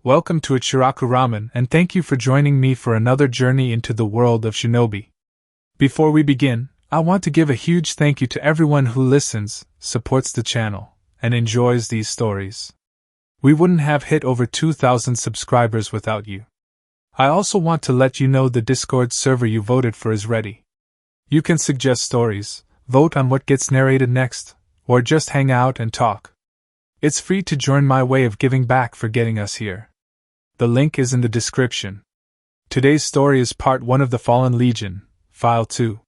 Welcome to Ichiraku Ramen and thank you for joining me for another journey into the world of Shinobi. Before we begin, I want to give a huge thank you to everyone who listens, supports the channel, and enjoys these stories. We wouldn't have hit over 2,000 subscribers without you. I also want to let you know the Discord server you voted for is ready. You can suggest stories, vote on what gets narrated next, or just hang out and talk. It's free to join my way of giving back for getting us here. The link is in the description. Today's story is part 1 of The Fallen Legion, File 2.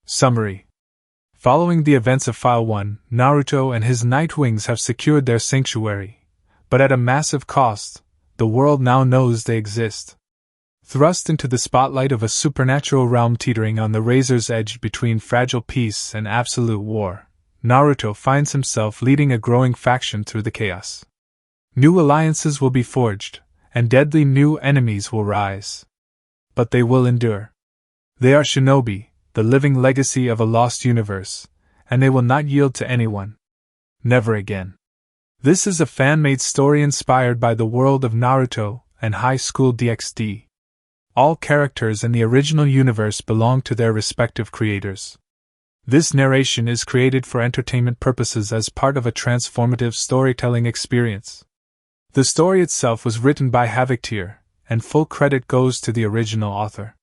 Summary. Following the events of File 1, Naruto and his Nightwings have secured their sanctuary, but at a massive cost. The world now knows they exist. Thrust into the spotlight of a supernatural realm teetering on the razor's edge between fragile peace and absolute war, Naruto finds himself leading a growing faction through the chaos. New alliances will be forged, and deadly new enemies will rise. But they will endure. They are Shinobi, the living legacy of a lost universe, and they will not yield to anyone. Never again. This is a fan-made story inspired by the world of Naruto and high school DxD. All characters in the original universe belong to their respective creators. This narration is created for entertainment purposes as part of a transformative storytelling experience. The story itself was written by Havoc-Teir, and full credit goes to the original author.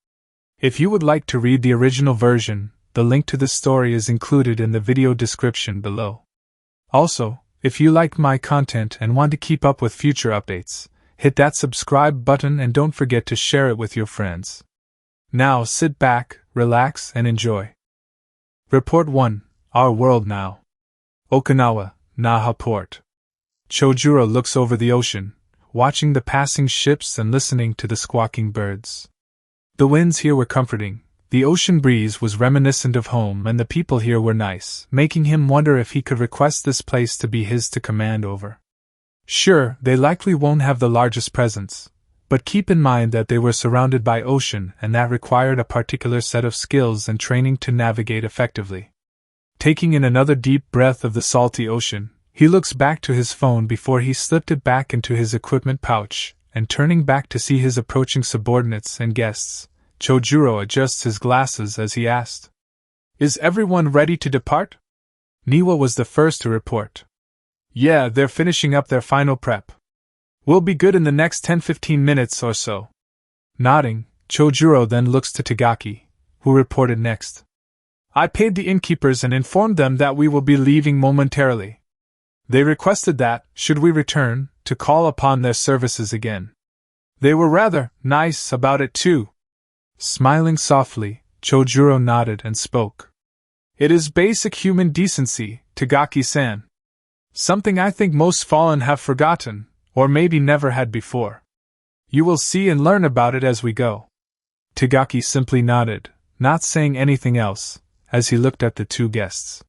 If you would like to read the original version, the link to the story is included in the video description below. Also, if you like my content and want to keep up with future updates, hit that subscribe button and don't forget to share it with your friends. Now sit back, relax, and enjoy. Report 1, Our World Now. Okinawa, Naha Port. Chojuro looks over the ocean, watching the passing ships and listening to the squawking birds. The winds here were comforting, the ocean breeze was reminiscent of home, and the people here were nice, making him wonder if he could request this place to be his to command over. Sure, they likely won't have the largest presence, but keep in mind that they were surrounded by ocean and that required a particular set of skills and training to navigate effectively. Taking in another deep breath of the salty ocean, he looks back to his phone before he slipped it back into his equipment pouch, and turning back to see his approaching subordinates and guests, Chojuro adjusts his glasses as he asked, "Is everyone ready to depart?" Niwa was the first to report. "Yeah, they're finishing up their final prep. We'll be good in the next 10-15 minutes or so." Nodding, Chojuro then looks to Tagaki, who reported next. "I paid the innkeepers and informed them that we will be leaving momentarily. They requested that, should we return, to call upon their services again. They were rather nice about it too." Smiling softly, Chojuro nodded and spoke. "It is basic human decency, Tagaki-san. Something I think most fallen have forgotten, or maybe never had before. You will see and learn about it as we go." Tagaki simply nodded, not saying anything else, as he looked at the two guests.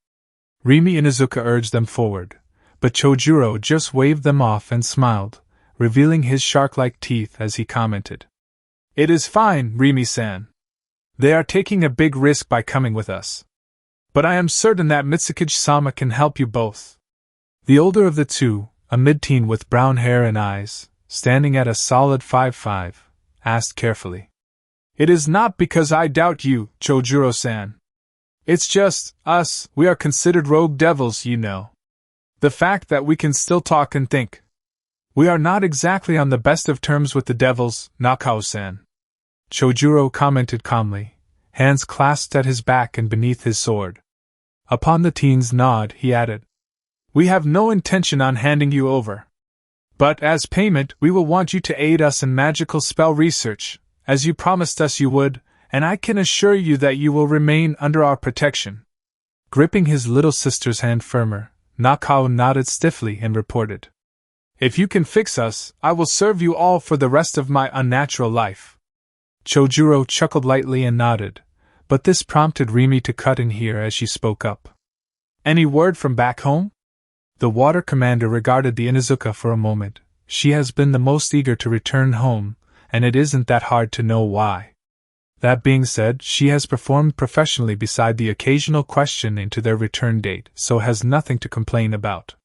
Rimi Inuzuka urged them forward, but Chojuro just waved them off and smiled, revealing his shark-like teeth as he commented. "It is fine, Rimi-san. They are taking a big risk by coming with us. But I am certain that Mitsukichi-sama can help you both." The older of the two, a mid-teen with brown hair and eyes, standing at a solid 5'5", asked carefully. "It is not because I doubt you, Chojuro-san. It's just, us, we are considered rogue devils, you know. The fact that we can still talk and think. We are not exactly on the best of terms with the devils, Nakao-san." Chojuro commented calmly, hands clasped at his back and beneath his sword. Upon the teen's nod, he added, "We have no intention on handing you over. But as payment, we will want you to aid us in magical spell research, as you promised us you would, and I can assure you that you will remain under our protection." Gripping his little sister's hand firmer, Nakao nodded stiffly and reported, "If you can fix us, I will serve you all for the rest of my unnatural life." Chojuro chuckled lightly and nodded, but this prompted Rimi to cut in here as she spoke up. "Any word from back home?" The water commander regarded the Inuzuka for a moment. She has been the most eager to return home, and it isn't that hard to know why. That being said, she has performed professionally beside the occasional question into their return date, so has nothing to complain about.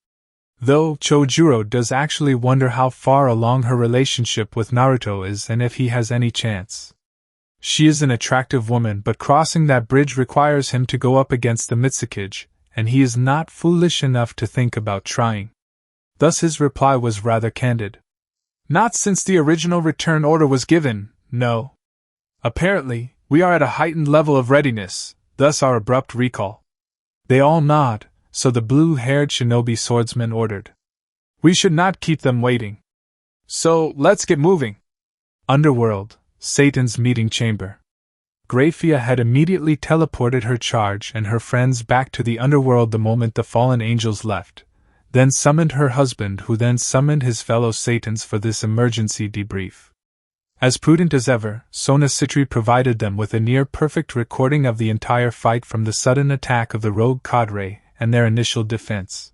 Though Chojuro does actually wonder how far along her relationship with Naruto is and if he has any chance. She is an attractive woman, but crossing that bridge requires him to go up against the Mitsukage, and he is not foolish enough to think about trying. Thus his reply was rather candid. Not since the original return order was given, no. Apparently, we are at a heightened level of readiness, thus our abrupt recall. They all nod, so the blue-haired shinobi swordsman ordered. We should not keep them waiting. So, let's get moving. Underworld, Satan's meeting chamber. Graphia had immediately teleported her charge and her friends back to the underworld the moment the fallen angels left, then summoned her husband, who then summoned his fellow Satans for this emergency debrief. As prudent as ever, Sona Citri provided them with a near-perfect recording of the entire fight, from the sudden attack of the rogue cadre and their initial defense,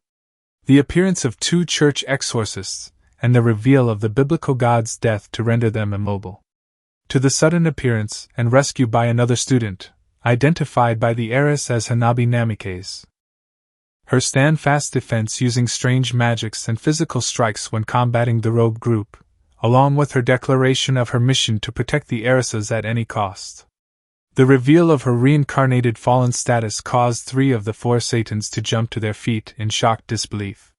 the appearance of 2 church exorcists, and the reveal of the biblical god's death to render them immobile, to the sudden appearance and rescue by another student, identified by the heiress as Hanabi Namikaze. Her stand-fast defense using strange magics and physical strikes when combating the rogue group, along with her declaration of her mission to protect the heiresses at any cost. The reveal of her reincarnated fallen status caused 3 of the 4 Satans to jump to their feet in shocked disbelief.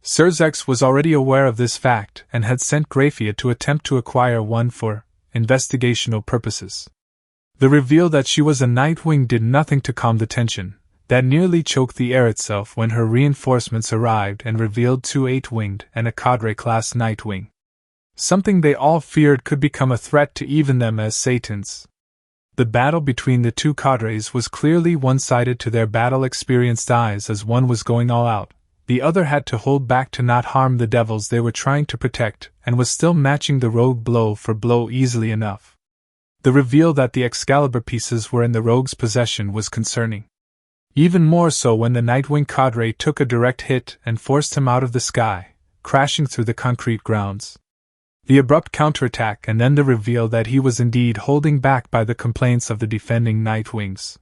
Surzex was already aware of this fact and had sent Graphia to attempt to acquire one for investigational purposes. The reveal that she was a Nightwing did nothing to calm the tension that nearly choked the air itself when her reinforcements arrived and revealed 2 8-winged and a cadre-class Nightwing. Something they all feared could become a threat to even them as Satans. The battle between the 2 cadres was clearly one-sided to their battle-experienced eyes, as one was going all out, the other had to hold back to not harm the devils they were trying to protect, and was still matching the rogue blow for blow easily enough. The reveal that the Excalibur pieces were in the rogue's possession was concerning. Even more so when the Nightwing cadre took a direct hit and forced him out of the sky, crashing through the concrete grounds. The abrupt counterattack and then the reveal that he was indeed holding back by the complaints of the defending Nightwings.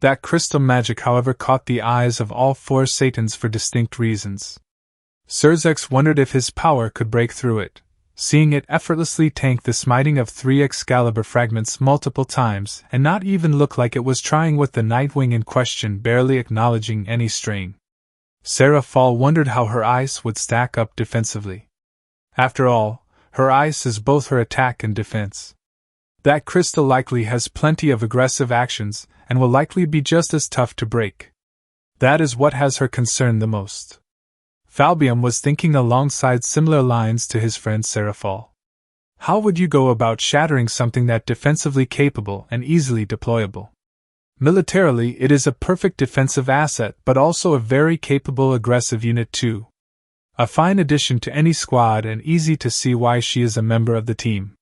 That crystal magic, however, caught the eyes of all 4 Satans for distinct reasons. Surzex wondered if his power could break through it, seeing it effortlessly tank the smiting of 3 Excalibur fragments multiple times and not even look like it was trying, with the Nightwing in question barely acknowledging any strain. Sarah Fall wondered how her ice would stack up defensively. After all, her ice is both her attack and defense. That crystal likely has plenty of aggressive actions and will likely be just as tough to break. That is what has her concerned the most. Falbium was thinking alongside similar lines to his friend Seraphal. How would you go about shattering something that defensively capable and easily deployable? Militarily, it is a perfect defensive asset, but also a very capable aggressive unit too. A fine addition to any squad, and easy to see why she is a member of the team.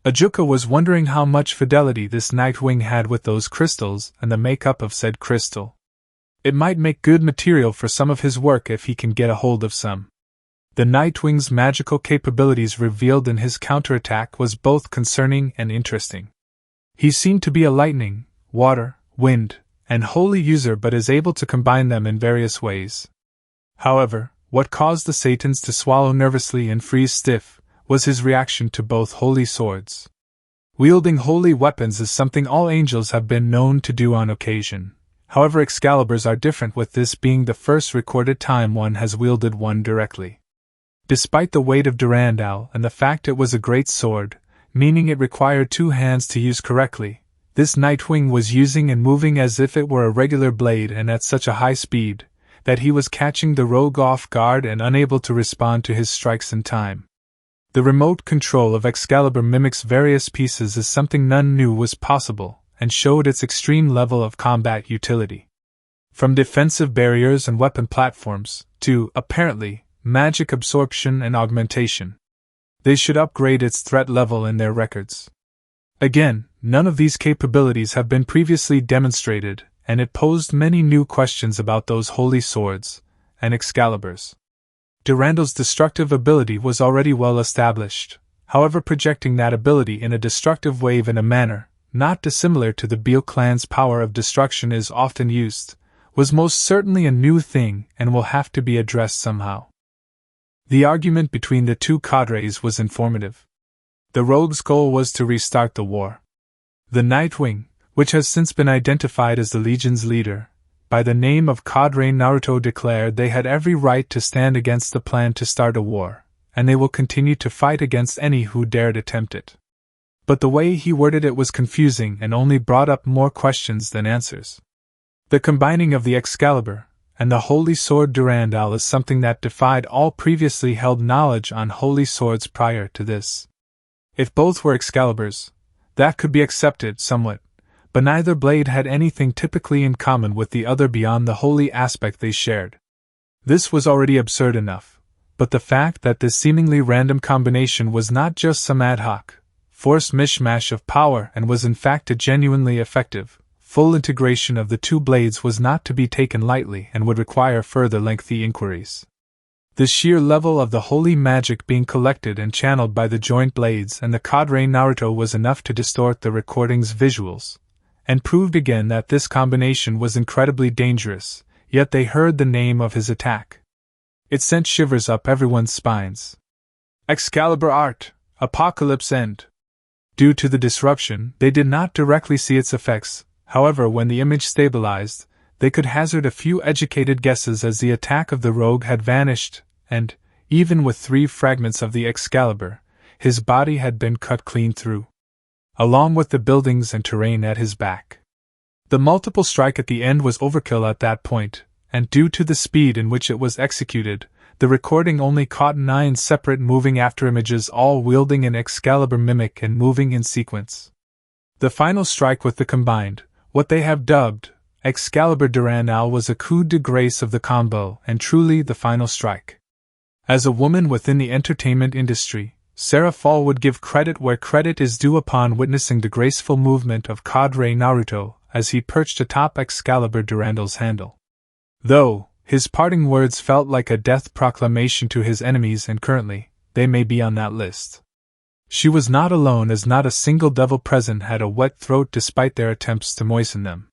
Ajuka was wondering how much fidelity this Nightwing had with those crystals and the makeup of said crystal. It might make good material for some of his work if he can get a hold of some. The Nightwing's magical capabilities revealed in his counterattack was both concerning and interesting. He seemed to be a lightning, water, wind, and holy user, but is able to combine them in various ways. However, what caused the Satans to swallow nervously and freeze stiff was his reaction to both holy swords. Wielding holy weapons is something all angels have been known to do on occasion. However, Excaliburs are different, with this being the first recorded time one has wielded one directly. Despite the weight of Durandal and the fact it was a great sword, meaning it required 2 hands to use correctly, this Nightwing was using and moving as if it were a regular blade, and at such a high speed that he was catching the rogue off guard and unable to respond to his strikes in time. The remote control of Excalibur mimics various pieces is something none knew was possible, and showed its extreme level of combat utility. From defensive barriers and weapon platforms, to, apparently, magic absorption and augmentation. They should upgrade its threat level in their records. Again, none of these capabilities have been previously demonstrated, and it posed many new questions about those holy swords and Excaliburs. Durandal's destructive ability was already well established, however, projecting that ability in a destructive wave in a manner not dissimilar to the Beale clan's power of destruction is often used, was most certainly a new thing and will have to be addressed somehow. The argument between the two cadres was informative. The rogue's goal was to restart the war. The Nightwing, which has since been identified as the Legion's leader, by the name of Cadre Naruto, declared they had every right to stand against the plan to start a war, and they will continue to fight against any who dared attempt it. But the way he worded it was confusing and only brought up more questions than answers. The combining of the Excalibur and the Holy Sword Durandal is something that defied all previously held knowledge on holy swords prior to this. If both were Excaliburs, that could be accepted somewhat, but neither blade had anything typically in common with the other beyond the holy aspect they shared. This was already absurd enough, but the fact that this seemingly random combination was not just some ad hoc, forced mishmash of power and was in fact a genuinely effective, full integration of the two blades was not to be taken lightly and would require further lengthy inquiries. The sheer level of the holy magic being collected and channeled by the joint blades and the Cadre Naruto was enough to distort the recording's visuals, and proved again that this combination was incredibly dangerous, yet they heard the name of his attack. It sent shivers up everyone's spines. Excalibur Art, Apocalypse End. Due to the disruption, they did not directly see its effects. However, when the image stabilized, they could hazard a few educated guesses as the attack of the rogue had vanished, and, even with 3 fragments of the Excalibur, his body had been cut clean through, along with the buildings and terrain at his back. The multiple strike at the end was overkill at that point, and due to the speed in which it was executed, the recording only caught 9 separate moving afterimages, all wielding an Excalibur mimic and moving in sequence. The final strike with the combined, what they have dubbed, Excalibur Durandal, was a coup de grace of the combo and truly the final strike. As a woman within the entertainment industry, Sarah Fall would give credit where credit is due upon witnessing the graceful movement of Cadre Naruto as he perched atop Excalibur Durandal's handle. Though, his parting words felt like a death proclamation to his enemies, and currently, they may be on that list. She was not alone, as not a single devil present had a wet throat despite their attempts to moisten them.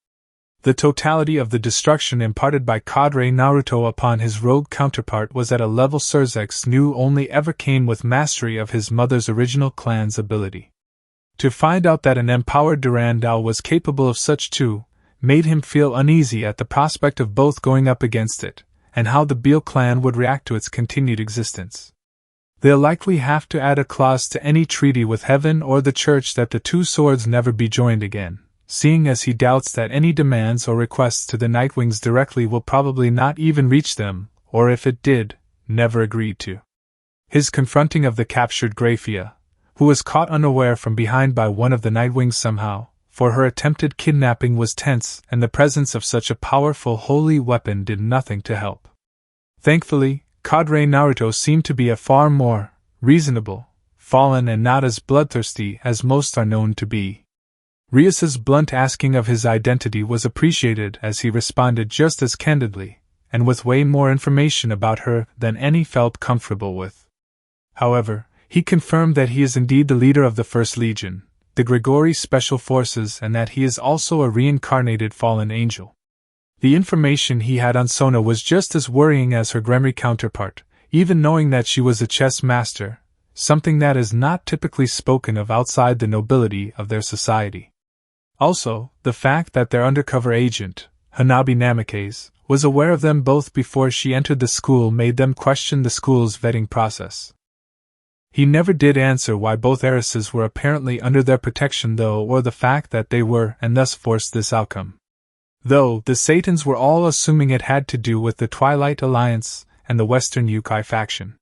The totality of the destruction imparted by Cadre Naruto upon his rogue counterpart was at a level Surzex knew only ever came with mastery of his mother's original clan's ability. To find out that an empowered Durandal was capable of such too, made him feel uneasy at the prospect of both going up against it, and how the Beale clan would react to its continued existence. They'll likely have to add a clause to any treaty with heaven or the church that the two swords never be joined again, seeing as he doubts that any demands or requests to the Nightwings directly will probably not even reach them, or if it did, never agreed to. His confronting of the captured Graphia, who was caught unaware from behind by one of the Nightwings somehow, for her attempted kidnapping, was tense, and the presence of such a powerful holy weapon did nothing to help. Thankfully, Cadre Naruto seemed to be a far more reasonable, fallen, and not as bloodthirsty as most are known to be. Rias's blunt asking of his identity was appreciated as he responded just as candidly, and with way more information about her than any felt comfortable with. However, he confirmed that he is indeed the leader of the First Legion, the Grigori Special Forces, and that he is also a reincarnated fallen angel. The information he had on Sona was just as worrying as her Gremry counterpart, even knowing that she was a chess master, something that is not typically spoken of outside the nobility of their society. Also, the fact that their undercover agent, Hanabi Namikaze, was aware of them both before she entered the school made them question the school's vetting process. He never did answer why both heiresses were apparently under their protection though, or the fact that they were and thus forced this outcome. Though the Satans were all assuming it had to do with the Twilight Alliance and the Western Yukai faction.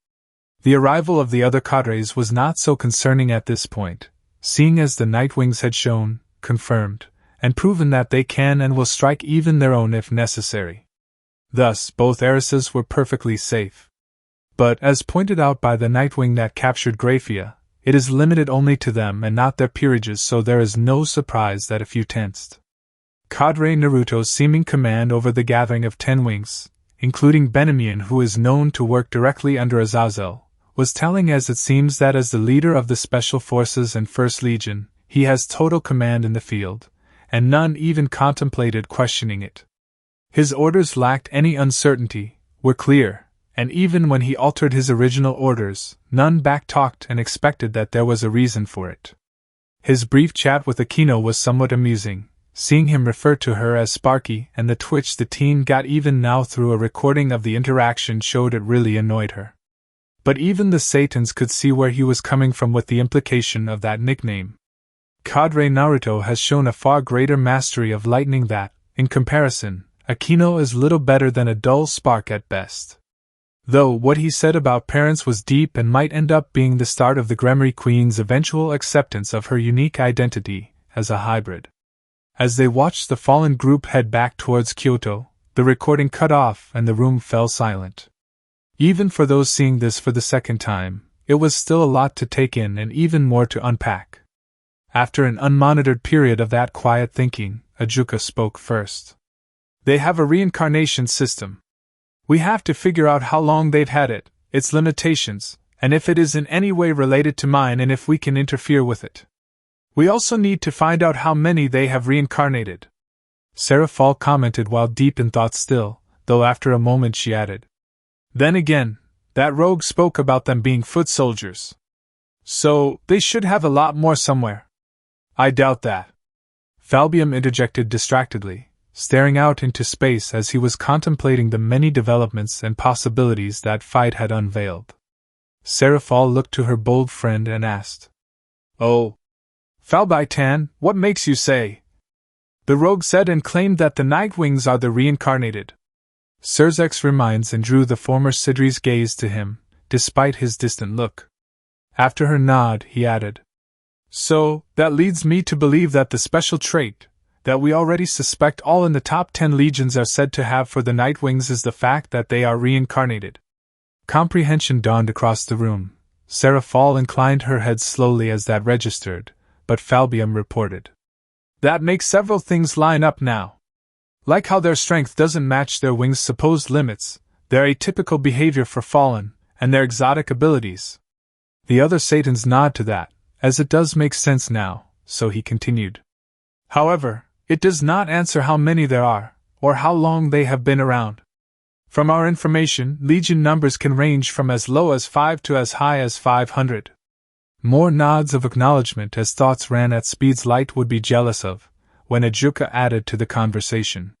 The arrival of the other cadres was not so concerning at this point, seeing as the Nightwings had shown, confirmed, and proven that they can and will strike even their own if necessary. Thus, both heiresses were perfectly safe. But, as pointed out by the Nightwing that captured Graphia, it is limited only to them and not their peerages, so there is no surprise that a few tensed. Cadre Naruto's seeming command over the gathering of 10 wings, including Benamian, who is known to work directly under Azazel, was telling, as it seems that as the leader of the Special Forces and First Legion, he has total command in the field, and none even contemplated questioning it. His orders lacked any uncertainty, were clear, and even when he altered his original orders, none backtalked and expected that there was a reason for it. His brief chat with Akino was somewhat amusing, seeing him refer to her as Sparky, and the twitch the teen got even now through a recording of the interaction showed it really annoyed her. But even the Satans could see where he was coming from with the implication of that nickname. Cadre Naruto has shown a far greater mastery of lightning that, in comparison, Akino is little better than a dull spark at best. Though what he said about parents was deep and might end up being the start of the Gremory Queen's eventual acceptance of her unique identity as a hybrid. As they watched the fallen group head back towards Kyoto, the recording cut off and the room fell silent. Even for those seeing this for the second time, it was still a lot to take in and even more to unpack. After an unmonitored period of that quiet thinking, Ajuka spoke first. They have a reincarnation system. We have to figure out how long they've had it, its limitations, and if it is in any way related to mine and if we can interfere with it. We also need to find out how many they have reincarnated. Sarah Fall commented while deep in thought still, though after a moment she added. Then again, that rogue spoke about them being foot soldiers. So, they should have a lot more somewhere. I doubt that. Falbium interjected distractedly, staring out into space as he was contemplating the many developments and possibilities that fight had unveiled. Seraphal looked to her bold friend and asked, "Oh, Falbai-tan, what makes you say?" The rogue said and claimed that the Nightwings are the reincarnated. Surzex reminds and drew the former Sidri's gaze to him, despite his distant look. After her nod, he added, "So, that leads me to believe that the special trait that we already suspect all in the top 10 legions are said to have for the Nightwings is the fact that they are reincarnated." Comprehension dawned across the room. Sarah Fall inclined her head slowly as that registered, but Falbium reported, "That makes several things line up now. Like how their strength doesn't match their wings' supposed limits, their atypical behavior for Fallen, and their exotic abilities." The other Satans nod to that, as it does make sense now, so he continued. "However, it does not answer how many there are, or how long they have been around. From our information, legion numbers can range from as low as 5 to as high as 500. More nods of acknowledgement as thoughts ran at speeds light would be jealous of, when Ajuka added to the conversation.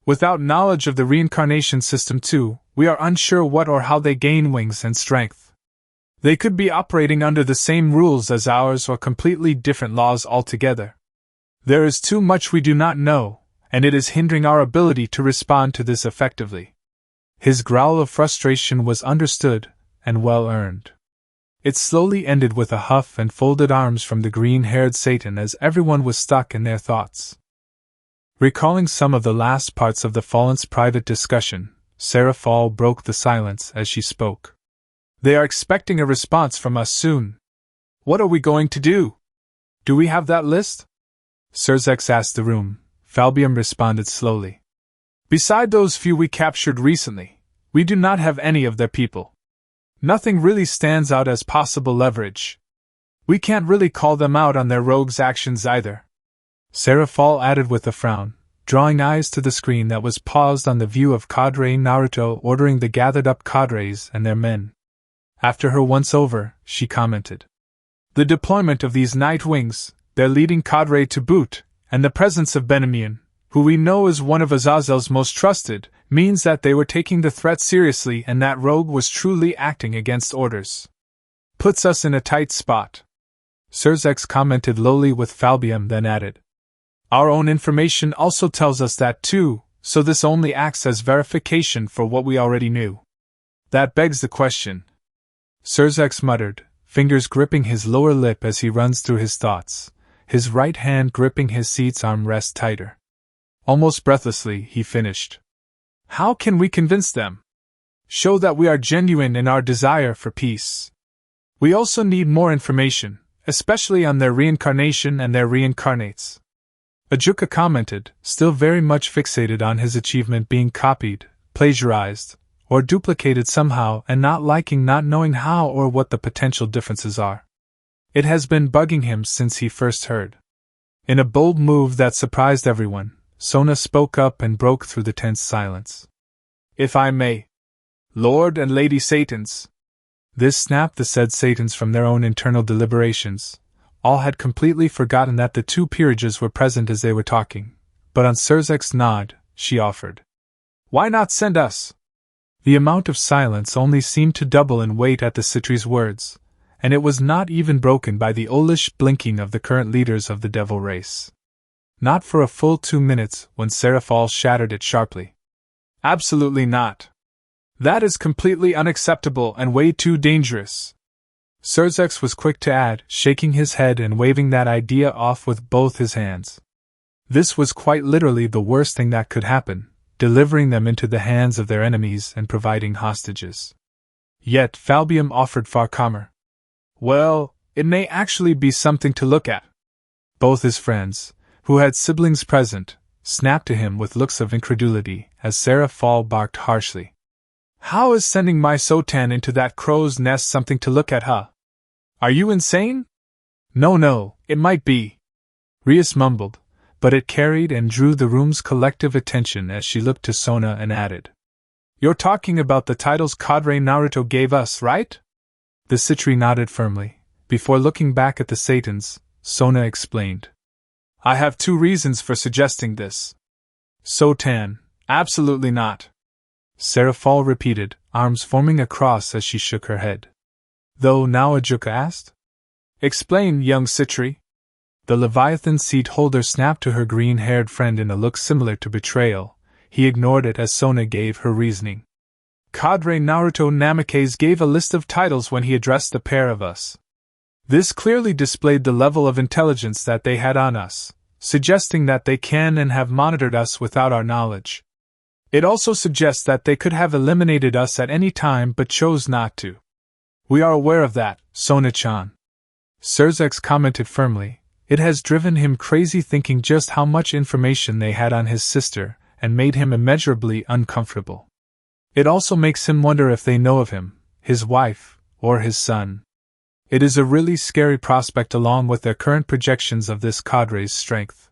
"Without knowledge of the reincarnation system too, we are unsure what or how they gain wings and strength. They could be operating under the same rules as ours or completely different laws altogether. There is too much we do not know, and it is hindering our ability to respond to this effectively." His growl of frustration was understood, and well earned. It slowly ended with a huff and folded arms from the green-haired Satan as everyone was stuck in their thoughts. Recalling some of the last parts of the Fallen's private discussion, Sarah Fall broke the silence as she spoke. "They are expecting a response from us soon. What are we going to do? Do we have that list?" Surzex asked the room. Falbium responded slowly. "Beside those few we captured recently, we do not have any of their people. Nothing really stands out as possible leverage. We can't really call them out on their rogues' actions either." Sarah Fall added with a frown, drawing eyes to the screen that was paused on the view of Cadre Naruto ordering the gathered-up cadres and their men. After her once over, she commented, "The deployment of these Nightwings, their leading cadre to boot, and the presence of Benamian, who we know is one of Azazel's most trusted, means that they were taking the threat seriously and that Rogue was truly acting against orders. Puts us in a tight spot." Surzex commented lowly with Falbium, then added, "Our own information also tells us that too, so this only acts as verification for what we already knew. That begs the question." Surzex muttered, fingers gripping his lower lip as he runs through his thoughts, his right hand gripping his seat's armrest tighter. Almost breathlessly, he finished. "How can we convince them? Show that we are genuine in our desire for peace. We also need more information, especially on their reincarnation and their reincarnates." Ajuka commented, still very much fixated on his achievement being copied, plagiarized, or duplicated somehow and not liking not knowing how or what the potential differences are. It has been bugging him since he first heard. In a bold move that surprised everyone, Sona spoke up and broke through the tense silence. "If I may." Lord and Lady Satans. This snapped the said Satans from their own internal deliberations. All had completely forgotten that the two peerages were present as they were talking, but on Surzek's nod, she offered, "Why not send us?" The amount of silence only seemed to double in weight at the Citri's words, and it was not even broken by the owlish blinking of the current leaders of the devil race. Not for a full 2 minutes, when Serafal shattered it sharply. "Absolutely not. That is completely unacceptable and way too dangerous." Surzex was quick to add, shaking his head and waving that idea off with both his hands. This was quite literally the worst thing that could happen, delivering them into the hands of their enemies and providing hostages. Yet Falbium offered far calmer. "Well, it may actually be something to look at." Both his friends, who had siblings present, snapped to him with looks of incredulity as Serafal barked harshly. "How is sending my Sotan into that crow's nest something to look at, huh? Are you insane?" No, it might be," Rias mumbled, but it carried and drew the room's collective attention as she looked to Sona and added, "You're talking about the titles Cadre Naruto gave us, right?" The Citri nodded firmly. Before looking back at the Satans, Sona explained, "I have 2 reasons for suggesting this." "Sotan, absolutely not," Serafal repeated, arms forming a cross as she shook her head. "Though now," Ajuka asked. "Explain, young Citri." The Leviathan seat holder snapped to her green-haired friend in a look similar to betrayal. He ignored it as Sona gave her reasoning. "Cadre Naruto Namikaze gave a list of titles when he addressed the pair of us. This clearly displayed the level of intelligence that they had on us, suggesting that they can and have monitored us without our knowledge. It also suggests that they could have eliminated us at any time but chose not to. We are aware of that, Sona-chan." Surzex commented firmly. It has driven him crazy thinking just how much information they had on his sister, and made him immeasurably uncomfortable. It also makes him wonder if they know of him, his wife, or his son. It is a really scary prospect along with their current projections of this cadre's strength.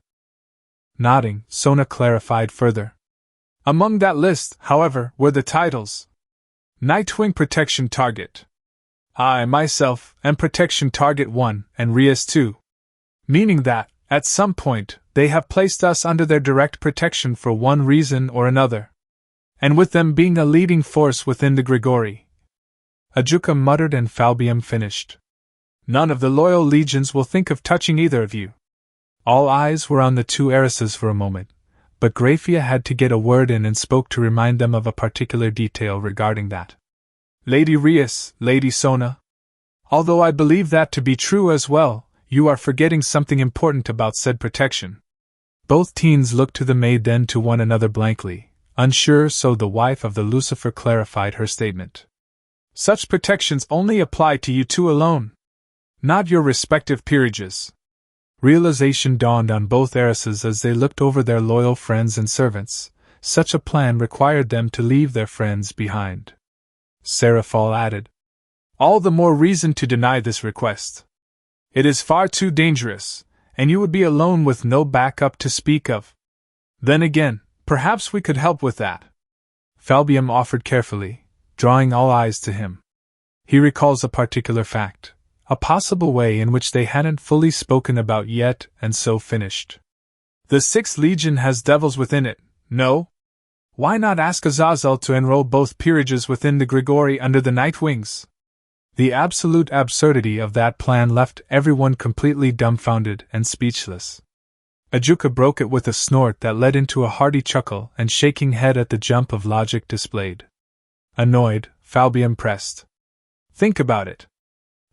Nodding, Sona clarified further. "Among that list, however, were the titles Nightwing Protection Target. I, myself, am Protection Target 1, and Rias 2. Meaning that, at some point, they have placed us under their direct protection for one reason or another. And with them being a leading force within the Grigori." Ajuka muttered and Falbium finished. "None of the loyal legions will think of touching either of you." All eyes were on the 2 heiresses for a moment, but Grafia had to get a word in and spoke to remind them of a particular detail regarding that. "Lady Rias, Lady Sona. Although I believe that to be true as well, you are forgetting something important about said protection." Both teens looked to the maid then to one another blankly, unsure, so the wife of the Lucifer clarified her statement. "Such protections only apply to you 2 alone, not your respective peerages." Realization dawned on both heiresses as they looked over their loyal friends and servants. Such a plan required them to leave their friends behind. Serafal added, "All the more reason to deny this request. It is far too dangerous, and you would be alone with no backup to speak of. Then again, perhaps we could help with that," Falbium offered carefully, drawing all eyes to him. He recalls a particular fact, a possible way in which they hadn't fully spoken about yet, and so finished. "The 6th Legion has devils within it, no? Why not ask Azazel to enroll both peerages within the Grigori under the Nightwings?" The absolute absurdity of that plan left everyone completely dumbfounded and speechless. Ajuka broke it with a snort that led into a hearty chuckle and shaking head at the jump of logic displayed. Annoyed, Falbium pressed. "Think about it.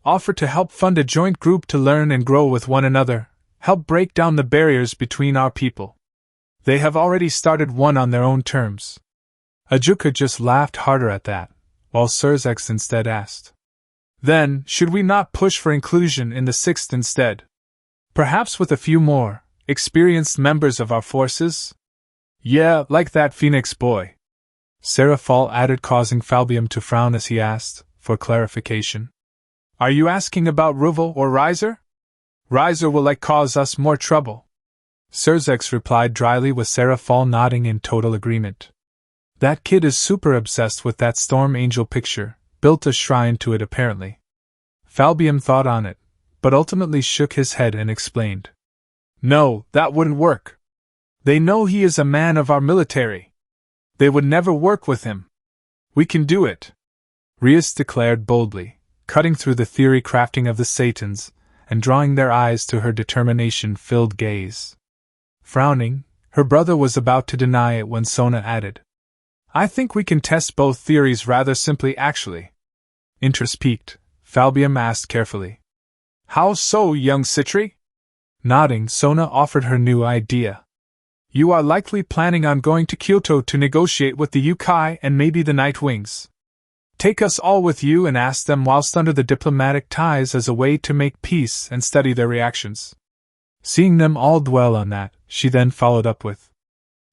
Offer to help fund a joint group to learn and grow with one another, help break down the barriers between our people. They have already started one on their own terms." Ajuka just laughed harder at that, while Surzex instead asked, "Then, should we not push for inclusion in the 6th instead? Perhaps with a few more experienced members of our forces?" "Yeah, like that Phoenix boy," Serafal added, causing Falbium to frown as he asked, for clarification, "Are you asking about Ruvel or Riser? Riser will cause us more trouble." Surzex replied dryly, with Serafal nodding in total agreement. That kid is super obsessed with that storm angel picture, built a shrine to it apparently. Falbium thought on it, but ultimately shook his head and explained. No, that wouldn't work. They know he is a man of our military. They would never work with him. We can do it, Rias declared boldly, cutting through the theory crafting of the Satans, and drawing their eyes to her determination-filled gaze. Frowning, her brother was about to deny it when Sona added, I think we can test both theories rather simply actually. Interest piqued, Falbium asked carefully. How so, young Citri? Nodding, Sona offered her new idea. You are likely planning on going to Kyoto to negotiate with the Yokai and maybe the Nightwings. Take us all with you and ask them whilst under the diplomatic ties as a way to make peace and study their reactions. Seeing them all dwell on that, she then followed up with,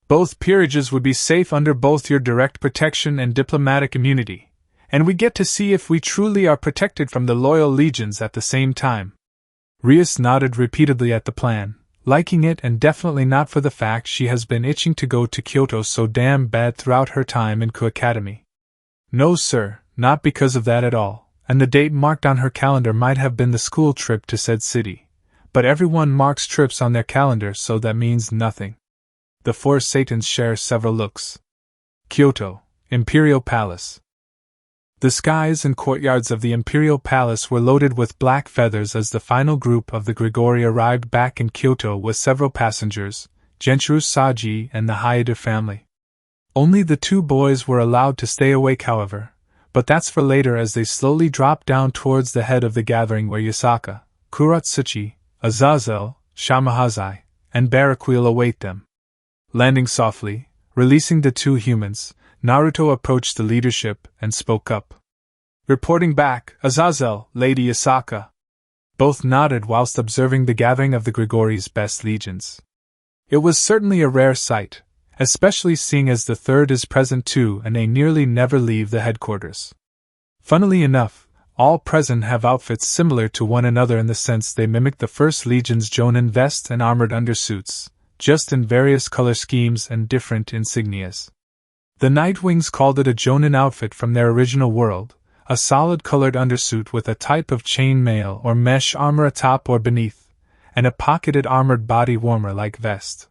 both peerages would be safe under both your direct protection and diplomatic immunity, and we get to see if we truly are protected from the loyal legions at the same time. Rias nodded repeatedly at the plan, liking it and definitely not for the fact she has been itching to go to Kyoto so damn bad throughout her time in Ku Academy. No sir, not because of that at all, and the date marked on her calendar might have been the school trip to said city, but everyone marks trips on their calendar so that means nothing. The four Satans share several looks. Kyoto, Imperial Palace. The skies and courtyards of the Imperial Palace were loaded with black feathers as the final group of the Grigori arrived back in Kyoto with several passengers, Genshiro Saji and the Hayate family. Only the two boys were allowed to stay awake however, but that's for later as they slowly dropped down towards the head of the gathering where Yasaka, Kuratsuchi, Azazel, Shimahazai, and Baraquil await them. Landing softly, releasing the two humans, Naruto approached the leadership and spoke up. Reporting back, Azazel, Lady Yasaka. Both nodded whilst observing the gathering of the Grigori's best legions. It was certainly a rare sight, especially seeing as the third is present too and they nearly never leave the headquarters. Funnily enough, all present have outfits similar to one another in the sense they mimic the First Legion's Jonin vest and armored undersuits, just in various color schemes and different insignias. The Nightwings called it a Jonin outfit from their original world, a solid colored undersuit with a type of chainmail or mesh armor atop or beneath, and a pocketed armored body warmer-like vest.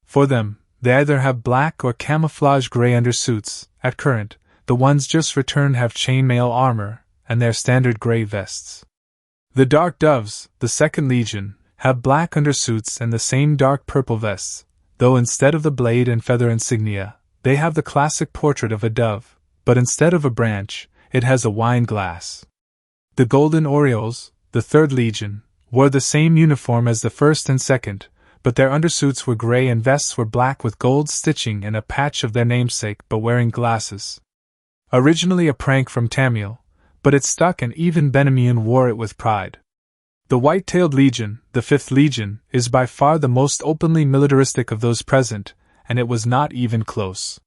For them, they either have black or camouflage gray undersuits. At current, the ones just returned have chainmail armor, and their standard gray vests. The Dark Doves, the Second Legion, have black undersuits and the same dark purple vests, though instead of the blade and feather insignia, they have the classic portrait of a dove, but instead of a branch, it has a wine glass. The Golden Orioles, the Third Legion, wore the same uniform as the first and second, but their undersuits were gray and vests were black with gold stitching and a patch of their namesake but wearing glasses. Originally a prank from Tamil, but it stuck and even Benamian wore it with pride. The White-tailed Legion, the Fifth Legion, is by far the most openly militaristic of those present, and it was not even close.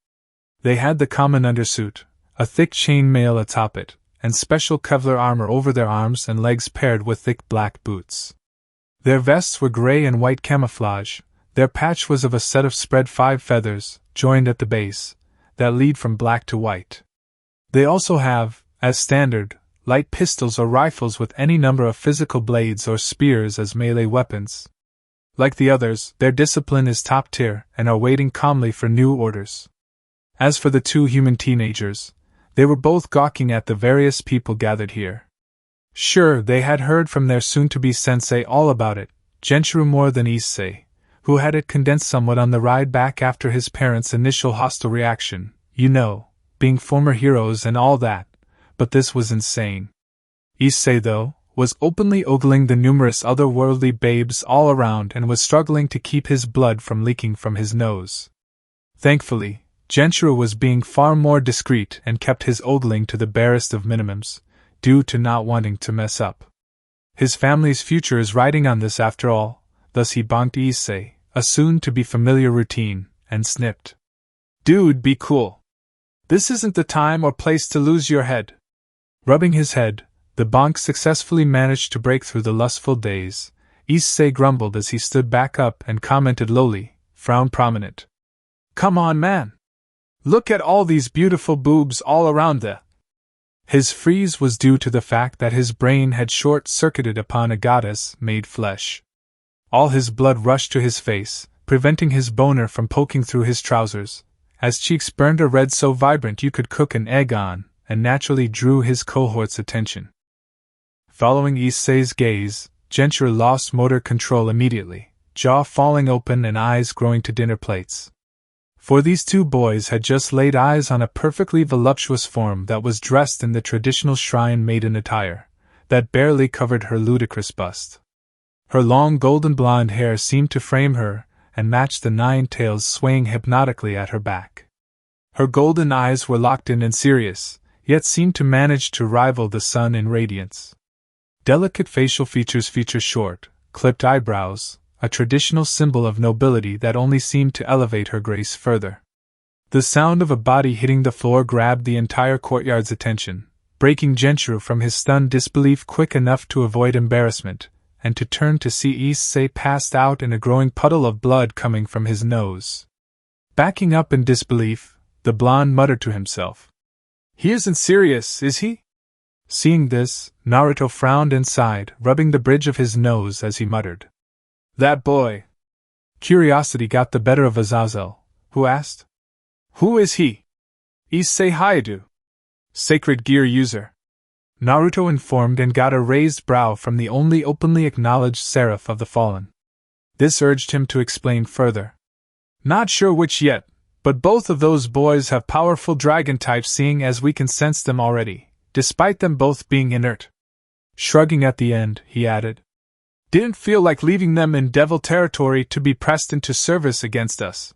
They had the common undersuit, a thick chain mail atop it, and special Kevlar armor over their arms and legs paired with thick black boots. Their vests were gray and white camouflage, their patch was of a set of spread 5 feathers, joined at the base, that lead from black to white. They also have, as standard, light pistols or rifles with any number of physical blades or spears as melee weapons. Like the others, their discipline is top tier and are waiting calmly for new orders. As for the two human teenagers, they were both gawking at the various people gathered here. Sure, they had heard from their soon-to-be sensei all about it, Genshiro more than Issei, who had it condensed somewhat on the ride back after his parents' initial hostile reaction, being former heroes and all that, but this was insane. Issei, though, was openly ogling the numerous otherworldly babes all around and was struggling to keep his blood from leaking from his nose. Thankfully, Genshiro was being far more discreet and kept his ogling to the barest of minimums, due to not wanting to mess up. His family's future is riding on this after all, thus he bonked Issei, a soon-to-be familiar routine, and snipped. Dude, be cool. This isn't the time or place to lose your head. Rubbing his head, the bonk successfully managed to break through the lustful daze. Issei grumbled as he stood back up and commented lowly, frown prominent. Come on, man. Look at all these beautiful boobs all around the. His freeze was due to the fact that his brain had short-circuited upon a goddess made flesh. All his blood rushed to his face, preventing his boner from poking through his trousers, as cheeks burned a red so vibrant you could cook an egg on, and naturally drew his cohort's attention. Following Issei's gaze, Genshin lost motor control immediately, jaw falling open and eyes growing to dinner plates. For these two boys had just laid eyes on a perfectly voluptuous form that was dressed in the traditional shrine maiden attire, that barely covered her ludicrous bust. Her long golden blonde hair seemed to frame her, and matched the 9 tails swaying hypnotically at her back. Her golden eyes were locked in and serious, yet seemed to manage to rival the sun in radiance. Delicate facial features feature short, clipped eyebrows, a traditional symbol of nobility that only seemed to elevate her grace further. The sound of a body hitting the floor grabbed the entire courtyard's attention, breaking Genshin from his stunned disbelief quick enough to avoid embarrassment, and to turn to see Issei passed out in a growing puddle of blood coming from his nose. Backing up in disbelief, the blonde muttered to himself. "He isn't serious, is he?" Seeing this, Naruto frowned and sighed, rubbing the bridge of his nose as he muttered. "That boy." Curiosity got the better of Azazel, who asked, "Who is he?" "Issei Haidu. Sacred gear user." Naruto informed and got a raised brow from the only openly acknowledged seraph of the fallen. This urged him to explain further. "Not sure which yet, but both of those boys have powerful dragon types seeing as we can sense them already, despite them both being inert." Shrugging at the end, he added, "Didn't feel like leaving them in devil territory to be pressed into service against us."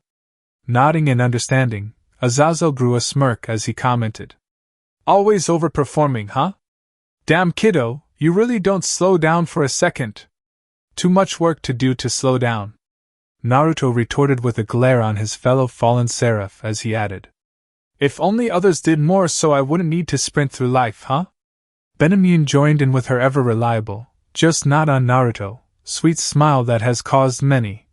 Nodding in understanding, Azazel grew a smirk as he commented, "Always overperforming, huh? Damn kiddo, you really don't slow down for a second. Too much work to do to slow down." Naruto retorted with a glare on his fellow fallen seraph as he added, "If only others did more so I wouldn't need to sprint through life, huh?" Benemune joined in with her ever-reliable, just not on Naruto, sweet smile that has caused many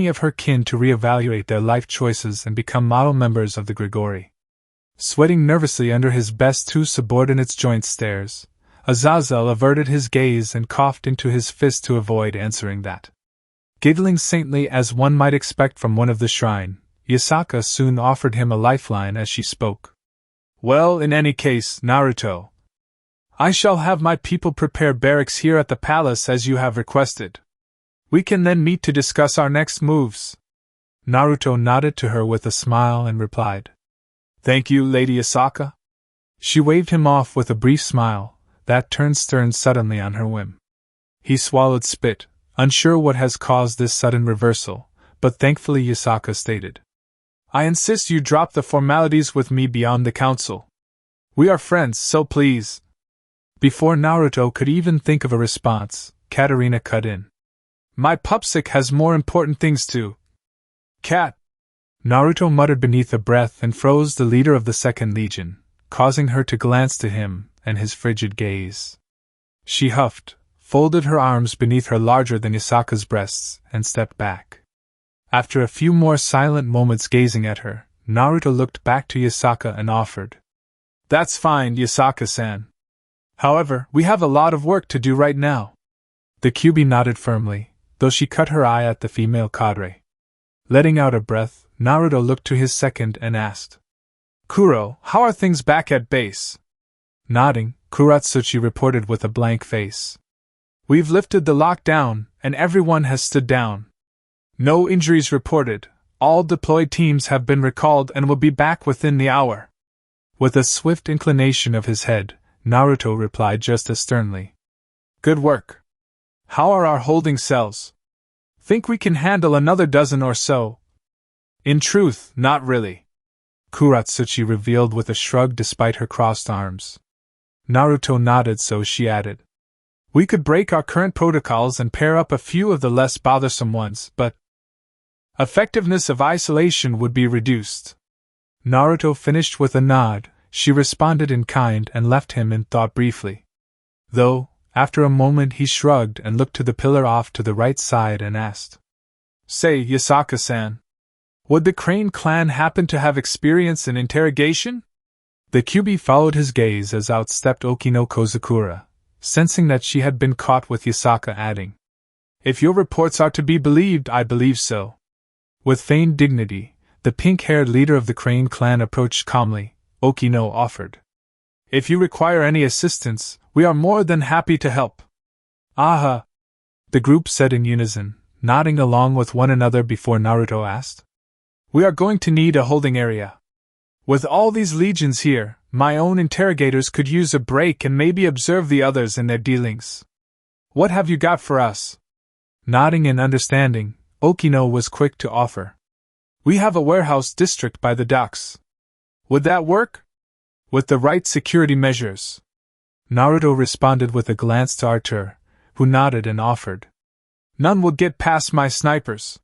of her kin to reevaluate their life choices and become model members of the Grigori. Sweating nervously under his best two subordinates' joint stares, Azazel averted his gaze and coughed into his fist to avoid answering that. Giggling saintly as one might expect from one of the shrine, Yasaka soon offered him a lifeline as she spoke. "Well, in any case, Naruto, I shall have my people prepare barracks here at the palace as you have requested. We can then meet to discuss our next moves." Naruto nodded to her with a smile and replied, "Thank you, Lady Asaka." She waved him off with a brief smile that turned stern suddenly on her whim. He swallowed spit, unsure what has caused this sudden reversal, but thankfully Yasaka stated, "I insist you drop the formalities with me beyond the council. We are friends, so please." Before Naruto could even think of a response, Katarina cut in. "My pupsik has more important things to." "Cat!" Naruto muttered beneath a breath and froze the leader of the Second Legion, causing her to glance to him and his frigid gaze. She huffed, folded her arms beneath her larger than Yasaka's breasts, and stepped back. After a few more silent moments gazing at her, Naruto looked back to Yasaka and offered, "That's fine, Yasaka-san. However, we have a lot of work to do right now." The Kyuubi nodded firmly, though she cut her eye at the female cadre. Letting out a breath, Naruto looked to his second and asked, "Kuro, how are things back at base?" Nodding, Kuratsuchi reported with a blank face. "We've lifted the lockdown, and everyone has stood down. No injuries reported, all deployed teams have been recalled and will be back within the hour." With a swift inclination of his head, Naruto replied just as sternly, "Good work. How are our holding cells? Think we can handle another dozen or so?" "In truth, not really," Kuratsuchi revealed with a shrug despite her crossed arms. Naruto nodded, so she added, "We could break our current protocols and pair up a few of the less bothersome ones, but effectiveness of isolation would be reduced." Naruto finished with a nod. She responded in kind and left him in thought briefly. Though, after a moment he shrugged and looked to the pillar off to the right side and asked, "Say, Yasaka-san, Would the Crane clan happen to have experience in interrogation? The QB followed his gaze as out stepped Okino Kozukura, sensing that she had been caught with Yasaka, adding, "If your reports are to be believed, I believe so." With feigned dignity, the pink-haired leader of the Crane clan approached calmly. Okino offered, "If you require any assistance, we are more than happy to help." "Aha!" the group said in unison, nodding along with one another before Naruto asked, "We are going to need a holding area. With all these legions here, my own interrogators could use a break and maybe observe the others in their dealings. What have you got for us?" Nodding in understanding, Okino was quick to offer, "We have a warehouse district by the docks. Would that work? With the right security measures." Naruto responded with a glance to Arthur, who nodded and offered, "None would get past my snipers."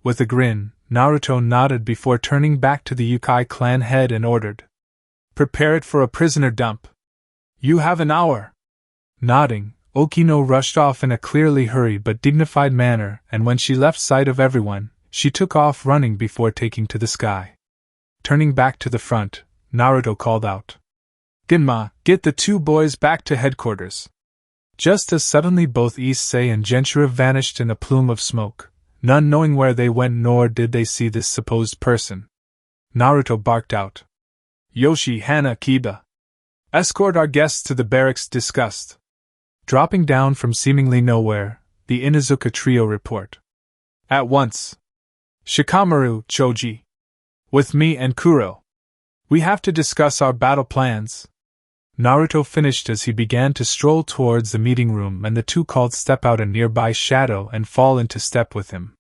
With a grin, Naruto nodded before turning back to the Yukai clan head and ordered, "Prepare it for a prisoner dump. You have an hour." Nodding, Okino rushed off in a clearly hurried but dignified manner, and when she left sight of everyone, she took off running before taking to the sky. Turning back to the front, Naruto called out, "Ginma, get the two boys back to headquarters." Just as suddenly both Issei and Genshiro vanished in a plume of smoke, none knowing where they went nor did they see this supposed person. Naruto barked out, "Yoshi, Hana, Kiba! Escort our guests to the barracks discussed." Dropping down from seemingly nowhere, the Inuzuka trio report, "At once. Shikamaru, Choji. With me and Kuro. We have to discuss our battle plans." Naruto finished as he began to stroll towards the meeting room, and the two called step out a nearby shadow and fall into step with him.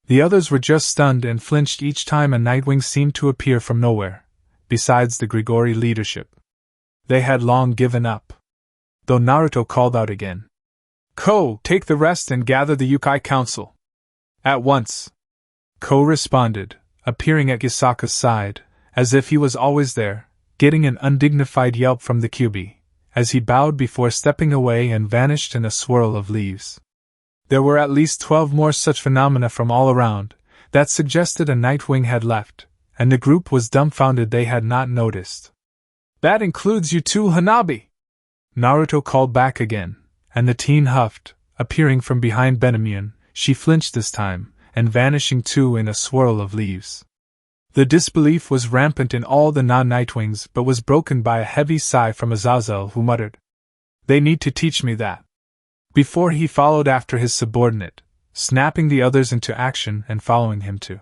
The others were just stunned and flinched each time a Nightwing seemed to appear from nowhere, besides the Grigori leadership. They had long given up. Though Naruto called out again, "Ko, take the rest and gather the Yukai Council." "At once." Ko responded, appearing at Yasaka's side, as if he was always there, getting an undignified yelp from the QB, as he bowed before stepping away and vanished in a swirl of leaves. There were at least 12 more such phenomena from all around, that suggested a Nightwing had left, and the group was dumbfounded they had not noticed. "That includes you too, Hanabi!" Naruto called back again, and the teen huffed, appearing from behind Benemune. She flinched this time, and vanishing too in a swirl of leaves. The disbelief was rampant in all the non-Nightwings, but was broken by a heavy sigh from Azazel, who muttered, "They need to teach me that," before he followed after his subordinate, snapping the others into action and following him too.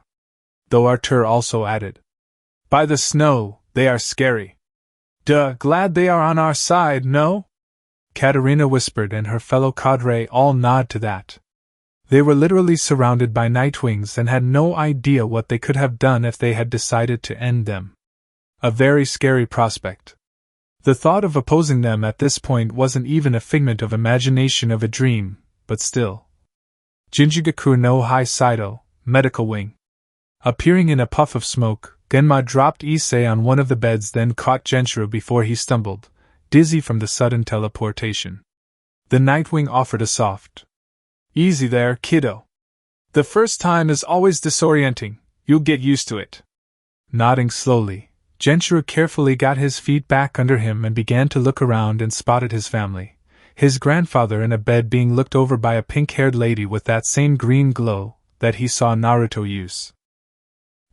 Though Arthur also added, "By the snow, they are scary. Duh, glad they are on our side, no?" Katerina whispered, and her fellow cadre all nod to that. They were literally surrounded by Nightwings and had no idea what they could have done if they had decided to end them. A very scary prospect. The thought of opposing them at this point wasn't even a figment of imagination of a dream, but still. Jinjugaku no Hai Saido, Medical Wing. Appearing in a puff of smoke, Genma dropped Issei on one of the beds, then caught Genshiro before he stumbled, dizzy from the sudden teleportation. The Nightwing offered a soft, "Easy there, kiddo. The first time is always disorienting, you'll get used to it." Nodding slowly, Genshiro carefully got his feet back under him and began to look around and spotted his family, his grandfather in a bed being looked over by a pink-haired lady with that same green glow that he saw Naruto use.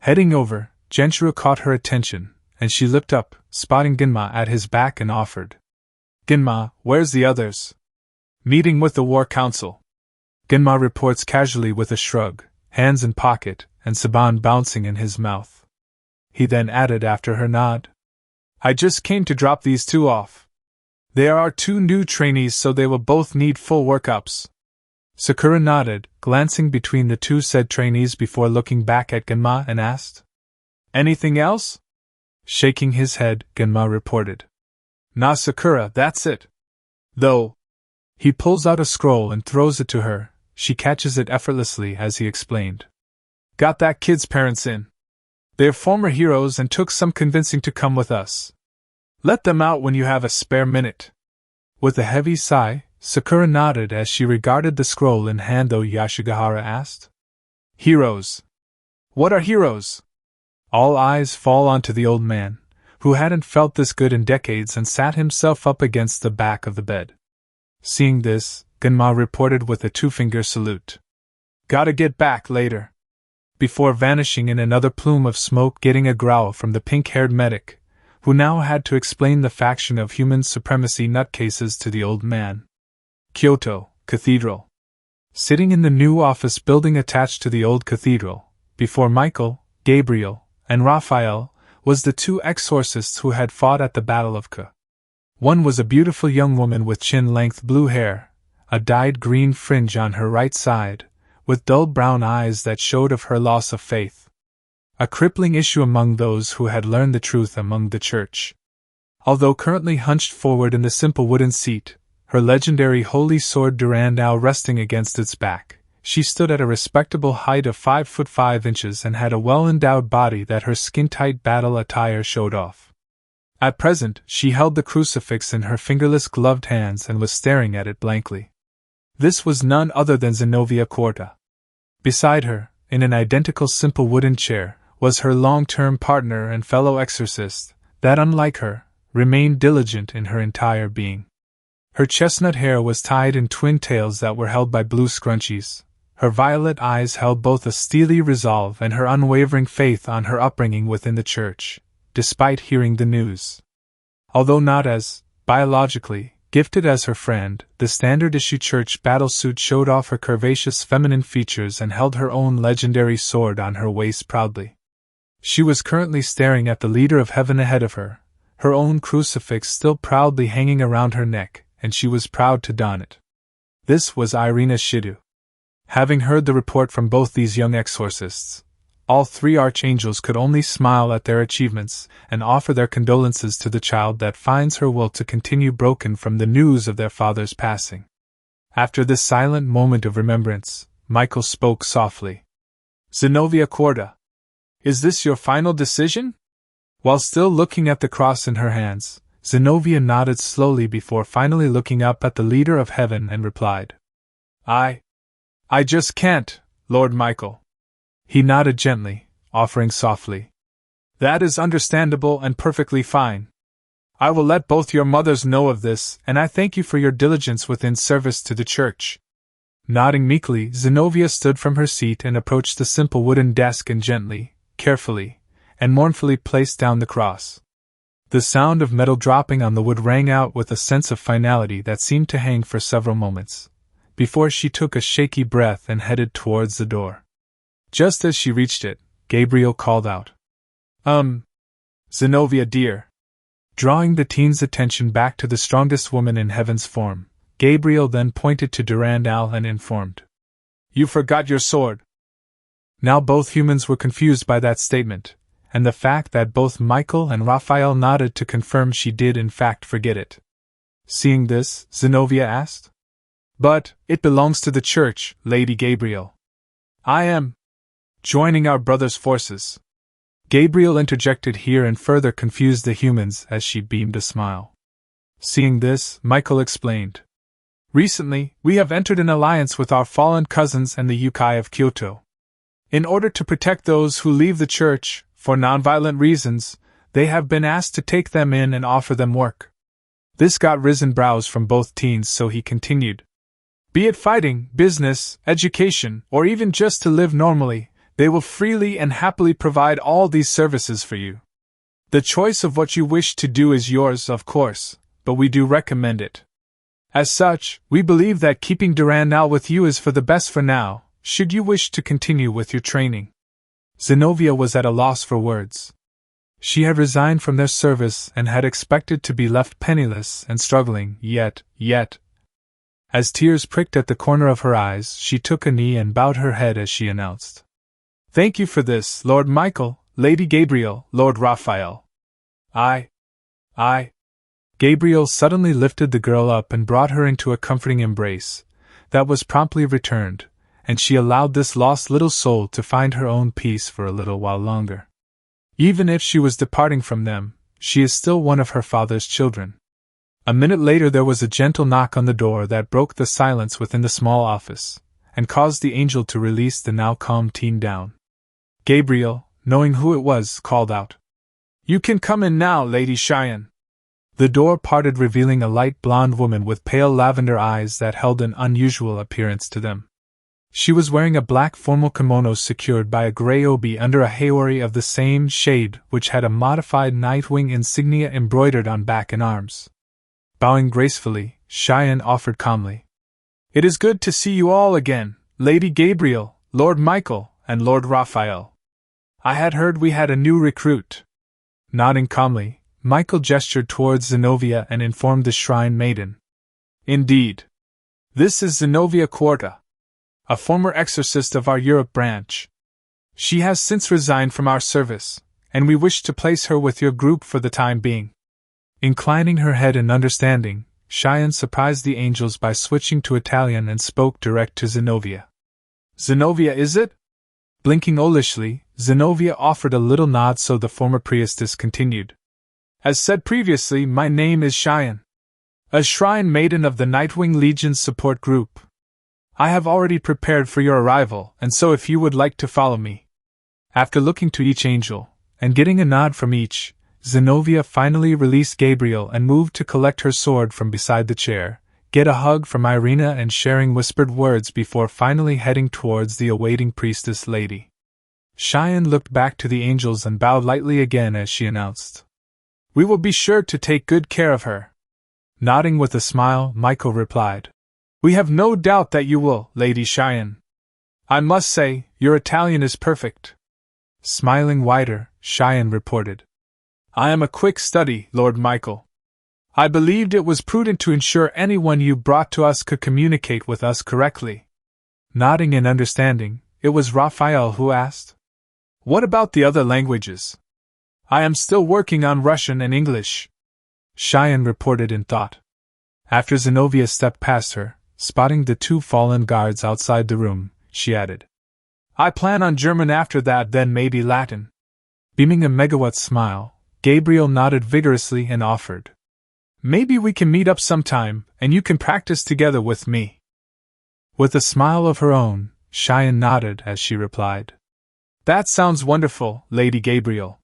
Heading over, Genshiro caught her attention, and she looked up, spotting Genma at his back, and offered, "Genma, where's the others?" "Meeting with the War Council." Genma reports casually with a shrug, hands in pocket, and Saban bouncing in his mouth. He then added after her nod, "I just came to drop these two off. They are our two new trainees, so they will both need full workups." Sakura nodded, glancing between the two said trainees before looking back at Genma and asked, "Anything else?" Shaking his head, Genma reported, "Nah, Sakura, that's it. Though." He pulls out a scroll and throws it to her. She catches it effortlessly as he explained, "Got that kid's parents in. They're former heroes and took some convincing to come with us. Let them out when you have a spare minute." With a heavy sigh, Sakura nodded as she regarded the scroll in hand, though Yashigahara asked, "Heroes? What are heroes? All eyes fall onto the old man, who hadn't felt this good in decades and sat himself up against the back of the bed. Seeing this, Genma reported with a two-finger salute. Gotta get back later. Before vanishing in another plume of smoke, getting a growl from the pink-haired medic, who now had to explain the faction of human supremacy nutcases to the old man. Kyoto, Cathedral. Sitting in the new office building attached to the old cathedral, before Michael, Gabriel, and Raphael, was the two exorcists who had fought at the Battle of Ka. One was a beautiful young woman with chin-length blue hair, a dyed green fringe on her right side, with dull brown eyes that showed of her loss of faith. A crippling issue among those who had learned the truth among the church. Although currently hunched forward in the simple wooden seat, her legendary holy sword Durandal resting against its back, she stood at a respectable height of 5'5" and had a well-endowed body that her skin-tight battle attire showed off. At present, she held the crucifix in her fingerless gloved hands and was staring at it blankly. This was none other than Zenobia Quarta. Beside her, in an identical simple wooden chair, was her long-term partner and fellow exorcist, that unlike her, remained diligent in her entire being. Her chestnut hair was tied in twin tails that were held by blue scrunchies. Her violet eyes held both a steely resolve and her unwavering faith on her upbringing within the church, despite hearing the news. Although not as, biologically, gifted as her friend, the standard-issue church battlesuit showed off her curvaceous feminine features and held her own legendary sword on her waist proudly. She was currently staring at the leader of heaven ahead of her, her own crucifix still proudly hanging around her neck, and she was proud to don it. This was Irina Shidu. Having heard the report from both these young exorcists, all three archangels could only smile at their achievements and offer their condolences to the child that finds her will to continue broken from the news of their father's passing. After this silent moment of remembrance, Michael spoke softly. Zenobia Quarta, is this your final decision? While still looking at the cross in her hands, Zenobia nodded slowly before finally looking up at the leader of heaven and replied, I just can't, Lord Michael. He nodded gently, offering softly, that is understandable and perfectly fine. I will let both your mothers know of this, and I thank you for your diligence within service to the church. Nodding meekly, Zenobia stood from her seat and approached the simple wooden desk and gently, carefully, and mournfully placed down the cross. The sound of metal dropping on the wood rang out with a sense of finality that seemed to hang for several moments, before she took a shaky breath and headed towards the door. Just as she reached it, Gabriel called out, Zenobia dear. Drawing the teen's attention back to the strongest woman in heaven's form, Gabriel then pointed to Durandal and informed, You forgot your sword. Now both humans were confused by that statement, and the fact that both Michael and Raphael nodded to confirm she did in fact forget it. Seeing this, Zenobia asked, But it belongs to the church, Lady Gabriel. I am joining our brother's forces. Gabriel interjected here and further confused the humans as she beamed a smile. Seeing this, Michael explained, Recently, we have entered an alliance with our fallen cousins and the Yokai of Kyoto. In order to protect those who leave the church, for nonviolent reasons, they have been asked to take them in and offer them work. This got risen brows from both teens, so he continued, Be it fighting, business, education, or even just to live normally, they will freely and happily provide all these services for you. The choice of what you wish to do is yours, of course, but we do recommend it. As such, we believe that keeping Durandal with you is for the best for now, should you wish to continue with your training. Zenobia was at a loss for words. She had resigned from their service and had expected to be left penniless and struggling, yet. As tears pricked at the corner of her eyes, she took a knee and bowed her head as she announced, Thank you for this, Lord Michael, Lady Gabriel, Lord Raphael. Gabriel suddenly lifted the girl up and brought her into a comforting embrace, that was promptly returned, and she allowed this lost little soul to find her own peace for a little while longer. Even if she was departing from them, she is still one of her father's children. A minute later there was a gentle knock on the door that broke the silence within the small office, and caused the angel to release the now calm teen down. Gabriel, knowing who it was, called out. "You can come in now, Lady Cheyenne." The door parted, revealing a light blonde woman with pale lavender eyes that held an unusual appearance to them. She was wearing a black formal kimono secured by a gray obi under a haori of the same shade, which had a modified Nightwing insignia embroidered on back and arms. Bowing gracefully, Cheyenne offered calmly, "It is good to see you all again, Lady Gabriel, Lord Michael, and Lord Raphael. I had heard we had a new recruit." Nodding calmly, Michael gestured towards Zenobia and informed the shrine maiden. "Indeed. This is Zenobia Quarta, a former exorcist of our Europe branch. She has since resigned from our service, and we wish to place her with your group for the time being." Inclining her head in understanding, Cheyenne surprised the angels by switching to Italian and spoke direct to Zenobia. "Zenobia, is it?" Blinking olishly, Zenobia offered a little nod, so the former priestess continued. "As said previously, my name is Cheyenne, a shrine maiden of the Nightwing Legion's support group. I have already prepared for your arrival, and so if you would like to follow me." After looking to each angel, and getting a nod from each, Zenobia finally released Gabriel and moved to collect her sword from beside the chair, get a hug from Irina, and sharing whispered words before finally heading towards the awaiting priestess lady. Cheyenne looked back to the angels and bowed lightly again as she announced, "We will be sure to take good care of her." Nodding with a smile, Michael replied, "We have no doubt that you will, Lady Cheyenne. I must say, your Italian is perfect." Smiling wider, Cheyenne reported, "I am a quick study, Lord Michael. I believed it was prudent to ensure anyone you brought to us could communicate with us correctly." Nodding in understanding, it was Raphael who asked, "What about the other languages?" "I am still working on Russian and English," Cheyenne reported in thought. After Zenobia stepped past her, spotting the two fallen guards outside the room, she added, "I plan on German after that, then maybe Latin." Beaming a megawatt smile, Gabriel nodded vigorously and offered, "Maybe we can meet up sometime, and you can practice together with me." With a smile of her own, Cheyenne nodded as she replied, "That sounds wonderful, Lady Gabriel.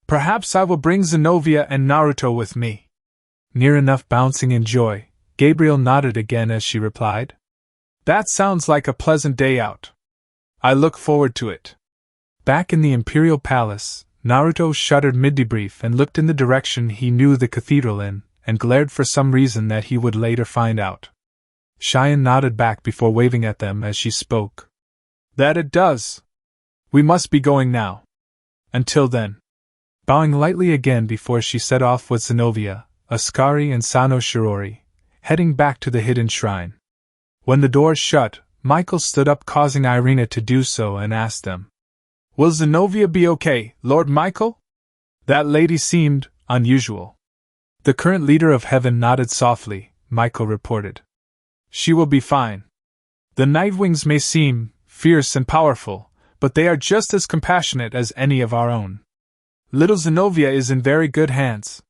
Perhaps I will bring Zenobia and Naruto with me." Near enough bouncing in joy, Gabriel nodded again as she replied, "That sounds like a pleasant day out. I look forward to it." Back in the Imperial Palace, Naruto shuddered mid-debrief and looked in the direction he knew the cathedral in, and glared for some reason that he would later find out. Cheyenne nodded back before waving at them as she spoke, "That it does. We must be going now. Until then." Bowing lightly again before she set off with Zenobia, Ascari and Sano Shirori, heading back to the hidden shrine. When the doors shut, Michael stood up, causing Irina to do so, and asked them, "Will Zenobia be okay, Lord Michael?" That lady seemed unusual. The current leader of heaven nodded softly, Michael reported. "She will be fine. The Nightwings may seem fierce and powerful, but they are just as compassionate as any of our own. Little Zenobia is in very good hands."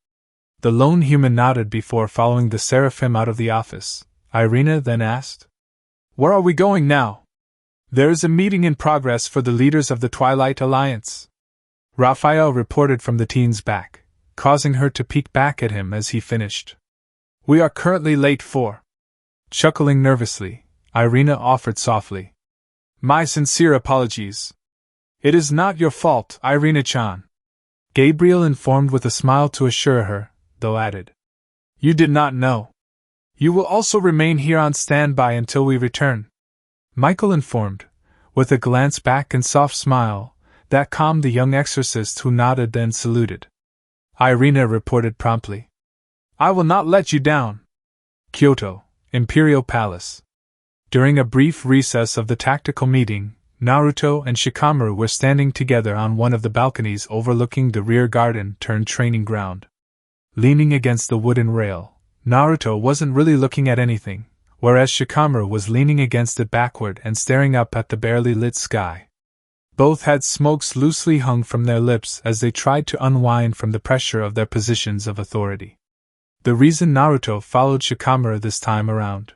The lone human nodded before following the seraphim out of the office. Irina then asked, "Where are we going now?" "There is a meeting in progress for the leaders of the Twilight Alliance," Raphael reported from the teen's back, causing her to peek back at him as he finished. "We are currently late for." Chuckling nervously, Irina offered softly, "My sincere apologies." "It is not your fault, Irina-chan," Gabriel informed with a smile to assure her, though added, "You did not know. You will also remain here on standby until we return," Michael informed, with a glance back and soft smile that calmed the young exorcist, who nodded then saluted. Irina reported promptly, "I will not let you down." Kyoto, Imperial Palace. During a brief recess of the tactical meeting, Naruto and Shikamaru were standing together on one of the balconies overlooking the rear garden turned training ground. Leaning against the wooden rail, Naruto wasn't really looking at anything, whereas Shikamaru was leaning against it backward and staring up at the barely lit sky. Both had smokes loosely hung from their lips as they tried to unwind from the pressure of their positions of authority. The reason Naruto followed Shikamaru this time around.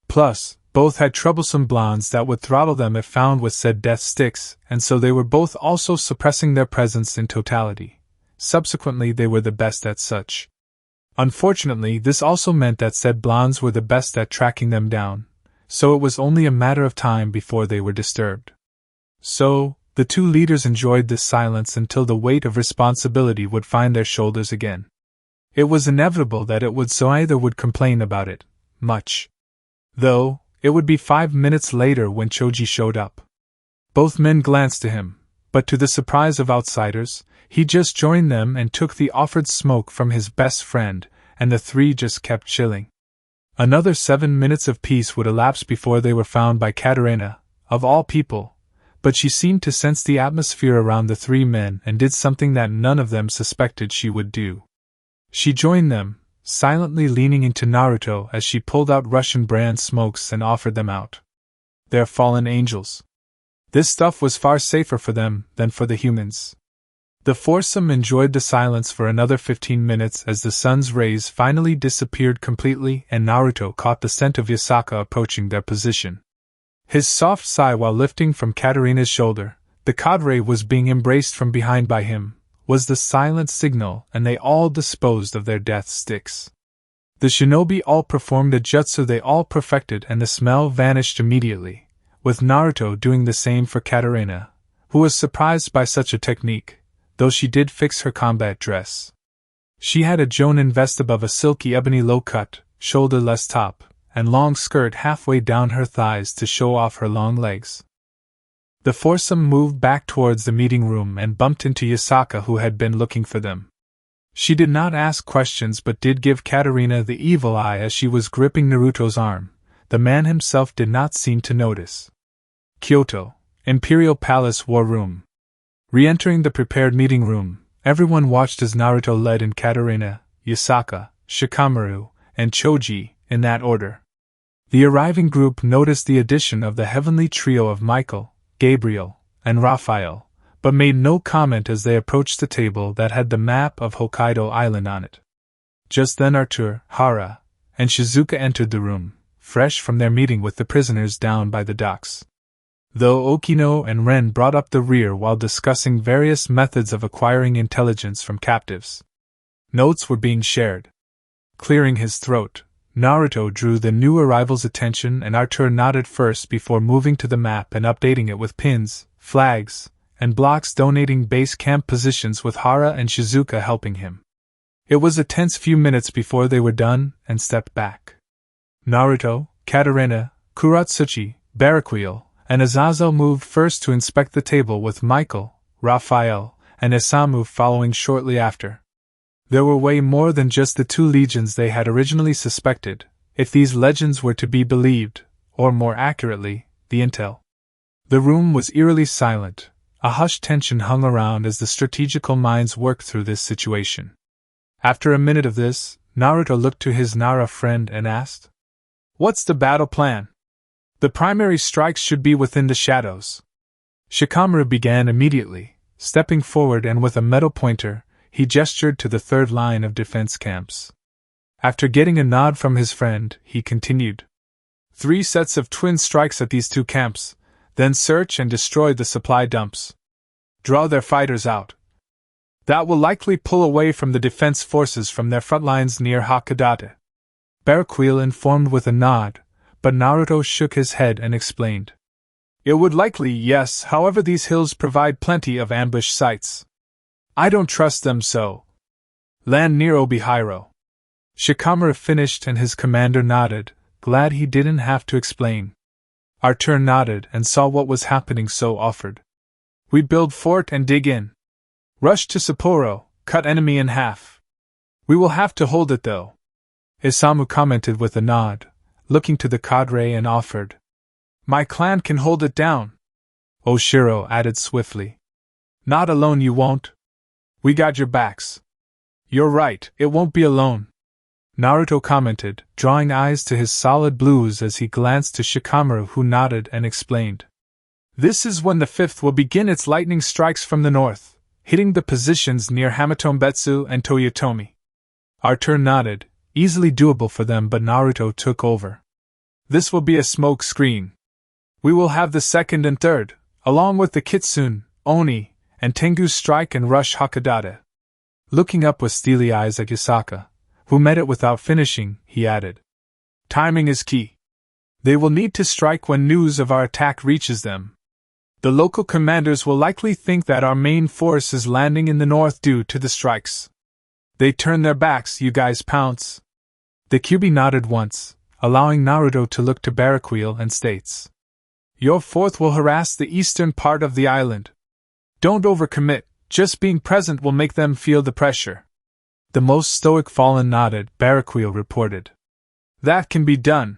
Plus, Both had troublesome blondes that would throttle them if found with said death sticks, and so they were both also suppressing their presence in totality. Subsequently, they were the best at such. Unfortunately, this also meant that said blondes were the best at tracking them down, so it was only a matter of time before they were disturbed. So, the two leaders enjoyed this silence until the weight of responsibility would find their shoulders again. It was inevitable that it would, so either would complain about it, much. Though, it would be 5 minutes later when Choji showed up. Both men glanced to him, but to the surprise of outsiders, he just joined them and took the offered smoke from his best friend, and the three just kept chilling. Another 7 minutes of peace would elapse before they were found by Katerina, of all people, but she seemed to sense the atmosphere around the three men and did something that none of them suspected she would do. She joined them, silently leaning into Naruto as she pulled out Russian brand smokes and offered them out. Their fallen angels. This stuff was far safer for them than for the humans. The foursome enjoyed the silence for another 15 minutes as the sun's rays finally disappeared completely and Naruto caught the scent of Yasaka approaching their position. His soft sigh while lifting from Katerina's shoulder, the cadre was being embraced from behind by him, was the silent signal, and they all disposed of their death sticks. The shinobi all performed a jutsu they all perfected and the smell vanished immediately, with Naruto doing the same for Katerina, who was surprised by such a technique, though she did fix her combat dress. She had a jonin vest above a silky ebony low-cut, shoulder-less top, and long skirt halfway down her thighs to show off her long legs. The foursome moved back towards the meeting room and bumped into Yasaka, who had been looking for them. She did not ask questions but did give Katerina the evil eye as she was gripping Naruto's arm. The man himself did not seem to notice. Kyoto, Imperial Palace War Room. Re-entering the prepared meeting room, everyone watched as Naruto led in Katerina, Yasaka, Shikamaru, and Choji, in that order. The arriving group noticed the addition of the heavenly trio of Michael, Gabriel, and Raphael, but made no comment as they approached the table that had the map of Hokkaido Island on it. Just then Arthur, Hara, and Shizuka entered the room, fresh from their meeting with the prisoners down by the docks. Though Okino and Ren brought up the rear while discussing various methods of acquiring intelligence from captives. Notes were being shared. Clearing his throat, Naruto drew the new arrival's attention and Arthur nodded first before moving to the map and updating it with pins, flags, and blocks donating base camp positions with Hara and Shizuka helping him. It was a tense few minutes before they were done and stepped back. Naruto, Katerina, Kuratsuchi, Baraquiel, and Azazel moved first to inspect the table with Michael, Raphael, and Isamu following shortly after. There were way more than just the two legions they had originally suspected, if these legends were to be believed, or more accurately, the intel. The room was eerily silent. A hushed tension hung around as the strategical minds worked through this situation. After a minute of this, Naruto looked to his Nara friend and asked, "What's the battle plan? The primary strikes should be within the shadows." Shikamaru began immediately, stepping forward and with a metal pointer, he gestured to the third line of defense camps. After getting a nod from his friend, he continued. 3 sets of twin strikes at these 2 camps, then search and destroy the supply dumps. Draw their fighters out. That will likely pull away from the defense forces from their front lines near Hokkaido. Baraquiel informed with a nod, but Naruto shook his head and explained. It would likely, yes, however these hills provide plenty of ambush sites. I don't trust them so. Land near Obihiro. Shikamaru finished and his commander nodded, glad he didn't have to explain. Arthur nodded and saw what was happening so offered. We build fort and dig in. Rush to Sapporo, cut enemy in half. We will have to hold it though. Isamu commented with a nod, looking to the cadre and offered. My clan can hold it down. Oshiro added swiftly. Not alone you won't. We got your backs. You're right, it won't be alone. Naruto commented, drawing eyes to his solid blues as he glanced to Shikamaru, who nodded and explained. This is when the 5th will begin its lightning strikes from the north, hitting the positions near Hamatombetsu and Toyotomi. Arthur nodded, easily doable for them, but Naruto took over. This will be a smoke screen. We will have the second and third, along with the Kitsune, Oni, and Tengu strike and rush Hokkaido. Looking up with steely eyes at Yasaka, who met it without finishing, he added. Timing is key. They will need to strike when news of our attack reaches them. The local commanders will likely think that our main force is landing in the north due to the strikes. They turn their backs, you guys pounce. The QB nodded once, allowing Naruto to look to Barraquil and states. Your fourth will harass the eastern part of the island. Don't overcommit, just being present will make them feel the pressure. The most stoic Fallen nodded, Barraquil reported. That can be done.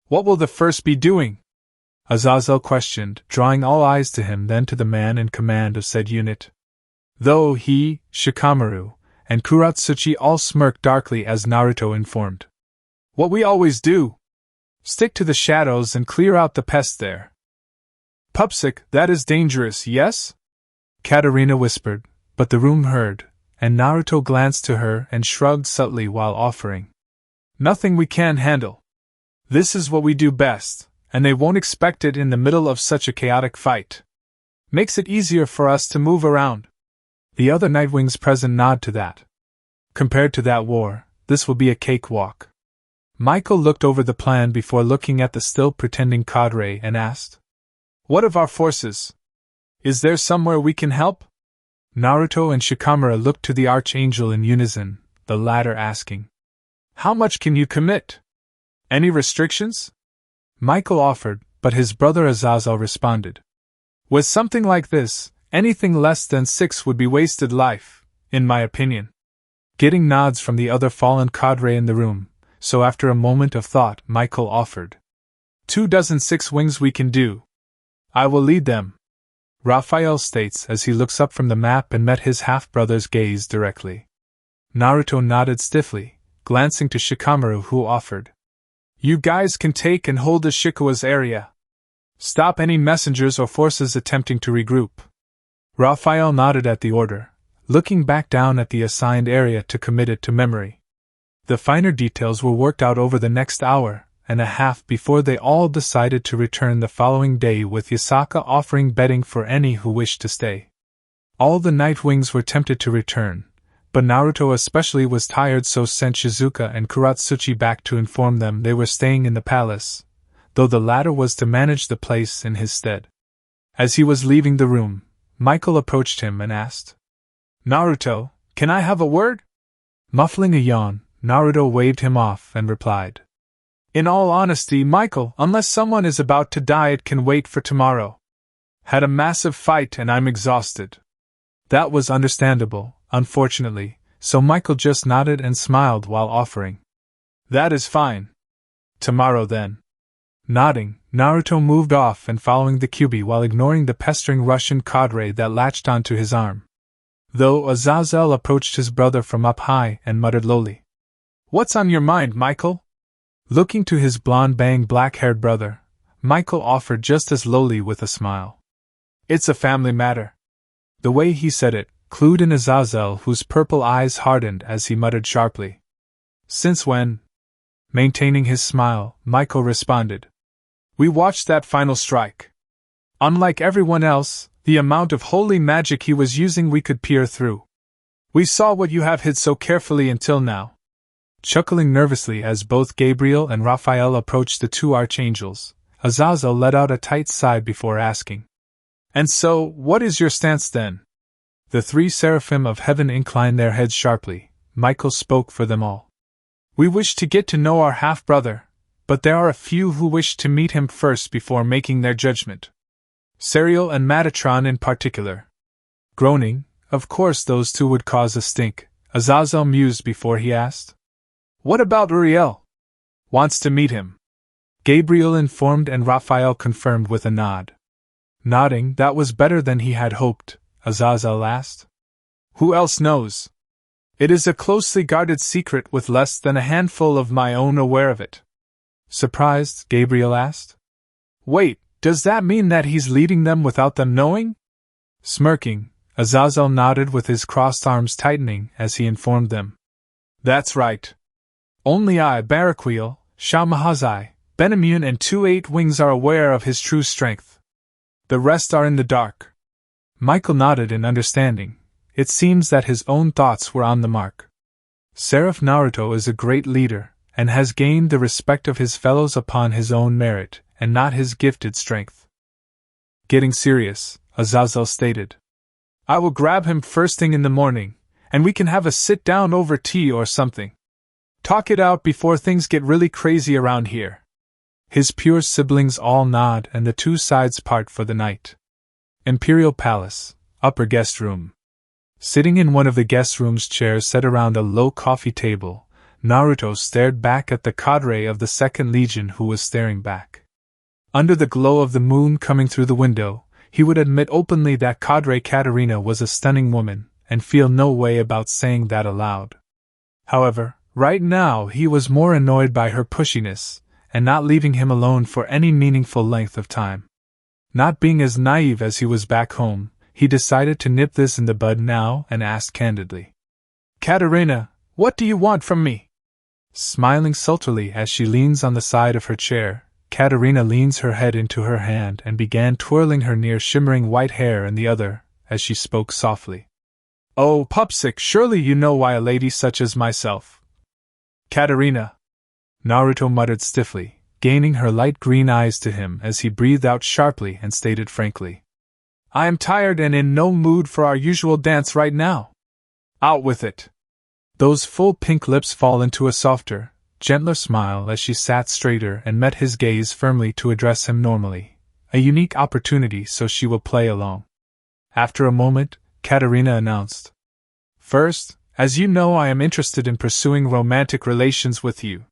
What will the first be doing? Azazel questioned, drawing all eyes to him, then to the man in command of said unit. Though he, Shikamaru, and Kuratsuchi all smirked darkly as Naruto informed. What we always do. Stick to the shadows and clear out the pest there. Pupsik, that is dangerous, yes? Katarina whispered, but the room heard, and Naruto glanced to her and shrugged subtly while offering. Nothing we can't handle. This is what we do best, and they won't expect it in the middle of such a chaotic fight. Makes it easier for us to move around. The other Nightwings present nod to that. Compared to that war, this will be a cakewalk. Michael looked over the plan before looking at the still pretending cadre and asked, What of our forces? Is there somewhere we can help? Naruto and Shikamaru looked to the Archangel in unison, the latter asking, How much can you commit? Any restrictions? Michael offered, but his brother Azazel responded. With something like this, anything less than 6 would be wasted life, in my opinion. Getting nods from the other fallen cadre in the room, so after a moment of thought, Michael offered. 26 wings we can do. I will lead them. Raphael states as he looks up from the map and met his half-brother's gaze directly. Naruto nodded stiffly, glancing to Shikamaru, who offered. You guys can take and hold the Shikawa's area. Stop any messengers or forces attempting to regroup. Raphael nodded at the order, looking back down at the assigned area to commit it to memory. The finer details were worked out over the next hour and a half before they all decided to return the following day, with Yasaka offering bedding for any who wished to stay. All the Nightwings were tempted to return, but Naruto especially was tired, so sent Shizuka and Kuratsuchi back to inform them they were staying in the palace, though the latter was to manage the place in his stead. As he was leaving the room, Michael approached him and asked, Naruto, can I have a word? Muffling a yawn, Naruto waved him off and replied, In all honesty, Michael, unless someone is about to die, it can wait for tomorrow. Had a massive fight and I'm exhausted. That was understandable, unfortunately, so Michael just nodded and smiled while offering. That is fine. Tomorrow then. Nodding, Naruto moved off and following the Kyuubi while ignoring the pestering Russian cadre that latched onto his arm. Though Azazel approached his brother from up high and muttered lowly, What's on your mind, Michael? Looking to his blonde-bang black-haired brother, Michael offered just as lowly with a smile. It's a family matter. The way he said it clued in Azazel, whose purple eyes hardened as he muttered sharply. Since when? Maintaining his smile, Michael responded. We watched that final strike. Unlike everyone else, the amount of holy magic he was using we could peer through. We saw what you have hid so carefully until now. Chuckling nervously as both Gabriel and Raphael approached the two archangels, Azazel let out a tight sigh before asking. And so, what is your stance then? The three seraphim of heaven inclined their heads sharply. Michael spoke for them all. We wish to get to know our half-brother, but there are a few who wish to meet him first before making their judgment. Serial and Metatron in particular. Groaning, of course those two would cause a stink, Azazel mused before he asked. What about Uriel? Wants to meet him. Gabriel informed and Raphael confirmed with a nod. Nodding, that was better than he had hoped, Azazel asked. Who else knows? It is a closely guarded secret with less than a handful of my own aware of it. Surprised, Gabriel asked. Wait, does that mean that he's leading them without them knowing? Smirking, Azazel nodded with his crossed arms tightening as he informed them. That's right. Only I, Barraquil, Shah Mahazai, Benimune and 2 Nightwings are aware of his true strength. The rest are in the dark. Michael nodded in understanding. It seems that his own thoughts were on the mark. Seraph Naruto is a great leader, and has gained the respect of his fellows upon his own merit, and not his gifted strength. Getting serious, Azazel stated. I will grab him first thing in the morning, and we can have a sit-down over tea or something. Talk it out before things get really crazy around here. His pure siblings all nod and the two sides part for the night. Imperial Palace, upper guest room. Sitting in one of the guest room's chairs set around a low coffee table, Naruto stared back at the cadre of the Second Legion who was staring back. Under the glow of the moon coming through the window, he would admit openly that Cadre Katarina was a stunning woman, and feel no way about saying that aloud. However, right now he was more annoyed by her pushiness, and not leaving him alone for any meaningful length of time. Not being as naive as he was back home, he decided to nip this in the bud now and asked candidly. Katarina, what do you want from me? Smiling sultily as she leans on the side of her chair, Katarina leans her head into her hand and began twirling her near shimmering white hair in the other, as she spoke softly. Oh, Pupsik, surely you know why a lady such as myself. Katarina, Naruto muttered stiffly, gaining her light green eyes to him as he breathed out sharply and stated frankly. I am tired and in no mood for our usual dance right now. Out with it. Those full pink lips fall into a softer, gentler smile as she sat straighter and met his gaze firmly to address him normally, a unique opportunity, so she will play along. After a moment, Katarina announced. First, as you know, I am interested in pursuing romantic relations with you.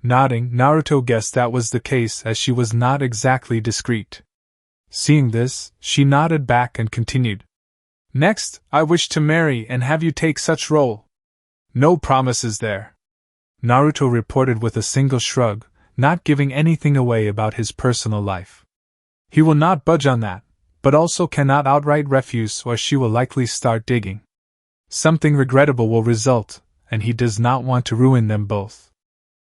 Nodding, Naruto guessed that was the case as she was not exactly discreet. Seeing this, she nodded back and continued. Next, I wish to marry and have you take such role. No promises there. Naruto reported with a single shrug, not giving anything away about his personal life. He will not budge on that, but also cannot outright refuse or she will likely start digging. Something regrettable will result, and he does not want to ruin them both.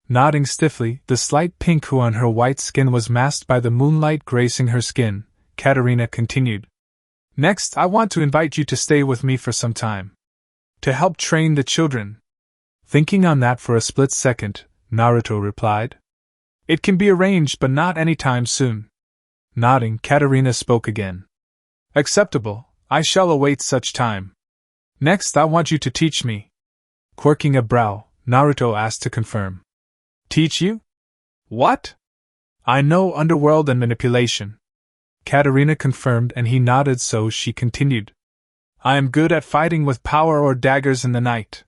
Nodding stiffly, the slight pink hue on her white skin was masked by the moonlight gracing her skin, Katarina continued. Next, I want to invite you to stay with me for some time. To help train the children. Thinking on that for a split second, Naruto replied. It can be arranged but not any time soon. Nodding, Katarina spoke again. Acceptable, I shall await such time. Next, I want you to teach me. Quirking a brow, Naruto asked to confirm. Teach you? What? I know underworld and manipulation. Katarina confirmed and he nodded, so she continued. I am good at fighting with power or daggers in the night.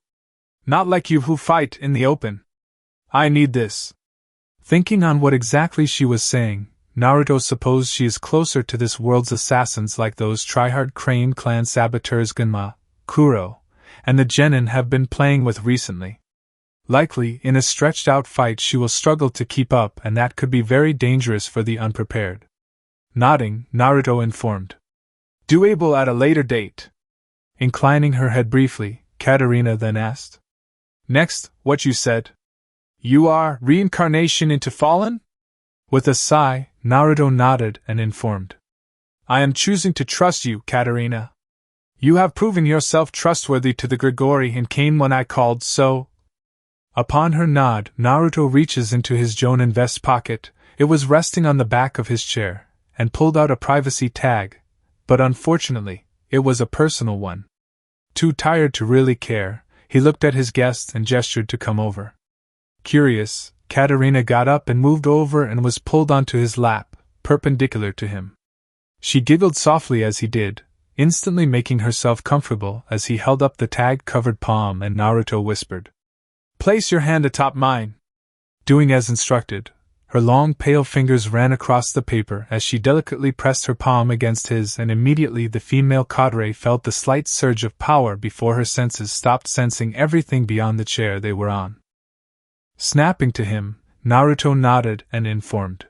Not like you who fight in the open. I need this. Thinking on what exactly she was saying, Naruto supposed she is closer to this world's assassins like those tryhard Crane clan saboteurs Gunma, Kuro, and the genin have been playing with recently. Likely, in a stretched-out fight she will struggle to keep up, and that could be very dangerous for the unprepared. Nodding, Naruto informed. Doable at a later date. Inclining her head briefly, Katarina then asked. Next, what you said? You are reincarnation into fallen? With a sigh, Naruto nodded and informed. I am choosing to trust you, Katarina. You have proven yourself trustworthy to the Grigori and came when I called, so... Upon her nod, Naruto reaches into his Jonin vest pocket, it was resting on the back of his chair, and pulled out a privacy tag, but unfortunately, it was a personal one. Too tired to really care, he looked at his guest and gestured to come over. Curious, Katarina got up and moved over and was pulled onto his lap, perpendicular to him. She giggled softly as he did, instantly making herself comfortable as he held up the tag-covered palm and Naruto whispered. Place your hand atop mine. Doing as instructed, her long pale fingers ran across the paper as she delicately pressed her palm against his, and immediately the female cadre felt the slight surge of power before her senses stopped sensing everything beyond the chair they were on. Snapping to him, Naruto nodded and informed.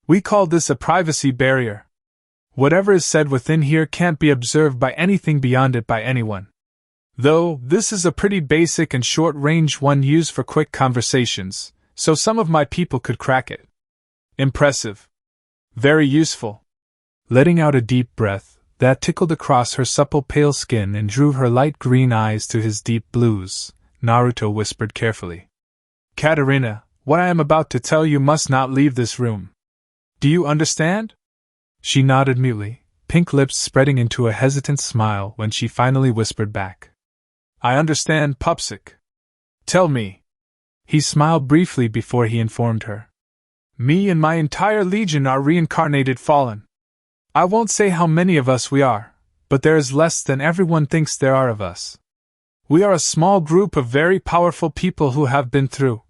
We call this a privacy barrier. Whatever is said within here can't be observed by anything beyond it by anyone. Though, this is a pretty basic and short-range one used for quick conversations, so some of my people could crack it. Impressive. Very useful. Letting out a deep breath that tickled across her supple pale skin and drew her light green eyes to his deep blues, Naruto whispered carefully. Katarina, what I am about to tell you must not leave this room. Do you understand? She nodded mutely, pink lips spreading into a hesitant smile when she finally whispered back. I understand, Pupsik. Tell me. He smiled briefly before he informed her. Me and my entire legion are reincarnated fallen. I won't say how many of us we are, but there is less than everyone thinks there are of us. We are a small group of very powerful people who have been through.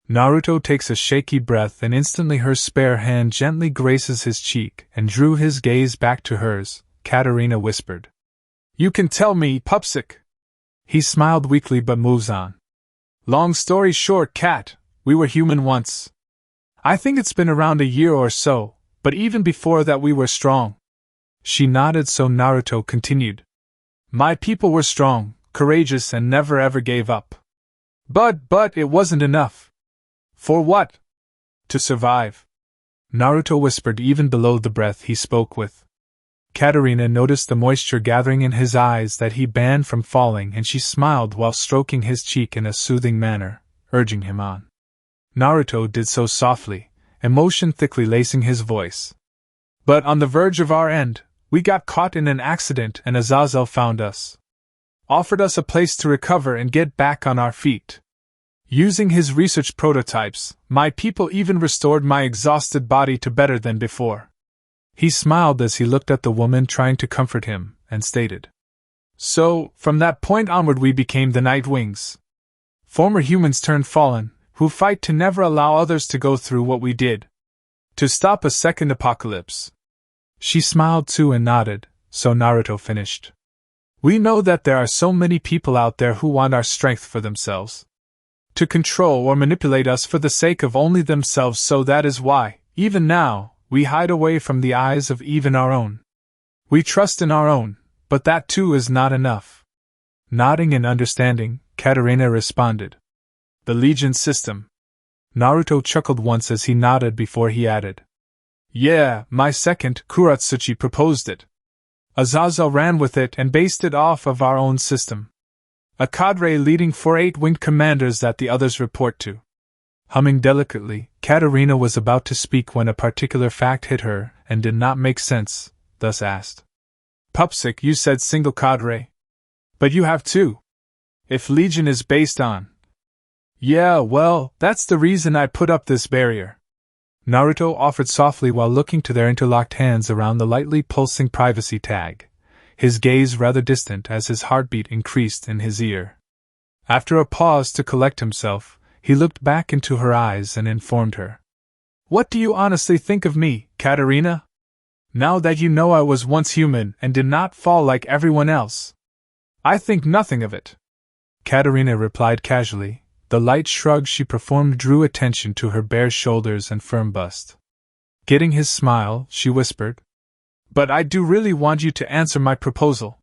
Naruto takes a shaky breath and instantly her spare hand gently graces his cheek and drew his gaze back to hers. Katarina whispered. You can tell me, Pupsik. He smiled weakly but moves on. Long story short, Kat, we were human once. I think it's been around a year or so, but even before that we were strong. She nodded so Naruto continued. My people were strong, courageous and never ever gave up. But it wasn't enough. For what? To survive. Naruto whispered even below the breath he spoke with. Katarina noticed the moisture gathering in his eyes that he banned from falling and she smiled while stroking his cheek in a soothing manner, urging him on. Naruto did so softly, emotion thickly lacing his voice. But on the verge of our end, we got caught in an accident and Azazel found us. Offered us a place to recover and get back on our feet. Using his research prototypes, my people even restored my exhausted body to better than before. He smiled as he looked at the woman trying to comfort him, and stated. So, from that point onward we became the Nightwings. Former humans turned fallen, who fight to never allow others to go through what we did. To stop a second apocalypse. She smiled too and nodded, so Naruto finished. We know that there are so many people out there who want our strength for themselves. To control or manipulate us for the sake of only themselves, so that is why, even now, we hide away from the eyes of even our own. We trust in our own, but that too is not enough. Nodding in understanding, Katarina responded. The Legion system. Naruto chuckled once as he nodded before he added. Yeah, my second, Kuratsuchi, proposed it. Azazel ran with it and based it off of our own system. A cadre leading 4 8-winged commanders that the others report to. Humming delicately, Katarina was about to speak when a particular fact hit her and did not make sense, thus asked. Pupsik, you said single cadre. But you have 2. If Legion is based on. Yeah, well, that's the reason I put up this barrier. Naruto offered softly while looking to their interlocked hands around the lightly pulsing privacy tag, his gaze rather distant as his heartbeat increased in his ear. After a pause to collect himself, he looked back into her eyes and informed her. What do you honestly think of me, Katarina? Now that you know I was once human and did not fall like everyone else. I think nothing of it. Katarina replied casually. The light shrug she performed drew attention to her bare shoulders and firm bust. Getting his smile, she whispered. But I do really want you to answer my proposal.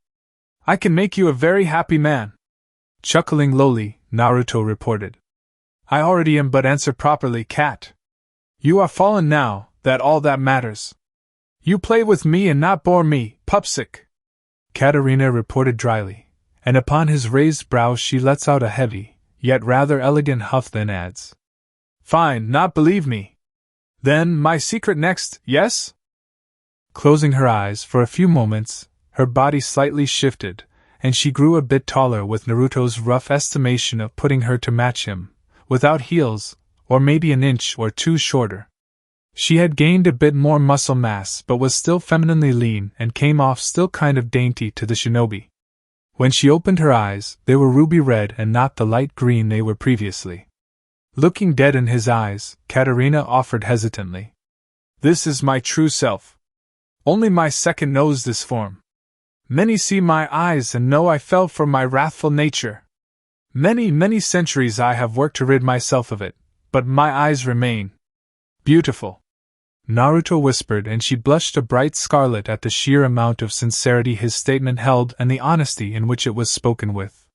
I can make you a very happy man. Chuckling lowly, Naruto reported. I already am, but answer properly, Kat. You are fallen now, that all that matters. You play with me and not bore me, Pupsik. Katarina reported dryly, and upon his raised brow she lets out a heavy, yet rather elegant huff, then adds. Fine, not believe me. Then, my secret next, yes? Closing her eyes for a few moments, her body slightly shifted, and she grew a bit taller with Naruto's rough estimation of putting her to match him, without heels, or maybe an inch or two shorter. She had gained a bit more muscle mass but was still femininely lean and came off still kind of dainty to the shinobi. When she opened her eyes, they were ruby red and not the light green they were previously. Looking dead in his eyes, Katarina offered hesitantly. This is my true self. Only my second knows this form. Many see my eyes and know I fell for my wrathful nature. Many centuries I have worked to rid myself of it, but my eyes remain. Beautiful. Naruto whispered, and she blushed a bright scarlet at the sheer amount of sincerity his statement held and the honesty in which it was spoken with.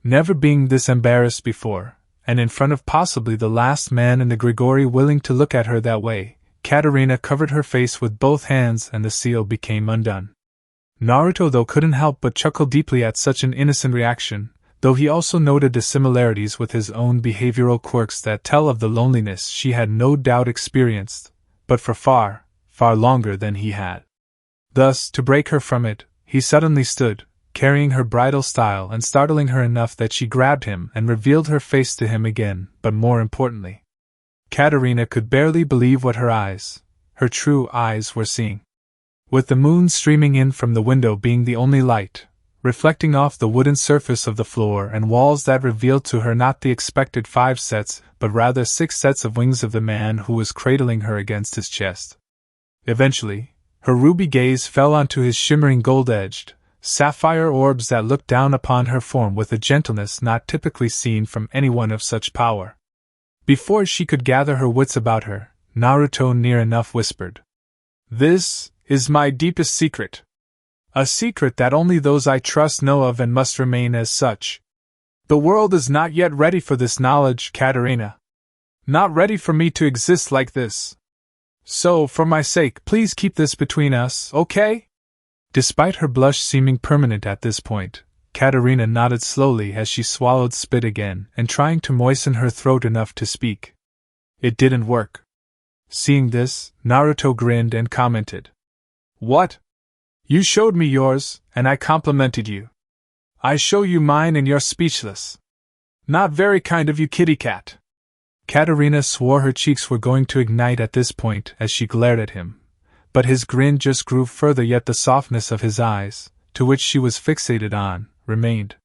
Never being this embarrassed before, and in front of possibly the last man in the Grigori willing to look at her that way, Katerina covered her face with both hands and the seal became undone. Naruto though couldn't help but chuckle deeply at such an innocent reaction, though he also noted the similarities with his own behavioral quirks that tell of the loneliness she had no doubt experienced, but for far, far longer than he had. Thus, to break her from it, he suddenly stood, carrying her bridal style and startling her enough that she grabbed him and revealed her face to him again, but more importantly, Katerina could barely believe what her eyes, her true eyes, were seeing. With the moon streaming in from the window being the only light, reflecting off the wooden surface of the floor and walls that revealed to her not the expected 5 sets, but rather 6 sets of wings of the man who was cradling her against his chest. Eventually, her ruby gaze fell onto his shimmering gold-edged, sapphire orbs that looked down upon her form with a gentleness not typically seen from anyone of such power. Before she could gather her wits about her, Naruto near enough whispered, "This is my deepest secret. A secret that only those I trust know of and must remain as such. The world is not yet ready for this knowledge, Katerina. Not ready for me to exist like this. So, for my sake, please keep this between us, okay?" Despite her blush seeming permanent at this point, Katerina nodded slowly as she swallowed spit again and trying to moisten her throat enough to speak. It didn't work. Seeing this, Naruto grinned and commented, "What? You showed me yours, and I complimented you. I show you mine and you're speechless. Not very kind of you, kitty cat." Katerina swore her cheeks were going to ignite at this point as she glared at him, but his grin just grew further, yet the softness of his eyes, to which she was fixated on, remained.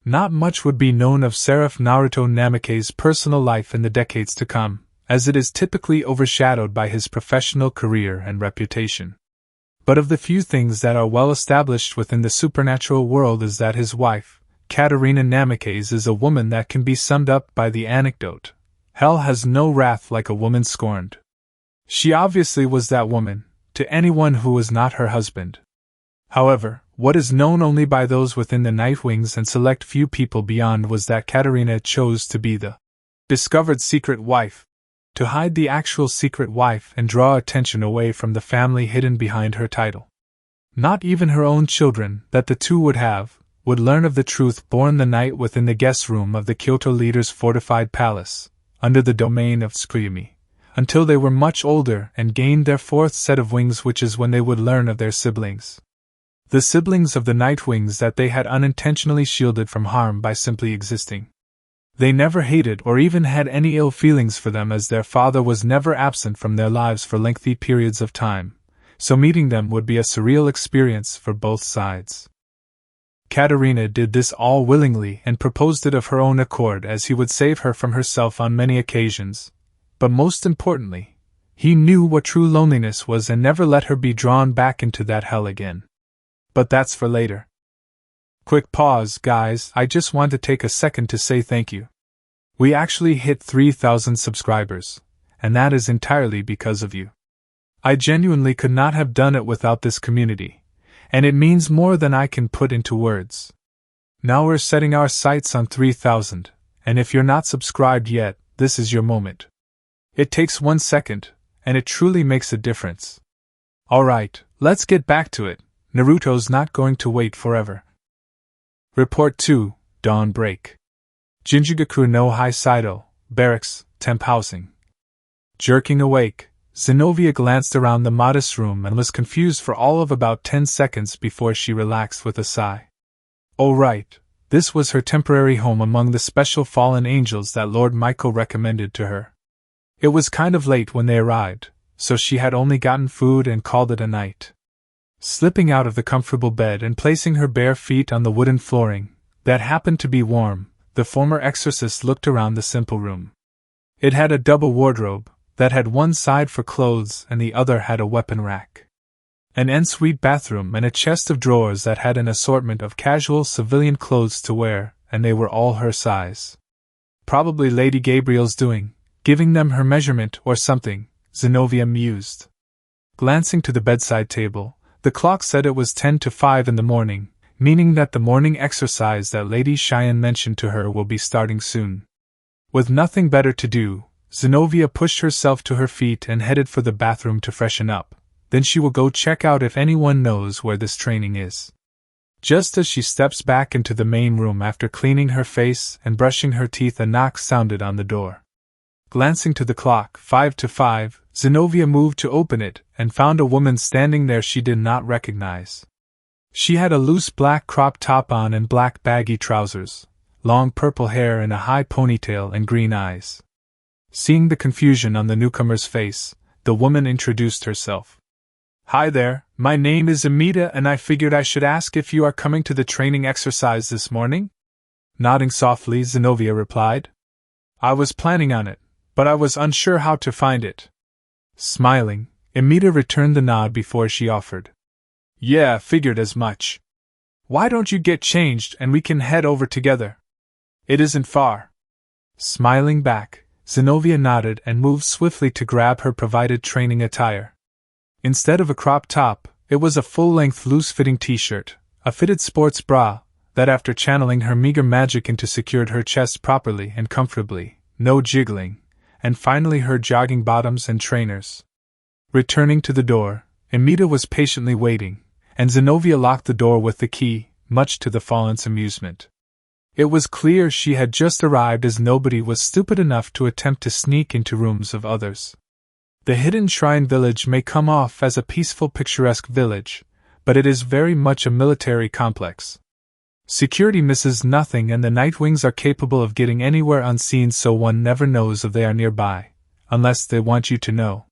Not much would be known of Seraph Naruto Namake's personal life in the decades to come, as it is typically overshadowed by his professional career and reputation. But of the few things that are well established within the supernatural world is that his wife, Katerina Namakes, is a woman that can be summed up by the anecdote, "Hell has no wrath like a woman scorned." She obviously was that woman, to anyone who was not her husband. However, what is known only by those within the Nightwings and select few people beyond was that Katerina chose to be the discovered secret wife, to hide the actual secret wife and draw attention away from the family hidden behind her title. Not even her own children, that the two would have, would learn of the truth born the night within the guest room of the Kyoto leader's fortified palace, under the domain of Tsukuyumi, until they were much older and gained their 4th set of wings, which is when they would learn of their siblings. The siblings of the Nightwings that they had unintentionally shielded from harm by simply existing. They never hated or even had any ill feelings for them, as their father was never absent from their lives for lengthy periods of time, so meeting them would be a surreal experience for both sides. Katerina did this all willingly and proposed it of her own accord, as he would save her from herself on many occasions, but most importantly, he knew what true loneliness was and never let her be drawn back into that hell again. But that's for later. Quick pause, guys, I just want to take a second to say thank you. We actually hit 3,000 subscribers, and that is entirely because of you. I genuinely could not have done it without this community, and it means more than I can put into words. Now we're setting our sights on 3,000, and if you're not subscribed yet, this is your moment. It takes 1 second, and it truly makes a difference. Alright, let's get back to it. Naruto's not going to wait forever. Report 2, Dawn Break. Jinjugaku no Haisaido, Barracks, Temp Housing. Jerking awake, Zenobia glanced around the modest room and was confused for all of about 10 seconds before she relaxed with a sigh. Oh right, this was her temporary home among the special fallen angels that Lord Michael recommended to her. It was kind of late when they arrived, so she had only gotten food and called it a night. Slipping out of the comfortable bed and placing her bare feet on the wooden flooring, that happened to be warm, the former exorcist looked around the simple room. It had a double wardrobe, that had one side for clothes and the other had a weapon rack. An ensuite bathroom and a chest of drawers that had an assortment of casual civilian clothes to wear, and they were all her size. Probably Lady Gabriel's doing, giving them her measurement or something, Zenobia mused. Glancing to the bedside table, the clock said it was 10 to 5 in the morning, meaning that the morning exercise that Lady Cheyenne mentioned to her will be starting soon. With nothing better to do, Zenobia pushed herself to her feet and headed for the bathroom to freshen up. Then she will go check out if anyone knows where this training is. Just as she steps back into the main room after cleaning her face and brushing her teeth, a knock sounded on the door. Glancing to the clock, 5 to 5, Zenobia moved to open it and found a woman standing there she did not recognize. She had a loose black crop top on and black baggy trousers, long purple hair in a high ponytail and green eyes. Seeing the confusion on the newcomer's face, the woman introduced herself. "Hi there, my name is Amita and I figured I should ask if you are coming to the training exercise this morning?" Nodding softly, Zenobia replied. "I was planning on it, but I was unsure how to find it." Smiling, Amita returned the nod before she offered. "Yeah, figured as much. Why don't you get changed and we can head over together? It isn't far." Smiling back, Zenobia nodded and moved swiftly to grab her provided training attire. Instead of a crop top, it was a full-length loose-fitting t-shirt, a fitted sports bra, that after channeling her meager magic into secured her chest properly and comfortably, no jiggling, and finally her jogging bottoms and trainers. Returning to the door, Amita was patiently waiting, and Zenobia locked the door with the key, much to the fallen's amusement. It was clear she had just arrived, as nobody was stupid enough to attempt to sneak into rooms of others. The hidden shrine village may come off as a peaceful, picturesque village, but it is very much a military complex. Security misses nothing and the Nightwings are capable of getting anywhere unseen, so one never knows if they are nearby, unless they want you to know.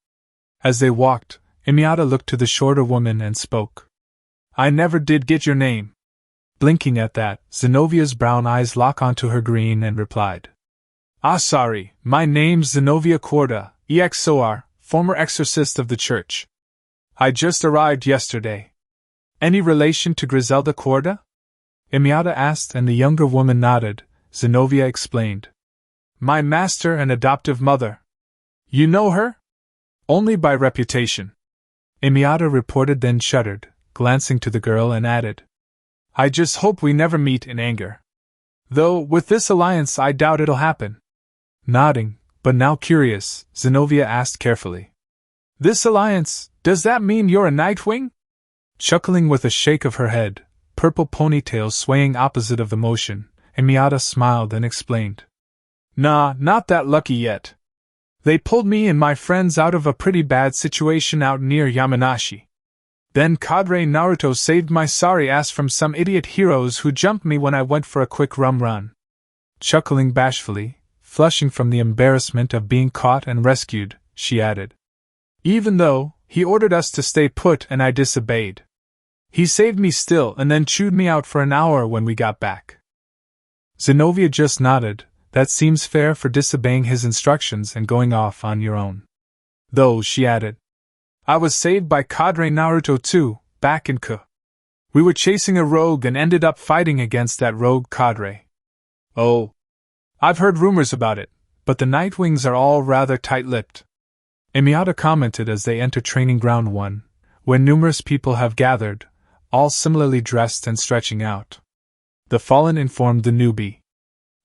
As they walked, Amita looked to the shorter woman and spoke. "I never did get your name." Blinking at that, Zenovia's brown eyes lock onto her green and replied. "Sorry, my name's Zenobia Corda, EXOR, former exorcist of the church. I just arrived yesterday." "Any relation to Griselda Corda?" Amita asked, and the younger woman nodded. Zenobia explained. "My master and adoptive mother." "You know her?" "Only by reputation," Amita reported, then shuddered, glancing to the girl, and added, "I just hope we never meet in anger. Though, with this alliance, I doubt it'll happen." Nodding, but now curious, Zenobia asked carefully. "This alliance, does that mean you're a Nightwing?" Chuckling with a shake of her head, purple ponytail swaying opposite of the motion, Amita smiled and explained. "Nah, not that lucky yet. They pulled me and my friends out of a pretty bad situation out near Yamanashi. Then Cadre Naruto saved my sorry ass from some idiot heroes who jumped me when I went for a quick rum run." Chuckling bashfully, flushing from the embarrassment of being caught and rescued, she added, "Even though he ordered us to stay put and I disobeyed. He saved me still and then chewed me out for an hour when we got back." Zenobia just nodded. "That seems fair for disobeying his instructions and going off on your own. Though," she added, "I was saved by Cadre Naruto too, back in K. We were chasing a rogue and ended up fighting against that rogue cadre." "Oh. I've heard rumors about it, but the Nightwings are all rather tight-lipped," Amita commented as they entered Training Ground 1, where numerous people have gathered, all similarly dressed and stretching out. The Fallen informed the newbie.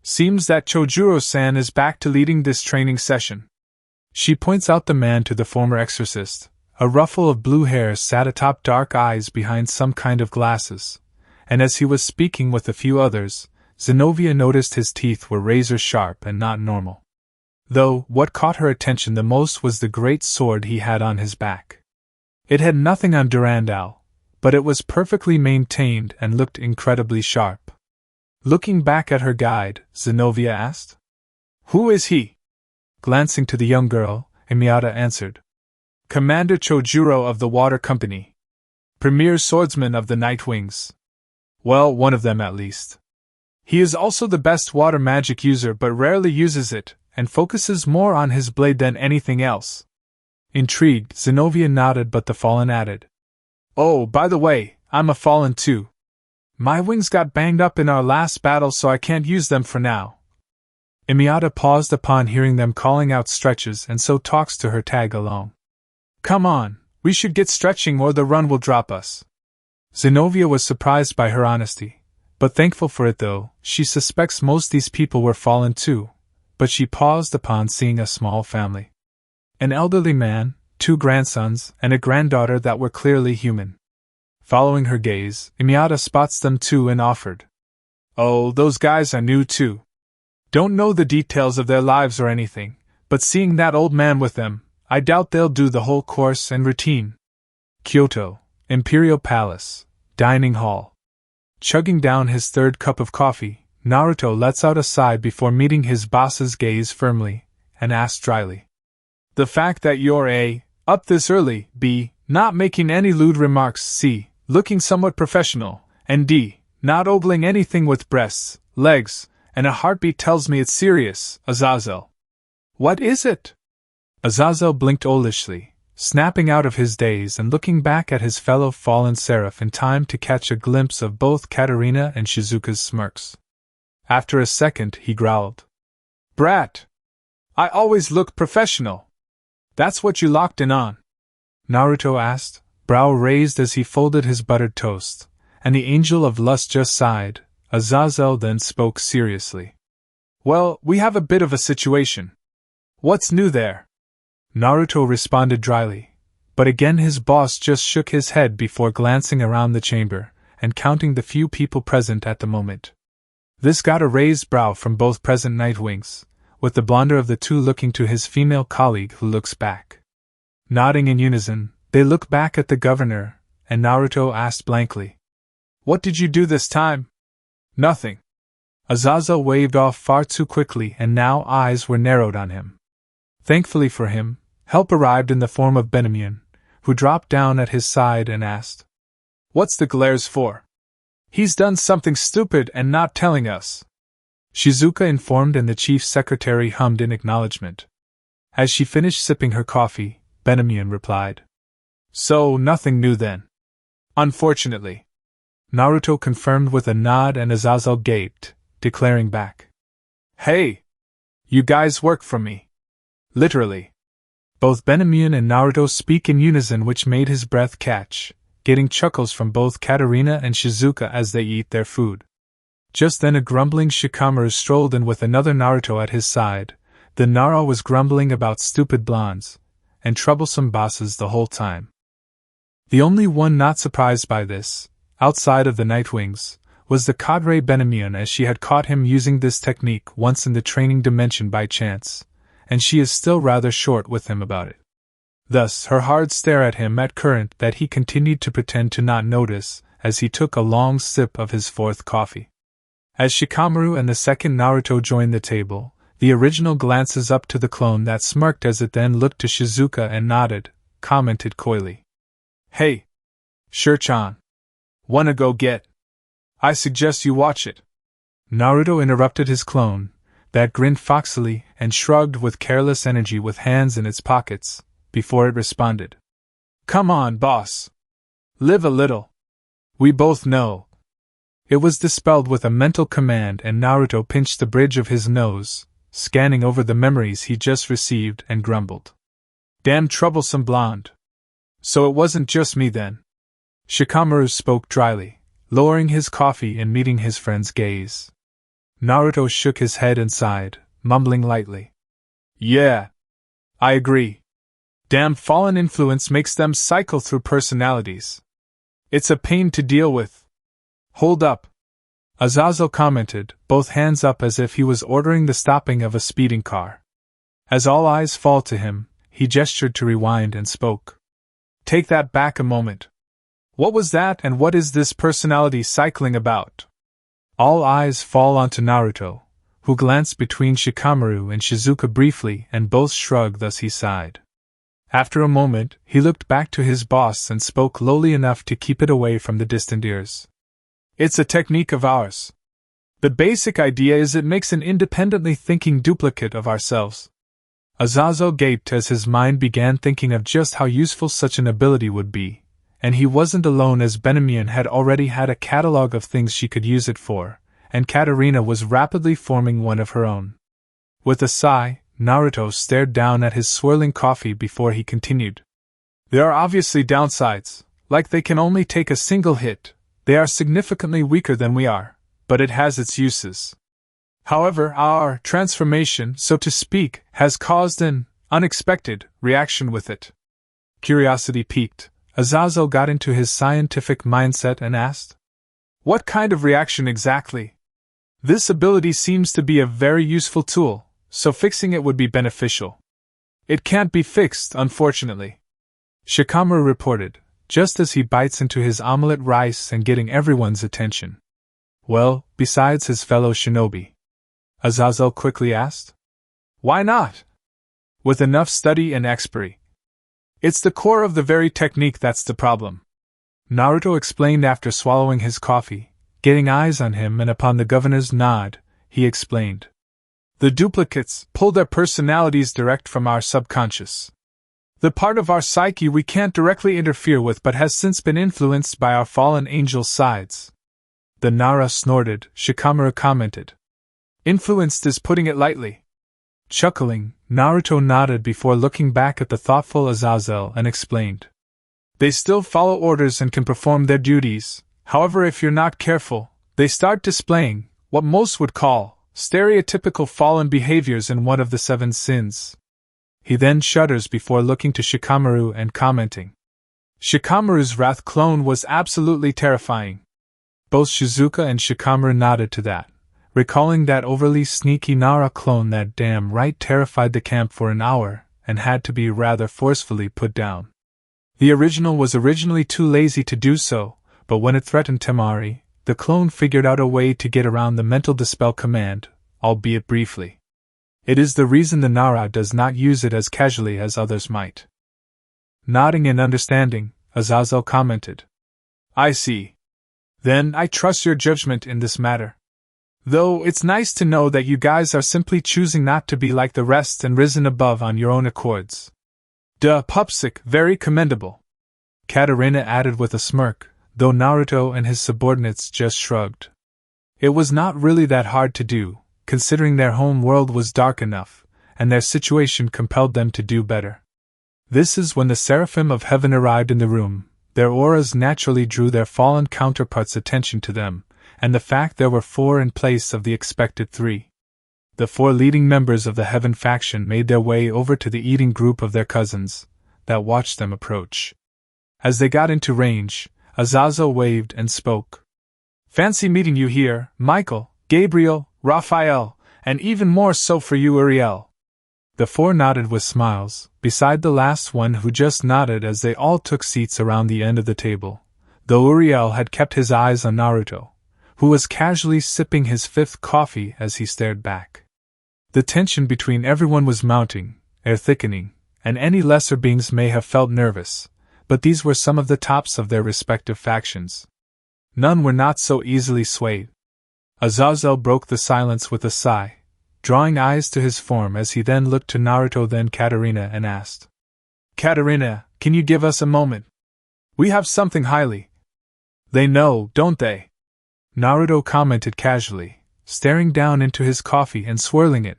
"Seems that Chojuro-san is back to leading this training session." She points out the man to the former exorcist. A ruffle of blue hair sat atop dark eyes behind some kind of glasses, and as he was speaking with a few others, Zenobia noticed his teeth were razor sharp and not normal. Though, what caught her attention the most was the great sword he had on his back. It had nothing on Durandal, but it was perfectly maintained and looked incredibly sharp. Looking back at her guide, Zenobia asked, "Who is he?" Glancing to the young girl, Amita answered, "Commander Chojuro of the Water Company. Premier swordsman of the Nightwings. Well, one of them at least. He is also the best water magic user but rarely uses it, and focuses more on his blade than anything else." Intrigued, Zenobia nodded, but the Fallen added, "Oh, by the way, I'm a Fallen too. My wings got banged up in our last battle, so I can't use them for now." Amita paused upon hearing them calling out stretches and so talks to her tag along. "Come on, we should get stretching or the run will drop us." Zenobia was surprised by her honesty, but thankful for it though. She suspects most these people were Fallen too, but she paused upon seeing a small family. An elderly man, 2 grandsons, and a granddaughter that were clearly human. Following her gaze, Imiyata spots them too and offered. "Oh, those guys are new too. Don't know the details of their lives or anything, but seeing that old man with them, I doubt they'll do the whole course and routine." Kyoto, Imperial Palace, Dining Hall. Chugging down his 3rd cup of coffee, Naruto lets out a sigh before meeting his boss's gaze firmly, and asks dryly. "The fact that you're A, up this early, B, not making any lewd remarks, C, looking somewhat professional, and D, not ogling anything with breasts, legs, and a heartbeat tells me it's serious, Azazel." "What is it?" Azazel blinked owlishly, snapping out of his daze and looking back at his fellow fallen seraph in time to catch a glimpse of both Katarina and Shizuka's smirks. After a second, he growled. "Brat! I always look professional. That's what you locked in on?" Naruto asked, brow raised as he folded his buttered toast, and the angel of lust just sighed. Azazel then spoke seriously. "Well, we have a bit of a situation." "What's new there?" Naruto responded dryly, but again his boss just shook his head before glancing around the chamber and counting the few people present at the moment. This got a raised brow from both present Nightwings, with the blonder of the two looking to his female colleague who looks back. Nodding in unison, they look back at the governor, and Naruto asked blankly, "What did you do this time?" "Nothing." Azazel waved off far too quickly, and now eyes were narrowed on him. Thankfully for him, help arrived in the form of Benamian, who dropped down at his side and asked, "What's the glares for?" "He's done something stupid and not telling us," Shizuka informed, and the chief secretary hummed in acknowledgement. As she finished sipping her coffee, Benamian replied, "So, nothing new then?" "Unfortunately," Naruto confirmed with a nod, and Azazel gaped, declaring back, "Hey! You guys work for me." Literally. Both Benamian and Naruto speak in unison, which made his breath catch, getting chuckles from both Katarina and Shizuka as they eat their food. Just then a grumbling Shikamaru strolled in with another Naruto at his side. The Nara was grumbling about stupid blondes and troublesome bosses the whole time. The only one not surprised by this, outside of the Nightwings, was the cadre Benamian, as she had caught him using this technique once in the training dimension by chance, and she is still rather short with him about it. Thus, her hard stare at him at current that he continued to pretend to not notice as he took a long sip of his 4th coffee. As Shikamaru and the second Naruto joined the table, the original glances up to the clone that smirked as it then looked to Shizuka and nodded, commented coyly, "Hey, Shur-chan. Wanna go get? I suggest you watch it." Naruto interrupted his clone, that grinned foxily and shrugged with careless energy with hands in its pockets, before it responded, "Come on, boss. Live a little. We both know." It was dispelled with a mental command, and Naruto pinched the bridge of his nose, scanning over the memories he just received, and grumbled, "Damn troublesome blonde. So it wasn't just me then." Shikamaru spoke dryly, lowering his coffee and meeting his friend's gaze. Naruto shook his head and sighed, mumbling lightly, "Yeah. I agree. Damn fallen influence makes them cycle through personalities. It's a pain to deal with." "Hold up," Azazel commented, both hands up as if he was ordering the stopping of a speeding car. As all eyes fall to him, he gestured to rewind and spoke. "Take that back a moment. What was that, and what is this personality cycling about?" All eyes fall onto Naruto, who glanced between Shikamaru and Shizuka briefly, and both shrugged, thus he sighed. After a moment, he looked back to his boss and spoke lowly enough to keep it away from the distant ears. "It's a technique of ours. The basic idea is it makes an independently thinking duplicate of ourselves." Azazel gaped as his mind began thinking of just how useful such an ability would be, and he wasn't alone, as Benamian had already had a catalog of things she could use it for, and Katarina was rapidly forming one of her own. With a sigh, Naruto stared down at his swirling coffee before he continued. "There are obviously downsides, like they can only take a single hit, they are significantly weaker than we are, but it has its uses. However, our transformation, so to speak, has caused an unexpected reaction with it. Curiosity piqued, Azazel got into his scientific mindset and asked, "What kind of reaction exactly? This ability seems to be a very useful tool, so fixing it would be beneficial." "It can't be fixed, unfortunately," Shikamaru reported, just as he bites into his omelette rice and getting everyone's attention. "Well, besides his fellow shinobi?" Azazel quickly asked. "Why not? With enough study and expertise. It's the core of the very technique that's the problem," Naruto explained after swallowing his coffee, getting eyes on him, and upon the governor's nod, he explained. "The duplicates pull their personalities direct from our subconscious. The part of our psyche we can't directly interfere with but has since been influenced by our fallen angel sides." The Nara snorted, Shikamaru commented. "Influenced is putting it lightly." Chuckling, Naruto nodded before looking back at the thoughtful Azazel and explained. "They still follow orders and can perform their duties, however if you're not careful, they start displaying what most would call stereotypical fallen behaviors in one of the 7 sins." He then shudders before looking to Shikamaru and commenting. Shikamaru's wrath clone was absolutely terrifying. Both Shizuka and Shikamaru nodded to that, recalling that overly sneaky Nara clone that damn right terrified the camp for an hour and had to be rather forcefully put down. The original was originally too lazy to do so, but when it threatened Temari, the clone figured out a way to get around the mental dispel command, albeit briefly. It is the reason the Nara does not use it as casually as others might. Nodding in understanding, Azazel commented. "I see. Then I trust your judgment in this matter. Though it's nice to know that you guys are simply choosing not to be like the rest and risen above on your own accords. Duh, pupsic, very commendable," Katarina added with a smirk, though Naruto and his subordinates just shrugged. It was not really that hard to do, considering their home world was dark enough, and their situation compelled them to do better. This is when the Seraphim of Heaven arrived in the room. Their auras naturally drew their fallen counterparts' attention to them, and the fact there were 4 in place of the expected 3. The 4 leading members of the Heaven faction made their way over to the eating group of their cousins, that watched them approach. As they got into range, Azazel waved and spoke. "Fancy meeting you here, Michael, Gabriel, Raphael, and even more so for you, Uriel." The 4 nodded with smiles, beside the last one who just nodded as they all took seats around the end of the table, though Uriel had kept his eyes on Naruto, who was casually sipping his 5th coffee as he stared back. The tension between everyone was mounting, air thickening, and any lesser beings may have felt nervous, but these were some of the tops of their respective factions. None were not so easily swayed. Azazel broke the silence with a sigh, drawing eyes to his form as he then looked to Naruto then Katarina and asked. "Katarina, can you give us a moment? We have something highly." "They know, don't they?" Naruto commented casually, staring down into his coffee and swirling it,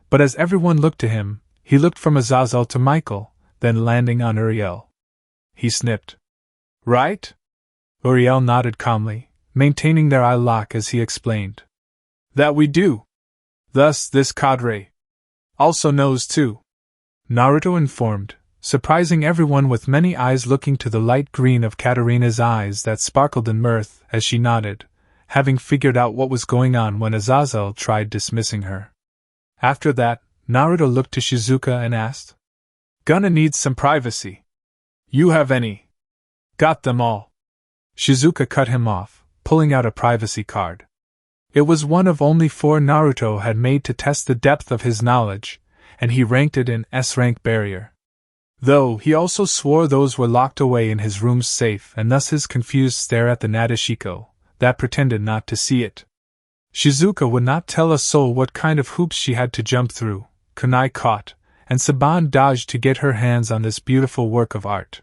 but as everyone looked to him, he looked from Azazel to Michael, then landing on Uriel. He snipped. "Right?" Uriel nodded calmly, maintaining their eye lock as he explained. "That we do. Thus this cadre also knows too," Naruto informed, surprising everyone with many eyes looking to the light green of Katarina's eyes that sparkled in mirth as she nodded, having figured out what was going on when Azazel tried dismissing her. After that, Naruto looked to Shizuka and asked, "Gonna need some privacy. You have any?" "Got them all." Shizuka cut him off, pulling out a privacy card. It was one of only 4 Naruto had made to test the depth of his knowledge, and he ranked it an S-rank barrier. Though he also swore those were locked away in his room's safe and thus his confused stare at the Nadeshiko, that pretended not to see it. Shizuka would not tell a soul what kind of hoops she had to jump through, kunai caught, and Saban dodged to get her hands on this beautiful work of art.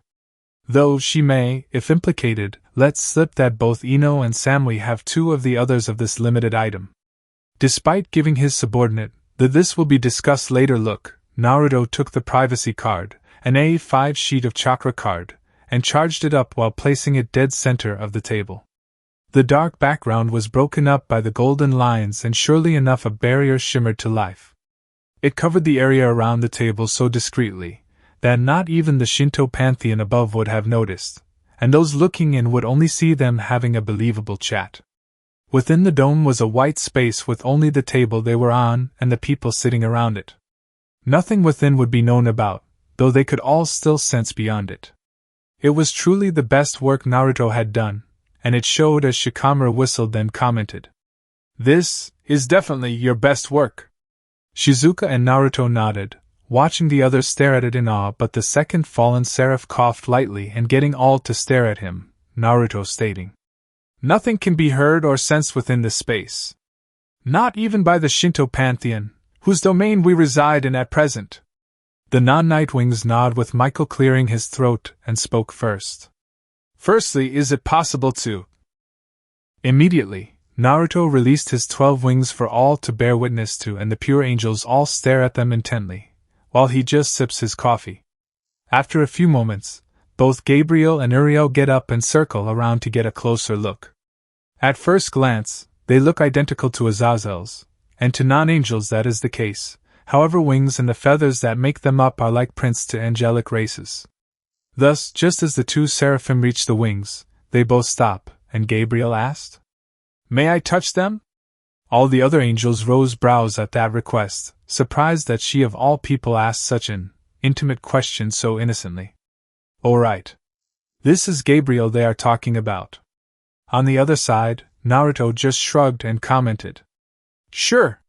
Though she may, if implicated, let slip that both Ino and Samui have 2 of the others of this limited item. Despite giving his subordinate the "this will be discussed later" look, Naruto took the privacy card, an A5 sheet of chakra card, and charged it up while placing it dead center of the table. The dark background was broken up by the golden lines, and surely enough a barrier shimmered to life. It covered the area around the table so discreetly that not even the Shinto pantheon above would have noticed, and those looking in would only see them having a believable chat. Within the dome was a white space with only the table they were on and the people sitting around it. Nothing within would be known about, though they could all still sense beyond it. It was truly the best work Naruto had done, and it showed as Shikamaru whistled then commented. "This is definitely your best work." Shizuka and Naruto nodded, watching the others stare at it in awe, but the second fallen seraph coughed lightly and getting all to stare at him, Naruto stating, "Nothing can be heard or sensed within this space. Not even by the Shinto pantheon, whose domain we reside in at present." The non-Nightwings nod, with Michael clearing his throat and spoke first. "Firstly, is it possible to—" Immediately, Naruto released his 12 wings for all to bear witness to, and the pure angels all stare at them intently, while he just sips his coffee. After a few moments, both Gabriel and Uriel get up and circle around to get a closer look. At first glance, they look identical to Azazel's, and to non-angels that is the case. However, wings and the feathers that make them up are like prints to angelic races. Thus, just as the two seraphim reach the wings, they both stop, and Gabriel asked, "May I touch them?" All the other angels rose brows at that request, surprised that she of all people asked such an intimate question so innocently. "All right. This is Gabriel they are talking about." On the other side, Naruto just shrugged and commented, "Sure.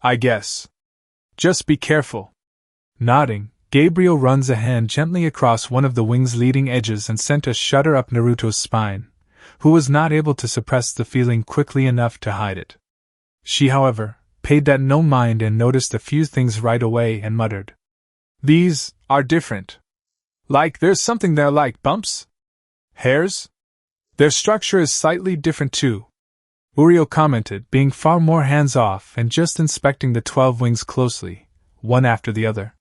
I guess. Just be careful." Nodding, Gabriel runs a hand gently across one of the wing's leading edges and sent a shudder up Naruto's spine, who was not able to suppress the feeling quickly enough to hide it. She, however, paid that no mind and noticed a few things right away and muttered, "These are different. Like there's something there like bumps? Hairs? Their structure is slightly different too." Uriel commented, being far more hands-off and just inspecting the 12 wings closely, one after the other.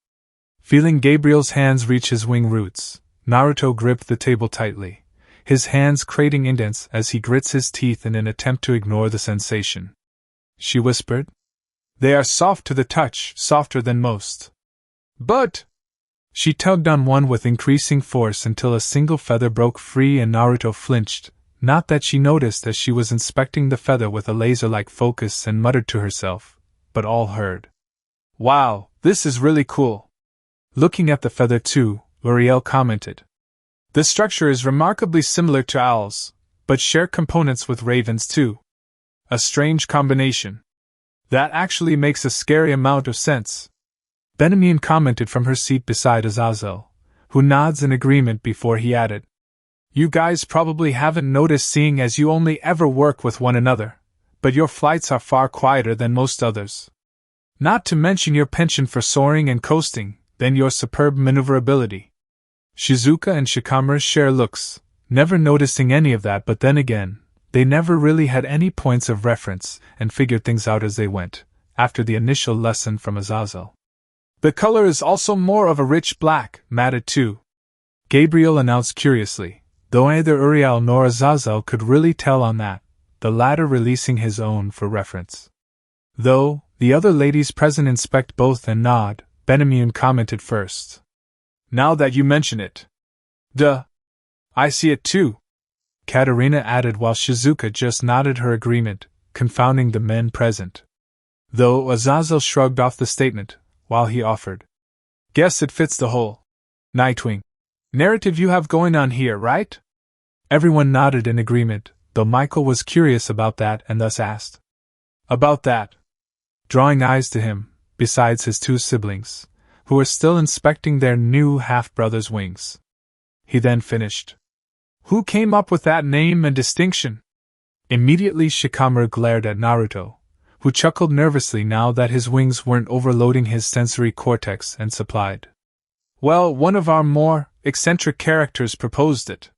Feeling Gabriel's hands reach his wing roots, Naruto gripped the table tightly, his hands creating indents as he grits his teeth in an attempt to ignore the sensation. She whispered, "They are soft to the touch, softer than most." "But—" She tugged on one with increasing force until a single feather broke free and Naruto flinched, not that she noticed as she was inspecting the feather with a laser-like focus, and muttered to herself, but all heard, "Wow, this is really cool." Looking at the feather too, Uriel commented, "The structure is remarkably similar to owls, but share components with ravens too. A strange combination. That actually makes a scary amount of sense." Benjamin commented from her seat beside Azazel, who nods in agreement before he added, "You guys probably haven't noticed seeing as you only ever work with one another, but your flights are far quieter than most others. Not to mention your penchant for soaring and coasting, then your superb maneuverability." Shizuka and Shikamaru share looks, never noticing any of that, but then again, they never really had any points of reference and figured things out as they went, after the initial lesson from Azazel. "The color is also more of a rich black, matted too," Gabriel announced curiously, though neither Uriel nor Azazel could really tell on that, the latter releasing his own for reference. Though the other ladies present inspect both and nod, Benjamin commented first, "Now that you mention it. Duh. I see it too," Katarina added, while Shizuka just nodded her agreement, confounding the men present. Though Azazel shrugged off the statement, while he offered, "Guess it fits the whole Nightwing narrative you have going on here, right?" Everyone nodded in agreement, though Michael was curious about that and thus asked, "About that?" drawing eyes to him, besides his two siblings, who were still inspecting their new half-brother's wings. He then finished, "Who came up with that name and distinction?" Immediately Shikamaru glared at Naruto, who chuckled nervously now that his wings weren't overloading his sensory cortex, and supplied, "Well, one of our more eccentric characters proposed it.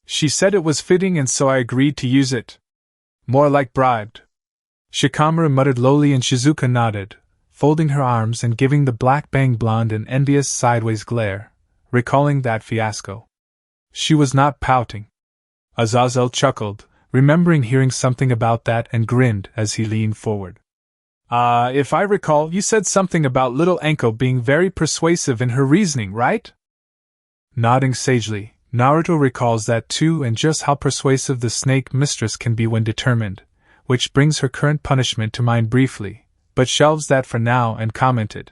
She said it was fitting and so I agreed to use it. More like bribed." Shikamaru muttered lowly and Shizuka nodded, folding her arms and giving the black bang blonde an envious sideways glare, recalling that fiasco. She was not pouting. Azazel chuckled, remembering hearing something about that, and grinned as he leaned forward. If I recall, you said something about little Anko being very persuasive in her reasoning, right? Nodding sagely, Naruto recalls that too, and just how persuasive the snake mistress can be when determined, which brings her current punishment to mind briefly, but shelves that for now and commented.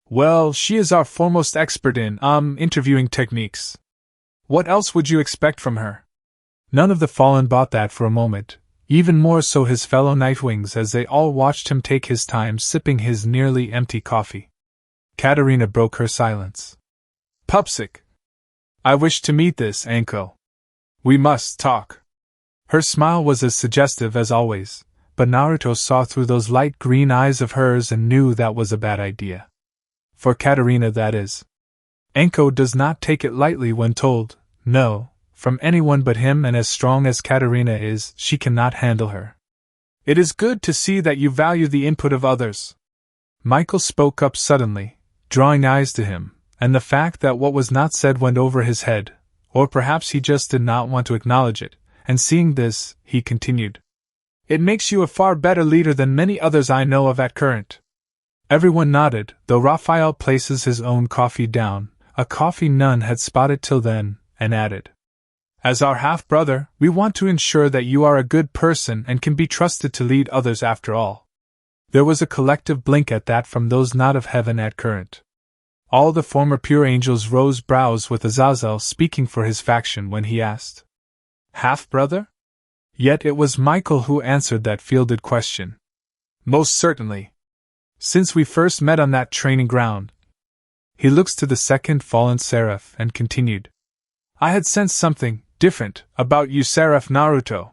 Well, she is our foremost expert in, interviewing techniques. What else would you expect from her? None of the fallen bought that for a moment, even more so his fellow Nightwings as they all watched him take his time sipping his nearly empty coffee. Katarina broke her silence. Pupsik! I wish to meet this Anko. We must talk. Her smile was as suggestive as always, but Naruto saw through those light green eyes of hers and knew that was a bad idea. For Katarina, that is. Anko does not take it lightly when told, no, from anyone but him, and as strong as Katarina is, she cannot handle her. It is good to see that you value the input of others. Michael spoke up suddenly, drawing eyes to him, and the fact that what was not said went over his head, or perhaps he just did not want to acknowledge it, and seeing this, he continued. It makes you a far better leader than many others I know of at current. Everyone nodded, though Raphael places his own coffee down, a coffee none had spotted till then, and added. As our half-brother, we want to ensure that you are a good person and can be trusted to lead others after all. There was a collective blink at that from those not of heaven at current. All the former pure angels rose brows, with Azazel speaking for his faction when he asked. Half-brother? Yet it was Michael who answered that fielded question. Most certainly. Since we first met on that training ground. He looks to the second fallen Seraph and continued. I had sensed something different about you, Seraph Naruto.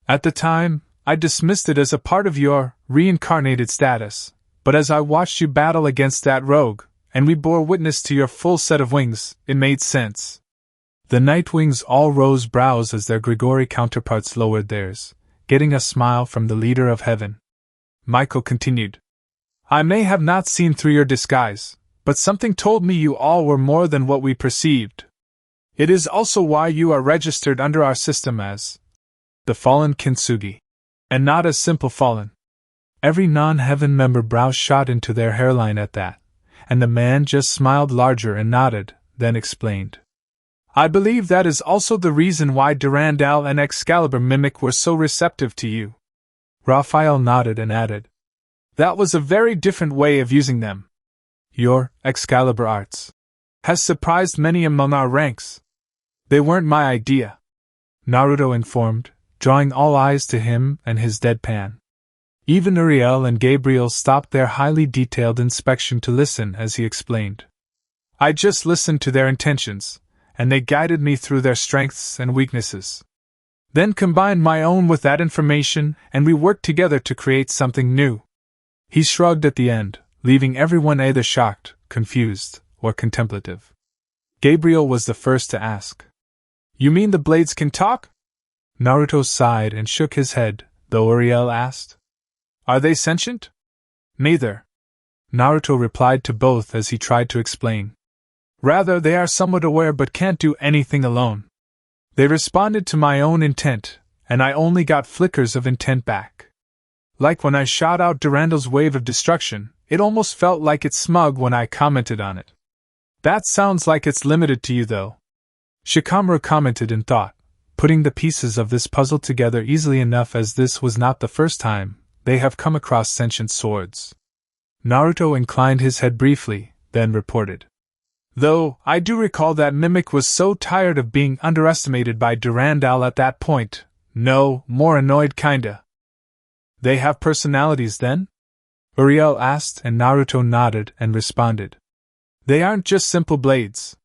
At the time, I dismissed it as a part of your reincarnated status, but as I watched you battle against that rogue, and we bore witness to your full set of wings, it made sense. The Nightwings all rose brows as their Grigori counterparts lowered theirs, getting a smile from the leader of heaven. Michael continued. I may have not seen through your disguise, but something told me you all were more than what we perceived. It is also why you are registered under our system as the fallen Kintsugi, and not as simple fallen. Every non-heaven member brow shot into their hairline at that, and the man just smiled larger and nodded, then explained. I believe that is also the reason why Durandal and Excalibur Mimic were so receptive to you. Raphael nodded and added. That was a very different way of using them. Your Excalibur arts has surprised many among our ranks. They weren't my idea, Naruto informed, drawing all eyes to him and his deadpan. Even Uriel and Gabriel stopped their highly detailed inspection to listen as he explained. I just listened to their intentions, and they guided me through their strengths and weaknesses. Then combined my own with that information, and we worked together to create something new. He shrugged at the end, leaving everyone either shocked, confused, or contemplative. Gabriel was the first to ask. You mean the blades can talk? Naruto sighed and shook his head, though Uriel asked. Are they sentient? Neither. Naruto replied to both as he tried to explain. Rather, they are somewhat aware but can't do anything alone. They responded to my own intent, and I only got flickers of intent back. Like when I shot out Durandal's wave of destruction, it almost felt like it's smug when I commented on it. That sounds like it's limited to you, though. Shikamaru commented in thought, putting the pieces of this puzzle together easily enough, as this was not the first time they have come across sentient swords. Naruto inclined his head briefly, then reported. Though, I do recall that Mimic was so tired of being underestimated by Durandal at that point. No, more annoyed kinda. They have personalities then? Uriel asked, and Naruto nodded and responded. They aren't just simple blades.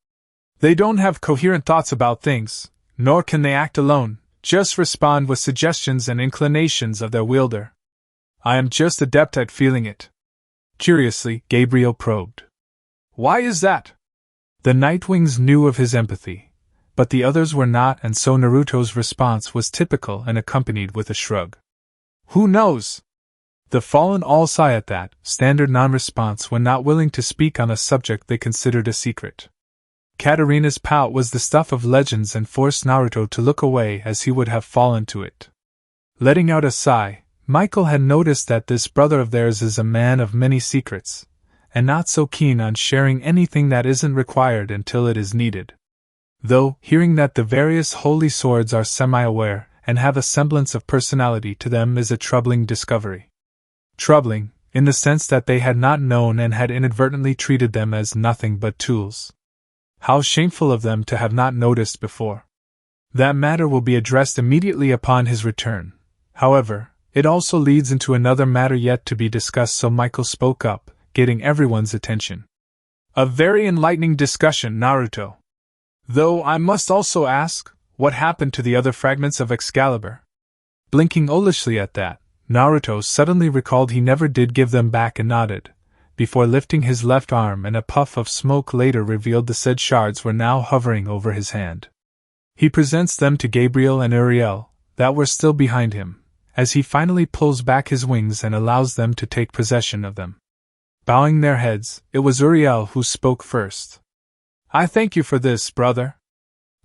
They don't have coherent thoughts about things, nor can they act alone, just respond with suggestions and inclinations of their wielder. I am just adept at feeling it. Curiously, Gabriel probed. Why is that? The Nightwings knew of his empathy, but the others were not, and so Naruto's response was typical and accompanied with a shrug. Who knows? The fallen all sigh at that, standard non-response when not willing to speak on a subject they considered a secret. Katarina's pout was the stuff of legends and forced Naruto to look away as he would have fallen to it. Letting out a sigh, Michael had noticed that this brother of theirs is a man of many secrets, and not so keen on sharing anything that isn't required until it is needed. Though, hearing that the various holy swords are semi-aware and have a semblance of personality to them is a troubling discovery. Troubling, in the sense that they had not known and had inadvertently treated them as nothing but tools. How shameful of them to have not noticed before. That matter will be addressed immediately upon his return. However, it also leads into another matter yet to be discussed, so Michael spoke up, getting everyone's attention. A very enlightening discussion, Naruto. Though I must also ask, what happened to the other fragments of Excalibur? Blinking olishly at that, Naruto suddenly recalled he never did give them back and nodded, before lifting his left arm, and a puff of smoke later revealed the said shards were now hovering over his hand. He presents them to Gabriel and Uriel, that were still behind him, as he finally pulls back his wings and allows them to take possession of them. Bowing their heads, it was Uriel who spoke first. I thank you for this, brother.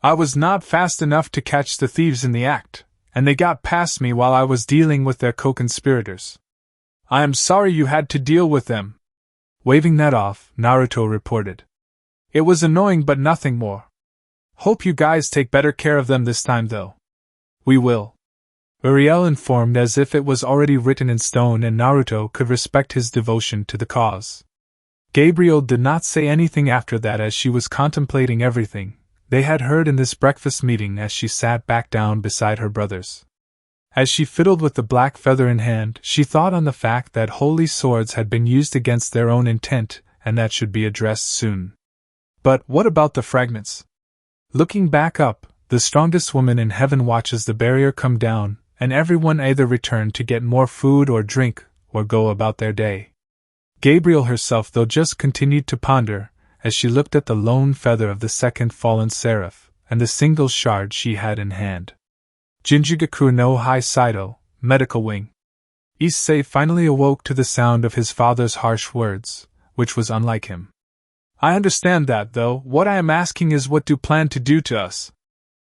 I was not fast enough to catch the thieves in the act, and they got past me while I was dealing with their co-conspirators. I am sorry you had to deal with them. Waving that off, Naruto reported. It was annoying but nothing more. Hope you guys take better care of them this time though. We will. Uriel informed as if it was already written in stone and Naruto could respect his devotion to the cause. Gabriel did not say anything after that as she was contemplating everything they had heard in this breakfast meeting as she sat back down beside her brothers. As she fiddled with the black feather in hand, she thought on the fact that holy swords had been used against their own intent and that should be addressed soon. But what about the fragments? Looking back up, the strongest woman in heaven watches the barrier come down, and everyone either return to get more food or drink, or go about their day. Gabriel herself though just continued to ponder, as she looked at the lone feather of the second fallen seraph, and the single shard she had in hand. Jinjugaku no Hai Saido, medical wing. Issei finally awoke to the sound of his father's harsh words, which was unlike him. I understand that, though, what I am asking is what do you plan to do to us?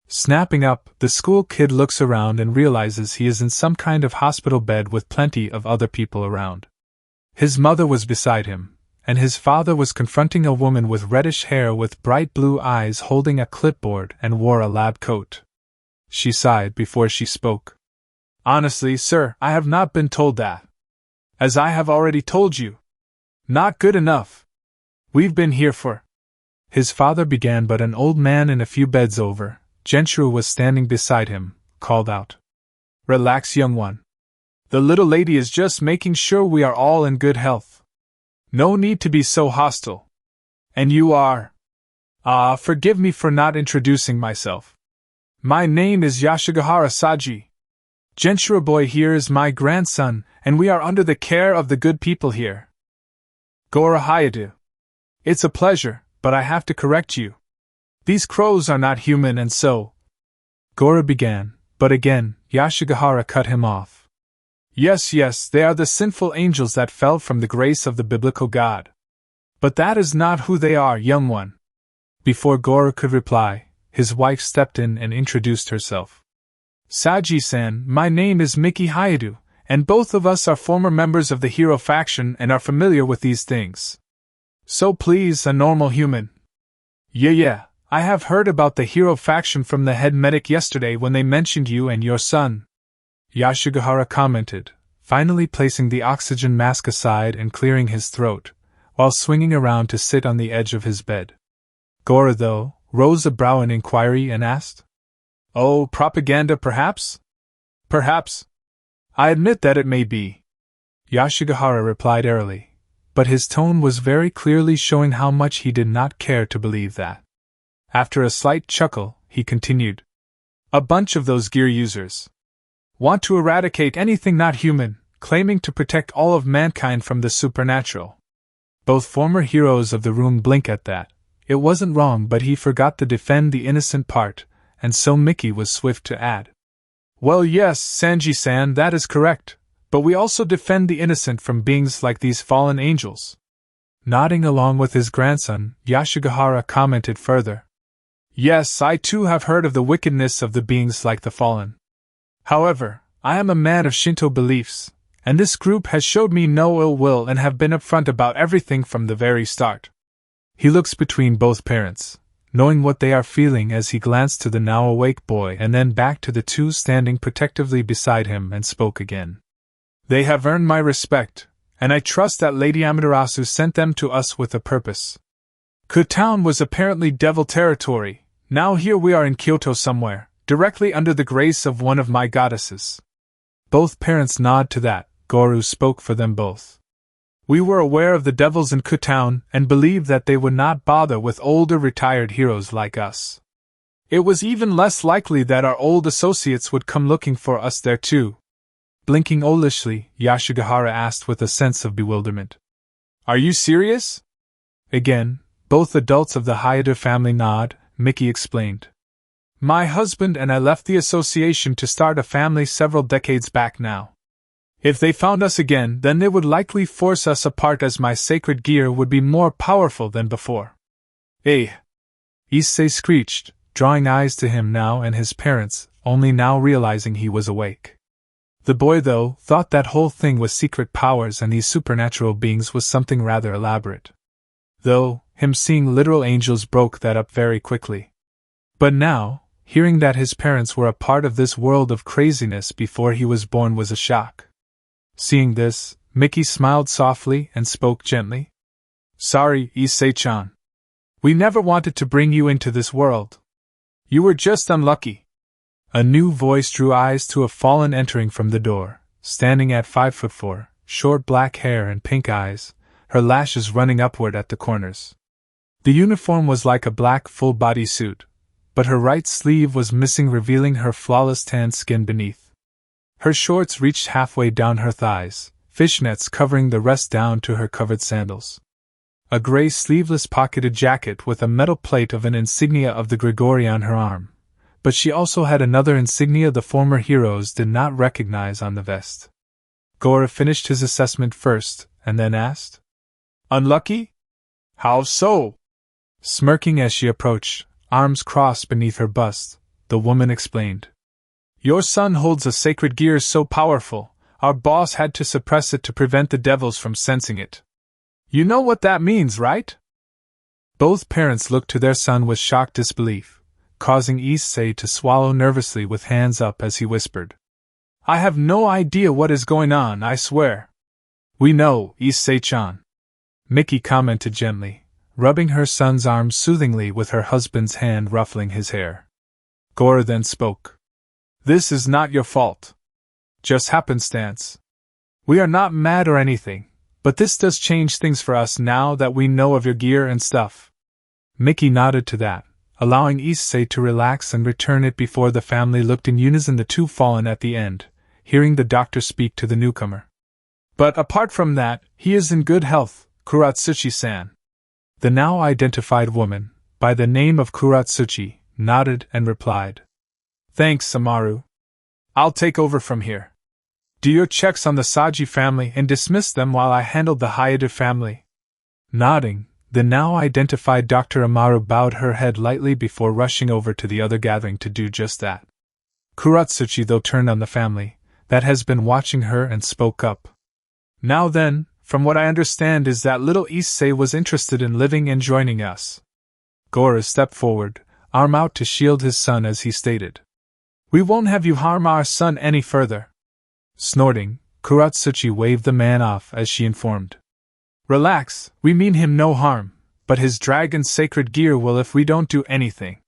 Snapping up, the school kid looks around and realizes he is in some kind of hospital bed with plenty of other people around. His mother was beside him, and his father was confronting a woman with reddish hair with bright blue eyes holding a clipboard and wore a lab coat. She sighed before she spoke. Honestly, sir, I have not been told that. As I have already told you. Not good enough. We've been here for... His father began, but an old man in a few beds over, Gentru was standing beside him, called out. Relax, young one. The little lady is just making sure we are all in good health. No need to be so hostile. And you are... forgive me for not introducing myself. My name is Yashigahara Saji. Gentru boy here is my grandson, and we are under the care of the good people here. Gora Hayadu. It's a pleasure, but I have to correct you. These crows are not human and so... Gora began, but again, Yashigahara cut him off. Yes, they are the sinful angels that fell from the grace of the biblical God. But that is not who they are, young one. Before Gora could reply, his wife stepped in and introduced herself. Saji-san, my name is Miki Hayadu, and both of us are former members of the hero faction and are familiar with these things. So please, a normal human. Yeah, I have heard about the hero faction from the head medic yesterday when they mentioned you and your son. Yashigahara commented, finally placing the oxygen mask aside and clearing his throat, while swinging around to sit on the edge of his bed. Gora, though, rose a brow in inquiry and asked, Oh, propaganda perhaps? Perhaps. I admit that it may be. Yashigahara replied airily, but his tone was very clearly showing how much he did not care to believe that. After a slight chuckle, he continued. A bunch of those gear users want to eradicate anything not human, claiming to protect all of mankind from the supernatural. Both former heroes of the room blink at that. It wasn't wrong, but he forgot to defend the innocent part, and so Mickey was swift to add. Well, yes, Sanji-san, that is correct, but we also defend the innocent from beings like these fallen angels. Nodding along with his grandson, Yashigahara commented further. Yes, I too have heard of the wickedness of the beings like the fallen. However, I am a man of Shinto beliefs, and this group has showed me no ill will and have been upfront about everything from the very start. He looks between both parents, knowing what they are feeling as he glanced to the now awake boy and then back to the two standing protectively beside him and spoke again. They have earned my respect, and I trust that Lady Amaterasu sent them to us with a purpose. Town was apparently devil territory, now here we are in Kyoto somewhere, directly under the grace of one of my goddesses. Both parents nod to that. Goru spoke for them both. We were aware of the devils in Town and believed that they would not bother with older retired heroes like us. It was even less likely that our old associates would come looking for us there too. Blinking olishly, Yashigahara asked with a sense of bewilderment. Are you serious? Again, both adults of the Hayata family nod, Miki explained. My husband and I left the association to start a family several decades back now. If they found us again, then they would likely force us apart as my sacred gear would be more powerful than before. Eh? Issei screeched, drawing eyes to him now and his parents, only now realizing he was awake. The boy, though, thought that whole thing with secret powers and these supernatural beings was something rather elaborate. Though, him seeing literal angels broke that up very quickly. But now, hearing that his parents were a part of this world of craziness before he was born was a shock. Seeing this, Miki smiled softly and spoke gently. Sorry, Issei-chan. We never wanted to bring you into this world. You were just unlucky. A new voice drew eyes to a fallen entering from the door, standing at 5'4", short black hair and pink eyes, her lashes running upward at the corners. The uniform was like a black full-body suit, but her right sleeve was missing, revealing her flawless tan skin beneath. Her shorts reached halfway down her thighs, fishnets covering the rest down to her covered sandals. A gray sleeveless pocketed jacket with a metal plate of an insignia of the Grigori on her arm, but she also had another insignia the former heroes did not recognize on the vest. Gora finished his assessment first, and then asked, Unlucky? How so? Smirking as she approached, arms crossed beneath her bust, the woman explained. Your son holds a sacred gear so powerful, our boss had to suppress it to prevent the devils from sensing it. You know what that means, right? Both parents looked to their son with shocked disbelief, causing Issei to swallow nervously with hands up as he whispered. I have no idea what is going on, I swear. We know, Issei-chan. Miki commented gently, rubbing her son's arm soothingly with her husband's hand ruffling his hair. Gora then spoke. This is not your fault. Just happenstance. We are not mad or anything, but this does change things for us now that we know of your gear and stuff. Miki nodded to that, allowing Issei to relax and return it before the family looked in unison, the two fallen at the end, hearing the doctor speak to the newcomer. But apart from that, he is in good health, Kuratsuchi-san. The now identified woman, by the name of Kuratsuchi, nodded and replied. Thanks, Amaru. I'll take over from here. Do your checks on the Saji family and dismiss them while I handle the Hayata family. Nodding, the now identified Dr. Amaru bowed her head lightly before rushing over to the other gathering to do just that. Kuratsuchi though turned on the family that has been watching her and spoke up. Now then, from what I understand is that little Issei was interested in living and joining us. Gora stepped forward, arm out to shield his son as he stated. We won't have you harm our son any further. Snorting, Kuratsuchi waved the man off as she informed. Relax, we mean him no harm, but his dragon's sacred gear will if we don't do anything.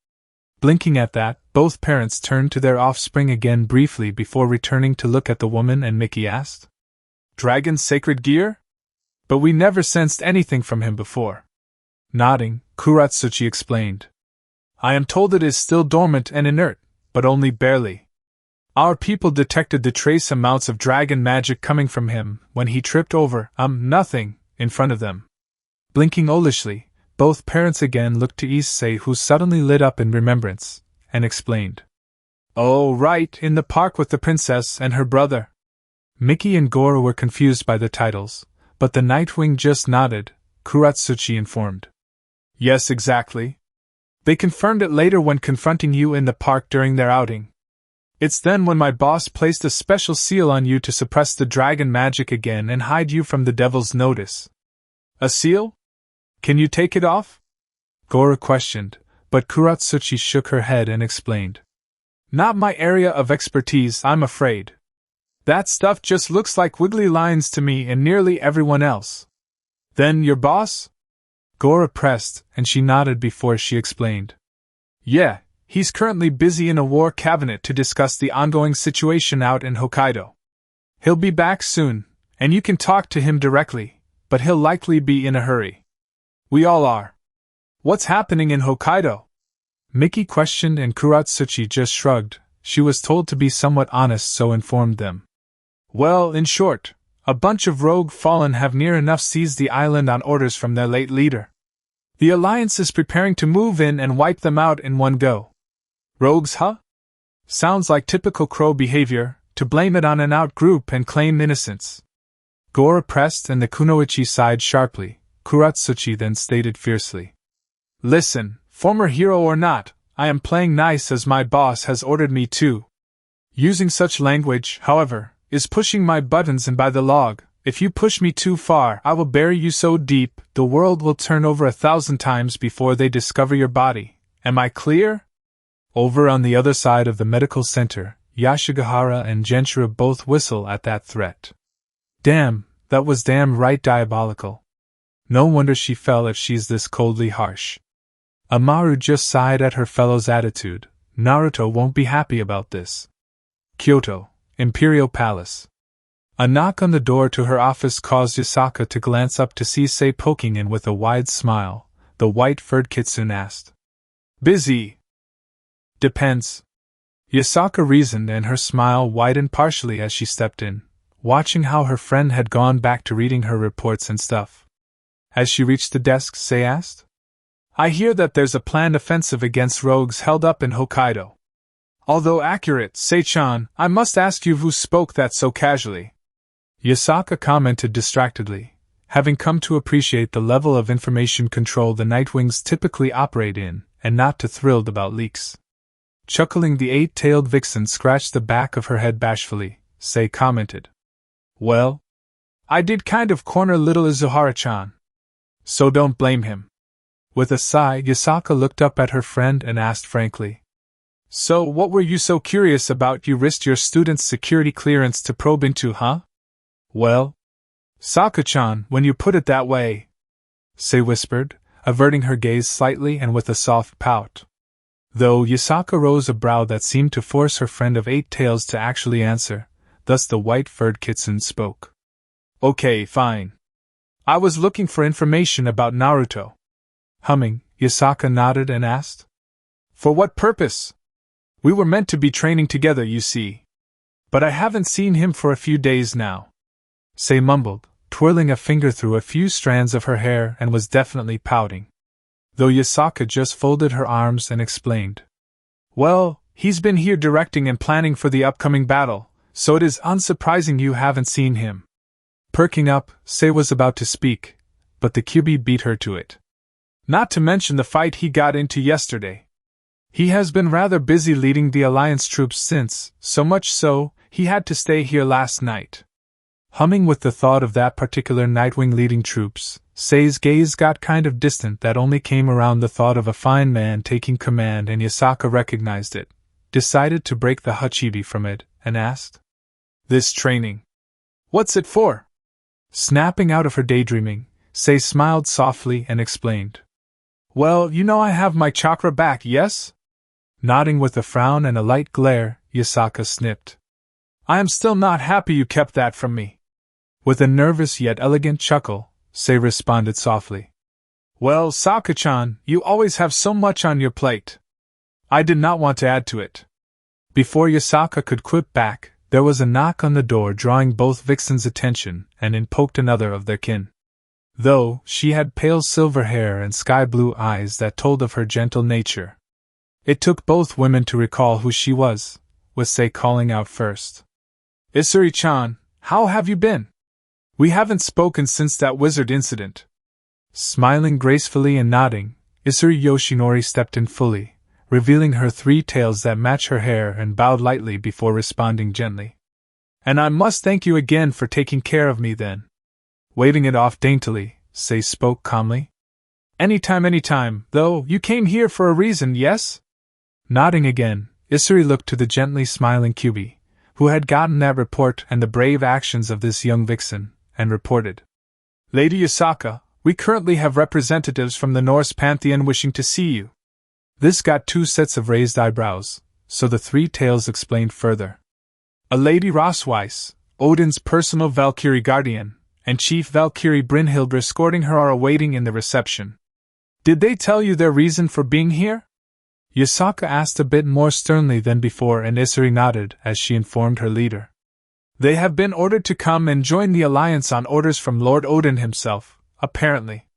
Blinking at that, both parents turned to their offspring again briefly before returning to look at the woman, and Miki asked, Dragon's sacred gear? But we never sensed anything from him before. Nodding, Kuratsuchi explained. I am told it is still dormant and inert, but only barely. Our people detected the trace amounts of dragon magic coming from him when he tripped over, nothing, in front of them. Blinking olishly, both parents again looked to Issei, who suddenly lit up in remembrance, and explained. Oh, right, in the park with the princess and her brother. Miki and Gora were confused by the titles, but the Nightwing just nodded, Kuratsuchi informed. Yes, exactly. They confirmed it later when confronting you in the park during their outing. It's then when my boss placed a special seal on you to suppress the dragon magic again and hide you from the devil's notice. A seal? Can you take it off? Gora questioned, but Kuratsuchi shook her head and explained. Not my area of expertise, I'm afraid. That stuff just looks like wiggly lines to me and nearly everyone else. Then your boss? Gora pressed, and she nodded before she explained. Yeah, he's currently busy in a war cabinet to discuss the ongoing situation out in Hokkaido. He'll be back soon, and you can talk to him directly, but he'll likely be in a hurry. We all are. What's happening in Hokkaido? Miki questioned and Kuratsuchi just shrugged. She was told to be somewhat honest, so informed them. Well, in short, a bunch of rogue fallen have near enough seized the island on orders from their late leader. The Alliance is preparing to move in and wipe them out in one go. Rogues, huh? Sounds like typical crow behavior, to blame it on an out-group and claim innocence. Gora pressed and the kunoichi sighed sharply. Kuratsuchi then stated fiercely. Listen, former hero or not, I am playing nice as my boss has ordered me to. Using such language, however, is pushing my buttons and by the log. If you push me too far, I will bury you so deep, the world will turn over 1,000 times before they discover your body. Am I clear? Over on the other side of the medical center, Yashigahara and Genshiro both whistle at that threat. Damn, that was damn right diabolical. No wonder she fell if she's this coldly harsh. Amaru just sighed at her fellow's attitude. Naruto won't be happy about this. Kyoto, Imperial Palace. A knock on the door to her office caused Yasaka to glance up to see Sei poking in with a wide smile. The white-furred kitsune asked. Busy? Depends. Yasaka reasoned, and her smile widened partially as she stepped in, watching how her friend had gone back to reading her reports and stuff. As she reached the desk, Sei asked. I hear that there's a planned offensive against rogues held up in Hokkaido. Although accurate, Sei-chan, I must ask you who spoke that so casually. Yasaka commented distractedly, having come to appreciate the level of information control the Nightwings typically operate in, and not too thrilled about leaks. Chuckling, the eight-tailed vixen scratched the back of her head bashfully. Sei commented. Well, I did kind of corner little Izuhara-chan. So don't blame him. With a sigh, Yasaka looked up at her friend and asked frankly. So what were you so curious about you risked your student's security clearance to probe into, huh? Well, Saka-chan, when you put it that way, Sei whispered, averting her gaze slightly and with a soft pout. Though Yasaka rose a brow that seemed to force her friend of eight tails to actually answer, thus the white-furred kitsune spoke. Okay, fine. I was looking for information about Naruto. Humming, Yasaka nodded and asked. For what purpose? We were meant to be training together, you see. But I haven't seen him for a few days now. Sei mumbled, twirling a finger through a few strands of her hair, and was definitely pouting. Though Yasaka just folded her arms and explained. Well, he's been here directing and planning for the upcoming battle, so it is unsurprising you haven't seen him. Perking up, Sei was about to speak, but the Kyuubi beat her to it. Not to mention the fight he got into yesterday. He has been rather busy leading the Alliance troops since, so much so, he had to stay here last night. Humming with the thought of that particular Nightwing leading troops, Sei's gaze got kind of distant. That only came around the thought of a fine man taking command, and Yasaka recognized it, decided to break the Hachibi from it, and asked. This training. What's it for? Snapping out of her daydreaming, Sei smiled softly and explained. Well, you know I have my chakra back, yes? Nodding with a frown and a light glare, Yasaka snipped. I am still not happy you kept that from me. With a nervous yet elegant chuckle, Sei responded softly. Well, Saka-chan, you always have so much on your plate. I did not want to add to it. Before Yasaka could quip back, there was a knock on the door drawing both vixens' attention, and in poked another of their kin. Though she had pale silver hair and sky-blue eyes that told of her gentle nature. It took both women to recall who she was, with Sei calling out first. Isuri-chan, how have you been? We haven't spoken since that wizard incident. Smiling gracefully and nodding, Isuri Yoshinori stepped in fully, revealing her 3 tails that match her hair, and bowed lightly before responding gently. And I must thank you again for taking care of me then. Waving it off daintily, Sei spoke calmly. Anytime, though, you came here for a reason, yes? Nodding again, Isuri looked to the gently smiling Kyubi, who had gotten that report and the brave actions of this young vixen, and reported. Lady Yasaka, we currently have representatives from the Norse pantheon wishing to see you. This got 2 sets of raised eyebrows, so the 3 tails explained further. A Lady Rosweiss, Odin's personal Valkyrie guardian, and Chief Valkyrie Brynhilde escorting her are awaiting in the reception. Did they tell you their reason for being here? Yasaka asked a bit more sternly than before, and Isuri nodded as she informed her leader. They have been ordered to come and join the alliance on orders from Lord Odin himself, apparently.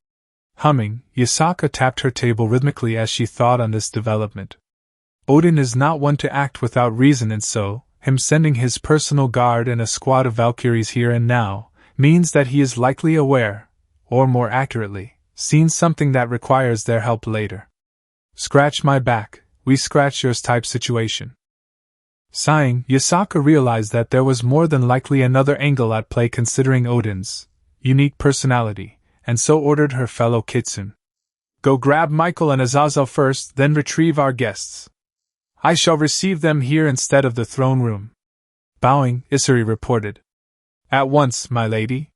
Humming, Yasaka tapped her table rhythmically as she thought on this development. Odin is not one to act without reason, and so, him sending his personal guard and a squad of Valkyries here and now, means that he is likely aware, or more accurately, seen something that requires their help later. Scratch my back, we scratch yours type situation. Sighing, Yasaka realized that there was more than likely another angle at play considering Odin's unique personality, and so ordered her fellow kitsune. Go grab Michael and Azazel first, then retrieve our guests. I shall receive them here instead of the throne room. Bowing, Isuri reported. At once, my lady.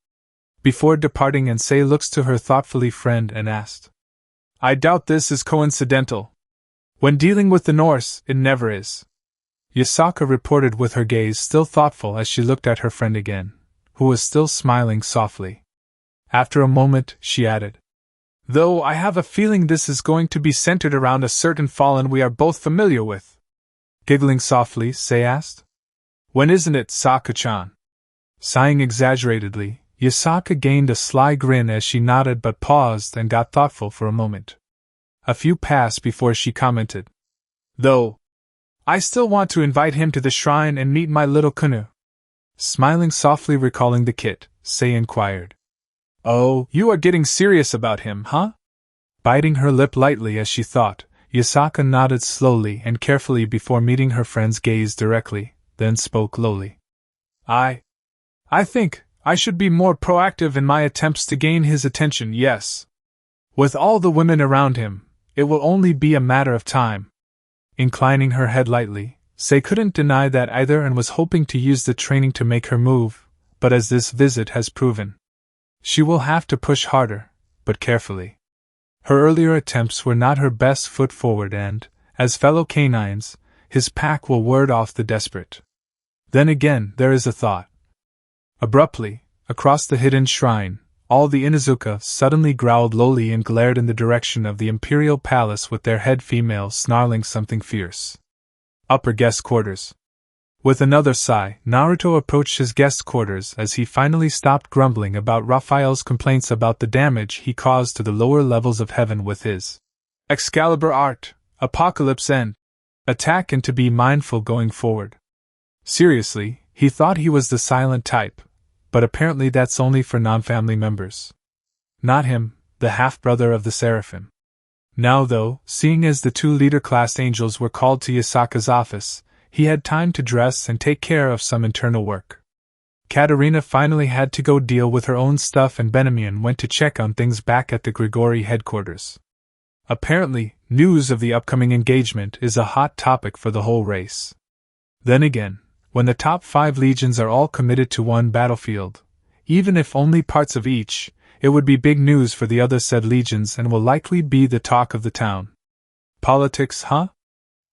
Before departing, Sei looks to her thoughtfully friend and asked. I doubt this is coincidental. When dealing with the Norse, it never is. Yasaka reported with her gaze still thoughtful as she looked at her friend again, who was still smiling softly. After a moment, she added. Though I have a feeling this is going to be centered around a certain fallen we are both familiar with. Giggling softly, Sei asked. When isn't it, Saka-chan? Sighing exaggeratedly, Yasaka gained a sly grin as she nodded but paused and got thoughtful for a moment. A few passed before she commented. Though, I still want to invite him to the shrine and meet my little canoe. Smiling softly recalling the kit, Sei inquired. Oh, you are getting serious about him, huh? Biting her lip lightly as she thought, Yasaka nodded slowly and carefully before meeting her friend's gaze directly, then spoke lowly. I think I should be more proactive in my attempts to gain his attention, yes. With all the women around him, it will only be a matter of time. Inclining her head lightly, Sei couldn't deny that either and was hoping to use the training to make her move, but as this visit has proven, she will have to push harder, but carefully. Her earlier attempts were not her best foot forward and, as fellow canines, his pack will ward off the desperate. Then again, there is a thought. Abruptly, across the hidden shrine, all the Inuzuka suddenly growled lowly and glared in the direction of the imperial palace with their head females snarling something fierce. Upper guest quarters. With another sigh, Naruto approached his guest quarters as he finally stopped grumbling about Raphael's complaints about the damage he caused to the lower levels of heaven with his Excalibur art, Apocalypse End, attack, and to be mindful going forward. Seriously, he thought he was the silent type, but apparently that's only for non-family members. Not him, the half-brother of the Seraphim. Now though, seeing as the 2 leader-class angels were called to Yasaka's office, he had time to dress and take care of some internal work. Katerina finally had to go deal with her own stuff, and Benjamin went to check on things back at the Grigori headquarters. Apparently, news of the upcoming engagement is a hot topic for the whole race. Then again, when the top 5 legions are all committed to one battlefield, even if only parts of each, it would be big news for the other said legions and will likely be the talk of the town. Politics, huh?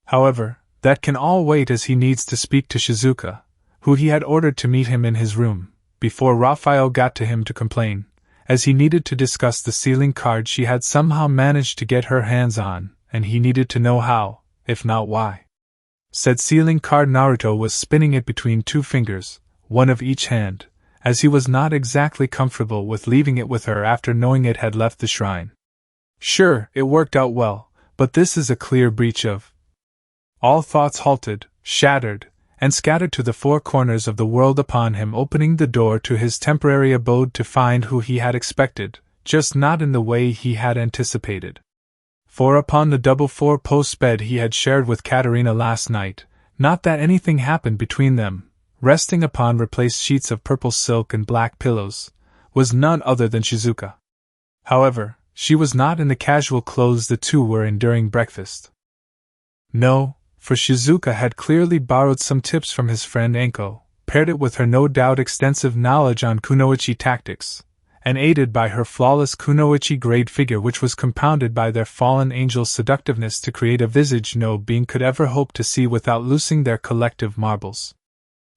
However, that can all wait, as he needs to speak to Shizuka, who he had ordered to meet him in his room, before Raphael got to him to complain, as he needed to discuss the sealing card she had somehow managed to get her hands on, and he needed to know how, if not why. Said sealing card, Naruto was spinning it between 2 fingers, one of each hand, as he was not exactly comfortable with leaving it with her after knowing it had left the shrine. Sure, it worked out well, but this is a clear breach of. All thoughts halted, shattered, and scattered to the 4 corners of the world upon him opening the door to his temporary abode to find who he had expected, just not in the way he had anticipated. For upon the double four-post bed he had shared with Katerina last night, not that anything happened between them, resting upon replaced sheets of purple silk and black pillows, was none other than Shizuka. However, she was not in the casual clothes the two were in during breakfast. No, for Shizuka had clearly borrowed some tips from his friend Anko, paired it with her no doubt extensive knowledge on kunoichi tactics, and aided by her flawless kunoichi grade figure, which was compounded by their fallen angel's seductiveness to create a visage no being could ever hope to see without loosing their collective marbles.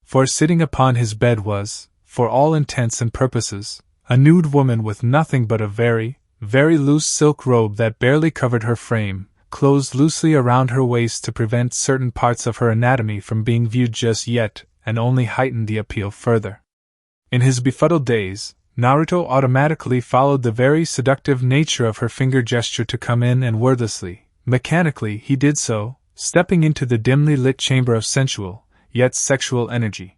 For sitting upon his bed was, for all intents and purposes, a nude woman with nothing but a very, very loose silk robe that barely covered her frame, closed loosely around her waist to prevent certain parts of her anatomy from being viewed just yet, and only heightened the appeal further. In his befuddled daze, Naruto automatically followed the very seductive nature of her finger gesture to come in, and wordlessly, mechanically he did so, stepping into the dimly lit chamber of sensual, yet sexual energy.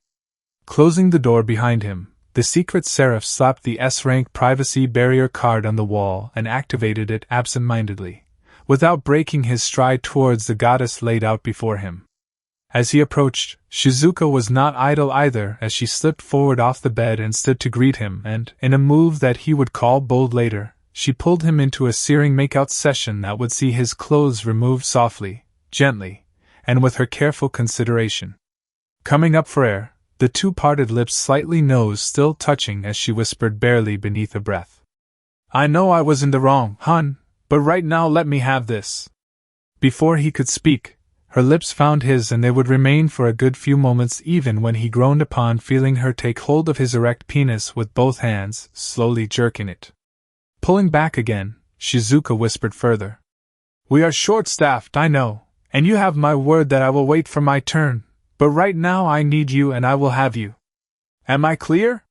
Closing the door behind him, the secret seraph slapped the S-rank privacy barrier card on the wall and activated it absent-mindedly, without breaking his stride towards the goddess laid out before him. As he approached, Shizuka was not idle either, as she slipped forward off the bed and stood to greet him, and, in a move that he would call bold later, she pulled him into a searing make-out session that would see his clothes removed softly, gently, and with her careful consideration. Coming up for air, the two parted lips slightly nose still touching as she whispered barely beneath a breath. "I know I was in the wrong, hun, but right now let me have this." Before he could speak, her lips found his, and they would remain for a good few moments, even when he groaned upon feeling her take hold of his erect penis with both hands, slowly jerking it. Pulling back again, Shizuka whispered further. "We are short-staffed, I know, and you have my word that I will wait for my turn, but right now I need you and I will have you. Am I clear?"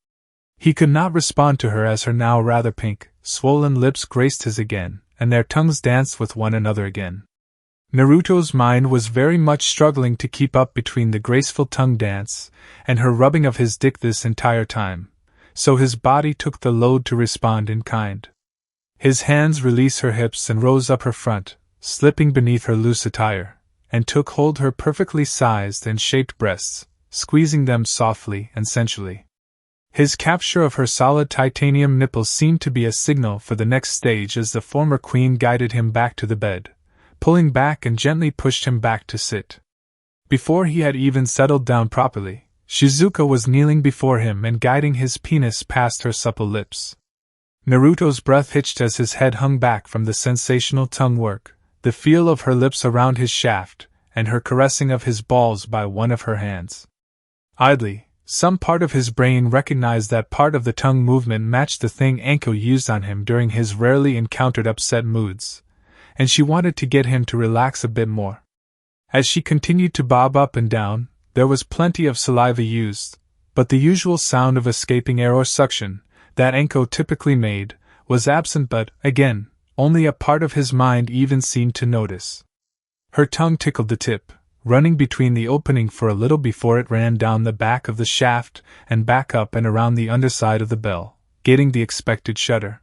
He could not respond to her as her now rather pink, swollen lips graced his again, and their tongues danced with one another again. Naruto's mind was very much struggling to keep up between the graceful tongue dance and her rubbing of his dick this entire time, so his body took the load to respond in kind. His hands released her hips and rose up her front, slipping beneath her loose attire, and took hold her perfectly sized and shaped breasts, squeezing them softly and sensually. His capture of her solid titanium nipples seemed to be a signal for the next stage as the former queen guided him back to the bed, pulling back and gently pushed him back to sit. Before he had even settled down properly, Shizuka was kneeling before him and guiding his penis past her supple lips. Naruto's breath hitched as his head hung back from the sensational tongue work, the feel of her lips around his shaft, and her caressing of his balls by one of her hands. Idly, some part of his brain recognized that part of the tongue movement matched the thing Anko used on him during his rarely encountered upset moods, and she wanted to get him to relax a bit more. As she continued to bob up and down, there was plenty of saliva used, but the usual sound of escaping air or suction, that Anko typically made, was absent, but, again, only a part of his mind even seemed to notice. Her tongue tickled the tip, running between the opening for a little before it ran down the back of the shaft and back up and around the underside of the bell, getting the expected shudder.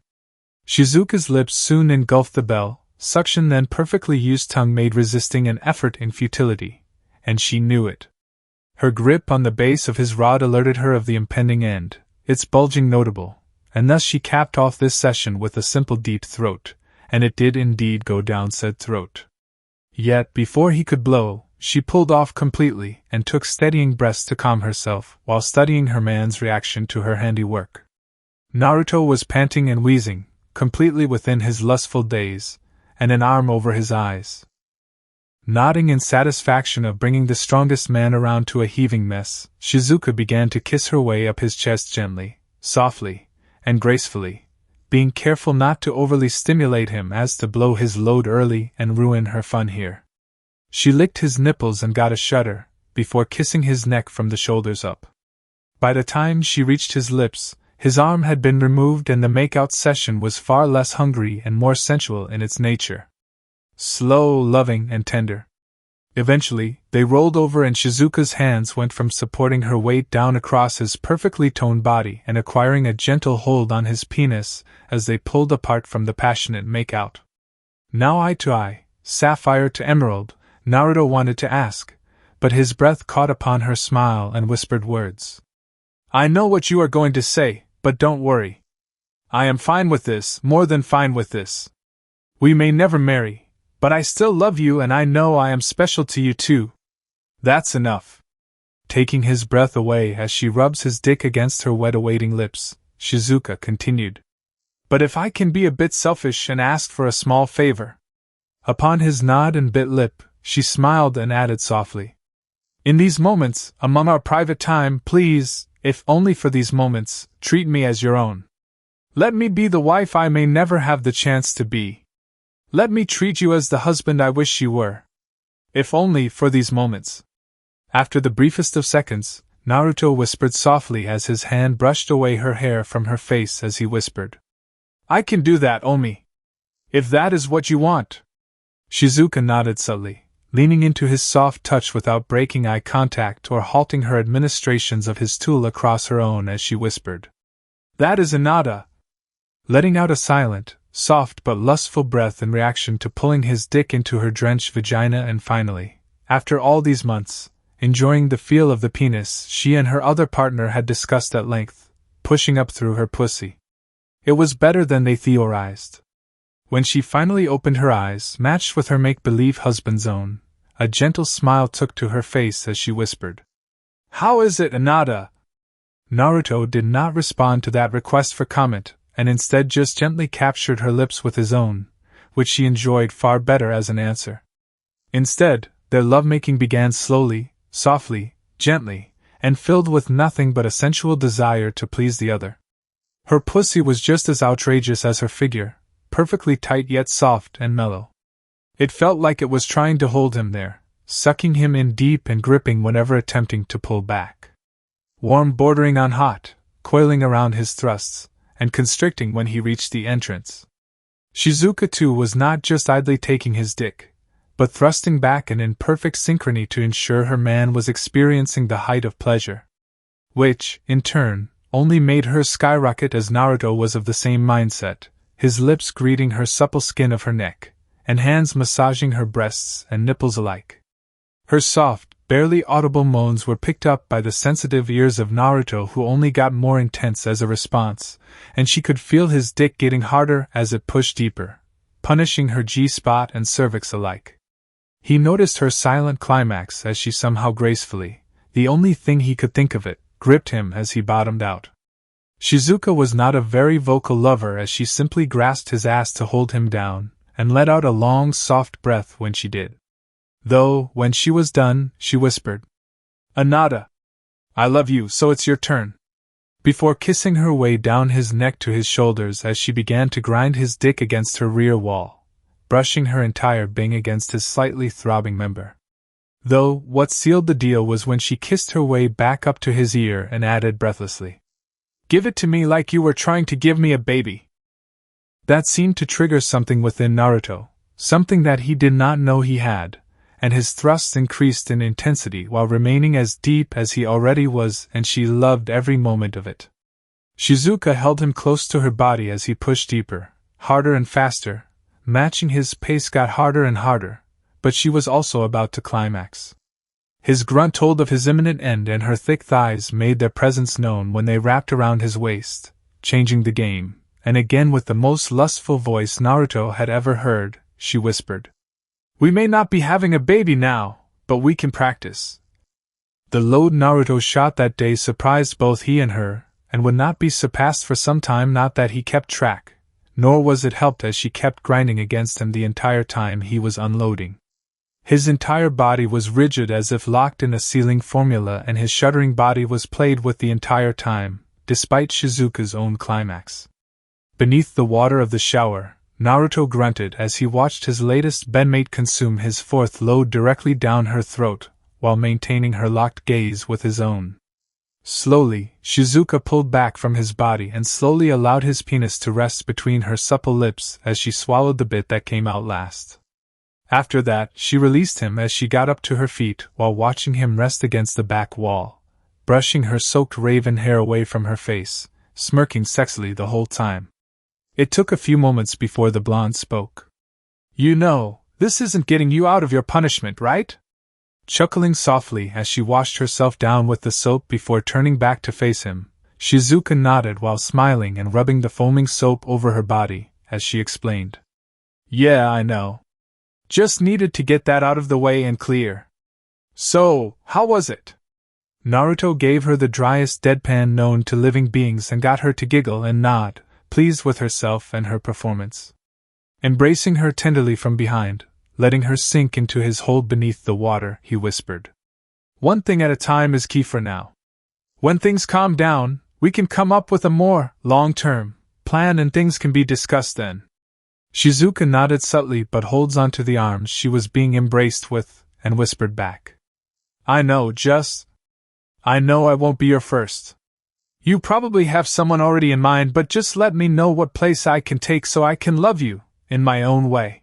Shizuka's lips soon engulfed the bell. Suction then perfectly used tongue made resisting an effort in futility, and she knew it. Her grip on the base of his rod alerted her of the impending end, its bulging notable, and thus she capped off this session with a simple deep throat, and it did indeed go down said throat. Yet, before he could blow, she pulled off completely and took steadying breaths to calm herself while studying her man's reaction to her handiwork. Naruto was panting and wheezing, completely within his lustful daze, and an arm over his eyes. Nodding in satisfaction of bringing the strongest man around to a heaving mess, Shizuka began to kiss her way up his chest gently, softly, and gracefully, being careful not to overly stimulate him as to blow his load early and ruin her fun here. She licked his nipples and got a shudder, before kissing his neck from the shoulders up. By the time she reached his lips, his arm had been removed and the make-out session was far less hungry and more sensual in its nature. Slow, loving, and tender. Eventually, they rolled over and Shizuka's hands went from supporting her weight down across his perfectly toned body and acquiring a gentle hold on his penis as they pulled apart from the passionate make-out. Now eye to eye, sapphire to emerald, Naruto wanted to ask, but his breath caught upon her smile and whispered words. I know what you are going to say, but don't worry. I am fine with this, more than fine with this. We may never marry, but I still love you and I know I am special to you too. That's enough. Taking his breath away as she rubs his dick against her wet awaiting lips, Shizuka continued. But if I can be a bit selfish and ask for a small favor. Upon his nod and bit lip, she smiled and added softly. In these moments, among our private time, please, if only for these moments, treat me as your own. Let me be the wife I may never have the chance to be. Let me treat you as the husband I wish you were. If only for these moments. After the briefest of seconds, Naruto whispered softly as his hand brushed away her hair from her face as he whispered. I can do that, Omi. If that is what you want. Shizuka nodded subtly, leaning into his soft touch without breaking eye contact or halting her administrations of his tool across her own as she whispered. That is Anada. Letting out a silent, soft but lustful breath in reaction to pulling his dick into her drenched vagina and finally, after all these months, enjoying the feel of the penis she and her other partner had discussed at length, pushing up through her pussy. It was better than they theorized. When she finally opened her eyes, matched with her make-believe husband's own, a gentle smile took to her face as she whispered. How is it, Anada? Naruto did not respond to that request for comment, and instead just gently captured her lips with his own, which she enjoyed far better as an answer. Instead, their lovemaking began slowly, softly, gently, and filled with nothing but a sensual desire to please the other. Her pussy was just as outrageous as her figure, perfectly tight yet soft and mellow. It felt like it was trying to hold him there, sucking him in deep and gripping whenever attempting to pull back. Warm bordering on hot, coiling around his thrusts, and constricting when he reached the entrance. Shizuka too was not just idly taking his dick, but thrusting back and in perfect synchrony to ensure her man was experiencing the height of pleasure. Which, in turn, only made her skyrocket as Naruto was of the same mindset, his lips greeting her supple skin of her neck, and hands massaging her breasts and nipples alike. Her soft, barely audible moans were picked up by the sensitive ears of Naruto, who only got more intense as a response, and she could feel his dick getting harder as it pushed deeper, punishing her G-spot and cervix alike. He noticed her silent climax as she somehow gracefully, the only thing he could think of it, gripped him as he bottomed out. Shizuka was not a very vocal lover as she simply grasped his ass to hold him down, and let out a long, soft breath when she did. Though, when she was done, she whispered, Anada, I love you, so it's your turn. Before kissing her way down his neck to his shoulders as she began to grind his dick against her rear wall, brushing her entire being against his slightly throbbing member. Though, what sealed the deal was when she kissed her way back up to his ear and added breathlessly, Give it to me like you were trying to give me a baby. That seemed to trigger something within Naruto, something that he did not know he had, and his thrusts increased in intensity while remaining as deep as he already was, and she loved every moment of it. Shizuka held him close to her body as he pushed deeper, harder and faster, matching his pace got harder and harder, but she was also about to climax. His grunt told of his imminent end, and her thick thighs made their presence known when they wrapped around his waist, changing the game, and again with the most lustful voice Naruto had ever heard, she whispered, We may not be having a baby now, but we can practice. The load Naruto shot that day surprised both he and her, and would not be surpassed for some time, not that he kept track, nor was it helped as she kept grinding against him the entire time he was unloading. His entire body was rigid as if locked in a sealing formula, and his shuddering body was played with the entire time, despite Shizuka's own climax. Beneath the water of the shower, Naruto grunted as he watched his latest bedmate consume his fourth load directly down her throat, while maintaining her locked gaze with his own. Slowly, Shizuka pulled back from his body and slowly allowed his penis to rest between her supple lips as she swallowed the bit that came out last. After that, she released him as she got up to her feet while watching him rest against the back wall, brushing her soaked raven hair away from her face, smirking sexily the whole time. It took a few moments before the blonde spoke. "You know, this isn't getting you out of your punishment, right?" Chuckling softly as she washed herself down with the soap before turning back to face him, Shizuka nodded while smiling and rubbing the foaming soap over her body, as she explained. "Yeah, I know. Just needed to get that out of the way and clear. So, how was it?" Naruto gave her the driest deadpan known to living beings and got her to giggle and nod, pleased with herself and her performance. Embracing her tenderly from behind, letting her sink into his hold beneath the water, he whispered, "One thing at a time is key for now. When things calm down, we can come up with a more long-term plan and things can be discussed then." Shizuka nodded subtly but holds onto the arms she was being embraced with, and whispered back, I know I won't be your first. You probably have someone already in mind, but just let me know what place I can take so I can love you, in my own way."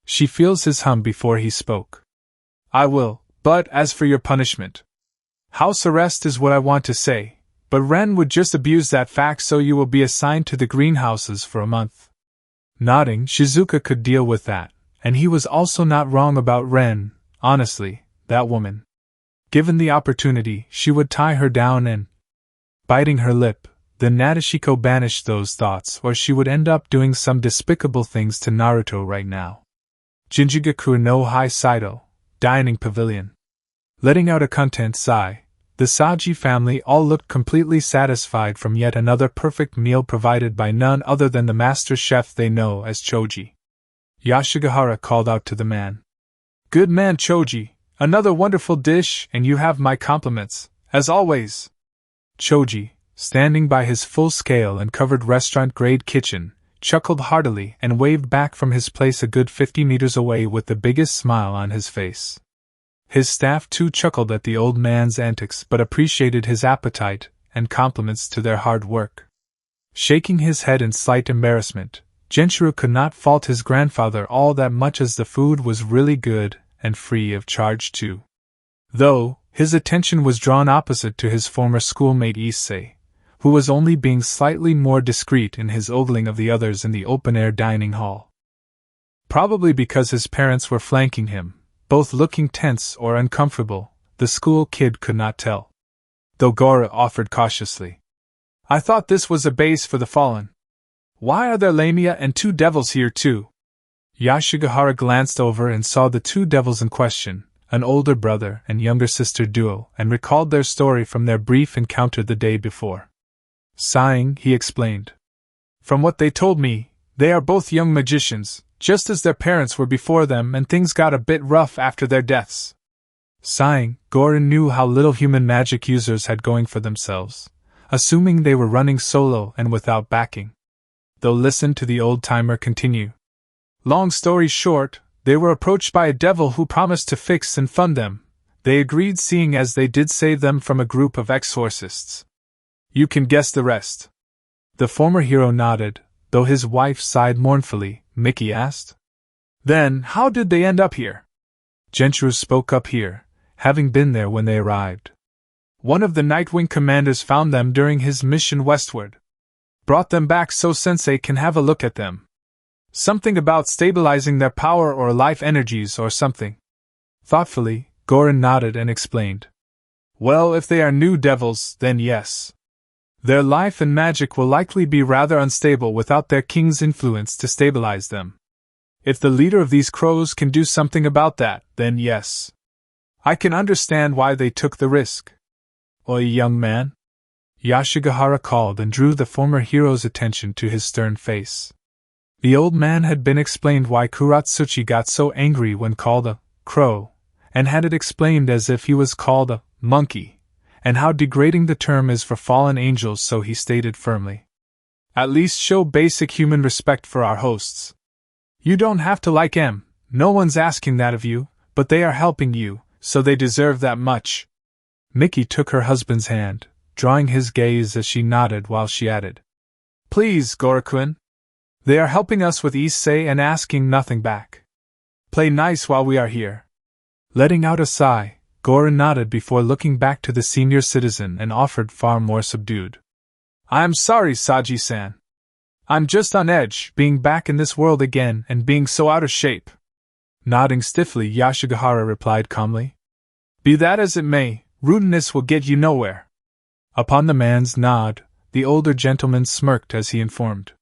She feels his hum before he spoke. "I will, but as for your punishment, house arrest is what I want to say, but Ren would just abuse that fact, so you will be assigned to the greenhouses for a month." Nodding, Shizuka could deal with that, and he was also not wrong about Ren. Honestly, that woman. Given the opportunity, she would tie her down and... Biting her lip, the Nadeshiko banished those thoughts, or she would end up doing some despicable things to Naruto right now. Jinjigaku no Hai Saido, Dining Pavilion. Letting out a content sigh, the Saji family all looked completely satisfied from yet another perfect meal provided by none other than the master chef they know as Choji. Yashigahara called out to the man. "Good man Choji, another wonderful dish, and you have my compliments, as always." Choji, standing by his full-scale and covered restaurant-grade kitchen, chuckled heartily and waved back from his place a good 50 meters away with the biggest smile on his face. His staff too chuckled at the old man's antics but appreciated his appetite and compliments to their hard work. Shaking his head in slight embarrassment, Genshiro could not fault his grandfather all that much, as the food was really good and free of charge too. Though, his attention was drawn opposite to his former schoolmate Issei, who was only being slightly more discreet in his ogling of the others in the open-air dining hall. Probably because his parents were flanking him, both looking tense or uncomfortable, the school kid could not tell. Though Gora offered cautiously, "I thought this was a base for the fallen. Why are there Lamia and two devils here too?" Yashigahara glanced over and saw the two devils in question, an older brother and younger sister duo, and recalled their story from their brief encounter the day before. Sighing, he explained, "From what they told me, they are both young magicians, just as their parents were before them, and things got a bit rough after their deaths." Sighing, Gorin knew how little human magic users had going for themselves, assuming they were running solo and without backing. Though listen to the old-timer continue. "Long story short, they were approached by a devil who promised to fix and fund them. They agreed, seeing as they did save them from a group of exorcists. You can guess the rest." The former hero nodded, though his wife sighed mournfully. Mickey asked, "Then, how did they end up here?" Genshiro spoke up here, having been there when they arrived. "One of the Nightwing commanders found them during his mission westward. Brought them back so Sensei can have a look at them. Something about stabilizing their power or life energies or something." Thoughtfully, Gorin nodded and explained. "Well, if they are new devils, then yes. Their life and magic will likely be rather unstable without their king's influence to stabilize them. If the leader of these crows can do something about that, then yes. I can understand why they took the risk." "Oi, young man," Yashigahara called and drew the former hero's attention to his stern face. The old man had been explained why Kuratsuchi got so angry when called a crow, and had it explained as if he was called a monkey, and how degrading the term is for fallen angels, so he stated firmly, "At least show basic human respect for our hosts. You don't have to like them, no one's asking that of you, but they are helping you, so they deserve that much." Miki took her husband's hand, drawing his gaze as she nodded while she added, "Please, Gorakun. They are helping us with Issei and asking nothing back." Play nice while we are here. Letting out a sigh, Goro nodded before looking back to the senior citizen and offered far more subdued. I am sorry, Saji-san. I'm just on edge, being back in this world again and being so out of shape. Nodding stiffly, Yashigahara replied calmly. Be that as it may, rudeness will get you nowhere. Upon the man's nod, the older gentleman smirked as he informed.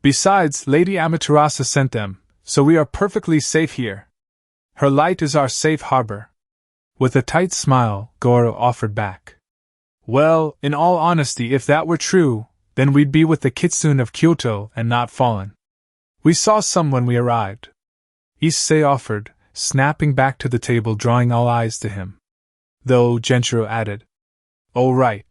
Besides, Lady Amaterasu sent them, so we are perfectly safe here. Her light is our safe harbor. With a tight smile, Goro offered back. Well, in all honesty, if that were true, then we'd be with the Kitsune of Kyoto and not fallen. We saw some when we arrived. Issei offered, snapping back to the table, drawing all eyes to him. Though, Genshiro added. Oh right.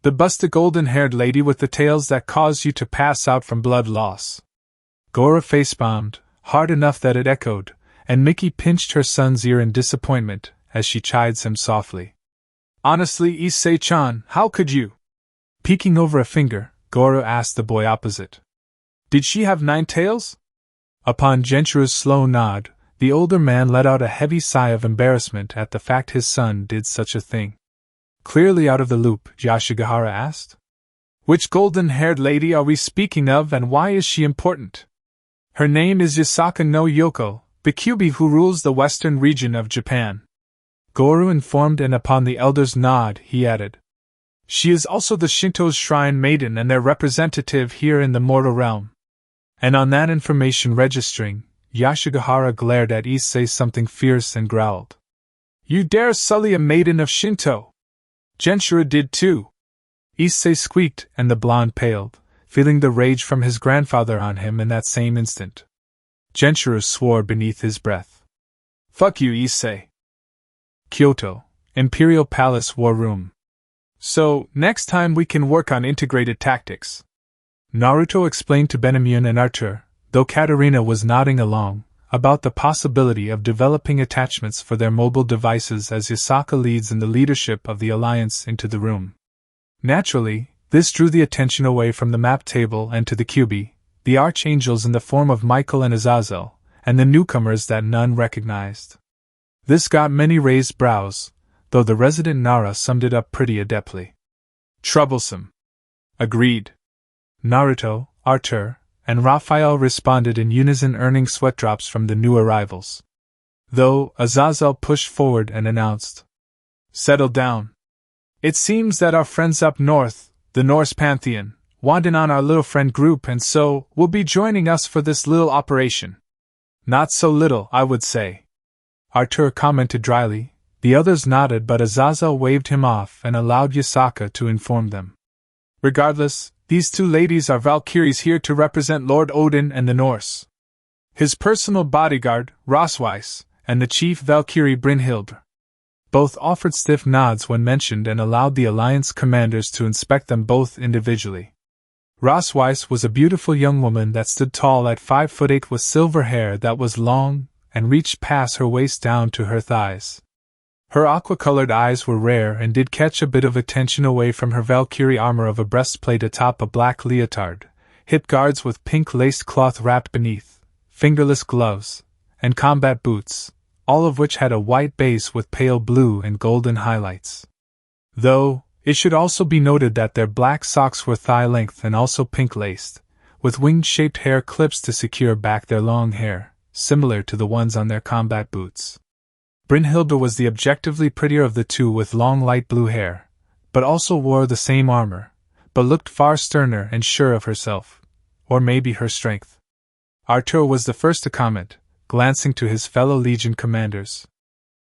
The busty golden-haired lady with the tails that caused you to pass out from blood loss. Goro face-bombed, hard enough that it echoed, and Miki pinched her son's ear in disappointment as she chides him softly. Honestly, Issei-chan, how could you? Peeking over a finger, Goro asked the boy opposite. Did she have 9 tails? Upon Genshiro's slow nod, the older man let out a heavy sigh of embarrassment at the fact his son did such a thing. Clearly out of the loop, Yashigahara asked. Which golden-haired lady are we speaking of and why is she important? Her name is Yasaka no Yoko, the Kyubi who rules the western region of Japan. Goro informed, and upon the elder's nod, he added. She is also the Shinto's shrine maiden and their representative here in the mortal realm. And on that information registering, Yashigahara glared at Issei something fierce and growled. You dare sully a maiden of Shinto? Genshiro did too. Issei squeaked, and the blonde paled, feeling the rage from his grandfather on him in that same instant. Genshiro swore beneath his breath. Fuck you, Issei. Kyoto, Imperial Palace War Room. So, next time we can work on integrated tactics. Naruto explained to Benimune and Arthur, though Katarina was nodding along, about the possibility of developing attachments for their mobile devices as Yasaka leads in the leadership of the Alliance into the room. Naturally, this drew the attention away from the map table and to the Kyubi, the archangels in the form of Michael and Azazel, and the newcomers that none recognized. This got many raised brows, though the resident Nara summed it up pretty adeptly. Troublesome. Agreed. Naruto, Arthur, and Raphael responded in unison, earning sweat drops from the new arrivals. Though, Azazel pushed forward and announced. Settle down. It seems that our friends up north, the Norse Pantheon, want in on our little friend group and so will be joining us for this little operation. Not so little, I would say. Arthur commented dryly. The others nodded, but Azazel waved him off and allowed Yasaka to inform them. Regardless, these 2 ladies are Valkyries here to represent Lord Odin and the Norse. His personal bodyguard, Rosweiss, and the chief Valkyrie Brynhild. Both offered stiff nods when mentioned and allowed the Alliance commanders to inspect them both individually. Rosweiss was a beautiful young woman that stood tall at 5'8" with silver hair that was long and reached past her waist down to her thighs. Her aqua-colored eyes were rare and did catch a bit of attention away from her Valkyrie armor of a breastplate atop a black leotard, hip guards with pink laced cloth wrapped beneath, fingerless gloves, and combat boots, all of which had a white base with pale blue and golden highlights. Though, it should also be noted that their black socks were thigh-length and also pink-laced, with wing-shaped hair clips to secure back their long hair, similar to the ones on their combat boots. Brynhilda was the objectively prettier of the 2 with long light blue hair, but also wore the same armor, but looked far sterner and sure of herself, or maybe her strength. Arthur was the first to comment, glancing to his fellow Legion commanders.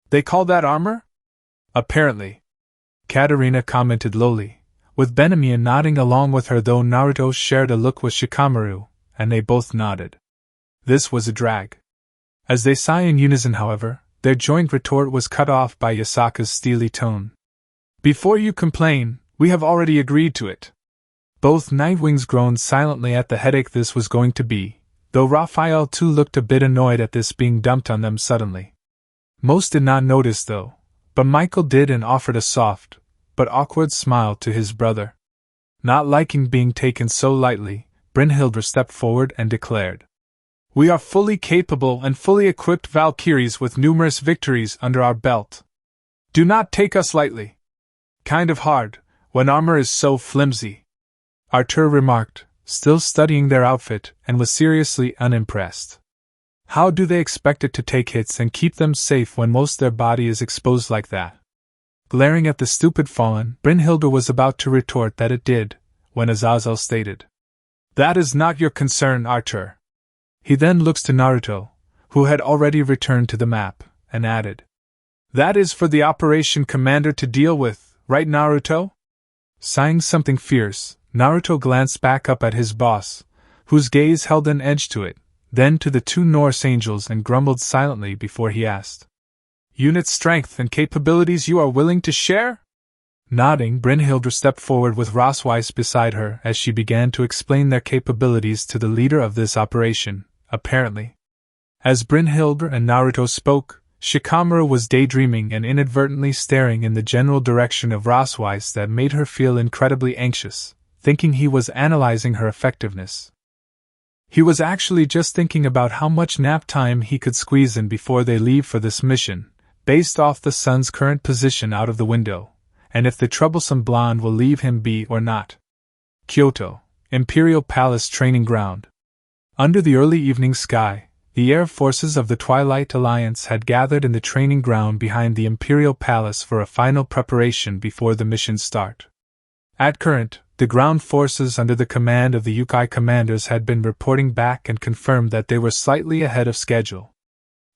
They call that armor? Apparently. Katarina commented lowly, with Benimune nodding along with her, though Naruto shared a look with Shikamaru, and they both nodded. This was a drag. As they sigh in unison, however, their joint retort was cut off by Yasaka's steely tone. Before you complain, we have already agreed to it. Both Nightwings groaned silently at the headache this was going to be, though Raphael too looked a bit annoyed at this being dumped on them suddenly. Most did not notice though, but Michael did and offered a soft, but awkward smile to his brother. Not liking being taken so lightly, Brynhilda stepped forward and declared. We are fully capable and fully equipped Valkyries with numerous victories under our belt. Do not take us lightly. Kind of hard, when armor is so flimsy," Artur remarked, still studying their outfit, and was seriously unimpressed. "How do they expect it to take hits and keep them safe when most their body is exposed like that?" Glaring at the stupid Fallen, Brynhilde was about to retort that it did, when Azazel stated, "That is not your concern, Artur." He then looks to Naruto, who had already returned to the map, and added, "That is for the operation commander to deal with, right, Naruto?" Sighing something fierce, Naruto glanced back up at his boss, whose gaze held an edge to it, then to the two Norse angels and grumbled silently before he asked, "Unit strength and capabilities you are willing to share?" Nodding, Brynhilde stepped forward with Rossweiss beside her as she began to explain their capabilities to the leader of this operation, apparently. As Brynhilde and Naruto spoke, Shikamaru was daydreaming and inadvertently staring in the general direction of Rossweiss that made her feel incredibly anxious, thinking he was analyzing her effectiveness. He was actually just thinking about how much nap time he could squeeze in before they leave for this mission, based off the sun's current position out of the window, and if the troublesome blonde will leave him be or not. Kyoto, Imperial Palace Training Ground. Under the early evening sky, the air forces of the Twilight Alliance had gathered in the training ground behind the Imperial Palace for a final preparation before the mission's start. At current, the ground forces under the command of the Yukai commanders had been reporting back and confirmed that they were slightly ahead of schedule.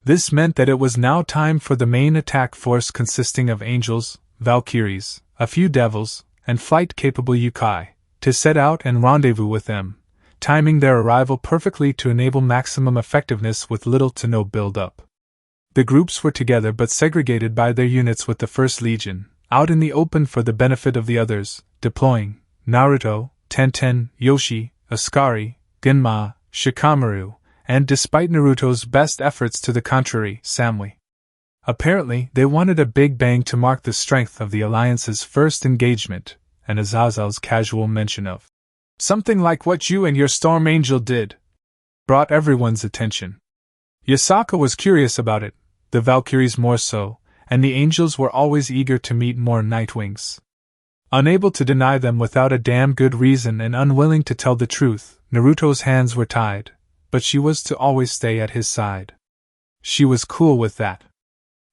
This meant that it was now time for the main attack force consisting of angels, Valkyries, a few devils, and flight-capable Yukai, to set out and rendezvous with them, timing their arrival perfectly to enable maximum effectiveness with little to no build-up. The groups were together but segregated by their units, with the 1st Legion, out in the open for the benefit of the others, deploying Naruto, Tenten, Yoshi, Ascari, Genma, Shikamaru, and despite Naruto's best efforts to the contrary, Samui. Apparently, they wanted a big bang to mark the strength of the Alliance's first engagement, and Azazel's casual mention of something like what you and your Storm Angel did brought everyone's attention. Yasaka was curious about it, the Valkyries more so, and the Angels were always eager to meet more Nightwings. Unable to deny them without a damn good reason and unwilling to tell the truth, Naruto's hands were tied, but she was to always stay at his side. She was cool with that.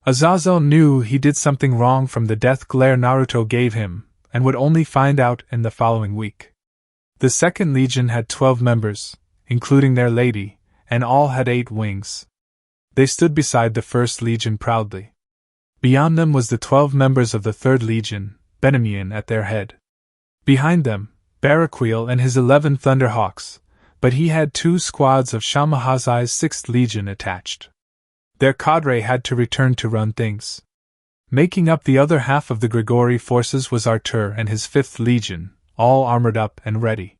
Azazel knew he did something wrong from the death glare Naruto gave him, and would only find out in the following week. The 2nd Legion had 12 members, including their lady, and all had 8 wings. They stood beside the 1st Legion proudly. Beyond them was the 12 members of the 3rd Legion, Benamian at their head. Behind them, Baraquil and his 11 Thunderhawks, but he had 2 squads of Shamahazai's 6th Legion attached. Their cadre had to return to run things. Making up the other half of the Grigori forces was Artur and his 5th Legion, all armored up and ready.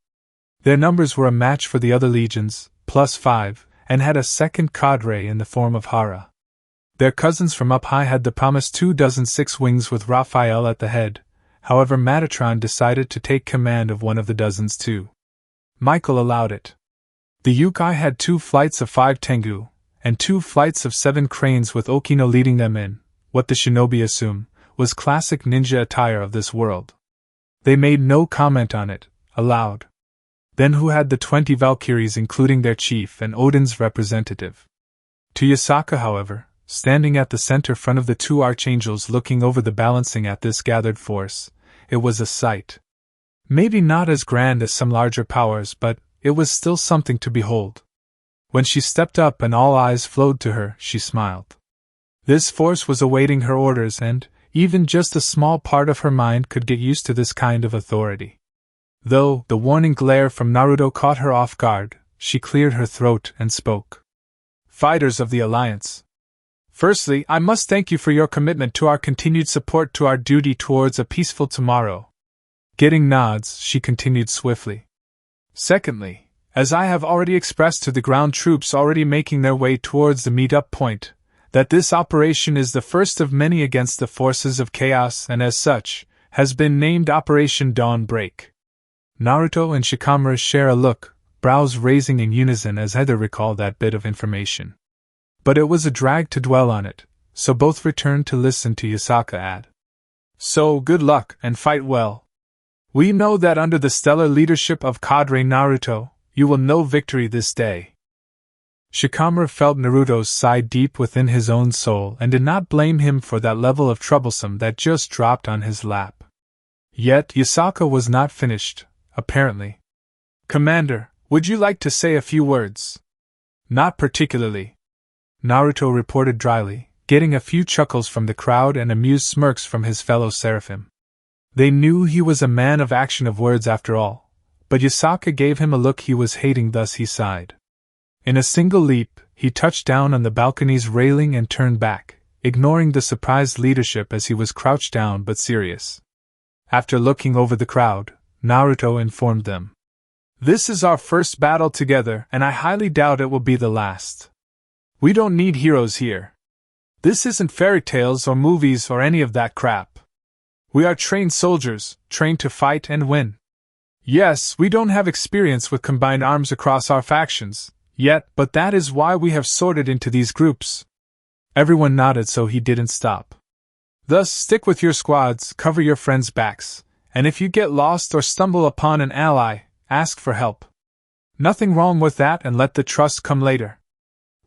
Their numbers were a match for the other legions, +5, and had a 2nd cadre in the form of Hara. Their cousins from up high had the promised 24 6 wings with Raphael at the head, however Metatron decided to take command of one of the dozens too. Michael allowed it. The Yukai had 2 flights of 5 Tengu, and 2 flights of 7 cranes with Okino leading them in, what the shinobi assume, was classic ninja attire of this world. They made no comment on it, aloud. Then who had the 20 Valkyries including their chief and Odin's representative? To Yasaka, however, standing at the center front of the 2 archangels looking over the balancing at this gathered force, it was a sight. Maybe not as grand as some larger powers, but it was still something to behold. When she stepped up and all eyes flowed to her, she smiled. This force was awaiting her orders, and even just a small part of her mind could get used to this kind of authority. Though the warning glare from Naruto caught her off guard, she cleared her throat and spoke. Fighters of the Alliance. Firstly, I must thank you for your commitment to our continued support to our duty towards a peaceful tomorrow. Getting nods, she continued swiftly. Secondly, as I have already expressed to the ground troops already making their way towards the meet-up point, that this operation is the first of many against the forces of chaos and as such, has been named Operation Dawn Break. Naruto and Shikamaru share a look, brows raising in unison as either recalled that bit of information. But it was a drag to dwell on it, so both returned to listen to Yasaka add. So, good luck, and fight well. We know that under the stellar leadership of Cadre Naruto, you will know victory this day. Shikamaru felt Naruto's sigh deep within his own soul and did not blame him for that level of troublesome that just dropped on his lap. Yet Yasaka was not finished, apparently. Commander, would you like to say a few words? Not particularly. Naruto reported dryly, getting a few chuckles from the crowd and amused smirks from his fellow seraphim. They knew he was a man of action of words after all, but Yasaka gave him a look he was hating, thus he sighed. In a single leap, he touched down on the balcony's railing and turned back, ignoring the surprised leadership as he was crouched down but serious. After looking over the crowd, Naruto informed them. This is our first battle together, and I highly doubt it will be the last. We don't need heroes here. This isn't fairy tales or movies or any of that crap. We are trained soldiers, trained to fight and win. Yes, we don't have experience with combined arms across our factions, yet, but that is why we have sorted into these groups. Everyone nodded, so he didn't stop. Thus, stick with your squads, cover your friends' backs, and if you get lost or stumble upon an ally, ask for help. Nothing wrong with that, and let the trust come later.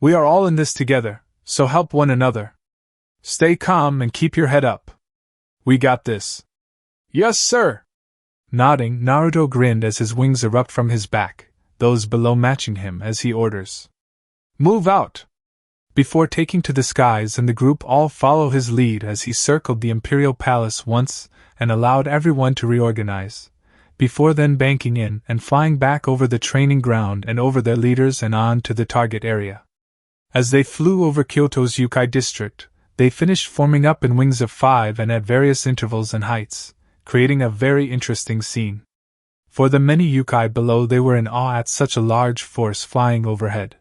We are all in this together, so help one another. Stay calm and keep your head up. We got this. Yes, sir. Nodding, Naruto grinned as his wings erupt from his back, those below matching him as he orders. Move out! Before taking to the skies, and the group all follow his lead as he circled the Imperial Palace once and allowed everyone to reorganize, before then banking in and flying back over the training ground and over their leaders and on to the target area. As they flew over Kyoto's Yukai district, they finished forming up in wings of 5 and at various intervals and heights, creating a very interesting scene. For the many Yukai below, they were in awe at such a large force flying overhead.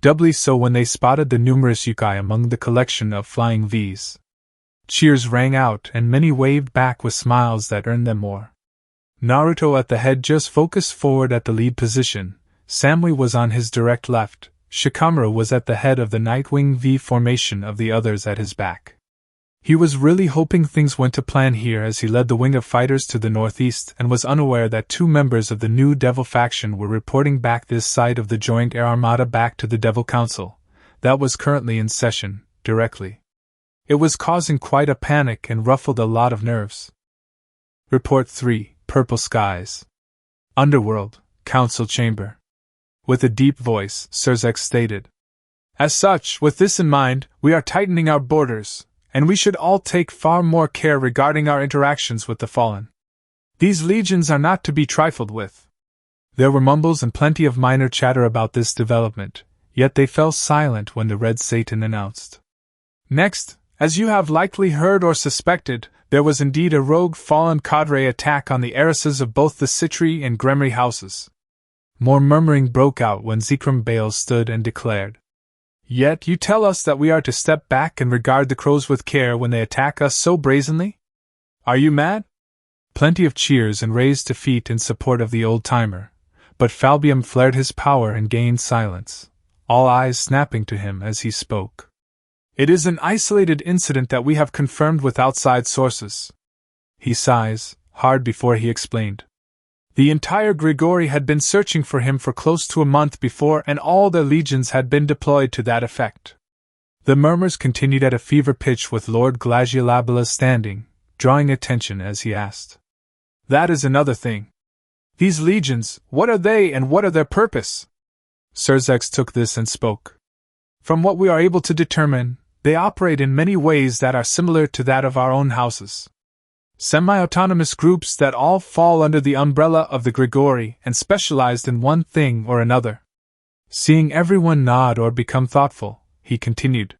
Doubly so when they spotted the numerous Yukai among the collection of flying Vs. Cheers rang out and many waved back with smiles that earned them more. Naruto at the head just focused forward at the lead position, Samui was on his direct left, Shikamaru was at the head of the Nightwing V formation of the others at his back. He was really hoping things went to plan here as he led the wing of fighters to the northeast and was unaware that 2 members of the new Devil faction were reporting back this side of the Joint Air Armada back to the Devil Council, that was currently in session, directly. It was causing quite a panic and ruffled a lot of nerves. Report 3, Purple Skies. Underworld, Council Chamber. With a deep voice, Surzex stated. As such, with this in mind, we are tightening our borders, and we should all take far more care regarding our interactions with the fallen. These legions are not to be trifled with. There were mumbles and plenty of minor chatter about this development, yet they fell silent when the Red Satan announced. Next, as you have likely heard or suspected, there was indeed a rogue fallen cadre attack on the heiresses of both the Citri and Gremry houses. More murmuring broke out when Zikram Bale stood and declared. Yet you tell us that we are to step back and regard the crows with care when they attack us so brazenly? Are you mad? Plenty of cheers and raised to feet in support of the old-timer, but Falbium flared his power and gained silence, all eyes snapping to him as he spoke. It is an isolated incident that we have confirmed with outside sources. He sighs, hard before he explained. The entire Grigori had been searching for him for close to a month before, and all their legions had been deployed to that effect. The murmurs continued at a fever pitch with Lord Glaciolabila standing, drawing attention as he asked. That is another thing. These legions, what are they and what are their purpose? Surzex took this and spoke. From what we are able to determine, they operate in many ways that are similar to that of our own houses. Semi-autonomous groups that all fall under the umbrella of the Grigori and specialized in one thing or another. Seeing everyone nod or become thoughtful, he continued.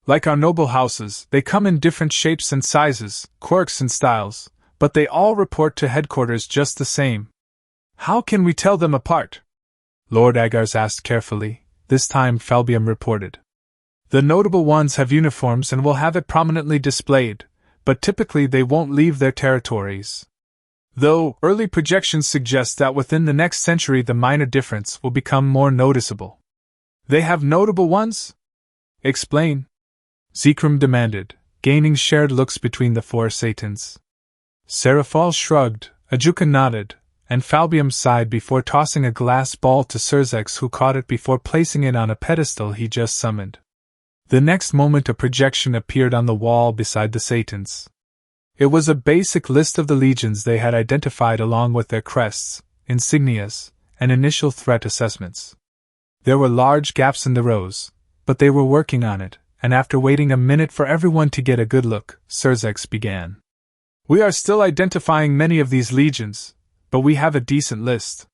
Like our noble houses, they come in different shapes and sizes, quirks and styles, but they all report to headquarters just the same. How can we tell them apart? Lord Agars asked carefully. This time Falbium reported. The notable ones have uniforms and will have it prominently displayed, but typically they won't leave their territories. Though early projections suggest that within the next century the minor difference will become more noticeable. They have notable ones? Explain. Zekrom demanded, gaining shared looks between the four Satans. Seraphal shrugged, Ajuka nodded, and Falbium sighed before tossing a glass ball to Surzex, who caught it before placing it on a pedestal he just summoned. The next moment a projection appeared on the wall beside the Satans. It was a basic list of the legions they had identified along with their crests, insignias, and initial threat assessments. There were large gaps in the rows, but they were working on it, and after waiting a minute for everyone to get a good look, Surzex began. We are still identifying many of these legions, but we have a decent list.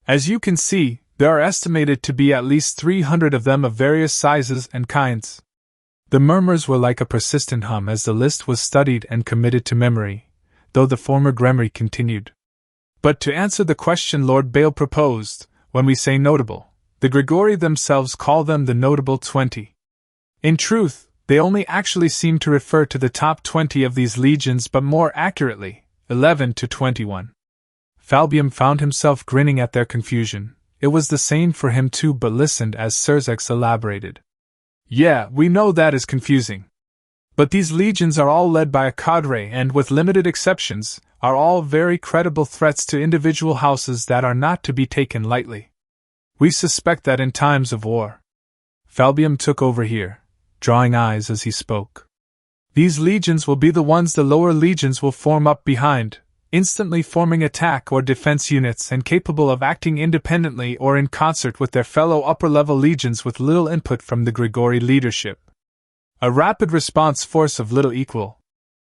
As you can see, there are estimated to be at least 300 of them of various sizes and kinds. The murmurs were like a persistent hum as the list was studied and committed to memory, though the former Gremory continued. But to answer the question Lord Bale proposed, when we say notable, the Grigori themselves call them the notable 20. In truth, they only actually seem to refer to the top 20 of these legions, but more accurately, 11 to 21. Falbium found himself grinning at their confusion. It was the same for him too, but listened as Surzex elaborated. Yeah, we know that is confusing. But these legions are all led by a cadre and, with limited exceptions, are all very credible threats to individual houses that are not to be taken lightly. We suspect that in times of war. Falbium took over here, drawing eyes as he spoke. These legions will be the ones the lower legions will form up behind, instantly forming attack or defense units and capable of acting independently or in concert with their fellow upper-level legions with little input from the Grigori leadership. A rapid response force of little equal.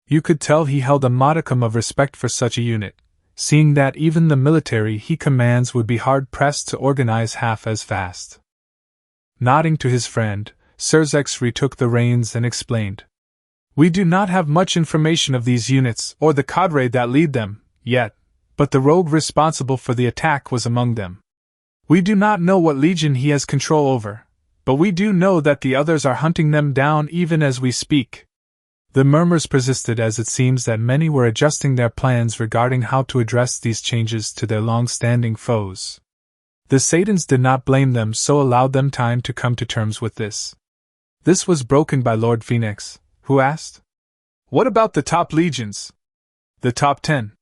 You could tell he held a modicum of respect for such a unit, seeing that even the military he commands would be hard-pressed to organize half as fast. Nodding to his friend, Surzex retook the reins and explained. We do not have much information of these units or the cadre that lead them, yet, but the rogue responsible for the attack was among them. We do not know what legion he has control over, but we do know that the others are hunting them down even as we speak. The murmurs persisted as it seems that many were adjusting their plans regarding how to address these changes to their long-standing foes. The Satans did not blame them, so allowed them time to come to terms with this. This was broken by Lord Phoenix, who asked, What about the top legions? The top 10.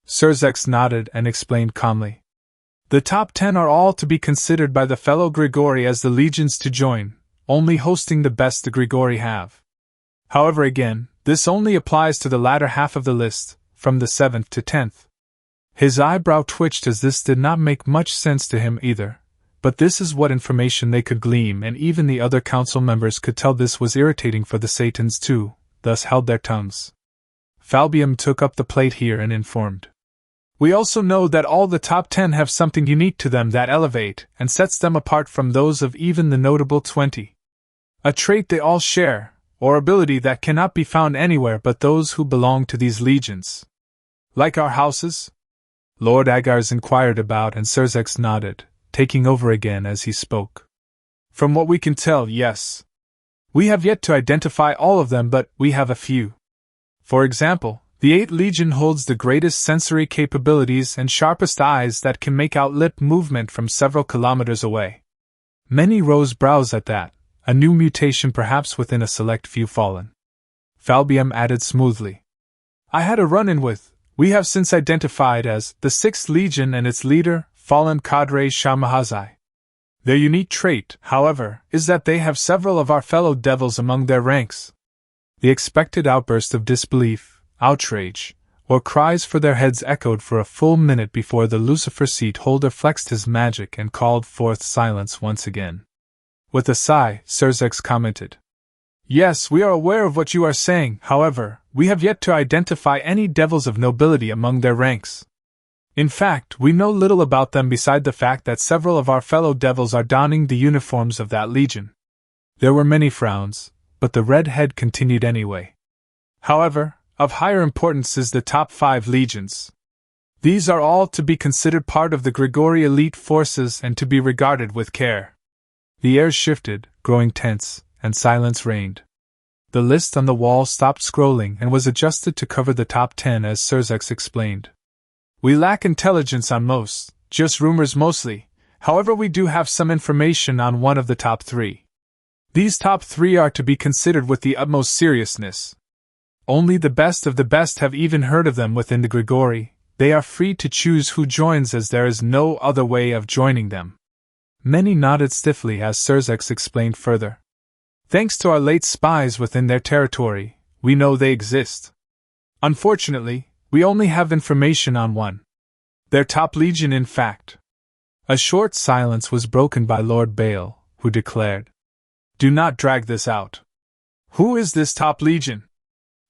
Surzex nodded and explained calmly. The top 10 are all to be considered by the fellow Grigori as the legions to join, only hosting the best the Grigori have. However, again, this only applies to the latter half of the list, from the 7th to 10th. His eyebrow twitched as this did not make much sense to him either. But this is what information they could glean, and even the other council members could tell this was irritating for the Satans too, thus held their tongues. Falbium took up the plate here and informed. We also know that all the top 10 have something unique to them that elevate and sets them apart from those of even the notable 20. A trait they all share, or ability that cannot be found anywhere but those who belong to these legions. Like our houses? Lord Agars inquired about, and Surzex nodded, taking over again as he spoke. From what we can tell, yes. We have yet to identify all of them, but we have a few. For example, the 8th Legion holds the greatest sensory capabilities and sharpest eyes that can make out lip movement from several kilometers away. Many rose brows at that, a new mutation perhaps within a select few fallen. Falbium added smoothly. I had a run-in with, we have since identified as, the 6th Legion and its leader, fallen cadre Shamahazai. Their unique trait, however, is that they have several of our fellow devils among their ranks. The expected outburst of disbelief, outrage, or cries for their heads echoed for a full minute before the Lucifer seat holder flexed his magic and called forth silence once again. With a sigh, Surzex commented. Yes, we are aware of what you are saying, however, we have yet to identify any devils of nobility among their ranks. In fact, we know little about them beside the fact that several of our fellow devils are donning the uniforms of that legion. There were many frowns, but the red head continued anyway. However, of higher importance is the top 5 legions. These are all to be considered part of the Grigori elite forces and to be regarded with care. The air shifted, growing tense, and silence reigned. The list on the wall stopped scrolling and was adjusted to cover the top 10 as Surzex explained. We lack intelligence on most, just rumors mostly. However, we do have some information on one of the top 3. These top 3 are to be considered with the utmost seriousness. Only the best of the best have even heard of them within the Grigori. They are free to choose who joins, as there is no other way of joining them. Many nodded stiffly as Surzex explained further. Thanks to our late spies within their territory, we know they exist. Unfortunately, we only have information on one. Their top legion, in fact. A short silence was broken by Lord Bale, who declared, "Do not drag this out. Who is this top legion?"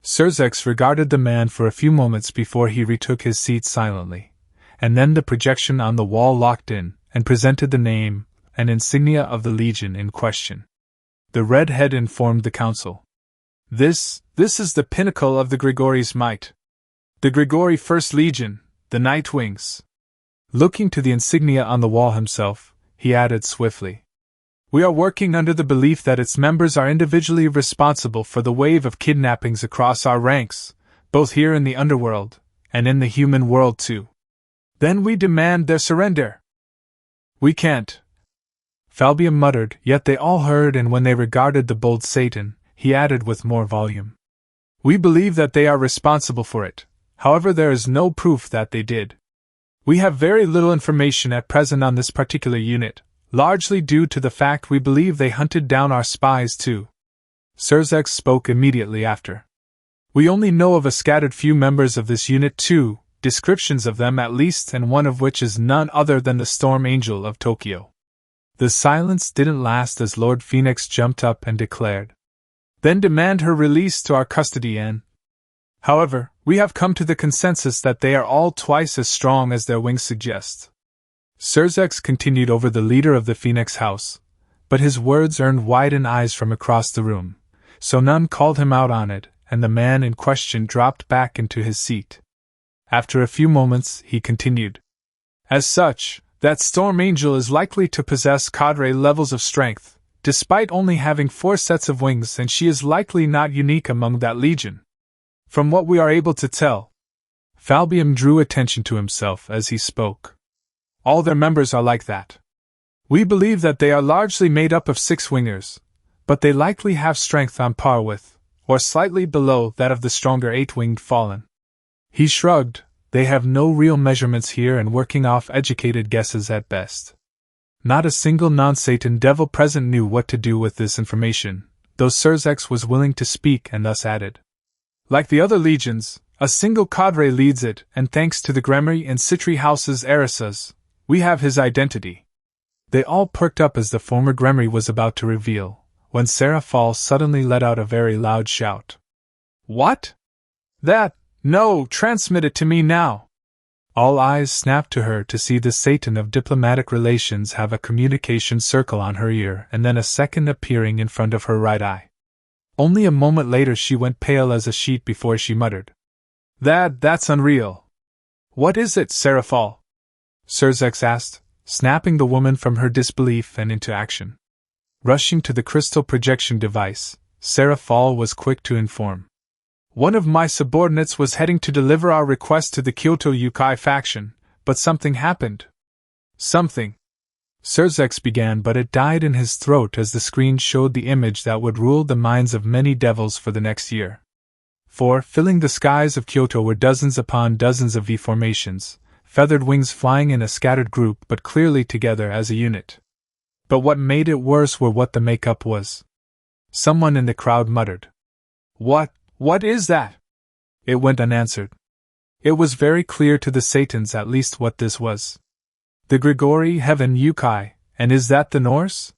Surzex regarded the man for a few moments before he retook his seat silently, and then the projection on the wall locked in and presented the name and insignia of the legion in question. The red head informed the council. This is the pinnacle of the Grigori's might. The Grigori First Legion, the Nightwings." Looking to the insignia on the wall himself, he added swiftly, "We are working under the belief that its members are individually responsible for the wave of kidnappings across our ranks, both here in the underworld, and in the human world too. Then we demand their surrender." "We can't," Falbium muttered, yet they all heard, and when they regarded the bold Satan, he added with more volume, "We believe that they are responsible for it, however there is no proof that they did. We have very little information at present on this particular unit, largely due to the fact we believe they hunted down our spies too." Surzex spoke immediately after. "We only know of a scattered few members of this unit, 2 descriptions of them at least, and one of which is none other than the Storm Angel of Tokyo." The silence didn't last as Lord Phoenix jumped up and declared, "Then demand her release to our custody, and however, we have come to the consensus that they are all twice as strong as their wings suggest." Surzex continued over the leader of the Phoenix House, but his words earned widened eyes from across the room, so none called him out on it, and the man in question dropped back into his seat. After a few moments, he continued, "As such, that Storm Angel is likely to possess cadre levels of strength, despite only having 4 sets of wings, and she is likely not unique among that legion. From what we are able to tell," Falbium drew attention to himself as he spoke, "all their members are like that. We believe that they are largely made up of 6-wingers, but they likely have strength on par with, or slightly below, that of the stronger 8-winged Fallen." He shrugged. "They have no real measurements here and working off educated guesses at best." Not a single non-Satan devil present knew what to do with this information, though Surzex was willing to speak and thus added, "Like the other legions, a single cadre leads it, and thanks to the Gremry and Citri House's Erisas, we have his identity." They all perked up as the former Gremry was about to reveal, when Sarah Fall suddenly let out a very loud shout. "What? That? No, transmit it to me now!" All eyes snapped to her to see the Satan of diplomatic relations have a communication circle on her ear and then a second appearing in front of her right eye. Only a moment later she went pale as a sheet before she muttered, That's unreal." "What is it, Sarah Fall?" Surzex asked, snapping the woman from her disbelief and into action. Rushing to the crystal projection device, Sarah Fall was quick to inform. "One of my subordinates was heading to deliver our request to the Kyoto Yukai faction, but something happened." "Something?" Surzex began, but it died in his throat as the screen showed the image that would rule the minds of many devils for the next year. For, filling the skies of Kyoto were dozens upon dozens of V-formations, feathered wings flying in a scattered group but clearly together as a unit. But what made it worse were what the makeup was. Someone in the crowd muttered, What is that?" It went unanswered. It was very clear to the Satans at least what this was. The Grigori Heaven Yukai, and is that the Norse?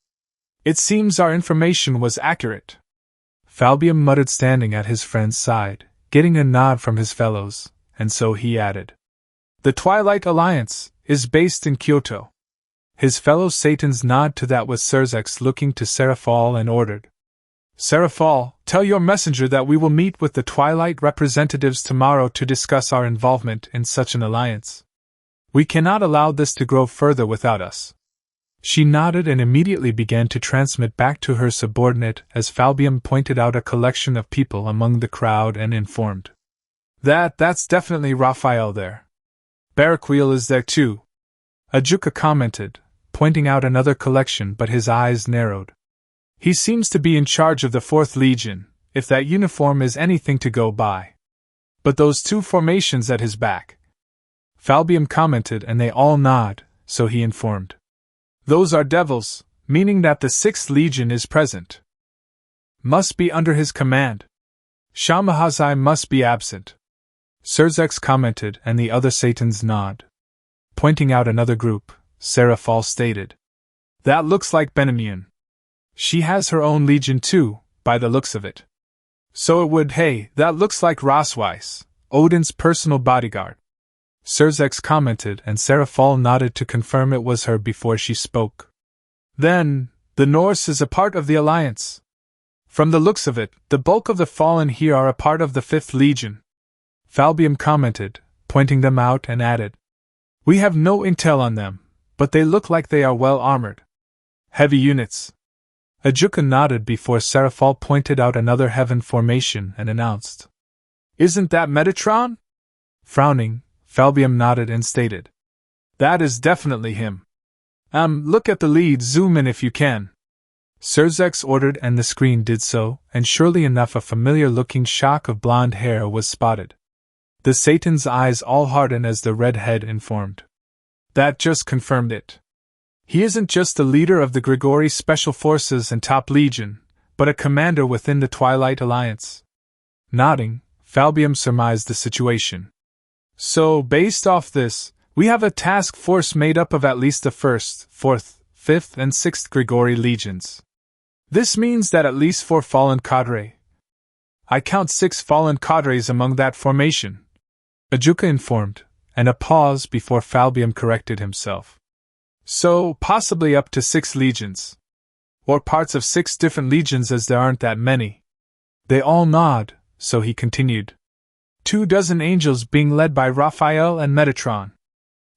"It seems our information was accurate," Falbium muttered, standing at his friend's side, getting a nod from his fellows, and so he added, "The Twilight Alliance is based in Kyoto." His fellow Satans nod to that with Surzex looking to Sarah Fall and ordered, "Sarah Fall, tell your messenger that we will meet with the Twilight representatives tomorrow to discuss our involvement in such an alliance. We cannot allow this to grow further without us." She nodded and immediately began to transmit back to her subordinate as Falbium pointed out a collection of people among the crowd and informed, That's definitely Raphael there. Barraquil is there too, Ajuka commented, pointing out another collection, but his eyes narrowed. He seems to be in charge of the 4th Legion, if that uniform is anything to go by. But those 2 formations at his back, Falbium commented, and they all nod, so he informed. Those are devils, meaning that the 6th Legion is present. Must be under his command. Shamahazai must be absent. Surzex commented, and the other Satans nod. Pointing out another group, Seraphal stated. That looks like Benamian. She has her own legion too, by the looks of it. So it would, hey, that looks like Rosweiss, Odin's personal bodyguard. Surzex commented, and Seraphal nodded to confirm it was her before she spoke. Then, the Norse is a part of the Alliance. From the looks of it, the bulk of the fallen here are a part of the 5th Legion. Falbium commented, pointing them out, and added. We have no intel on them, but they look like they are well armored. Heavy units. Ajuka nodded before Seraphal pointed out another heaven formation and announced. Isn't that Metatron? Frowning, Falbium nodded and stated. That is definitely him. Look at the lead, zoom in if you can. Surzex ordered, and the screen did so, and surely enough a familiar-looking shock of blonde hair was spotted. The Satan's eyes all hardened as the redhead informed. That just confirmed it. He isn't just the leader of the Grigori Special Forces and Top Legion, but a commander within the Twilight Alliance. Nodding, Falbium surmised the situation. So, based off this, we have a task force made up of at least the 1st, 4th, 5th, and 6th Grigori Legions. This means that at least 4 fallen cadre. I count 6 fallen cadres among that formation, Ajuka informed, and a pause before Falbium corrected himself. So, possibly up to 6 legions. Or parts of 6 different legions, as there aren't that many. They all nod, so he continued. 24 angels being led by Raphael and Metatron.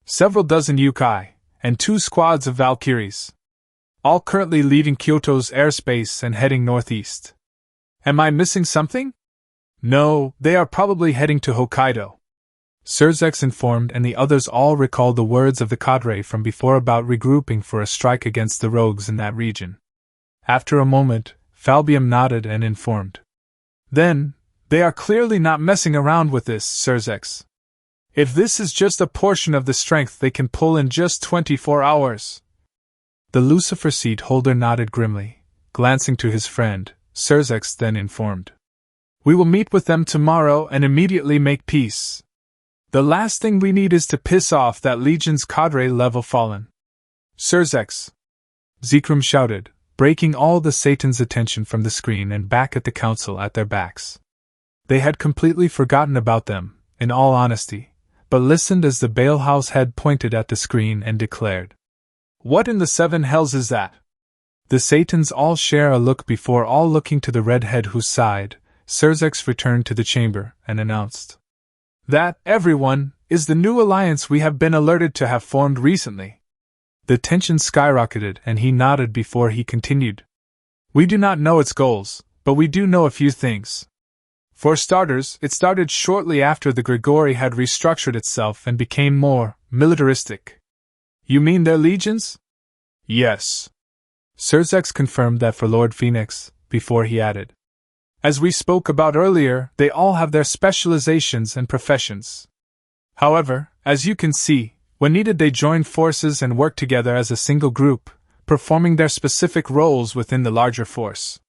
Several dozen Yukai, and 2 squads of Valkyries. All currently leaving Kyoto's airspace and heading northeast. Am I missing something? No, they are probably heading to Hokkaido. Surzex informed, and the others all recalled the words of the cadre from before about regrouping for a strike against the rogues in that region. After a moment, Falbium nodded and informed. Then, they are clearly not messing around with this, Surzex. If this is just a portion of the strength they can pull in just 24 hours. The Lucifer seat holder nodded grimly, glancing to his friend. Surzex then informed. We will meet with them tomorrow and immediately make peace. The last thing we need is to piss off that Legion's cadre level fallen. Surzex! Zekrom shouted, breaking all the Satan's attention from the screen and back at the council at their backs. They had completely forgotten about them, in all honesty, but listened as the Balehouse head pointed at the screen and declared. What in the 7 hells is that? The Satans all share a look before all looking to the redhead who sighed. Surzex returned to the chamber and announced. That, everyone, is the new alliance we have been alerted to have formed recently. The tension skyrocketed and he nodded before he continued. We do not know its goals, but we do know a few things. For starters, it started shortly after the Grigori had restructured itself and became more militaristic. You mean their legions? Yes. Surzex confirmed that for Lord Phoenix, before he added. As we spoke about earlier, they all have their specializations and professions. However, as you can see, when needed they join forces and work together as a single group, performing their specific roles within the larger force.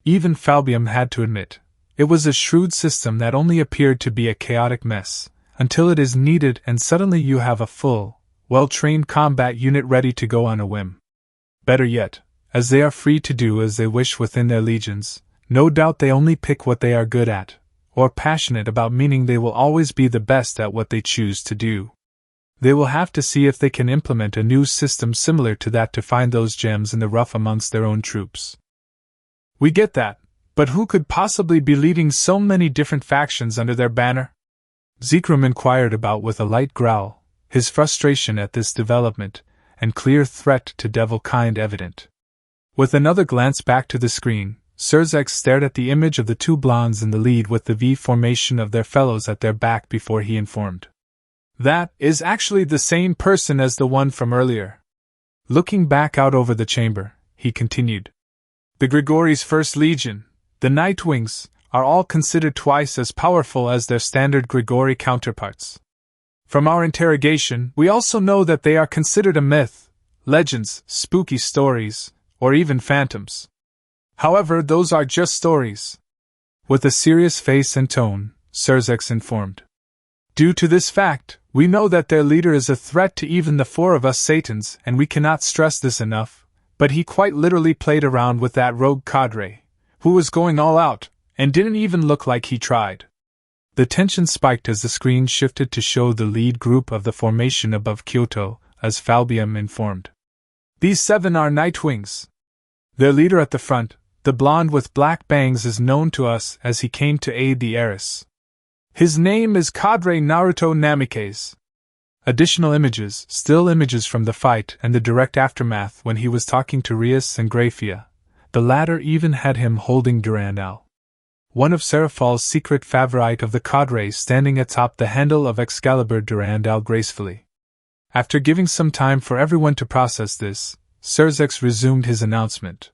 Even Falbium had to admit, it was a shrewd system that only appeared to be a chaotic mess, until it is needed and suddenly you have a full, well-trained combat unit ready to go on a whim. Better yet, as they are free to do as they wish within their legions, no doubt they only pick what they are good at, or passionate about, meaning they will always be the best at what they choose to do. They will have to see if they can implement a new system similar to that to find those gems in the rough amongst their own troops. We get that, but who could possibly be leading so many different factions under their banner? Zekrom inquired about with a light growl, his frustration at this development, and clear threat to Devilkind evident. With another glance back to the screen, Surzex stared at the image of the 2 blondes in the lead with the V formation of their fellows at their back before he informed. That is actually the same person as the one from earlier. Looking back out over the chamber, he continued. The Grigori's First Legion, the Nightwings, are all considered twice as powerful as their standard Grigori counterparts. From our interrogation, we also know that they are considered a myth, legends, spooky stories, or even phantoms. However, those are just stories. With a serious face and tone, Surzex informed. Due to this fact, we know that their leader is a threat to even the four of us Satans, and we cannot stress this enough, but he quite literally played around with that rogue cadre, who was going all out, and didn't even look like he tried. The tension spiked as the screen shifted to show the lead group of the formation above Kyoto, as Falbium informed. These 7 are Nightwings. Their leader at the front, the blonde with black bangs, is known to us as he came to aid the heiress. His name is Cadre Naruto Namikaze. Additional images, still images from the fight and the direct aftermath when he was talking to Rias and Graphia. The latter even had him holding Durandal, one of Seraphal's secret favorite of the cadre, standing atop the handle of Excalibur Durandal gracefully. After giving some time for everyone to process this, Surzex resumed his announcement.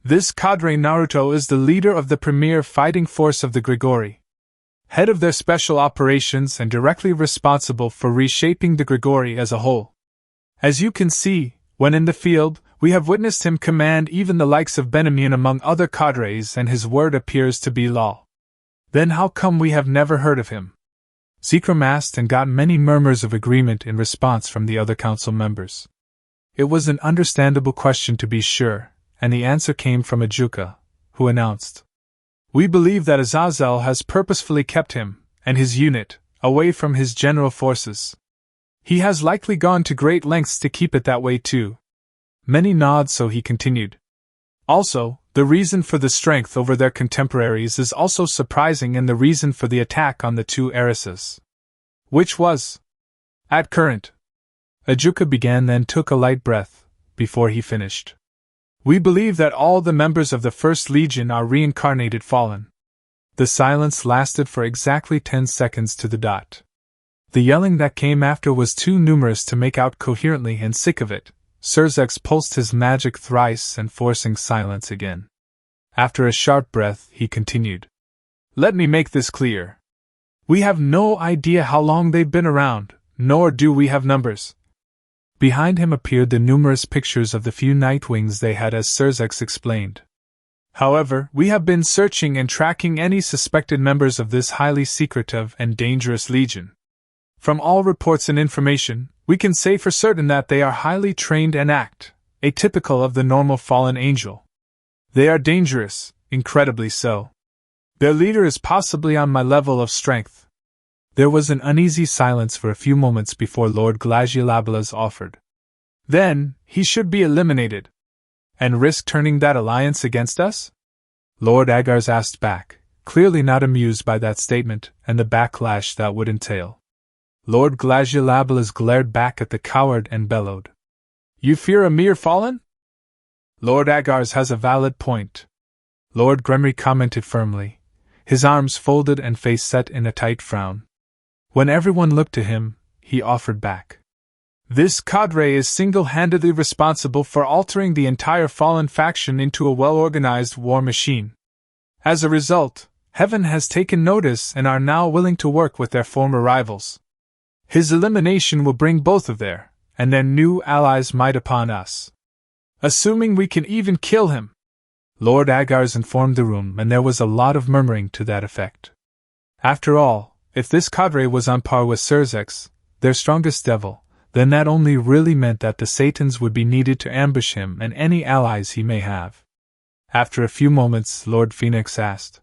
This Cadre Naruto is the leader of the premier fighting force of the Grigori, head of their special operations and directly responsible for reshaping the Grigori as a whole. As you can see, when in the field, we have witnessed him command even the likes of Benamian among other cadres, and his word appears to be law. Then how come we have never heard of him? Zekrom asked, and got many murmurs of agreement in response from the other council members. It was an understandable question to be sure, and the answer came from Ajuka, who announced, "We believe that Azazel has purposefully kept him, and his unit, away from his general forces. He has likely gone to great lengths to keep it that way too." Many nod, so he continued. Also, the reason for the strength over their contemporaries is also surprising, and the reason for the attack on the 2 heiresses. Which was? At current. Ajuka began, then took a light breath, before he finished. We believe that all the members of the First Legion are reincarnated fallen. The silence lasted for exactly 10 seconds to the dot. The yelling that came after was too numerous to make out coherently, and sick of it, Surzex pulsed his magic thrice and forcing silence again. After a sharp breath, he continued. Let me make this clear. We have no idea how long they've been around, nor do we have numbers. Behind him appeared the numerous pictures of the few Nightwings they had, as Surzex explained. However, we have been searching and tracking any suspected members of this highly secretive and dangerous legion. From all reports and information, we can say for certain that they are highly trained and act atypical of the normal fallen angel. They are dangerous, incredibly so. Their leader is possibly on my level of strength. There was an uneasy silence for a few moments before Lord Glagiolabalas offered. Then, he should be eliminated. And risk turning that alliance against us? Lord Agars asked back, clearly not amused by that statement and the backlash that would entail. Lord Glagiolabalas glared back at the coward and bellowed. You fear a mere fallen? Lord Agars has a valid point. Lord Gremry commented firmly, his arms folded and face set in a tight frown. When everyone looked to him, he offered back. This cadre is single-handedly responsible for altering the entire fallen faction into a well-organized war machine. As a result, Heaven has taken notice and are now willing to work with their former rivals. His elimination will bring both of their and their new allies' might upon us. Assuming we can even kill him. Lord Agars informed the room, and there was a lot of murmuring to that effect. After all, if this cadre was on par with Surzex, their strongest devil, then that only really meant that the Satans would be needed to ambush him and any allies he may have. After a few moments, Lord Phoenix asked,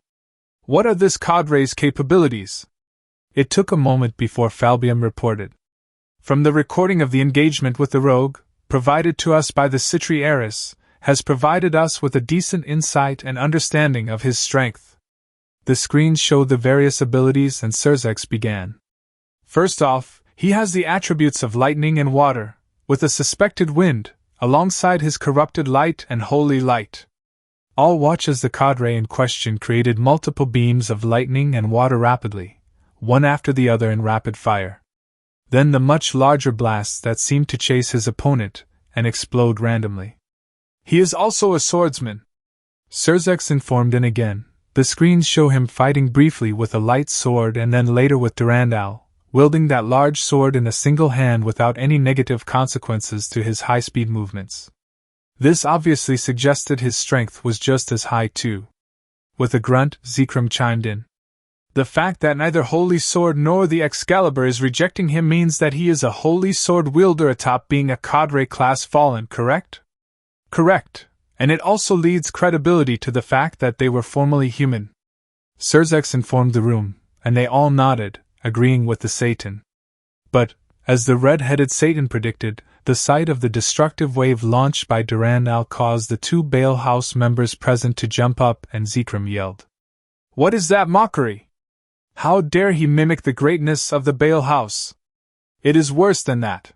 "What are this cadre's capabilities?" It took a moment before Falbium reported. From the recording of the engagement with the rogue, provided to us by the Citri heiress, has provided us with a decent insight and understanding of his strength. The screen showed the various abilities, and Surzex began. First off, he has the attributes of lightning and water, with a suspected wind, alongside his corrupted light and holy light. All watch as the cadre in question created multiple beams of lightning and water rapidly, one after the other in rapid fire. Then the much larger blasts that seemed to chase his opponent and explode randomly. He is also a swordsman, Surzex informed, and again, the screens show him fighting briefly with a light sword and then later with Durandal, wielding that large sword in a single hand without any negative consequences to his high-speed movements. This obviously suggested his strength was just as high too. With a grunt, Zekrom chimed in. The fact that neither Holy Sword nor the Excalibur is rejecting him means that he is a Holy Sword wielder atop being a cadre class fallen, correct? Correct, and it also leads credibility to the fact that they were formerly human. Surzex informed the room, and they all nodded, agreeing with the Satan. But, as the red-headed Satan predicted, the sight of the destructive wave launched by Durandal caused the two Bale House members present to jump up, and Zekrom yelled, "What is that mockery? How dare he mimic the greatness of the Bale House? It is worse than that."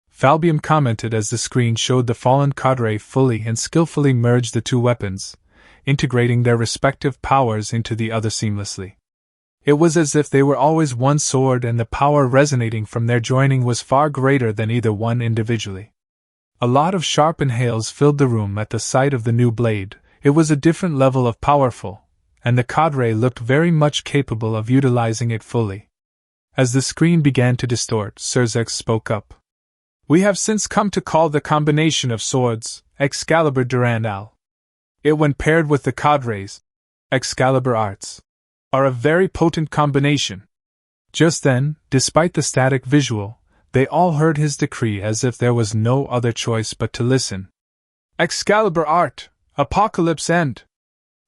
Falbium commented as the screen showed the fallen cadre fully and skillfully merge the two weapons, integrating their respective powers into the other seamlessly. It was as if they were always one sword, and the power resonating from their joining was far greater than either one individually. A lot of sharp inhales filled the room at the sight of the new blade. It was a different level of powerful, and the cadre looked very much capable of utilizing it fully. As the screen began to distort, Surzex spoke up. "We have since come to call the combination of swords, Excalibur Durandal. It, when paired with the cadre's Excalibur arts, are a very potent combination." Just then, despite the static visual, they all heard his decree as if there was no other choice but to listen. "Excalibur art, Apocalypse End."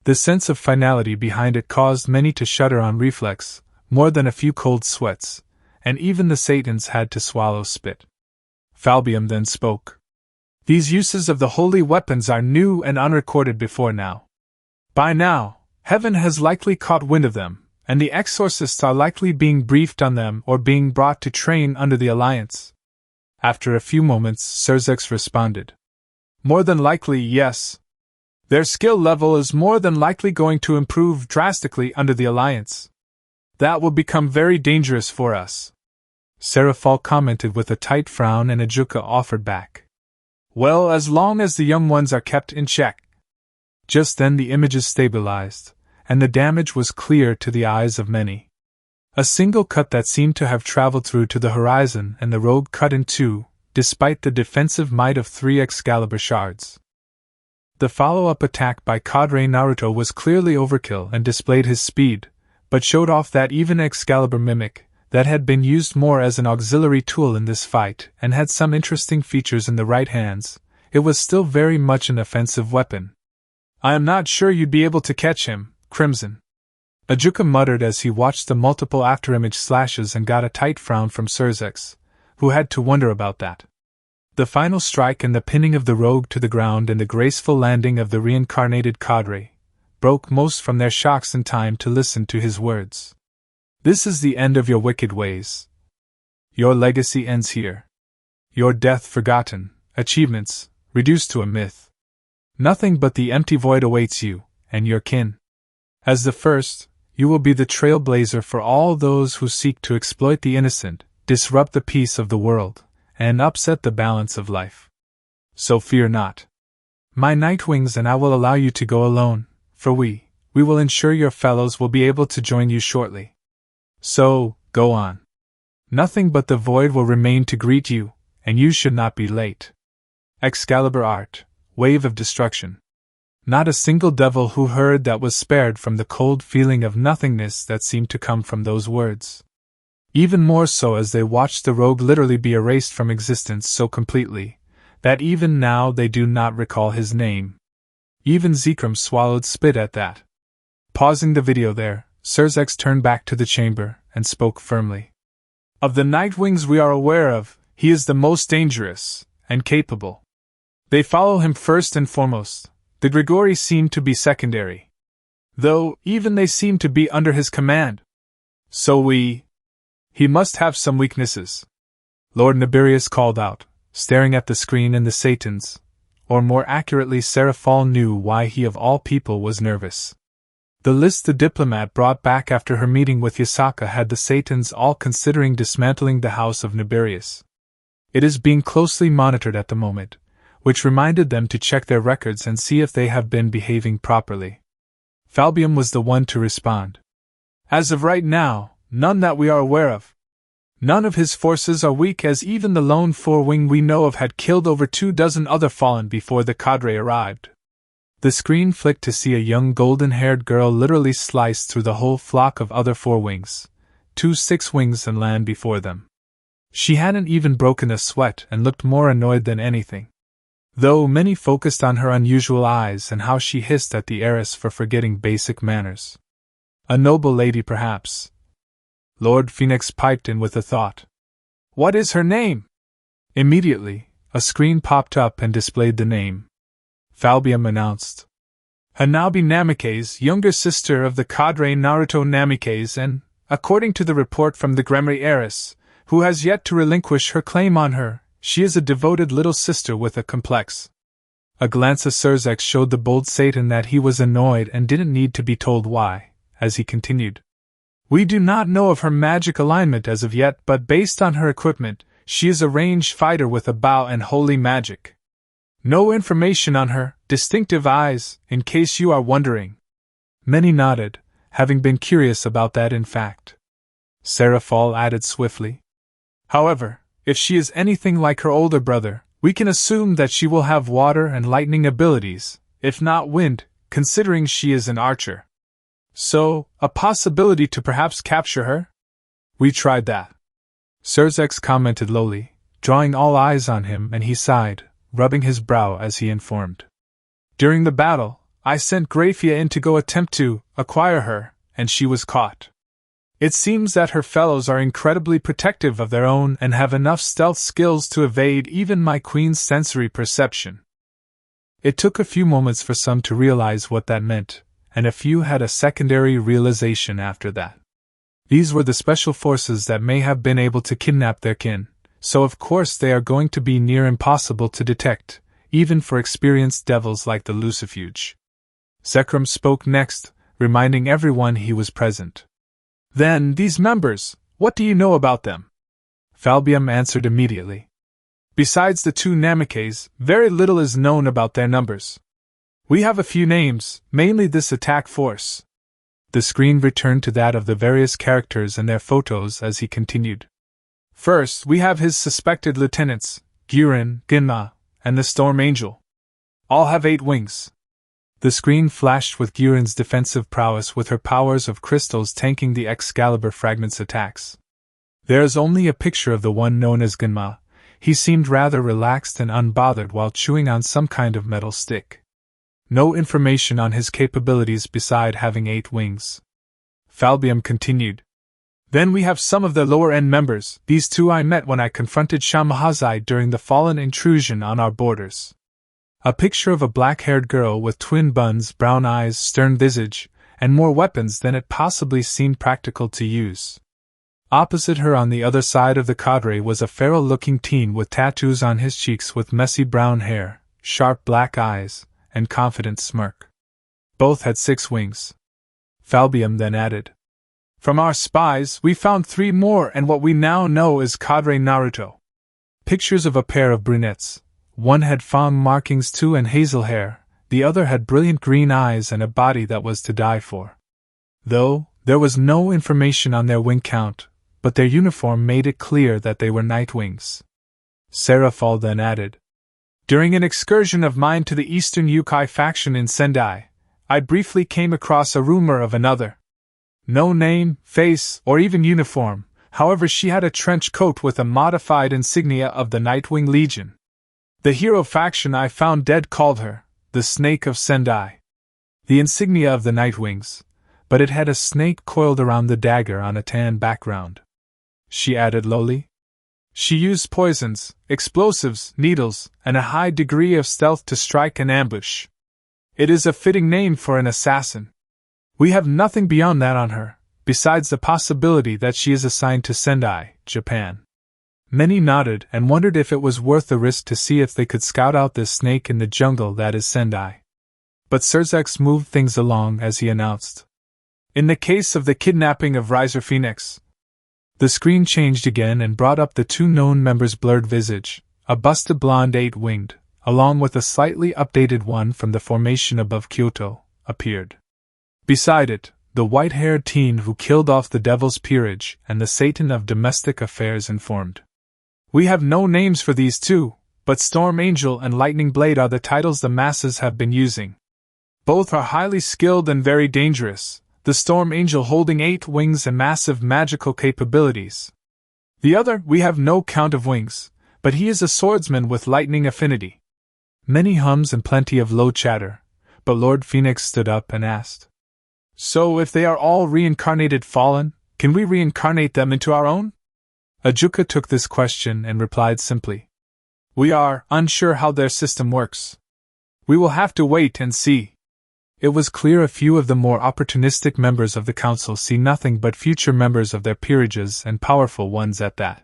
The sense of finality behind it caused many to shudder on reflex, more than a few cold sweats, and even the Satans had to swallow spit. Falbium then spoke. "These uses of the holy weapons are new and unrecorded before now. By now, Heaven has likely caught wind of them, and the exorcists are likely being briefed on them or being brought to train under the Alliance." After a few moments, Surzex responded. "More than likely, yes. Their skill level is more than likely going to improve drastically under the Alliance. That will become very dangerous for us." Serafal commented with a tight frown, and Ajuka offered back. "Well, as long as the young ones are kept in check." Just then the images stabilized, and the damage was clear to the eyes of many. A single cut that seemed to have traveled through to the horizon, and the road cut in two, despite the defensive might of 3 Excalibur shards. The follow-up attack by Cadre Naruto was clearly overkill and displayed his speed, but showed off that even Excalibur mimic, that had been used more as an auxiliary tool in this fight and had some interesting features in the right hands, it was still very much an offensive weapon. "I am not sure you'd be able to catch him, Crimson," Ajuka muttered as he watched the multiple afterimage slashes and got a tight frown from Surzex, who had to wonder about that. The final strike and the pinning of the rogue to the ground and the graceful landing of the reincarnated cadre broke most from their shocks in time to listen to his words. "This is the end of your wicked ways. Your legacy ends here. Your death forgotten, achievements reduced to a myth. Nothing but the empty void awaits you and your kin. As the first, you will be the trailblazer for all those who seek to exploit the innocent, disrupt the peace of the world, and upset the balance of life. So fear not. My Nightwings and I will allow you to go alone, for we will ensure your fellows will be able to join you shortly. So, go on. Nothing but the void will remain to greet you, and you should not be late. Excalibur art, wave of destruction." Not a single devil who heard that was spared from the cold feeling of nothingness that seemed to come from those words. Even more so as they watched the rogue literally be erased from existence so completely, that even now they do not recall his name. Even Zekrom swallowed spit at that. Pausing the video there, Surzex turned back to the chamber and spoke firmly. "Of the Nightwings we are aware of, he is the most dangerous and capable. They follow him first and foremost. The Grigori seem to be secondary. Though, even they seem to be under his command. So he must have some weaknesses," Lord Nibirius called out, staring at the screen, and the Satans, or more accurately Serafal, knew why he of all people was nervous. The list the diplomat brought back after her meeting with Yasaka had the Satans all considering dismantling the House of Nibirius. It is being closely monitored at the moment, which reminded them to check their records and see if they have been behaving properly. Falbium was the one to respond. As of right now, none that we are aware of. None of his forces are weak, as even the lone four-wing we know of had killed over 24 other fallen before the cadre arrived. The screen flicked to see a young golden-haired girl literally slice through the whole flock of other four-wings, 2 6-wings and land before them. She hadn't even broken a sweat and looked more annoyed than anything. Though many focused on her unusual eyes and how she hissed at the heiress for forgetting basic manners. A noble lady, perhaps. Lord Phoenix piped in with a thought. What is her name? Immediately, a screen popped up and displayed the name. Falbium announced. Hanabi Namikaze, younger sister of the cadre Naruto Namikaze, and, according to the report from the Gremry heiress, who has yet to relinquish her claim on her, she is a devoted little sister with a complex. A glance of Surzex showed the bold Satan that he was annoyed and didn't need to be told why, as he continued. We do not know of her magic alignment as of yet, but based on her equipment, she is a ranged fighter with a bow and holy magic. No information on her distinctive eyes, in case you are wondering. Many nodded, having been curious about that in fact. Seraphal added swiftly. However, if she is anything like her older brother, we can assume that she will have water and lightning abilities, if not wind, considering she is an archer. So, a possibility to perhaps capture her? We tried that. Surzex commented lowly, drawing all eyes on him, and he sighed, rubbing his brow as he informed. During the battle, I sent Graphia in to go attempt to acquire her, and she was caught. It seems that her fellows are incredibly protective of their own and have enough stealth skills to evade even my queen's sensory perception. It took a few moments for some to realize what that meant, and a few had a secondary realization after that. These were the special forces that may have been able to kidnap their kin, so of course they are going to be near impossible to detect, even for experienced devils like the Lucifuge. Zekrom spoke next, reminding everyone he was present. Then, these members, what do you know about them? Falbium answered immediately. Besides the 2 Namikaze, very little is known about their numbers. We have a few names, mainly this attack force. The screen returned to that of the various characters and their photos as he continued. First, we have his suspected lieutenants, Guren, Ginma, and the Storm Angel. All have 8 wings. The screen flashed with Guren's defensive prowess, with her powers of crystals tanking the Excalibur fragments attacks. There is only a picture of the one known as Ginma. He seemed rather relaxed and unbothered while chewing on some kind of metal stick. No information on his capabilities beside having 8 wings. Falbium continued. Then we have some of the lower-end members. These 2 I met when I confronted Shamahazai during the fallen intrusion on our borders. A picture of a black-haired girl with twin buns, brown eyes, stern visage, and more weapons than it possibly seemed practical to use. Opposite her on the other side of the cadre was a feral-looking teen with tattoos on his cheeks with messy brown hair, sharp black eyes, and confident smirk. Both had 6 wings. Falbium then added. From our spies, we found 3 more and what we now know is Cadre Naruto. Pictures of a pair of brunettes. One had fawn markings too and hazel hair, the other had brilliant green eyes and a body that was to die for. Though, there was no information on their wing count, but their uniform made it clear that they were Nightwings. Seraphal then added. During an excursion of mine to the Eastern Yukai faction in Sendai, I briefly came across a rumor of another. No name, face, or even uniform, however she had a trench coat with a modified insignia of the Nightwing Legion. The hero faction I found dead called her, the Snake of Sendai. The insignia of the Nightwings, but it had a snake coiled around the dagger on a tan background. She added lowly. She used poisons, explosives, needles, and a high degree of stealth to strike and ambush. It is a fitting name for an assassin. We have nothing beyond that on her, besides the possibility that she is assigned to Sendai, Japan. Many nodded and wondered if it was worth the risk to see if they could scout out this snake in the jungle that is Sendai. But Surzex moved things along as he announced. In the case of the kidnapping of Riser Phoenix, the screen changed again and brought up the two known members' blurred visage, a busted blonde eight-winged, along with a slightly updated one from the formation above Kyoto, appeared. Beside it, the white-haired teen who killed off the Devil's Peerage and the Satan of Domestic Affairs informed. We have no names for these two, but Storm Angel and Lightning Blade are the titles the masses have been using. Both are highly skilled and very dangerous, the Storm Angel holding 8 wings and massive magical capabilities. The other, we have no count of wings, but he is a swordsman with lightning affinity. Many hums and plenty of low chatter, but Lord Phoenix stood up and asked. So if they are all reincarnated fallen, can we reincarnate them into our own? Ajuka took this question and replied simply. We are unsure how their system works. We will have to wait and see. It was clear a few of the more opportunistic members of the council see nothing but future members of their peerages and powerful ones at that.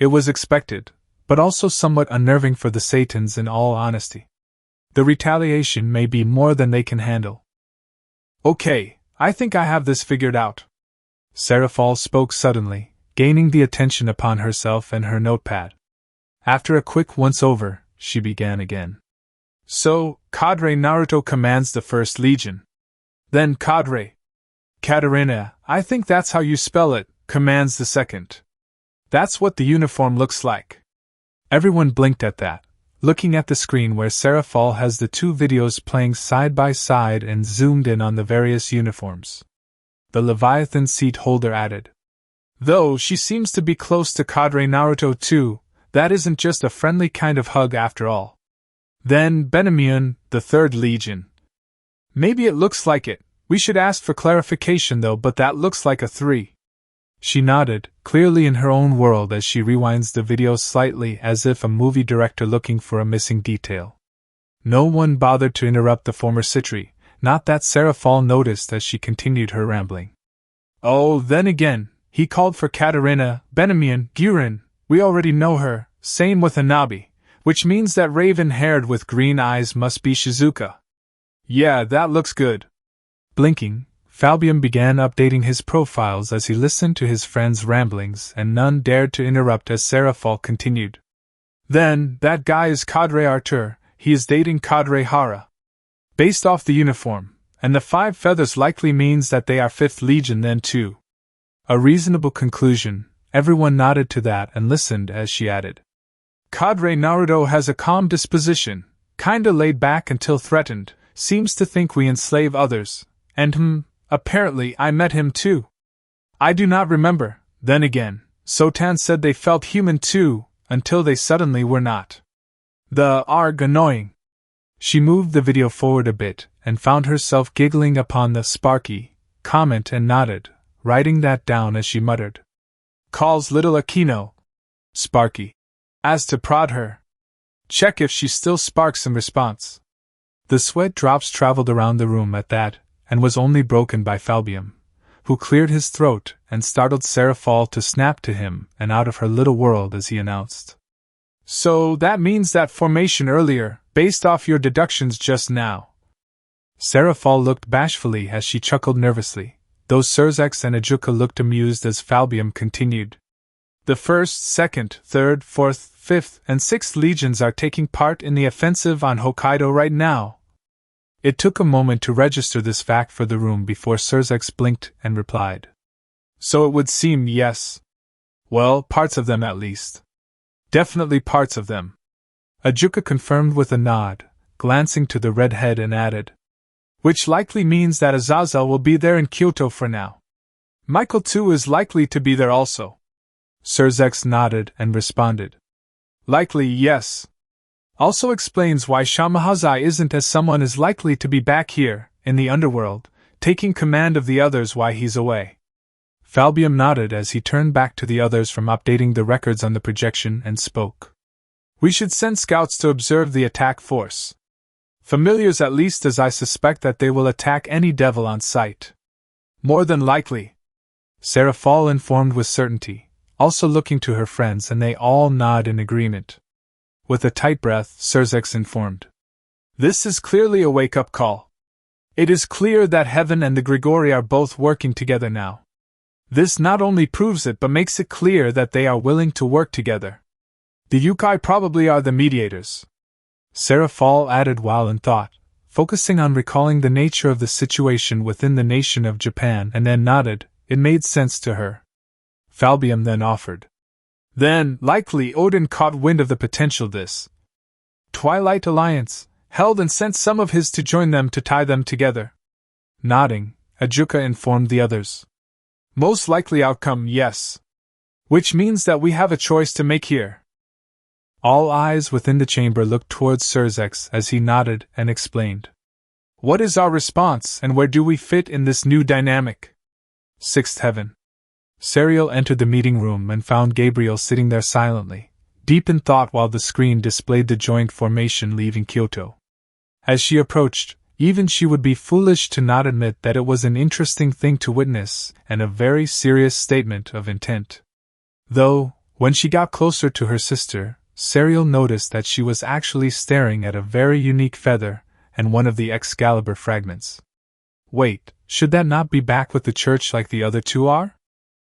It was expected, but also somewhat unnerving for the Satans in all honesty. The retaliation may be more than they can handle. Okay, I think I have this figured out. Seraphal spoke suddenly, gaining the attention upon herself and her notepad. After a quick once-over, she began again. So, Cadre Naruto commands the First Legion. Then Cadre Katarina, I think that's how you spell it, commands the Second. That's what the uniform looks like. Everyone blinked at that, looking at the screen where Seraphal has the two videos playing side by side and zoomed in on the various uniforms. The Leviathan seat holder added. Though she seems to be close to Cadre Naruto too, that isn't just a friendly kind of hug after all. Then Benamion, the Third Legion. Maybe it looks like it, we should ask for clarification though, but that looks like a 3. She nodded, clearly in her own world as she rewinds the video slightly as if a movie director looking for a missing detail. No one bothered to interrupt the former Citri, not that Seraphal noticed as she continued her rambling. Oh, then again, he called for Katarina, Benamion, Gurin, we already know her, same with Hanabi, which means that raven-haired with green eyes must be Shizuka. Yeah, that looks good. Blinking, Falbium began updating his profiles as he listened to his friend's ramblings and none dared to interrupt as Seraphal continued. Then, that guy is Cadre Artur, he is dating Cadre Hara. Based off the uniform, and the 5 feathers likely means that they are 5th Legion then too. A reasonable conclusion, everyone nodded to that and listened as she added. Cadre Naruto has a calm disposition, kinda laid back until threatened, seems to think we enslave others, and apparently I met him too. I do not remember, then again, Sotan said they felt human too, until they suddenly were not. The arg annoying. She moved the video forward a bit, and found herself giggling upon the Sparky comment and nodded, writing that down as she muttered. Calls little Akino. Sparky. As to prod her. Check if she still sparks in response. The sweat drops traveled around the room at that, and was only broken by Falbium, who cleared his throat and startled Seraphal to snap to him and out of her little world as he announced. So that means that formation earlier, based off your deductions just now. Seraphal looked bashfully as she chuckled nervously, though Surzex and Ajuka looked amused as Falbium continued. The 1st, 2nd, 3rd, 4th, 5th, and 6th Legions are taking part in the offensive on Hokkaido right now. It took a moment to register this fact for the room before Surzex blinked and replied. So it would seem, yes. Well, parts of them at least. Definitely parts of them. Ajuka confirmed with a nod, glancing to the redhead and added. Which likely means that Azazel will be there in Kyoto for now. Michael too is likely to be there also. Surzex nodded and responded. Likely, yes. Also explains why Shamahazai isn't as someone is likely to be back here, in the underworld, taking command of the others while he's away. Falbium nodded as he turned back to the others from updating the records on the projection and spoke. We should send scouts to observe the attack force. Familiars at least, as I suspect that they will attack any devil on sight. More than likely. Seraphal informed with certainty, also looking to her friends, and they all nod in agreement. With a tight breath, Surzex informed. This is clearly a wake-up call. It is clear that Heaven and the Grigori are both working together now. This not only proves it but makes it clear that they are willing to work together. The Yukai probably are the mediators. Serafal added while in thought, focusing on recalling the nature of the situation within the nation of Japan, and then nodded. It made sense to her. Falbium then offered. Then, likely Odin caught wind of the potential this Twilight Alliance held and sent some of his to join them to tie them together. Nodding, Ajuka informed the others. Most likely outcome, yes. Which means that we have a choice to make here. All eyes within the chamber looked towards Surzex as he nodded and explained. What is our response and where do we fit in this new dynamic? Sixth Heaven. Serial entered the meeting room and found Gabriel sitting there silently, deep in thought while the screen displayed the joint formation leaving Kyoto. As she approached, even she would be foolish to not admit that it was an interesting thing to witness and a very serious statement of intent. Though, when she got closer to her sister, Serial noticed that she was actually staring at a very unique feather and one of the Excalibur fragments. Wait, should that not be back with the church like the other two are?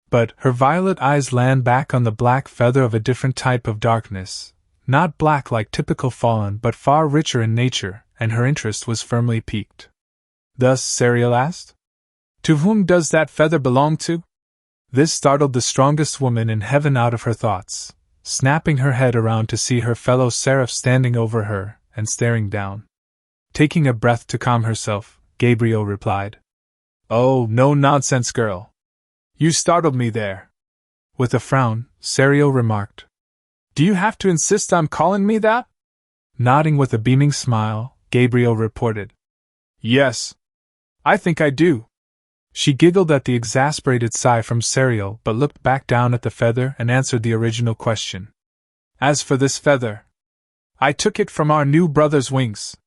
But her violet eyes land back on the black feather of a different type of darkness, not black like typical fallen but far richer in nature, and her interest was firmly piqued. Thus Serial asked, to whom does that feather belong to? This startled the strongest woman in heaven out of her thoughts, snapping her head around to see her fellow seraph standing over her and staring down. Taking a breath to calm herself, Gabriel replied, Oh, no nonsense, girl. You startled me there. With a frown, Serial remarked, Do you have to insist on calling me that? Nodding with a beaming smile, Gabriel reported, Yes. I think I do. She giggled at the exasperated sigh from Serial but looked back down at the feather and answered the original question. As for this feather, I took it from our new brother's wings.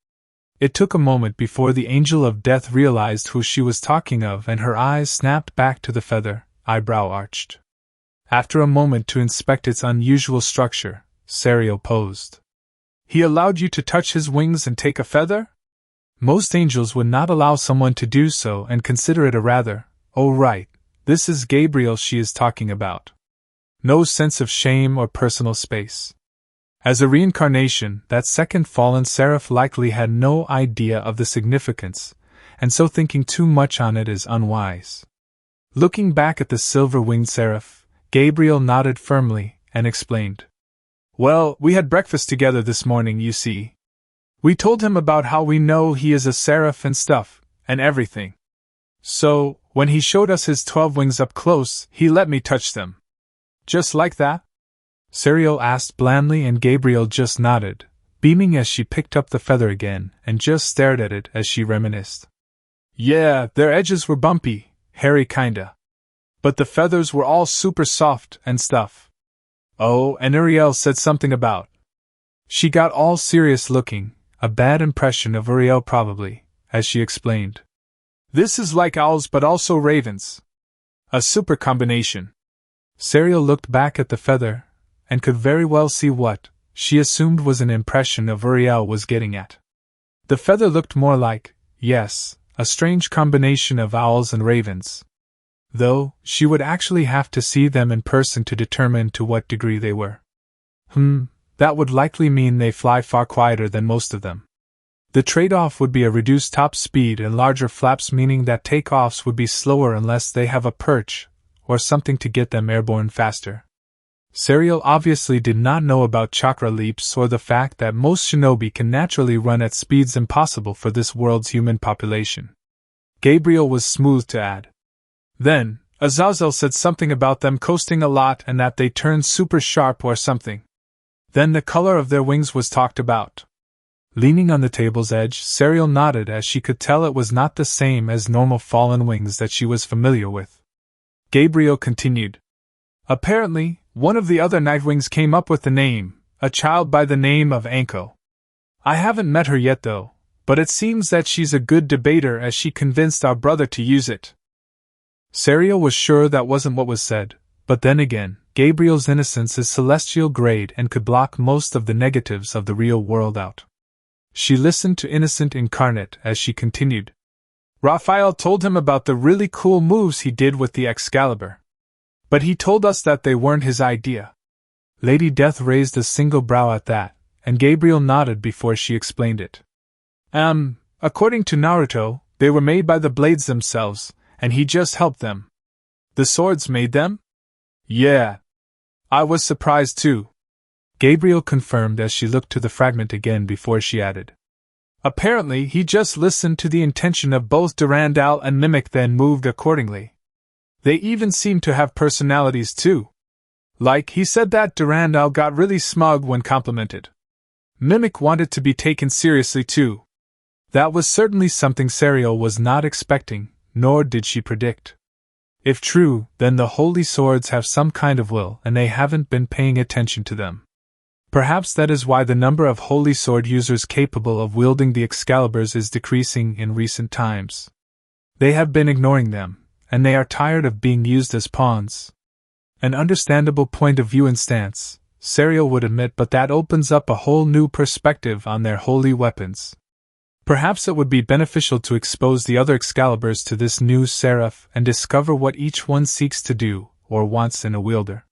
It took a moment before the angel of death realized who she was talking of and her eyes snapped back to the feather, eyebrow arched. After a moment to inspect its unusual structure, Serial posed. He allowed you to touch his wings and take a feather? Most angels would not allow someone to do so and consider it a rather, oh right, this is Gabriel she is talking about. No sense of shame or personal space. As a reincarnation, that second fallen seraph likely had no idea of the significance, and so thinking too much on it is unwise. Looking back at the silver-winged seraph, Gabriel nodded firmly and explained. Well, we had breakfast together this morning, you see. We told him about how we know he is a seraph and stuff, and everything. So, when he showed us his 12 wings up close, he let me touch them. Just like that? Serial asked blandly and Gabriel just nodded, beaming as she picked up the feather again and just stared at it as she reminisced. Yeah, their edges were bumpy, hairy kinda. But the feathers were all super soft and stuff. Oh, and Uriel said something about. She got all serious looking. A bad impression of Uriel probably, as she explained. This is like owls but also ravens. A super combination. Serial looked back at the feather, and could very well see what, she assumed was an impression of Uriel was getting at. The feather looked more like, yes, a strange combination of owls and ravens. Though, she would actually have to see them in person to determine to what degree they were. That would likely mean they fly far quieter than most of them. The trade-off would be a reduced top speed and larger flaps, meaning that takeoffs would be slower unless they have a perch, or something to get them airborne faster. Serial obviously did not know about chakra leaps or the fact that most shinobi can naturally run at speeds impossible for this world's human population. Gabriel was smooth to add. Then, Azazel said something about them coasting a lot and that they turned super sharp or something. Then the color of their wings was talked about. Leaning on the table's edge, Serial nodded as she could tell it was not the same as normal fallen wings that she was familiar with. Gabriel continued. Apparently, one of the other Nightwings came up with the name, a child by the name of Anko. I haven't met her yet though, but it seems that she's a good debater as she convinced our brother to use it. Serial was sure that wasn't what was said, but then again, Gabriel's innocence is celestial grade and could block most of the negatives of the real world out. She listened to Innocent Incarnate as she continued. Raphael told him about the really cool moves he did with the Excalibur. But he told us that they weren't his idea. Lady Death raised a single brow at that, and Gabriel nodded before she explained it. According to Naruto, they were made by the blades themselves, and he just helped them. The swords made them? Yeah. I was surprised too. Gabriel confirmed as she looked to the fragment again before she added. Apparently, he just listened to the intention of both Durandal and Mimic, then moved accordingly. They even seemed to have personalities too. Like, he said that Durandal got really smug when complimented. Mimic wanted to be taken seriously too. That was certainly something Serial was not expecting, nor did she predict. If true, then the holy swords have some kind of will and they haven't been paying attention to them. Perhaps that is why the number of holy sword users capable of wielding the Excaliburs is decreasing in recent times. They have been ignoring them, and they are tired of being used as pawns. An understandable point of view and stance, Serial would admit, but that opens up a whole new perspective on their holy weapons. Perhaps it would be beneficial to expose the other Excaliburs to this new seraph and discover what each one seeks to do, or wants in a wielder.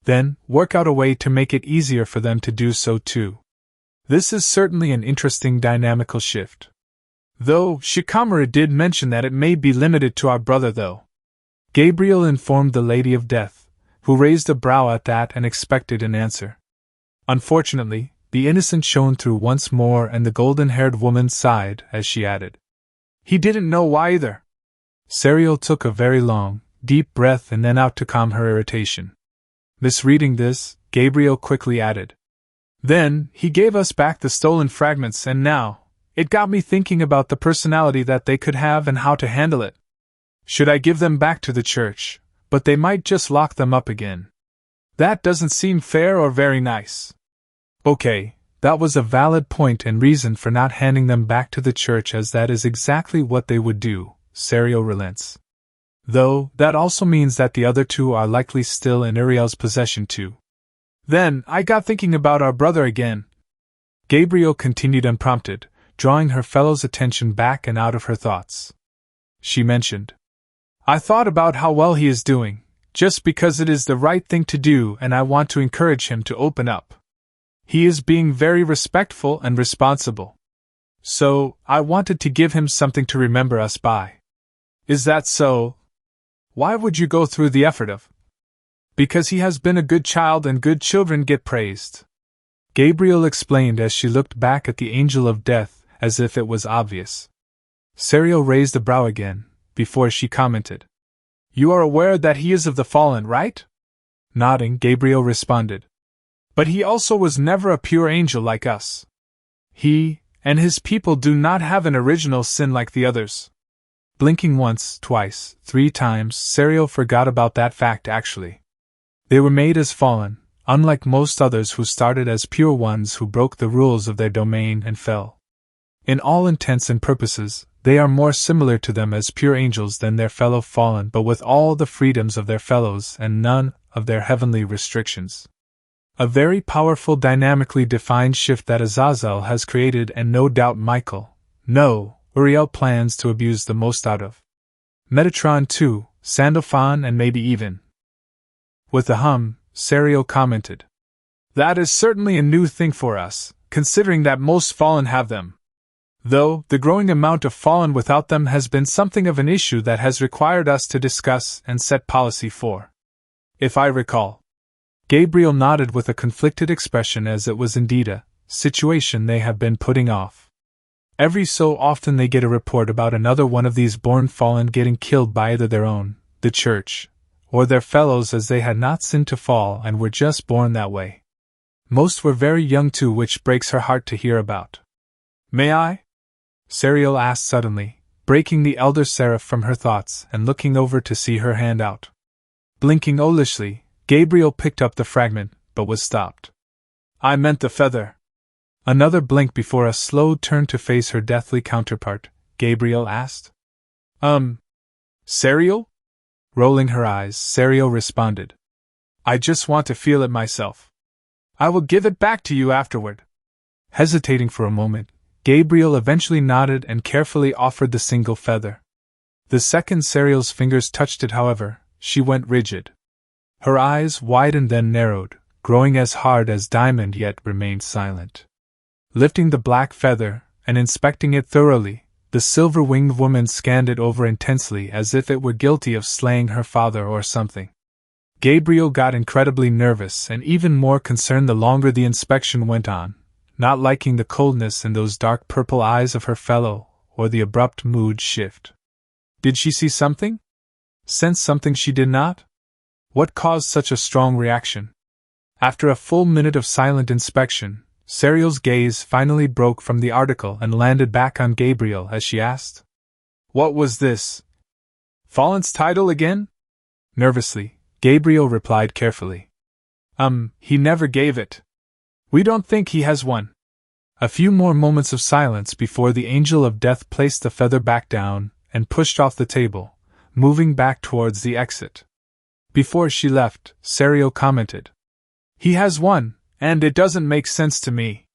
Then, work out a way to make it easier for them to do so too. This is certainly an interesting dynamical shift. Though, Shikamaru did mention that it may be limited to our brother though. Gabriel informed the Lady of Death, who raised a brow at that and expected an answer. Unfortunately, the innocent shone through once more and the golden-haired woman sighed as she added. He didn't know why either. Serial took a very long, deep breath and then out to calm her irritation. Misreading this, Gabriel quickly added. Then, he gave us back the stolen fragments and now, it got me thinking about the personality that they could have and how to handle it. Should I give them back to the church, but they might just lock them up again. That doesn't seem fair or very nice. Okay, that was a valid point and reason for not handing them back to the church, as that is exactly what they would do, Serial relents. Though, that also means that the other two are likely still in Uriel's possession too. Then, I got thinking about our brother again. Gabriel continued unprompted, drawing her fellow's attention back and out of her thoughts. She mentioned, I thought about how well he is doing, just because it is the right thing to do and I want to encourage him to open up. He is being very respectful and responsible. So, I wanted to give him something to remember us by. Is that so? Why would you go through the effort of? Because he has been a good child and good children get praised. Gabriel explained as she looked back at the Angel of Death, as if it was obvious. Serial raised a brow again, before she commented. You are aware that he is of the fallen, right? Nodding, Gabriel responded. But he also was never a pure angel like us. He and his people do not have an original sin like the others. Blinking once, twice, 3 times, Serial forgot about that fact actually. They were made as fallen, unlike most others who started as pure ones who broke the rules of their domain and fell. In all intents and purposes, they are more similar to them as pure angels than their fellow fallen, but with all the freedoms of their fellows and none of their heavenly restrictions. A very powerful dynamically defined shift that Azazel has created, and no doubt Uriel plans to abuse the most out of. Metatron too, Sandalphon and maybe even. With a hum, Serial commented. That is certainly a new thing for us, considering that most fallen have them. Though, the growing amount of fallen without them has been something of an issue that has required us to discuss and set policy for. If I recall. Gabriel nodded with a conflicted expression, as it was indeed a situation they have been putting off. Every so often they get a report about another one of these born fallen getting killed by either their own, the church, or their fellows, as they had not sinned to fall and were just born that way. Most were very young too, which breaks her heart to hear about. May I? Serial asked suddenly, breaking the elder seraph from her thoughts and looking over to see her hand out. Blinking owlishly, Gabriel picked up the fragment, but was stopped. I meant the feather. Another blink before a slow turn to face her deathly counterpart, Gabriel asked. Serial? Rolling her eyes, Serial responded. I just want to feel it myself. I will give it back to you afterward. Hesitating for a moment, Gabriel eventually nodded and carefully offered the single feather. The second Serial's fingers touched it, however, she went rigid. Her eyes widened then narrowed, growing as hard as diamond, yet remained silent. Lifting the black feather, and inspecting it thoroughly, the silver-winged woman scanned it over intensely as if it were guilty of slaying her father or something. Gabriel got incredibly nervous and even more concerned the longer the inspection went on, not liking the coldness in those dark purple eyes of her fellow, or the abrupt mood shift. Did she see something? Sense something she did not? What caused such a strong reaction? After a full minute of silent inspection, Serial's gaze finally broke from the article and landed back on Gabriel as she asked, "What was this? Fallen's title again?" Nervously, Gabriel replied carefully. He never gave it. We don't think he has one." A few more moments of silence before the Angel of Death placed the feather back down and pushed off the table, moving back towards the exit. Before she left, Serial commented, "He has one, and it doesn't make sense to me."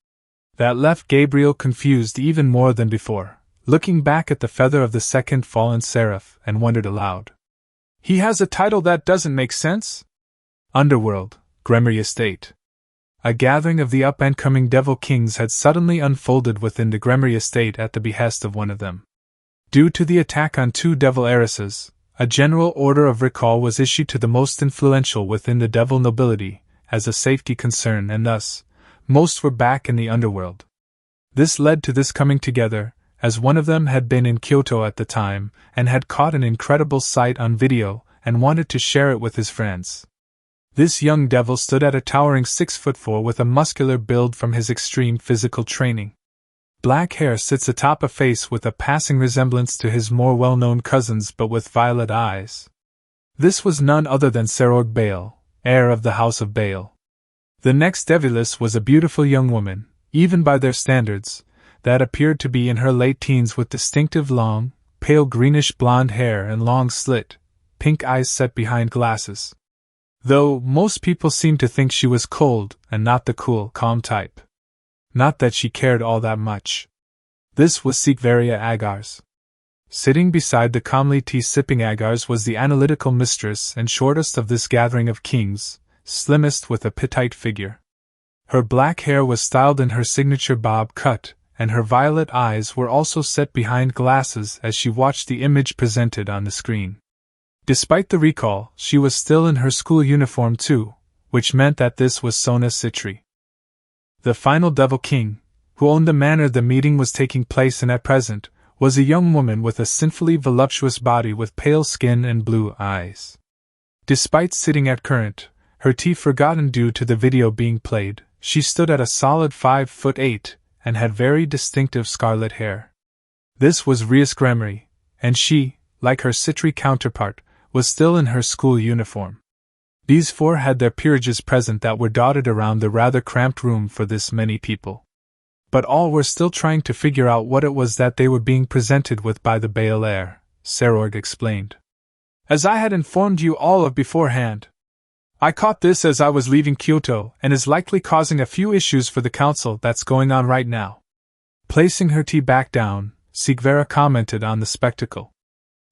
That left Gabriel confused even more than before, looking back at the feather of the second fallen seraph, and wondered aloud. "He has a title that doesn't make sense?" Underworld, Gremory Estate. A gathering of the up-and-coming Devil Kings had suddenly unfolded within the Gremory Estate at the behest of one of them. Due to the attack on 2 devil heiresses, a general order of recall was issued to the most influential within the devil nobility, as a safety concern, and thus, most were back in the underworld. This led to this coming together, as one of them had been in Kyoto at the time, and had caught an incredible sight on video, and wanted to share it with his friends. This young devil stood at a towering 6'4" with a muscular build from his extreme physical training. Black hair sits atop a face with a passing resemblance to his more well-known cousins, but with violet eyes. This was none other than Serorg Baal, heir of the House of Baal. The next deviless was a beautiful young woman, even by their standards, that appeared to be in her late teens, with distinctive long, pale greenish blonde hair and long slit, pink eyes set behind glasses. Though most people seemed to think she was cold and not the cool, calm type. Not that she cared all that much. This was Sikveria Agars. Sitting beside the calmly tea-sipping Agars was the analytical mistress and shortest of this gathering of kings, slimmest with a petite figure. Her black hair was styled in her signature bob cut, and her violet eyes were also set behind glasses as she watched the image presented on the screen. Despite the recall, she was still in her school uniform too, which meant that this was Sona Citri. The final Devil King, who owned the manor the meeting was taking place in at present, was a young woman with a sinfully voluptuous body with pale skin and blue eyes. Despite sitting at current, her tea forgotten due to the video being played, she stood at a solid 5'8" and had very distinctive scarlet hair. This was Rias Gremory, and she, like her Citri counterpart, was still in her school uniform. These 4 had their peerages present that were dotted around the rather cramped room for this many people. But all were still trying to figure out what it was that they were being presented with by the Baal heir, Serorg explained. "As I had informed you all of beforehand, I caught this as I was leaving Kyoto and is likely causing a few issues for the council that's going on right now." Placing her tea back down, Sikvera commented on the spectacle.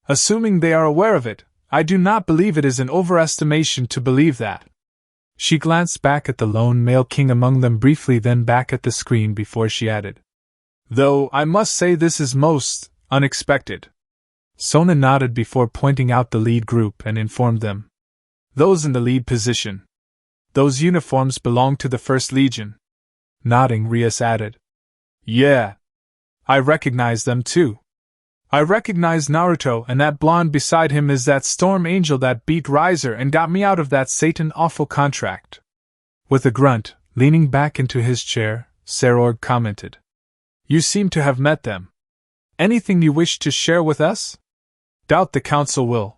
"Assuming they are aware of it, I do not believe it is an overestimation to believe that." She glanced back at the lone male king among them briefly, then back at the screen before she added, "Though I must say this is most unexpected." Sona nodded before pointing out the lead group and informed them. "Those in the lead position. Those uniforms belong to the First Legion." Nodding, Rias added, "Yeah. I recognize them too. I recognize Naruto, and that blonde beside him is that storm angel that beat Riser and got me out of that Satan-awful contract." With a grunt, leaning back into his chair, Serorg commented, "You seem to have met them. Anything you wish to share with us?" "Doubt the council will."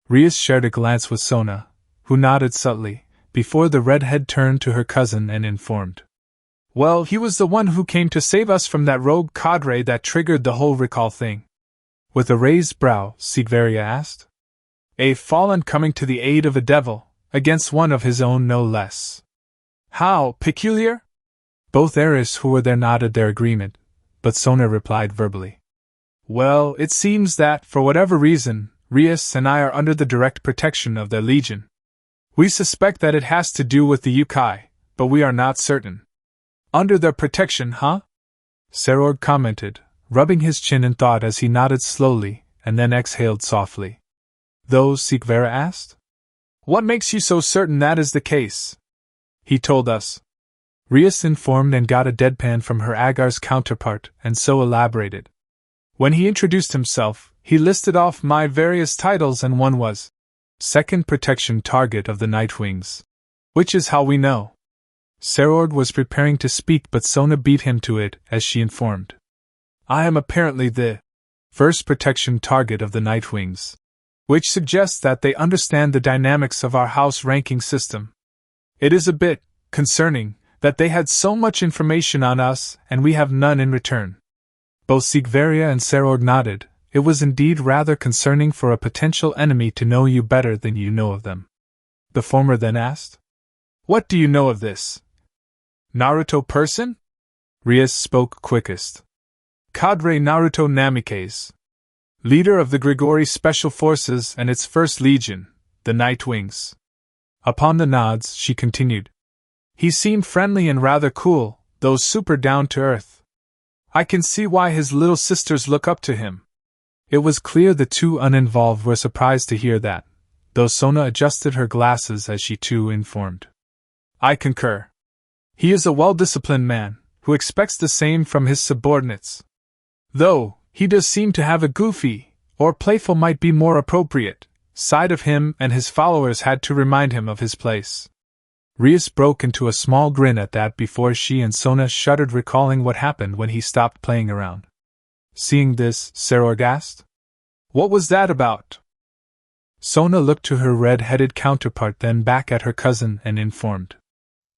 Rias shared a glance with Sona, who nodded subtly, before the redhead turned to her cousin and informed. "Well, he was the one who came to save us from that rogue cadre that triggered the whole recall thing." With a raised brow, Sikveria asked, "A fallen coming to the aid of a devil, against one of his own no less. How peculiar?" Both heirs who were there nodded their agreement, but Sona replied verbally. Well, it seems that, for whatever reason, Rias and I are under the direct protection of their legion. We suspect that it has to do with the Yukai, but we are not certain. Under their protection, huh? Serorg commented, rubbing his chin in thought as he nodded slowly, and then exhaled softly. Though, Sikvera asked? What makes you so certain that is the case? He told us. Rias informed and got a deadpan from her Agar's counterpart, and so elaborated. When he introduced himself, he listed off my various titles, and one was Second Protection Target of the Nightwings. Which is how we know. Serorg was preparing to speak, but Sona beat him to it, as she informed. I am apparently the First Protection Target of the Nightwings, which suggests that they understand the dynamics of our house ranking system. It is a bit concerning that they had so much information on us and we have none in return. Both Sigvaria and Serorg nodded. It was indeed rather concerning for a potential enemy to know you better than you know of them. The former then asked, What do you know of this Naruto person? Rias spoke quickest. Cadre Naruto Namikaze, leader of the Grigori Special Forces and its first legion, the Nightwings. Upon the nods, she continued. He seemed friendly and rather cool, though super down-to-earth. I can see why his little sisters look up to him. It was clear the two uninvolved were surprised to hear that, though Sona adjusted her glasses as she too informed. I concur. He is a well-disciplined man, who expects the same from his subordinates. Though, he does seem to have a goofy, or playful might be more appropriate, side of him, and his followers had to remind him of his place. Rias broke into a small grin at that before she and Sona shuddered, recalling what happened when he stopped playing around. Seeing this, Serorg asked, What was that about? Sona looked to her red-headed counterpart, then back at her cousin, and informed.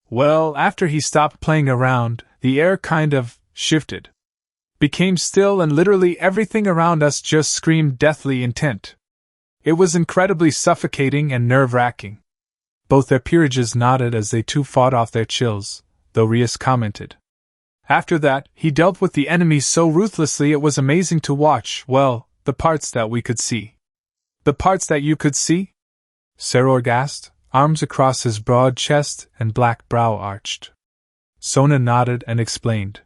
Well, after he stopped playing around, the air kind of shifted. Became still, and literally everything around us just screamed deathly intent. It was incredibly suffocating and nerve-wracking. Both their peerages nodded as they too fought off their chills, though Rias commented. After that, he dealt with the enemy so ruthlessly it was amazing to watch, well, the parts that we could see. The parts that you could see? Serorg asked, arms across his broad chest and black brow arched. Sona nodded and explained.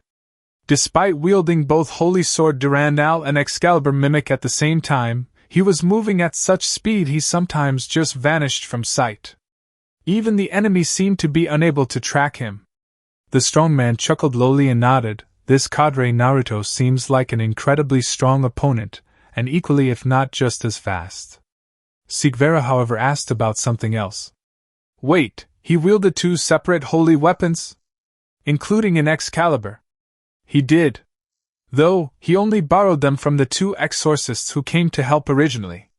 Despite wielding both Holy Sword Durandal and Excalibur Mimic at the same time, he was moving at such speed he sometimes just vanished from sight. Even the enemy seemed to be unable to track him. The strong man chuckled lowly and nodded. This cadre Naruto seems like an incredibly strong opponent, and equally if not just as fast. Sigvera however asked about something else. Wait, he wielded two separate holy weapons? Including an Excalibur? He did. Though, he only borrowed them from the two exorcists who came to help originally.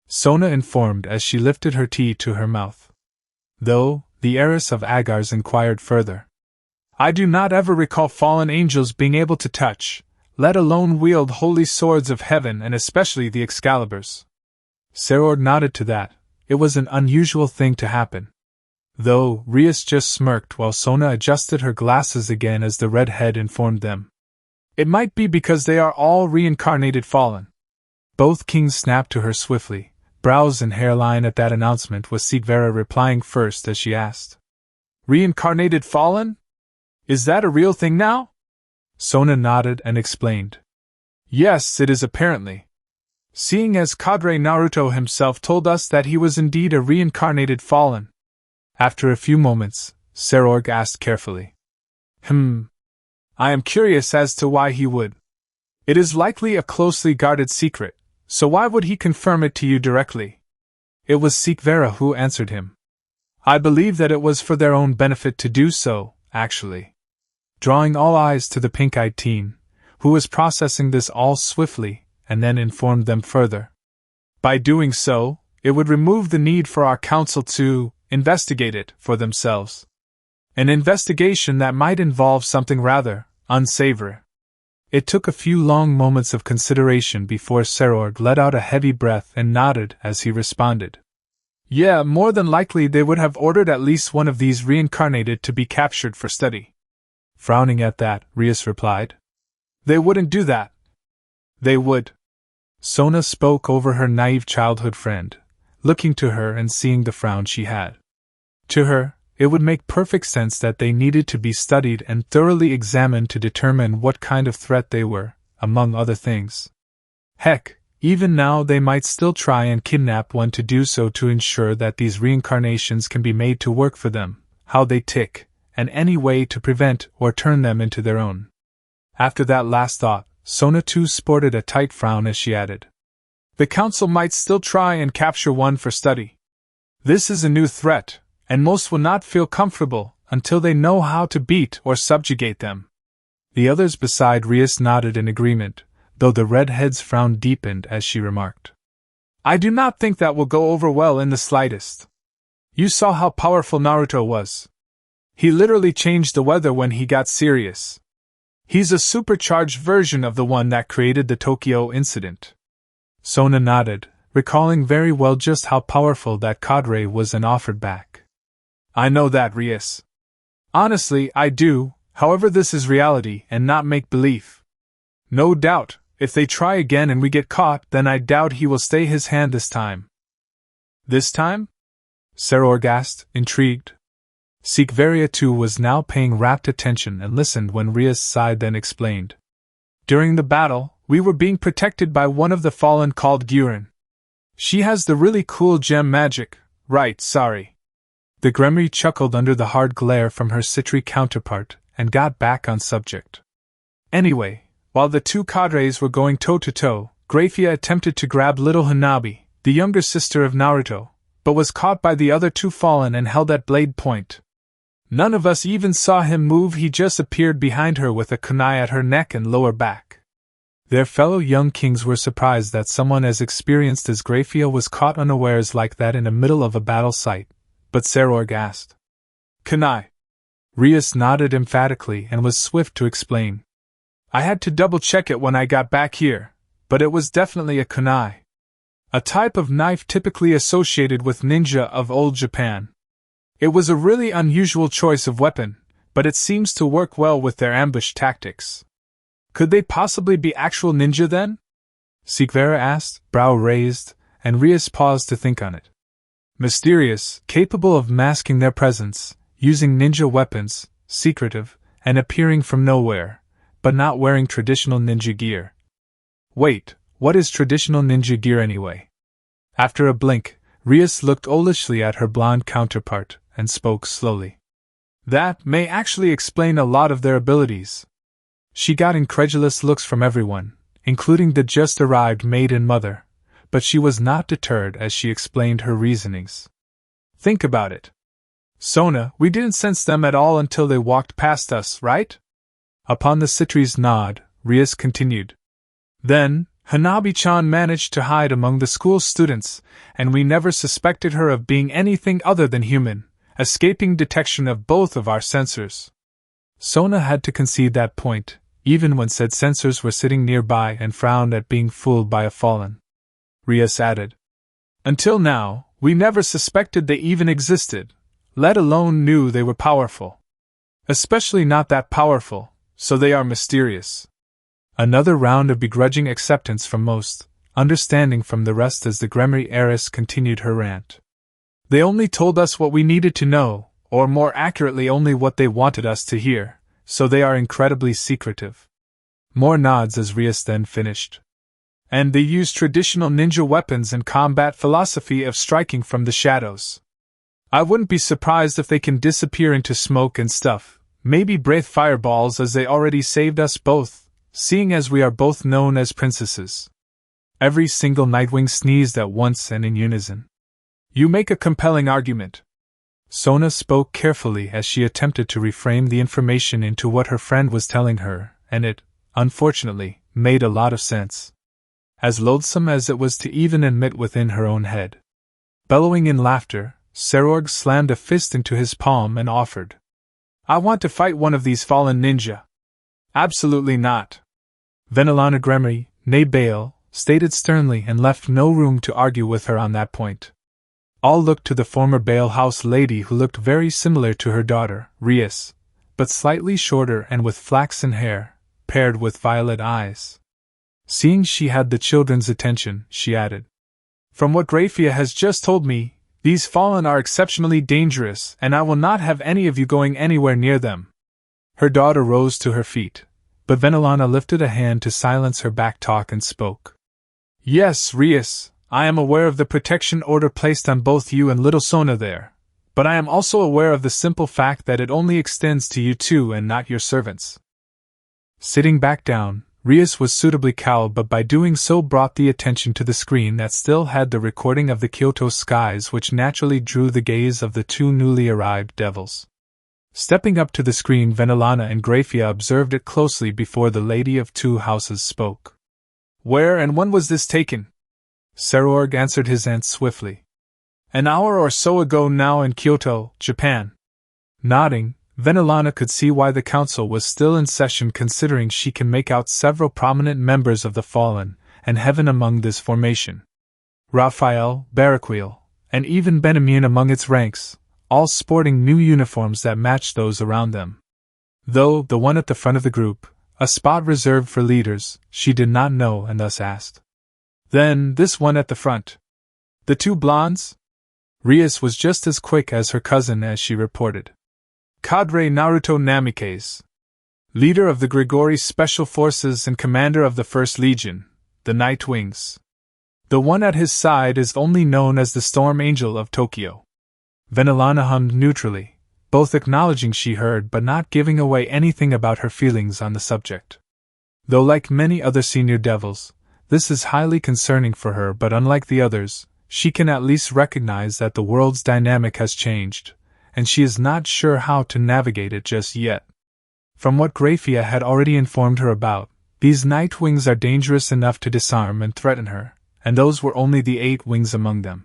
Sona informed as she lifted her tea to her mouth. Though, the heiress of Agars inquired further. I do not ever recall fallen angels being able to touch, let alone wield holy swords of heaven, and especially the Excaliburs. Serorg nodded to that. It was an unusual thing to happen. Though, Rias just smirked while Sona adjusted her glasses again as the redhead informed them. It might be because they are all reincarnated fallen. Both kings snapped to her swiftly, brows and hairline at that announcement, with Sigvera replying first as she asked. Reincarnated fallen? Is that a real thing now? Sona nodded and explained. Yes, it is apparently. Seeing as Cadre Naruto himself told us that he was indeed a reincarnated fallen. After a few moments, Serorg asked carefully. I am curious as to why he would. It is likely a closely guarded secret, so why would he confirm it to you directly? It was Sigvera who answered him. I believe that it was for their own benefit to do so, actually. Drawing all eyes to the pink-eyed teen, who was processing this all swiftly, and then informed them further. By doing so, it would remove the need for our council to investigate it for themselves. An investigation that might involve something rather unsavory. It took a few long moments of consideration before Serorg let out a heavy breath and nodded as he responded. Yeah, more than likely they would have ordered at least one of these reincarnated to be captured for study. Frowning at that, Rias replied. They wouldn't do that. They would. Sona spoke over her naive childhood friend, looking to her and seeing the frown she had. To her, it would make perfect sense that they needed to be studied and thoroughly examined to determine what kind of threat they were, among other things. Heck, even now they might still try and kidnap one to do so to ensure that these reincarnations can be made to work for them, how they tick, and any way to prevent or turn them into their own. After that last thought, Sona too sported a tight frown as she added, "The council might still try and capture one for study. This is a new threat, and most will not feel comfortable until they know how to beat or subjugate them." The others beside Rias nodded in agreement, though the redhead's frown deepened as she remarked, "I do not think that will go over well in the slightest. You saw how powerful Naruto was. He literally changed the weather when he got serious. He's a supercharged version of the one that created the Tokyo incident." Sona nodded, recalling very well just how powerful that cadre was and offered back, "I know that, Rias. Honestly, I do, however this is reality and not make-believe. No doubt, if they try again and we get caught, then I doubt he will stay his hand this time." "This time?" Serorg asked, intrigued. Sikveria too was now paying rapt attention and listened when Rias sighed, then explained. "During the battle, we were being protected by one of the fallen called Guren. She has the really cool gem magic, right, sorry." The Gremry chuckled under the hard glare from her Citri counterpart and got back on subject. "Anyway, while the two cadres were going toe-to-toe, Grafia attempted to grab little Hanabi, the younger sister of Naruto, but was caught by the other two fallen and held at blade point. None of us even saw him move, he just appeared behind her with a kunai at her neck and lower back." Their fellow young kings were surprised that someone as experienced as Grafia was caught unawares like that in the middle of a battle site, but Serorg asked, "Kunai?" Rias nodded emphatically and was swift to explain. "I had to double-check it when I got back here, but it was definitely a kunai. A type of knife typically associated with ninja of old Japan. It was a really unusual choice of weapon, but it seems to work well with their ambush tactics." "Could they possibly be actual ninja then?" Sikvera asked, brow raised, and Rias paused to think on it. "Mysterious, capable of masking their presence, using ninja weapons, secretive, and appearing from nowhere, but not wearing traditional ninja gear." "Wait, what is traditional ninja gear anyway?" After a blink, Rias looked olishly at her blonde counterpart and spoke slowly. "That may actually explain a lot of their abilities." She got incredulous looks from everyone, including the just-arrived maid and mother, but she was not deterred as she explained her reasonings. "Think about it. Sona, we didn't sense them at all until they walked past us, right?" Upon the Citri's nod, Rias continued. "Then, Hanabi-chan managed to hide among the school students, and we never suspected her of being anything other than human, escaping detection of both of our sensors." Sona had to concede that point, even when said sensors were sitting nearby and frowned at being fooled by a fallen. Rias added, "Until now, we never suspected they even existed, let alone knew they were powerful. Especially not that powerful, so they are mysterious." Another round of begrudging acceptance from most, understanding from the rest as the Gremry heiress continued her rant. "They only told us what we needed to know, or more accurately only what they wanted us to hear, so they are incredibly secretive." More nods as Rias then finished. "And they use traditional ninja weapons and combat philosophy of striking from the shadows. I wouldn't be surprised if they can disappear into smoke and stuff, maybe breathe fireballs as they already saved us both, seeing as we are both known as princesses." Every single Nightwing sneezed at once and in unison. "You make a compelling argument." Sona spoke carefully as she attempted to reframe the information into what her friend was telling her, and it, unfortunately, made a lot of sense. As loathsome as it was to even admit within her own head. Bellowing in laughter, Serorg slammed a fist into his palm and offered, "I want to fight one of these fallen ninja." "Absolutely not." Venelana Gremry, née Bale, stated sternly and left no room to argue with her on that point. All looked to the former Bale House lady who looked very similar to her daughter, Rias, but slightly shorter and with flaxen hair, paired with violet eyes. Seeing she had the children's attention, she added, "From what Grafia has just told me, these fallen are exceptionally dangerous, and I will not have any of you going anywhere near them." Her daughter rose to her feet, but Venelana lifted a hand to silence her back-talk and spoke. "Yes, Rias, I am aware of the protection order placed on both you and little Sona there, but I am also aware of the simple fact that it only extends to you two and not your servants." Sitting back down, Rias was suitably cowled, but by doing so brought the attention to the screen that still had the recording of the Kyoto skies, which naturally drew the gaze of the two newly arrived devils. Stepping up to the screen, Venelana and Grafia observed it closely before the Lady of Two Houses spoke. "Where and when was this taken?" Serorg answered his aunt swiftly. "An hour or so ago now in Kyoto, Japan." Nodding, Venelana could see why the council was still in session, considering she can make out several prominent members of the Fallen, and Heaven among this formation. Raphael, Baraquil, and even Benamian among its ranks, all sporting new uniforms that matched those around them. Though the one at the front of the group, a spot reserved for leaders, she did not know and thus asked. "Then, this one at the front. The two blondes?" Rias was just as quick as her cousin as she reported. "Cadre Naruto Namikaze. Leader of the Grigori Special Forces and commander of the 1st Legion, the Nightwings. The one at his side is only known as the Storm Angel of Tokyo." Venelana hummed neutrally, both acknowledging she heard but not giving away anything about her feelings on the subject. Though like many other senior devils, this is highly concerning for her, but unlike the others, she can at least recognize that the world's dynamic has changed, and she is not sure how to navigate it just yet. From what Grafia had already informed her about, these Nightwings are dangerous enough to disarm and threaten her, and those were only the 8 wings among them.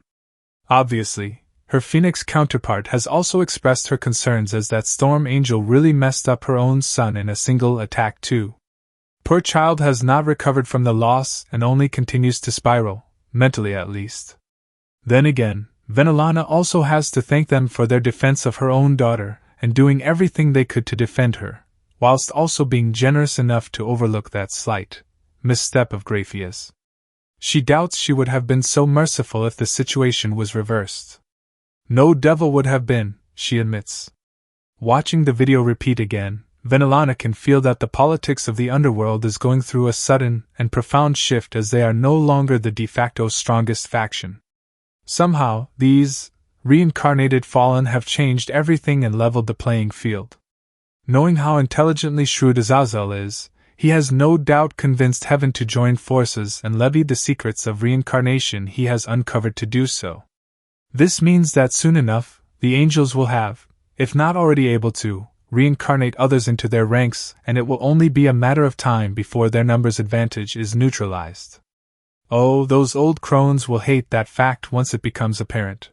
Obviously, her Phoenix counterpart has also expressed her concerns, as that Storm Angel really messed up her own son in a single attack too. Poor child has not recovered from the loss and only continues to spiral, mentally at least. Then again, Venelana also has to thank them for their defense of her own daughter, and doing everything they could to defend her, whilst also being generous enough to overlook that slight misstep of Grafia's. She doubts she would have been so merciful if the situation was reversed. No devil would have been, she admits. Watching the video repeat again, Venelana can feel that the politics of the underworld is going through a sudden and profound shift, as they are no longer the de facto strongest faction. Somehow, these reincarnated fallen have changed everything and leveled the playing field. Knowing how intelligently shrewd Azazel is, he has no doubt convinced Heaven to join forces and levied the secrets of reincarnation he has uncovered to do so. This means that soon enough, the angels will have, if not already able to, reincarnate others into their ranks, and it will only be a matter of time before their numbers advantage is neutralized. Oh, those old crones will hate that fact once it becomes apparent.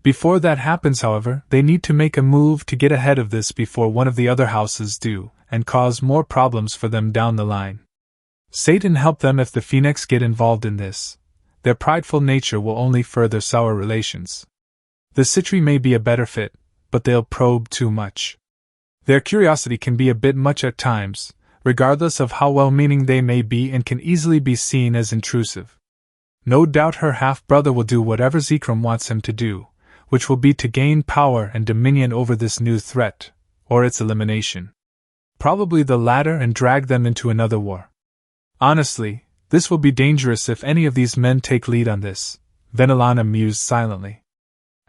Before that happens, however, they need to make a move to get ahead of this before one of the other houses do, and cause more problems for them down the line. Satan help them if the Phoenix get involved in this. Their prideful nature will only further sour relations. The Citri may be a better fit, but they'll probe too much. Their curiosity can be a bit much at times, regardless of how well-meaning they may be, and can easily be seen as intrusive. No doubt her half-brother will do whatever Zekrom wants him to do, which will be to gain power and dominion over this new threat, or its elimination. Probably the latter, and drag them into another war. Honestly, this will be dangerous if any of these men take lead on this, Venelana mused silently.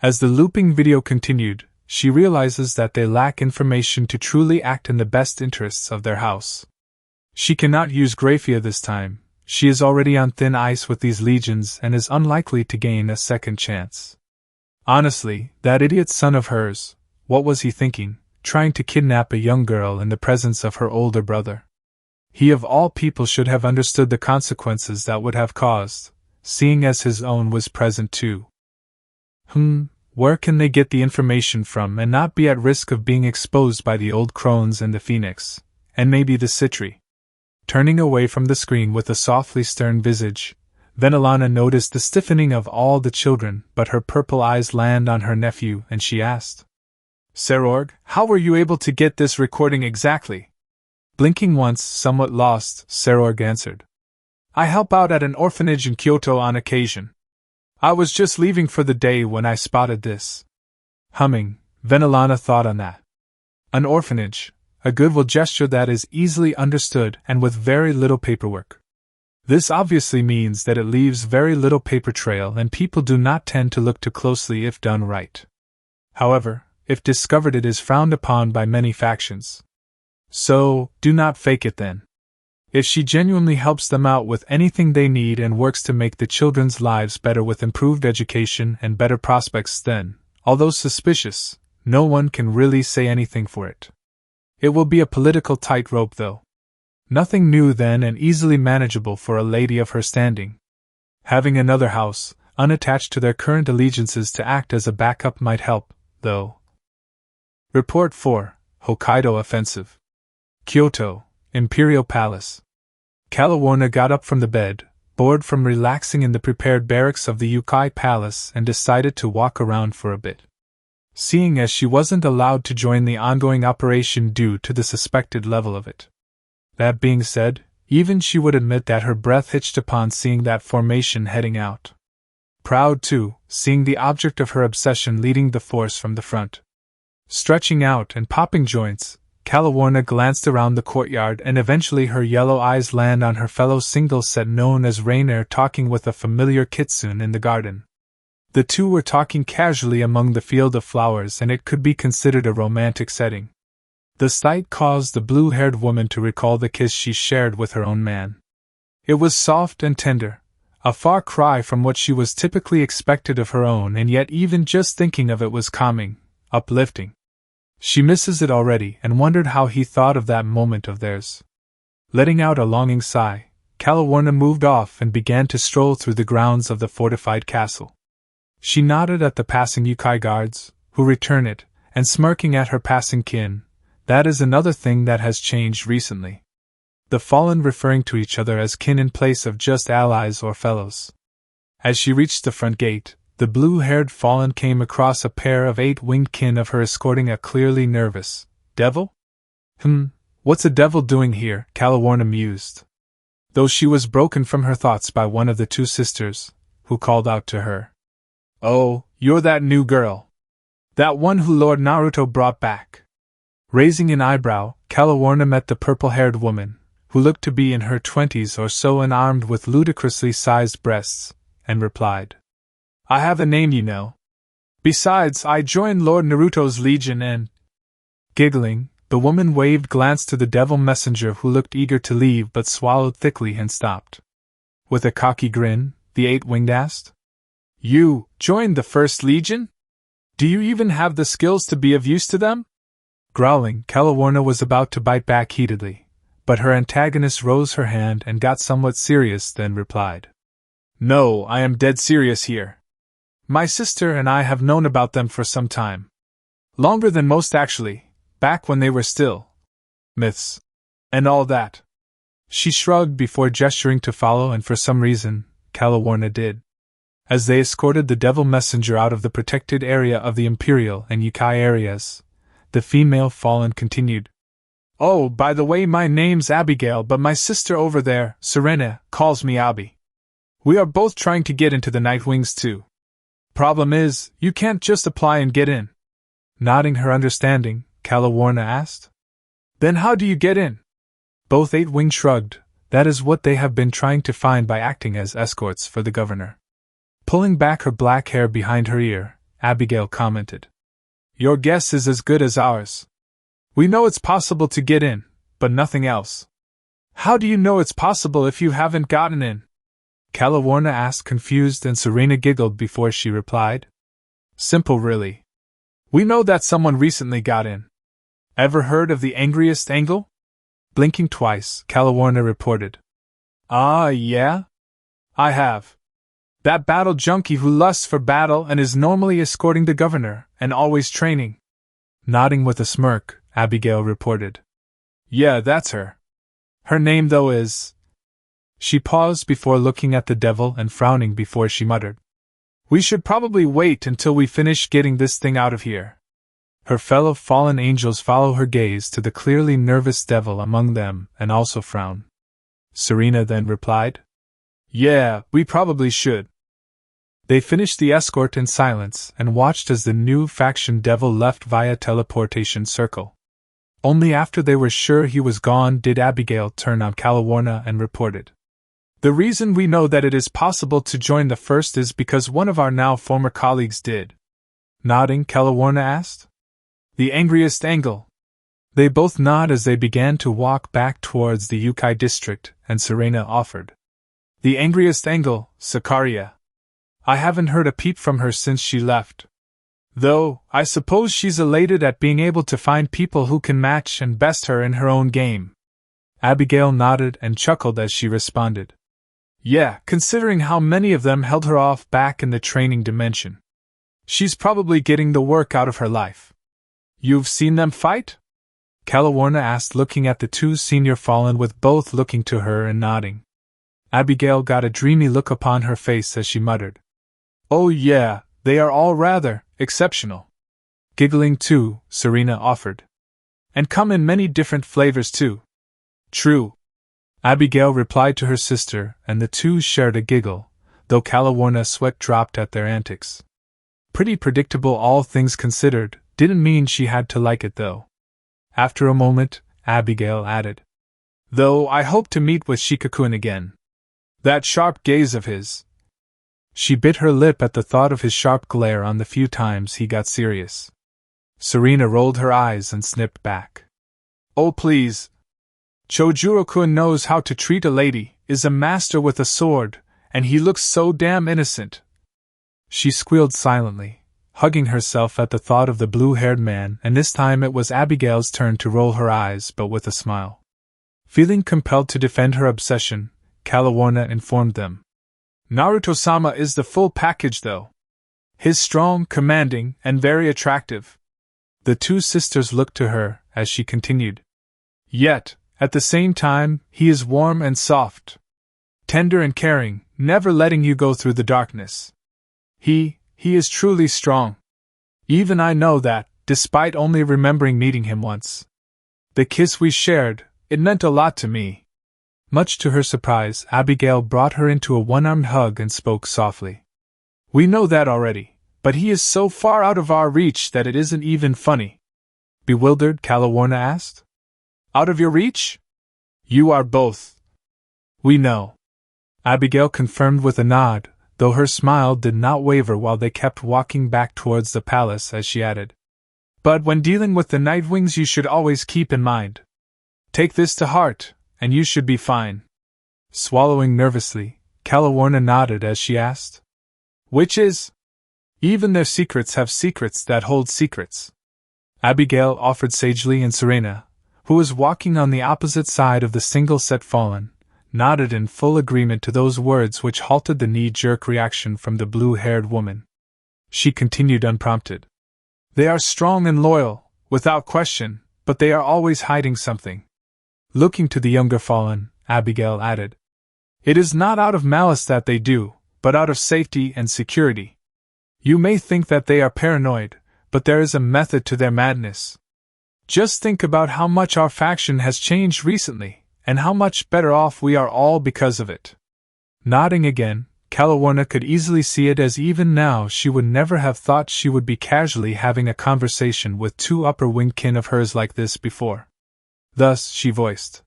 As the looping video continued, she realizes that they lack information to truly act in the best interests of their house. She cannot use Grafia this time. She is already on thin ice with these legions and is unlikely to gain a second chance. Honestly, that idiot son of hers, what was he thinking, trying to kidnap a young girl in the presence of her older brother? He of all people should have understood the consequences that would have caused, seeing as his own was present too. Where can they get the information from and not be at risk of being exposed by the old crones and the Phoenix, and maybe the Citri? Turning away from the screen with a softly stern visage, Venelana noticed the stiffening of all the children, but her purple eyes land on her nephew and she asked, "Serorg, how were you able to get this recording exactly?" Blinking once, somewhat lost, Sarorg answered. I help out at an orphanage in Kyoto on occasion. I was just leaving for the day when I spotted this. Humming, Venelana thought on that. An orphanage, a goodwill gesture that is easily understood and with very little paperwork. This obviously means that it leaves very little paper trail and people do not tend to look too closely if done right. However, if discovered, it is frowned upon by many factions. So, do not fake it then. If she genuinely helps them out with anything they need and works to make the children's lives better with improved education and better prospects, then, although suspicious, no one can really say anything for it. It will be a political tightrope though. Nothing new then and easily manageable for a lady of her standing. Having another house, unattached to their current allegiances to act as a backup might help, though. Report 4, Hokkaido Offensive. Kyoto, Imperial Palace. Kalawarna got up from the bed, bored from relaxing in the prepared barracks of the Yukai Palace, and decided to walk around for a bit. Seeing as she wasn't allowed to join the ongoing operation due to the suspected level of it. That being said, even she would admit that her breath hitched upon seeing that formation heading out. Proud, too, seeing the object of her obsession leading the force from the front. Stretching out and popping joints, Kalawarna glanced around the courtyard and eventually her yellow eyes land on her fellow single set known as Rainer talking with a familiar kitsune in the garden. The two were talking casually among the field of flowers and it could be considered a romantic setting. The sight caused the blue-haired woman to recall the kiss she shared with her own man. It was soft and tender, a far cry from what she was typically expected of her own, and yet even just thinking of it was calming, uplifting. She misses it already and wondered how he thought of that moment of theirs. Letting out a longing sigh, Kalawarna moved off and began to stroll through the grounds of the fortified castle. She nodded at the passing Yukai guards, who return it, and smirking at her passing kin. That is another thing that has changed recently. The fallen referring to each other as kin in place of just allies or fellows. As she reached the front gate, the blue-haired fallen came across a pair of 8-winged kin of her escorting a clearly nervous devil? What's a devil doing here? Kalawarna mused. Though she was broken from her thoughts by one of the two sisters, who called out to her. Oh, you're that new girl. That one who Lord Naruto brought back. Raising an eyebrow, Kalawarna met the purple-haired woman, who looked to be in her 20s or so and armed with ludicrously sized breasts, and replied. I have a name, you know. Besides, I joined Lord Naruto's legion and… Giggling, the woman waved glance to the devil messenger who looked eager to leave but swallowed thickly and stopped. With a cocky grin, the 8-winged asked. You joined the First Legion? Do you even have the skills to be of use to them? Growling, Kalawarna was about to bite back heatedly, but her antagonist rose her hand and got somewhat serious, then replied. No, I am dead serious here. My sister and I have known about them for some time. Longer than most actually, back when they were still myths. And all that. She shrugged before gesturing to follow, and for some reason, Kalawarna did. As they escorted the devil messenger out of the protected area of the Imperial and Yukai areas, the female fallen continued. Oh, by the way, my name's Abigail, but my sister over there, Serena, calls me Abi. We are both trying to get into the Nightwings too. Problem is, you can't just apply and get in. Nodding her understanding, Kalawarna asked. Then how do you get in? Both 8-winged shrugged. That is what they have been trying to find by acting as escorts for the governor. Pulling back her black hair behind her ear, Abigail commented. Your guess is as good as ours. We know it's possible to get in, but nothing else. How do you know it's possible if you haven't gotten in? Kalawarna asked, confused, and Serena giggled before she replied. Simple, really. We know that someone recently got in. Ever heard of the angriest angle? Blinking twice, Kalawarna reported. Ah, yeah? I have. That battle junkie who lusts for battle and is normally escorting the governor, and always training. Nodding with a smirk, Abigail reported. Yeah, that's her. Her name, though, is… She paused before looking at the devil and frowning before she muttered. We should probably wait until we finish getting this thing out of here. Her fellow fallen angels follow her gaze to the clearly nervous devil among them and also frown. Serena then replied, "Yeah, we probably should." They finished the escort in silence and watched as the new faction devil left via teleportation circle. Only after they were sure he was gone did Abigail turn on Calawarna and reported, "The reason we know that it is possible to join the first is because one of our now former colleagues did." Nodding, Calawarna asked, "The angriest angle?" They both nod as they began to walk back towards the Yukai district, and Serena offered, "The angriest angle, Sakaria. I haven't heard a peep from her since she left. Though, I suppose she's elated at being able to find people who can match and best her in her own game." Abigail nodded and chuckled as she responded, "Yeah, considering how many of them held her off back in the training dimension. She's probably getting the work out of her life." "You've seen them fight?" Calawarna asked, looking at the two senior fallen with both looking to her and nodding. Abigail got a dreamy look upon her face as she muttered, "Oh yeah, they are all rather exceptional." Giggling too, Serena offered, "And come in many different flavors too." "True," Abigail replied to her sister, and the two shared a giggle, though Calawarna's sweat dropped at their antics. Pretty predictable, all things considered. Didn't mean she had to like it though. After a moment, Abigail added, "Though I hope to meet with Shikaku again. That sharp gaze of his." She bit her lip at the thought of his sharp glare on the few times he got serious. Serena rolled her eyes and snipped back. "Oh please. Chojuro-kun knows how to treat a lady, is a master with a sword, and he looks so damn innocent." She squealed silently, hugging herself at the thought of the blue-haired man, and this time it was Abigail's turn to roll her eyes, but with a smile. Feeling compelled to defend her obsession, Calawarna informed them, "Naruto-sama is the full package though. He's strong, commanding, and very attractive." The two sisters looked to her as she continued, "Yet, at the same time, he is warm and soft. Tender and caring, never letting you go through the darkness. He is truly strong. Even I know that, despite only remembering meeting him once. The kiss we shared, it meant a lot to me." Much to her surprise, Abigail brought her into a one-armed hug and spoke softly. "We know that already, but he is so far out of our reach that it isn't even funny." Bewildered, Calawarna asked, "Out of your reach?" "You are both." "We know," Abigail confirmed with a nod, though her smile did not waver while they kept walking back towards the palace, as she added, "But when dealing with the Nightwings you should always keep in mind. Take this to heart, and you should be fine." Swallowing nervously, Calawarna nodded as she asked, "Which is?" "Even their secrets have secrets that hold secrets," Abigail offered sagely, and Serena, who was walking on the opposite side of the single-set fallen, nodded in full agreement to those words which halted the knee-jerk reaction from the blue-haired woman. She continued unprompted, "They are strong and loyal, without question, but they are always hiding something." Looking to the younger fallen, Abigail added, "It is not out of malice that they do, but out of safety and security. You may think that they are paranoid, but there is a method to their madness. Just think about how much our faction has changed recently, and how much better off we are all because of it." Nodding again, Calawarna could easily see it, as even now she would never have thought she would be casually having a conversation with two upper-wing kin of hers like this before. Thus, she voiced,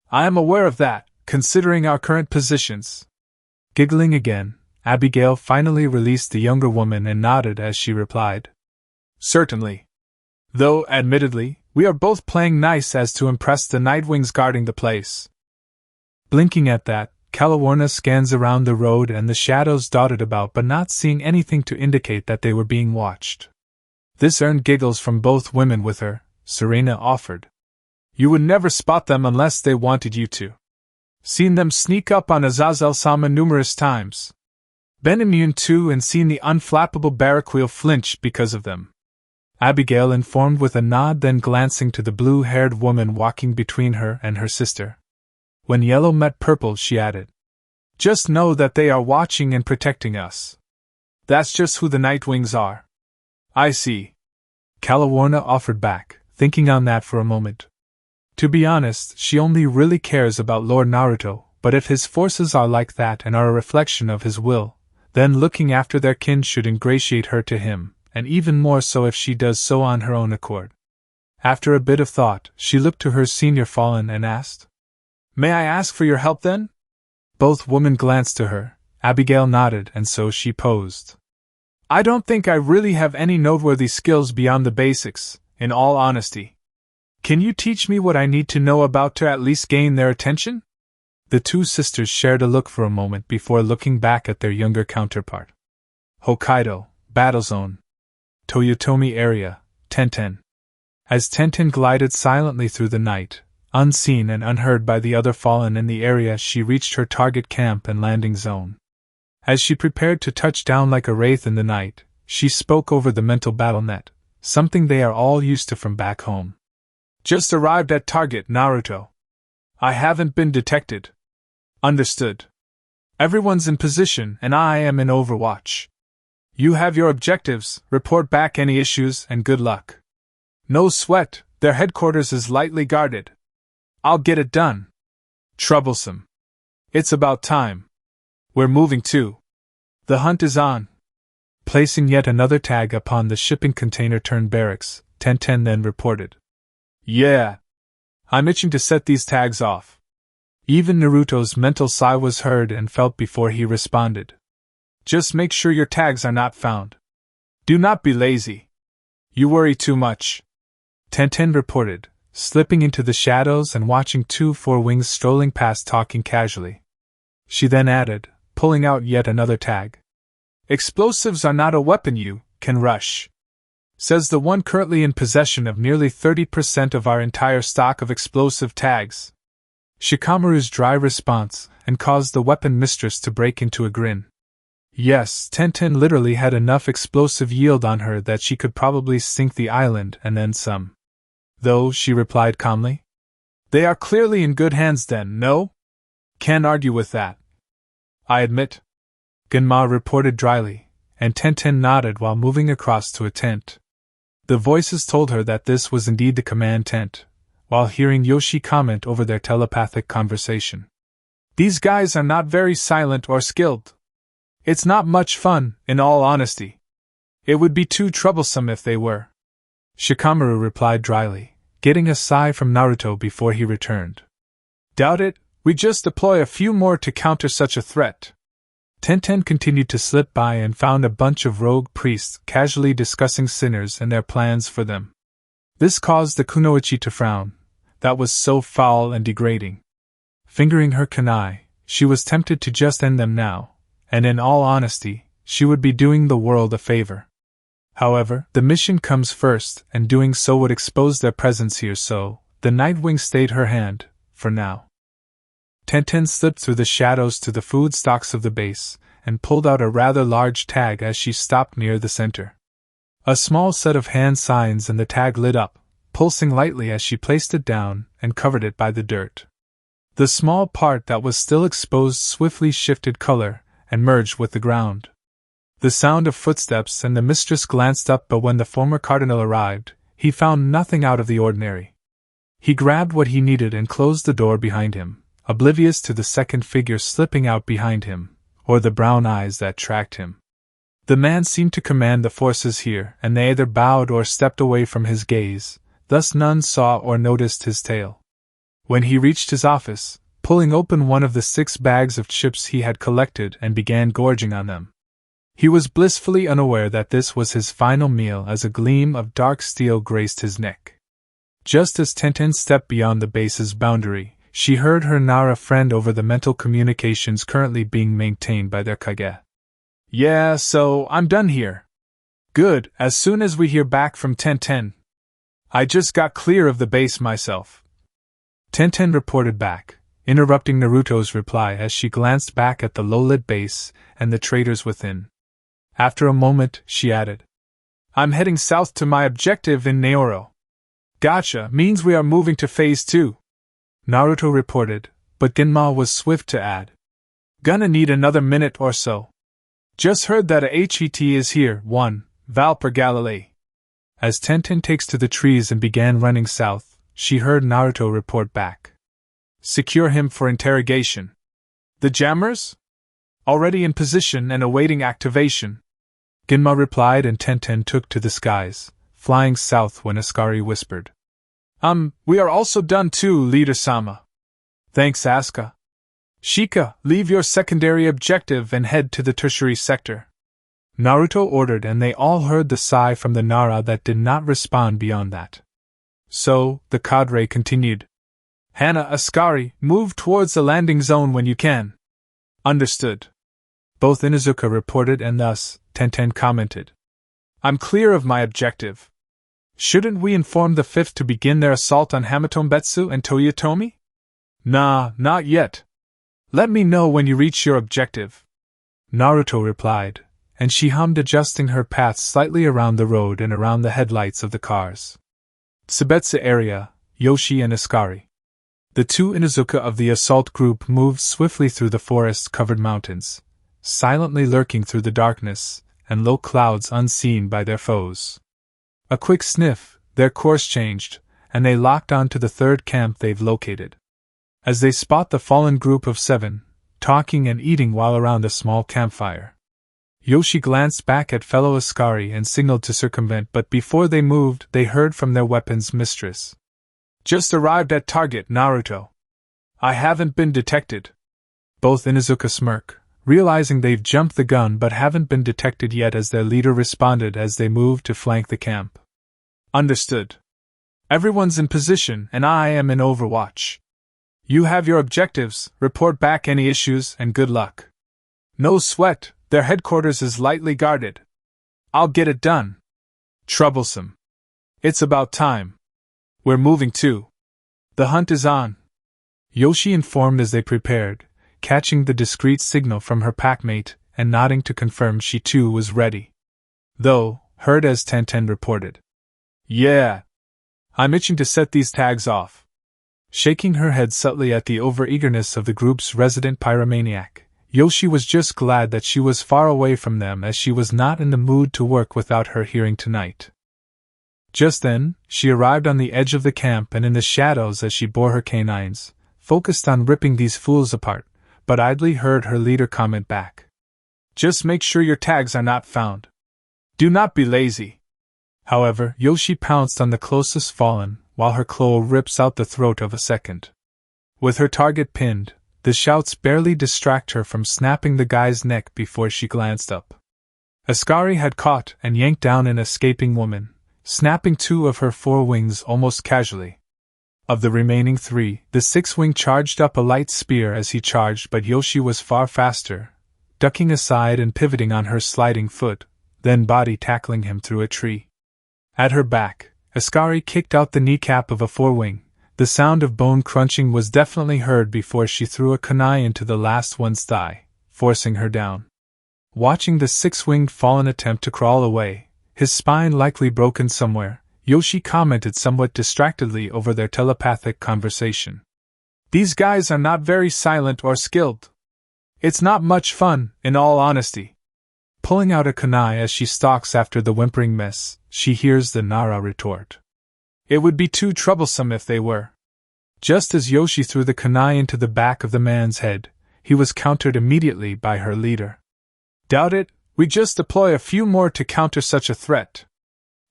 "I am aware of that, considering our current positions." Giggling again, Abigail finally released the younger woman and nodded as she replied, "Certainly. Though, admittedly, we are both playing nice as to impress the Nightwings guarding the place." Blinking at that, Calawarna scans around the road and the shadows dotted about, but not seeing anything to indicate that they were being watched. This earned giggles from both women with her. Serena offered, "You would never spot them unless they wanted you to. Seen them sneak up on Azazel-sama numerous times. Been immune to and seen the unflappable barrack-wheel flinch because of them." Abigail informed with a nod, then glancing to the blue-haired woman walking between her and her sister. When yellow met purple, she added, "Just know that they are watching and protecting us. That's just who the Nightwings are." "I see." Calawarna offered back, thinking on that for a moment. To be honest, she only really cares about Lord Naruto, but if his forces are like that and are a reflection of his will, then looking after their kin should ingratiate her to him, and even more so if she does so on her own accord. After a bit of thought, she looked to her senior fallen and asked, "May I ask for your help then?" Both women glanced to her. Abigail nodded, and so she posed. "I don't think I really have any noteworthy skills beyond the basics, in all honesty. Can you teach me what I need to know about to at least gain their attention?" The two sisters shared a look for a moment before looking back at their younger counterpart. Hokkaido, Battle Zone. Toyotomi area, Tenten. As Tenten glided silently through the night, unseen and unheard by the other fallen in the area, she reached her target camp and landing zone. As she prepared to touch down like a wraith in the night, she spoke over the mental battle net, something they are all used to from back home. "Just arrived at target, Naruto. I haven't been detected." "Understood. Everyone's in position and I am in overwatch. You have your objectives, report back any issues, and good luck." "No sweat, their headquarters is lightly guarded. I'll get it done." "Troublesome. It's about time. We're moving too. The hunt is on." Placing yet another tag upon the shipping container turned barracks, Tenten then reported. "Yeah. I'm itching to set these tags off." Even Naruto's mental sigh was heard and felt before he responded. "Just make sure your tags are not found. Do not be lazy. You worry too much." Tenten reported, slipping into the shadows and watching 2 4-wings strolling past talking casually. She then added, pulling out yet another tag. "Explosives are not a weapon you can rush. Says the one currently in possession of nearly 30% of our entire stock of explosive tags." Shikamaru's dry response and caused the weapon mistress to break into a grin. Yes, Tenten literally had enough explosive yield on her that she could probably sink the island and then some. Though, she replied calmly. "They are clearly in good hands then, no? Can't argue with that. I admit." Genma reported dryly, and Tenten nodded while moving across to a tent. The voices told her that this was indeed the command tent, while hearing Yoshi comment over their telepathic conversation. "These guys are not very silent or skilled. It's not much fun, in all honesty. It would be too troublesome if they were." Shikamaru replied dryly, getting a sigh from Naruto before he returned. "Doubt it, we just deploy a few more to counter such a threat." Tenten continued to slip by and found a bunch of rogue priests casually discussing sinners and their plans for them. This caused the kunoichi to frown. That was so foul and degrading. Fingering her kunai, she was tempted to just end them now, and in all honesty, she would be doing the world a favor. However, the mission comes first, and doing so would expose their presence here, so the Nightwing stayed her hand, for now. Tenten slipped through the shadows to the food stocks of the base, and pulled out a rather large tag as she stopped near the center. A small set of hand signs and the tag lit up, pulsing lightly as she placed it down and covered it by the dirt. The small part that was still exposed swiftly shifted color and merged with the ground. The sound of footsteps and the mistress glanced up, but when the former cardinal arrived, he found nothing out of the ordinary. He grabbed what he needed and closed the door behind him, oblivious to the second figure slipping out behind him, or the brown eyes that tracked him. The man seemed to command the forces here, and they either bowed or stepped away from his gaze, thus none saw or noticed his tail. When he reached his office, pulling open one of the 6 bags of chips he had collected and began gorging on them. He was blissfully unaware that this was his final meal as a gleam of dark steel graced his neck. Just as Tenten stepped beyond the base's boundary, she heard her Nara friend over the mental communications currently being maintained by their Kage. "Yeah, so I'm done here. Good, as soon as we hear back from Tenten. I just got clear of the base myself." Tenten reported back, interrupting Naruto's reply as she glanced back at the low-lit base and the traders within. After a moment, she added, "I'm heading south to my objective in Naoro." "Gotcha, means we are moving to Phase 2. Naruto reported, but Genma was swift to add, "Gonna need another minute or so. Just heard that a HET is here, 1, Val per Galilee." As Tenten takes to the trees and began running south, she heard Naruto report back. Secure him for interrogation. The jammers? Already in position and awaiting activation. Ginma replied, and Tenten took to the skies, flying south when Ascari whispered. We are also done too, Leader-sama. Thanks, Asuka. Shika, leave your secondary objective and head to the tertiary sector. Naruto ordered, and they all heard the sigh from the Nara that did not respond beyond that. So, the cadre continued. Hana, Ascari, move towards the landing zone when you can. Understood. Both Inuzuka reported, and thus, Tenten commented. I'm clear of my objective. Shouldn't we inform the 5th to begin their assault on Hamatombetsu and Toyotomi? Nah, not yet. Let me know when you reach your objective. Naruto replied, and she hummed, adjusting her path slightly around the road and around the headlights of the cars. Tsubetsu area, Yoshi and Ascari. The two Inuzuka of the assault group moved swiftly through the forest-covered mountains, silently lurking through the darkness and low clouds unseen by their foes. A quick sniff, their course changed, and they locked on to the third camp they've located. As they spot the fallen group of 7, talking and eating while around a small campfire. Yoshi glanced back at fellow Ascari and signaled to circumvent, but before they moved, they heard from their weapons mistress. Just arrived at target, Naruto. I haven't been detected. Both Inuzuka smirk, realizing they've jumped the gun but haven't been detected yet, as their leader responded as they moved to flank the camp. Understood. Everyone's in position and I am in overwatch. You have your objectives, report back any issues, and good luck. No sweat, their headquarters is lightly guarded. I'll get it done. Troublesome. It's about time. We're moving too. The hunt is on. Yoshi informed as they prepared, catching the discreet signal from her packmate and nodding to confirm she too was ready. Though, heard as Tenten reported. Yeah. I'm itching to set these tags off. Shaking her head subtly at the overeagerness of the group's resident pyromaniac, Yoshi was just glad that she was far away from them, as she was not in the mood to work without her hearing tonight. Just then, she arrived on the edge of the camp, and in the shadows as she bore her canines, focused on ripping these fools apart, but idly heard her leader comment back. Just make sure your tags are not found. Do not be lazy. However, Yoshi pounced on the closest fallen, while her claw rips out the throat of a second. With her target pinned, the shouts barely distract her from snapping the guy's neck before she glanced up. Ascari had caught and yanked down an escaping woman, snapping 2 of her 4 wings almost casually. Of the remaining 3, the 6th wing charged up a light spear as he charged, but Yoshi was far faster, ducking aside and pivoting on her sliding foot, then body tackling him through a tree. At her back, Ascari kicked out the kneecap of a 4-wing. The sound of bone crunching was definitely heard before she threw a kunai into the last one's thigh, forcing her down. Watching the 6-winged fallen attempt to crawl away, his spine likely broken somewhere, Yoshi commented somewhat distractedly over their telepathic conversation. These guys are not very silent or skilled. It's not much fun, in all honesty. Pulling out a kunai as she stalks after the whimpering mess, she hears the Nara retort. It would be too troublesome if they were. Just as Yoshi threw the kunai into the back of the man's head, he was countered immediately by her leader. Doubt it, we just deploy a few more to counter such a threat.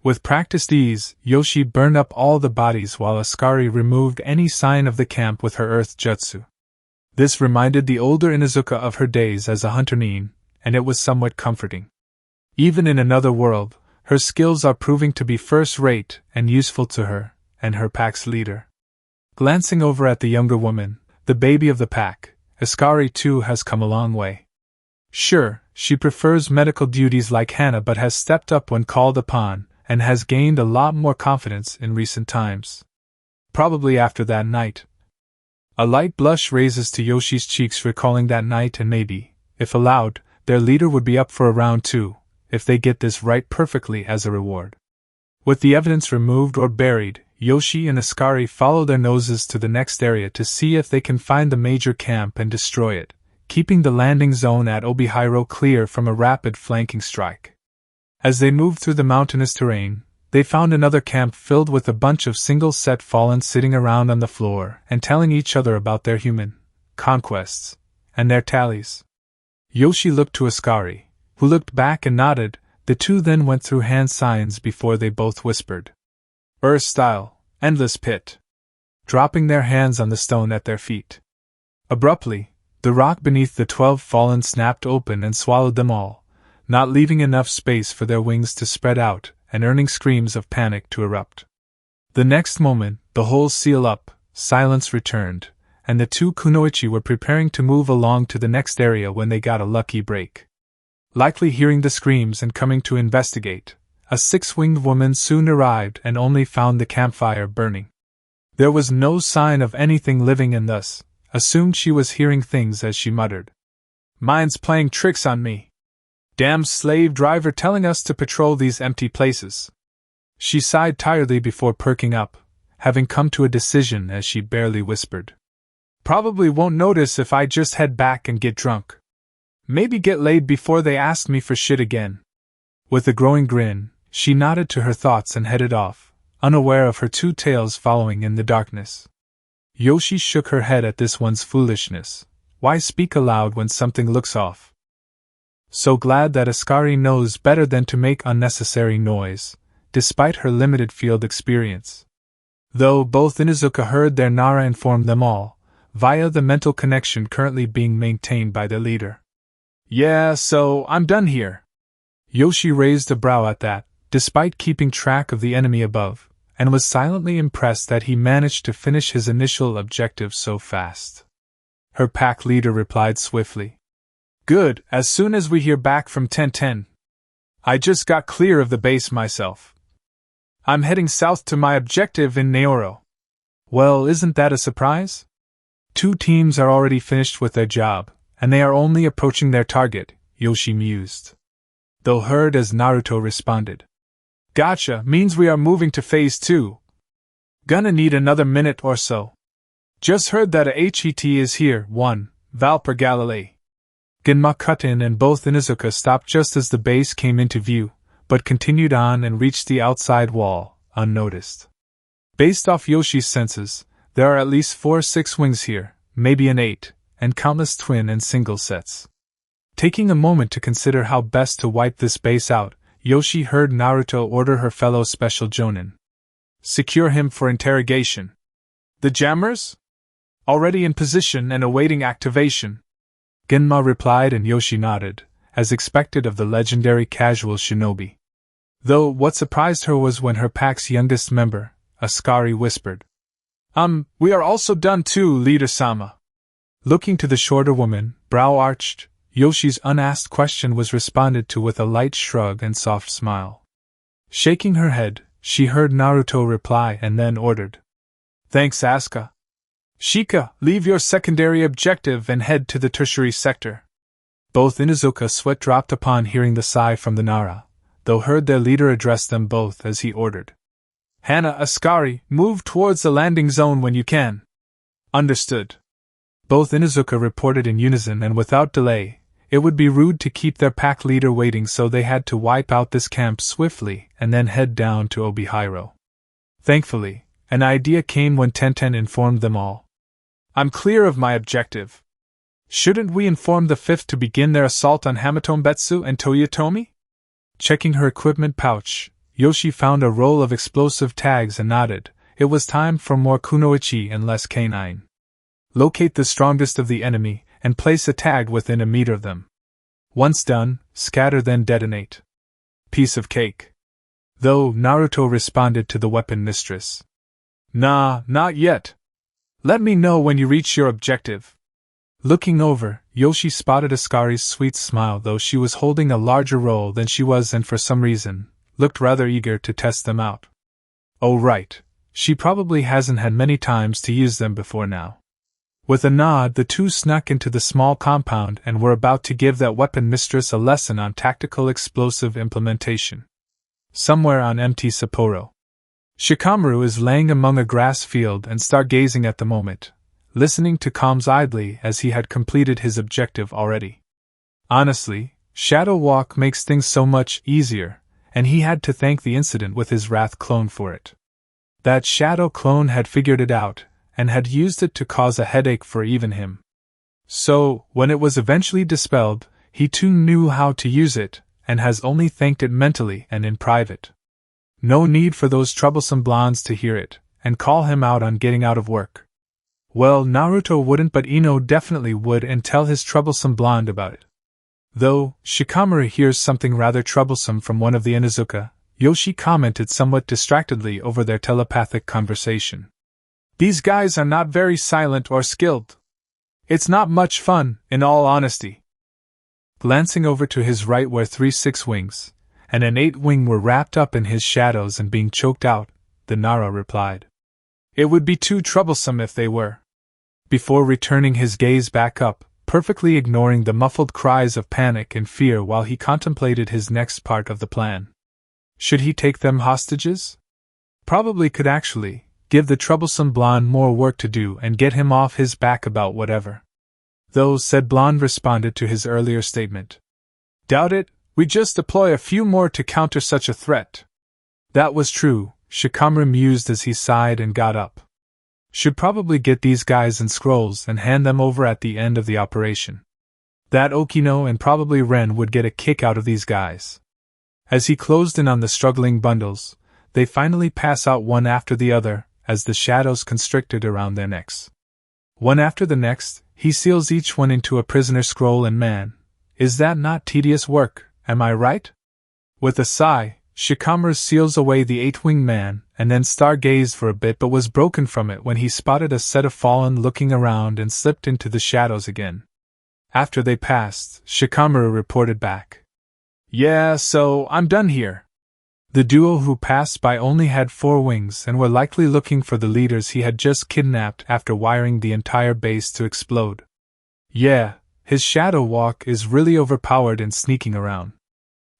With practiced ease, Yoshi burned up all the bodies while Ascari removed any sign of the camp with her earth jutsu. This reminded the older Inuzuka of her days as a hunter nin, and it was somewhat comforting. Even in another world, her skills are proving to be first-rate and useful to her and her pack's leader. Glancing over at the younger woman, the baby of the pack, Ascari too has come a long way. Sure, she prefers medical duties like Hana, but has stepped up when called upon, and has gained a lot more confidence in recent times. Probably after that night. A light blush raises to Yoshi's cheeks recalling that night, and maybe, if allowed, their leader would be up for a round 2, if they get this right perfectly as a reward. With the evidence removed or buried, Yoshi and Ascari follow their noses to the next area to see if they can find the major camp and destroy it, keeping the landing zone at Obihiro clear from a rapid flanking strike. As they move through the mountainous terrain, they found another camp filled with a bunch of single-set fallen sitting around on the floor and telling each other about their human conquests and their tallies. Yoshi looked to Ascari, who looked back and nodded. The two then went through hand signs before they both whispered, style, endless pit, dropping their hands on the stone at their feet. Abruptly, the rock beneath the 12 fallen snapped open and swallowed them all, not leaving enough space for their wings to spread out and earning screams of panic to erupt. The next moment, the holes seal up, silence returned, and the two kunoichi were preparing to move along to the next area when they got a lucky break. Likely hearing the screams and coming to investigate, a 6-winged woman soon arrived and only found the campfire burning. There was no sign of anything living and thus assumed she was hearing things as she muttered, "Mine's playing tricks on me. Damn slave driver telling us to patrol these empty places." She sighed tiredly before perking up, having come to a decision as she barely whispered, "Probably won't notice if I just head back and get drunk. Maybe get laid before they ask me for shit again." With a growing grin, she nodded to her thoughts and headed off, unaware of her two tails following in the darkness. Yoshi shook her head at this one's foolishness. Why speak aloud when something looks off? So glad that Ascari knows better than to make unnecessary noise, despite her limited field experience. Though both Inuzuka heard their Nara inform them all, via the mental connection currently being maintained by their leader. "Yeah, so I'm done here." Yoshi raised a brow at that, despite keeping track of the enemy above, and was silently impressed that he managed to finish his initial objective so fast. Her pack leader replied swiftly, "Good, as soon as we hear back from 1010. I just got clear of the base myself. I'm heading south to my objective in Naoro." Well, isn't that a surprise? 2 teams are already finished with their job, and they are only approaching their target, Yoshi mused. Though heard as Naruto responded, "Gotcha, means we are moving to phase 2. Gonna need another minute or so. Just heard that a HET is here, 1, Valper Galilei." Genma cut in and both Inuzuka stopped just as the base came into view, but continued on and reached the outside wall, unnoticed. Based off Yoshi's senses, there are at least 4 6-wings here, maybe an 8, and countless twin and single sets. Taking a moment to consider how best to wipe this base out, Yoshi heard Naruto order her fellow special jonin. "Secure him for interrogation." "The jammers?" "Already in position and awaiting activation." Genma replied and Yoshi nodded, as expected of the legendary casual shinobi. Though what surprised her was when her pack's youngest member, Ascari, whispered, We are also done too, Leader-sama." Looking to the shorter woman, brow arched, Yoshi's unasked question was responded to with a light shrug and soft smile. Shaking her head, she heard Naruto reply and then ordered, "Thanks, Asuka. Shika, leave your secondary objective and head to the tertiary sector." Both Inuzuka sweat dropped upon hearing the sigh from the Nara, though heard their leader address them both as he ordered, "Hana, Ascari, move towards the landing zone when you can." "Understood." Both Inuzuka reported in unison and without delay. It would be rude to keep their pack leader waiting, so they had to wipe out this camp swiftly and then head down to Obihiro. Thankfully, an idea came when Tenten informed them all. "I'm clear of my objective. Shouldn't we inform the 5th to begin their assault on Hamatombetsu and Toyotomi?" Checking her equipment pouch, Yoshi found a roll of explosive tags and nodded. It was time for more kunoichi and less canine. Locate the strongest of the enemy and place a tag within a meter of them. Once done, scatter then detonate. Piece of cake. Though Naruto responded to the weapon mistress, "Nah, not yet. Let me know when you reach your objective." Looking over, Yoshi spotted Ascari's sweet smile, though she was holding a larger roll than she was and for some reason, looked rather eager to test them out. Oh right, she probably hasn't had many times to use them before now. With a nod, the two snuck into the small compound and were about to give that weapon mistress a lesson on tactical explosive implementation. Somewhere on empty Sapporo, Shikamaru is laying among a grass field and stargazing at the moment, listening to comms idly as he had completed his objective already. Honestly, Shadow Walk makes things so much easier, and he had to thank the incident with his wrath clone for it. That shadow clone had figured it out, and had used it to cause a headache for even him. So, when it was eventually dispelled, he too knew how to use it, and has only thanked it mentally and in private. No need for those troublesome blondes to hear it, and call him out on getting out of work. Well, Naruto wouldn't, but Ino definitely would, and tell his troublesome blonde about it. Though Shikamaru hears something rather troublesome from one of the Inuzuka, Yoshi commented somewhat distractedly over their telepathic conversation. These guys are not very silent or skilled. It's not much fun, in all honesty. Glancing over to his right where 3 6-wings and an 8-wing were wrapped up in his shadows and being choked out, the Nara replied. It would be too troublesome if they were. Before returning his gaze back up, perfectly ignoring the muffled cries of panic and fear while he contemplated his next part of the plan. Should he take them hostages? Probably could actually give the troublesome blonde more work to do and get him off his back about whatever. Though, said blonde responded to his earlier statement. Doubt it, we just deploy a few more to counter such a threat. That was true, Shikamaru mused as he sighed and got up. Should probably get these guys and scrolls and hand them over at the end of the operation. That Okino and probably Ren would get a kick out of these guys. As he closed in on the struggling bundles, they finally pass out one after the other, as the shadows constricted around their necks. One after the next, he seals each one into a prisoner scroll, and man, is that not tedious work, am I right? With a sigh, Shikamaru seals away the 8-winged man, and then stargazed for a bit but was broken from it when he spotted a set of fallen looking around and slipped into the shadows again. After they passed, Shikamaru reported back. Yeah, so I'm done here. The duo who passed by only had 4 wings and were likely looking for the leaders he had just kidnapped after wiring the entire base to explode. Yeah, his shadow walk is really overpowered in sneaking around.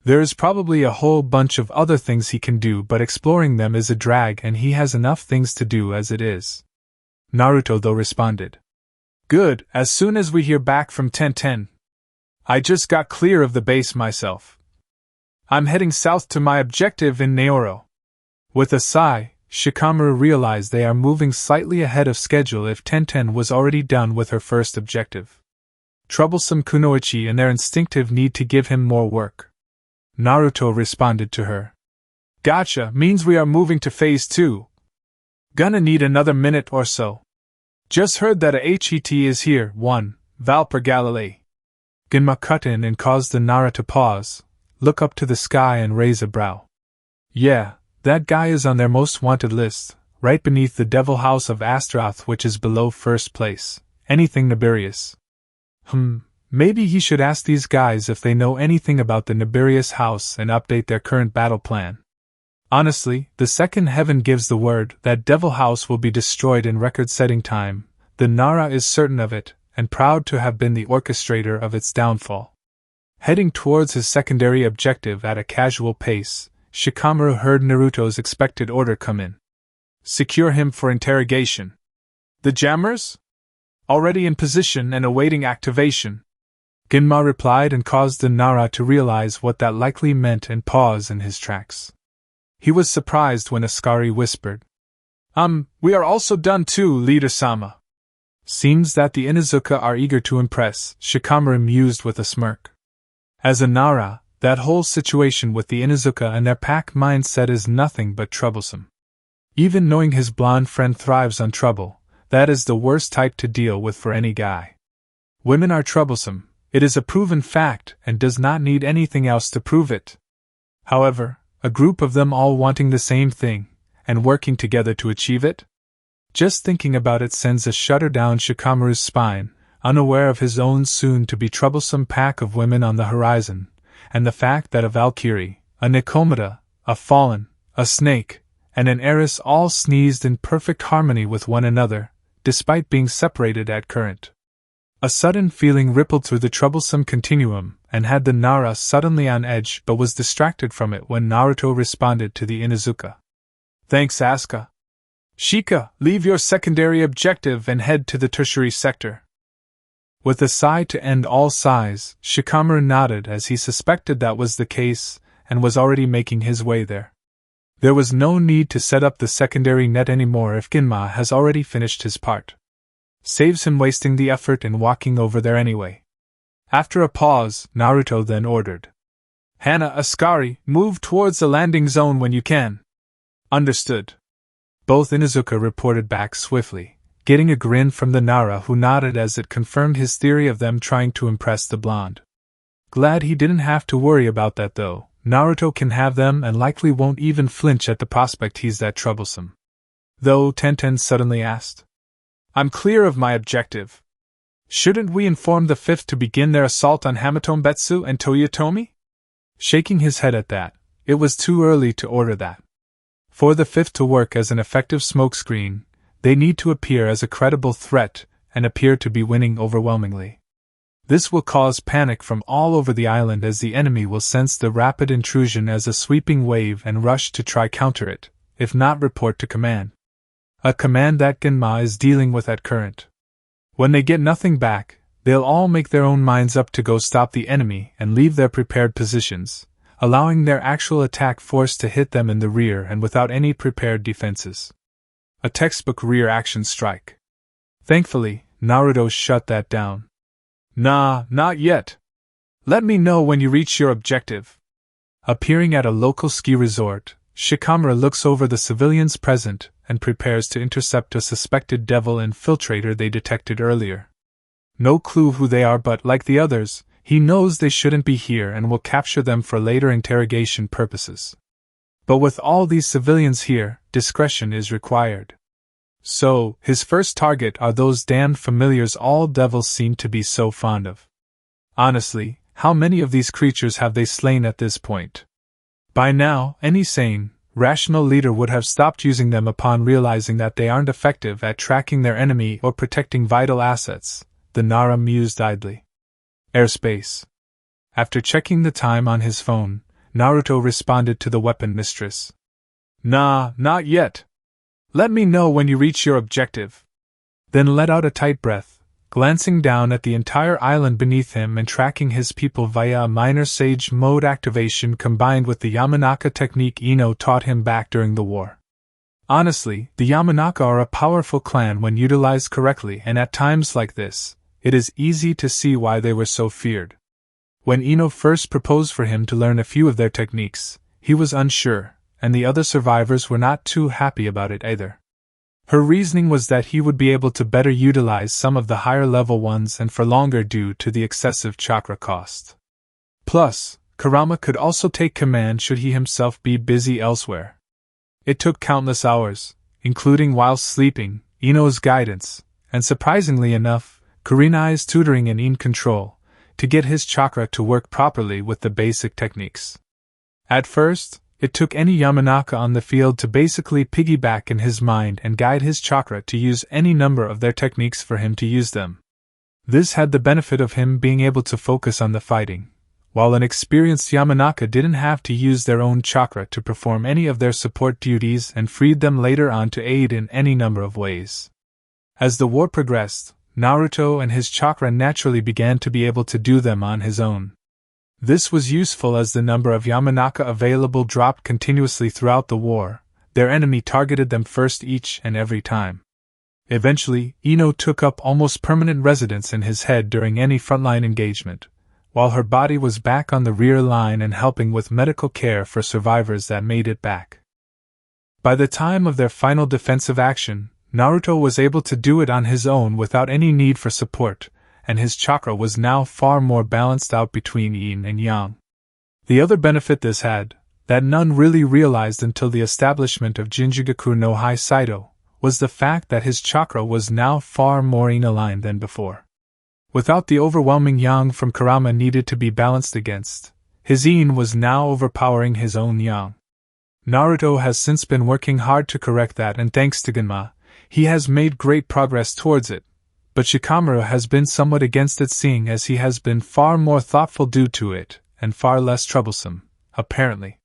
There is probably a whole bunch of other things he can do, but exploring them is a drag and he has enough things to do as it is. Naruto though responded. Good, as soon as we hear back from 1010. I just got clear of the base myself. I'm heading south to my objective in Naoro. With a sigh, Shikamaru realized they are moving slightly ahead of schedule if 1010 was already done with her first objective. Troublesome Kunoichi and their instinctive need to give him more work. Naruto responded to her. Gotcha, means we are moving to phase 2. Gonna need another minute or so. Just heard that a HET is here, 1, Valper Galilee. Ginma cut in and caused the Nara to pause, look up to the sky and raise a brow. Yeah, that guy is on their most wanted list, right beneath the Devil House of Astaroth, which is below first place. Anything Nibirius. Maybe he should ask these guys if they know anything about the Nibirius house and update their current battle plan. Honestly, the second heaven gives the word that Devil House will be destroyed in record-setting time, the Nara is certain of it, and proud to have been the orchestrator of its downfall. Heading towards his secondary objective at a casual pace, Shikamaru heard Naruto's expected order come in. Secure him for interrogation. The jammers? Already in position and awaiting activation. Ginma replied and caused the Nara to realize what that likely meant and pause in his tracks. He was surprised when Ascari whispered. We are also done too, Leader-sama. Seems that the Inuzuka are eager to impress, Shikamaru mused with a smirk. As a Nara, that whole situation with the Inuzuka and their pack mindset is nothing but troublesome. Even knowing his blonde friend thrives on trouble, that is the worst type to deal with for any guy. Women are troublesome, it is a proven fact and does not need anything else to prove it. However, a group of them all wanting the same thing, and working together to achieve it? Just thinking about it sends a shudder down Shikamaru's spine, unaware of his own soon-to-be troublesome pack of women on the horizon, and the fact that a Valkyrie, a Nikomata, a Fallen, a Snake, and an Eris all sneezed in perfect harmony with one another, despite being separated at current. A sudden feeling rippled through the troublesome continuum, and had the Nara suddenly on edge but was distracted from it when Naruto responded to the Inuzuka. Thanks, Asuka. Shika, leave your secondary objective and head to the tertiary sector. With a sigh to end all sighs, Shikamaru nodded as he suspected that was the case, and was already making his way there. There was no need to set up the secondary net anymore if Ginma has already finished his part. Saves him wasting the effort in walking over there anyway. After a pause, Naruto then ordered, "Hana Ascari, move towards the landing zone when you can." Understood. Both Inuzuka reported back swiftly, getting a grin from the Nara, who nodded as it confirmed his theory of them trying to impress the blonde. Glad he didn't have to worry about that though. Naruto can have them and likely won't even flinch at the prospect he's that troublesome. Though, Tenten suddenly asked, "I'm clear of my objective. Shouldn't we inform the Fifth to begin their assault on Hamatombetsu and Toyotomi?" Shaking his head at that, it was too early to order that. For the Fifth to work as an effective smokescreen, they need to appear as a credible threat and appear to be winning overwhelmingly. This will cause panic from all over the island, as the enemy will sense the rapid intrusion as a sweeping wave and rush to try counter it, if not report to command. A command that Genma is dealing with at current. When they get nothing back, they'll all make their own minds up to go stop the enemy and leave their prepared positions, allowing their actual attack force to hit them in the rear and without any prepared defenses. A textbook rear action strike. Thankfully, Naruto shut that down. "Nah, not yet. Let me know when you reach your objective." Appearing at a local ski resort, Shikamaru looks over the civilians present and prepares to intercept a suspected devil infiltrator they detected earlier. No clue who they are, but like the others, he knows they shouldn't be here and will capture them for later interrogation purposes. But with all these civilians here, discretion is required. So, his first target are those damned familiars all devils seem to be so fond of. Honestly, how many of these creatures have they slain at this point? By now, any sane, rational leader would have stopped using them upon realizing that they aren't effective at tracking their enemy or protecting vital assets, the Nara mused idly. Airspace. After checking the time on his phone, Naruto responded to the weapon mistress. "Nah, not yet. Let me know when you reach your objective." Then let out a tight breath, glancing down at the entire island beneath him and tracking his people via a minor sage mode activation combined with the Yamanaka technique Ino taught him back during the war. Honestly, the Yamanaka are a powerful clan when utilized correctly, and at times like this, it is easy to see why they were so feared. When Ino first proposed for him to learn a few of their techniques, he was unsure, and the other survivors were not too happy about it either. Her reasoning was that he would be able to better utilize some of the higher level ones and for longer due to the excessive chakra cost. Plus, Kurama could also take command should he himself be busy elsewhere. It took countless hours, including while sleeping, Ino's guidance, and surprisingly enough, Kurenai's tutoring and in control, to get his chakra to work properly with the basic techniques. At first, it took any Yamanaka on the field to basically piggyback in his mind and guide his chakra to use any number of their techniques for him to use them. This had the benefit of him being able to focus on the fighting, while an experienced Yamanaka didn't have to use their own chakra to perform any of their support duties and freed them later on to aid in any number of ways. As the war progressed, Naruto and his chakra naturally began to be able to do them on his own. This was useful as the number of Yamanaka available dropped continuously throughout the war. Their enemy targeted them first each and every time. Eventually, Ino took up almost permanent residence in his head during any frontline engagement, while her body was back on the rear line and helping with medical care for survivors that made it back. By the time of their final defensive action, Naruto was able to do it on his own without any need for support, and his chakra was now far more balanced out between yin and yang. The other benefit this had, that none really realized until the establishment of Jinjugaku no Hai Saido, was the fact that his chakra was now far more yin-aligned than before. Without the overwhelming yang from Kurama needed to be balanced against, his yin was now overpowering his own yang. Naruto has since been working hard to correct that, and thanks to Genma, he has made great progress towards it. But Shikamaru has been somewhat against it, seeing as he has been far more thoughtful due to it, and far less troublesome, apparently.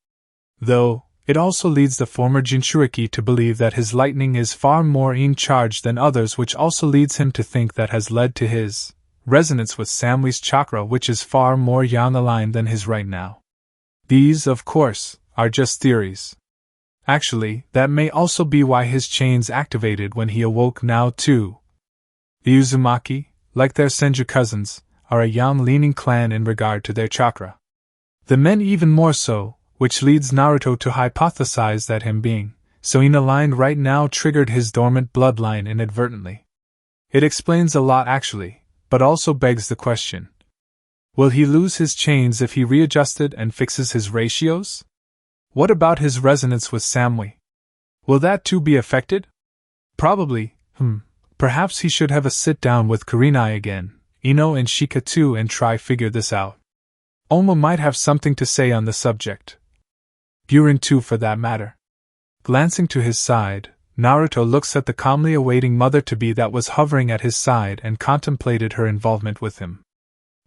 Though, it also leads the former Jinchuriki to believe that his lightning is far more in-charge than others, which also leads him to think that has led to his resonance with Samwi's chakra, which is far more yang-aligned than his right now. These, of course, are just theories. Actually, that may also be why his chains activated when he awoke now too. The Uzumaki, like their Senju cousins, are a yang-leaning clan in regard to their chakra. The men even more so, which leads Naruto to hypothesize that him being so in-aligned right now triggered his dormant bloodline inadvertently. It explains a lot actually, but also begs the question. Will he lose his chains if he readjusted and fixes his ratios? What about his resonance with Samui? Will that too be affected? Probably. Perhaps he should have a sit-down with Kurenai again, Ino and Shika too, and try figure this out. Oma might have something to say on the subject. Buren too, for that matter. Glancing to his side, Naruto looks at the calmly awaiting mother-to-be that was hovering at his side and contemplated her involvement with him.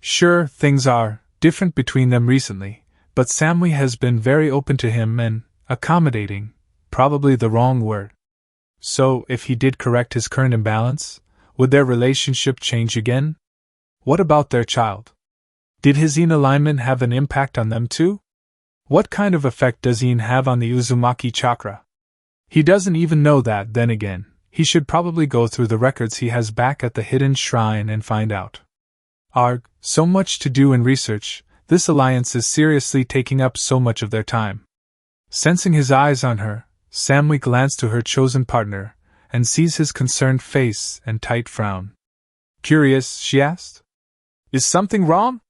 Sure, things are different between them recently, but Samui has been very open to him and accommodating, probably the wrong word. So, if he did correct his current imbalance, would their relationship change again? What about their child? Did his in alignment have an impact on them too? What kind of effect does in have on the Uzumaki chakra? He doesn't even know that. Then again, he should probably go through the records he has back at the hidden shrine and find out. Arg, so much to do in research, this alliance is seriously taking up so much of their time. Sensing his eyes on her, Samui glanced to her chosen partner, and sees his concerned face and tight frown. Curious, she asked? Is something wrong?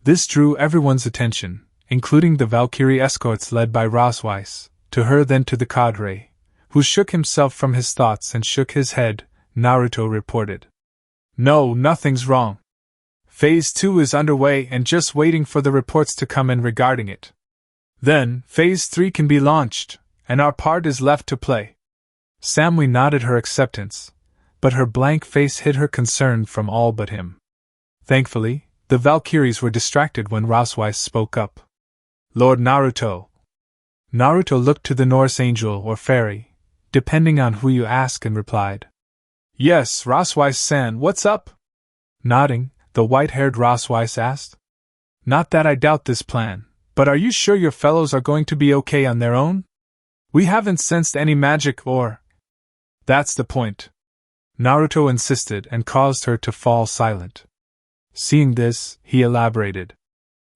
This drew everyone's attention, including the Valkyrie escorts led by Rosweiss, to her then to the cadre, who shook himself from his thoughts and shook his head. Naruto reported. No, nothing's wrong. Phase 2 is underway and just waiting for the reports to come in regarding it. Then, Phase 3 can be launched, and our part is left to play. Samui nodded her acceptance, but her blank face hid her concern from all but him. Thankfully, the Valkyries were distracted when Rosweiss spoke up. Lord Naruto. Naruto looked to the Norse angel or fairy, depending on who you ask, and replied. Yes, Rosweiss-san, what's up? Nodding, the white-haired Rosweiss asked. Not that I doubt this plan, but are you sure your fellows are going to be okay on their own? We haven't sensed any magic or... That's the point. Naruto insisted and caused her to fall silent. Seeing this, he elaborated.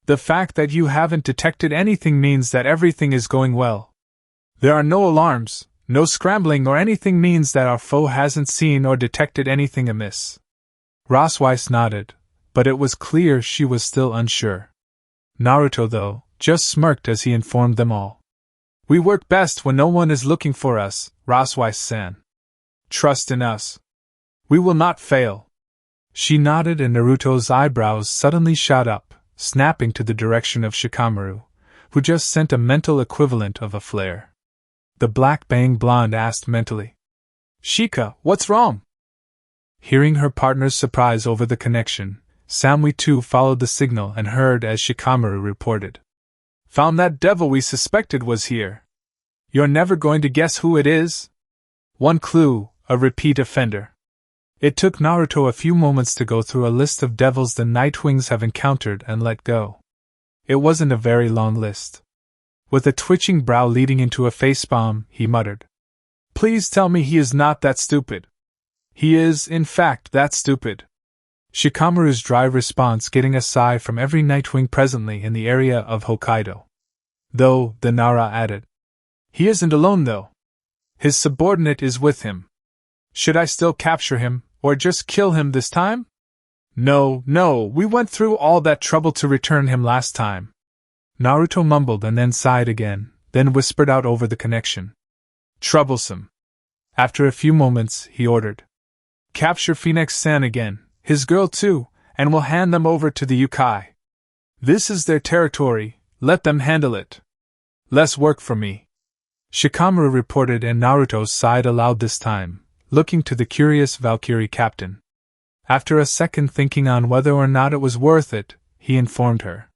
The fact that you haven't detected anything means that everything is going well. There are no alarms, no scrambling or anything means that our foe hasn't seen or detected anything amiss. Rosweiss nodded, but it was clear she was still unsure. Naruto, though, just smirked as he informed them all. We work best when no one is looking for us, Rosweiss-san. Trust in us. We will not fail. She nodded and Naruto's eyebrows suddenly shot up, snapping to the direction of Shikamaru, who just sent a mental equivalent of a flare. The black-bang blonde asked mentally. Shika, what's wrong? Hearing her partner's surprise over the connection, Samui too followed the signal and heard as Shikamaru reported. Found that devil we suspected was here. You're never going to guess who it is? One clue, a repeat offender. It took Naruto a few moments to go through a list of devils the Nightwings have encountered and let go. It wasn't a very long list. With a twitching brow leading into a facepalm, he muttered. Please tell me he is not that stupid. He is, in fact, that stupid. Shikamaru's dry response getting a sigh from every Nightwing presently in the area of Hokkaido. Though, the Nara added. He isn't alone though. His subordinate is with him. Should I still capture him, or just kill him this time? No, we went through all that trouble to return him last time. Naruto mumbled and then sighed again, then whispered out over the connection. Troublesome. After a few moments, he ordered. Capture Phoenix-san again, his girl too, and we'll hand them over to the Yukai. This is their territory, let them handle it. Less work for me. Shikamaru reported and Naruto sighed aloud this time, looking to the curious Valkyrie captain. After a second thinking on whether or not it was worth it, he informed her.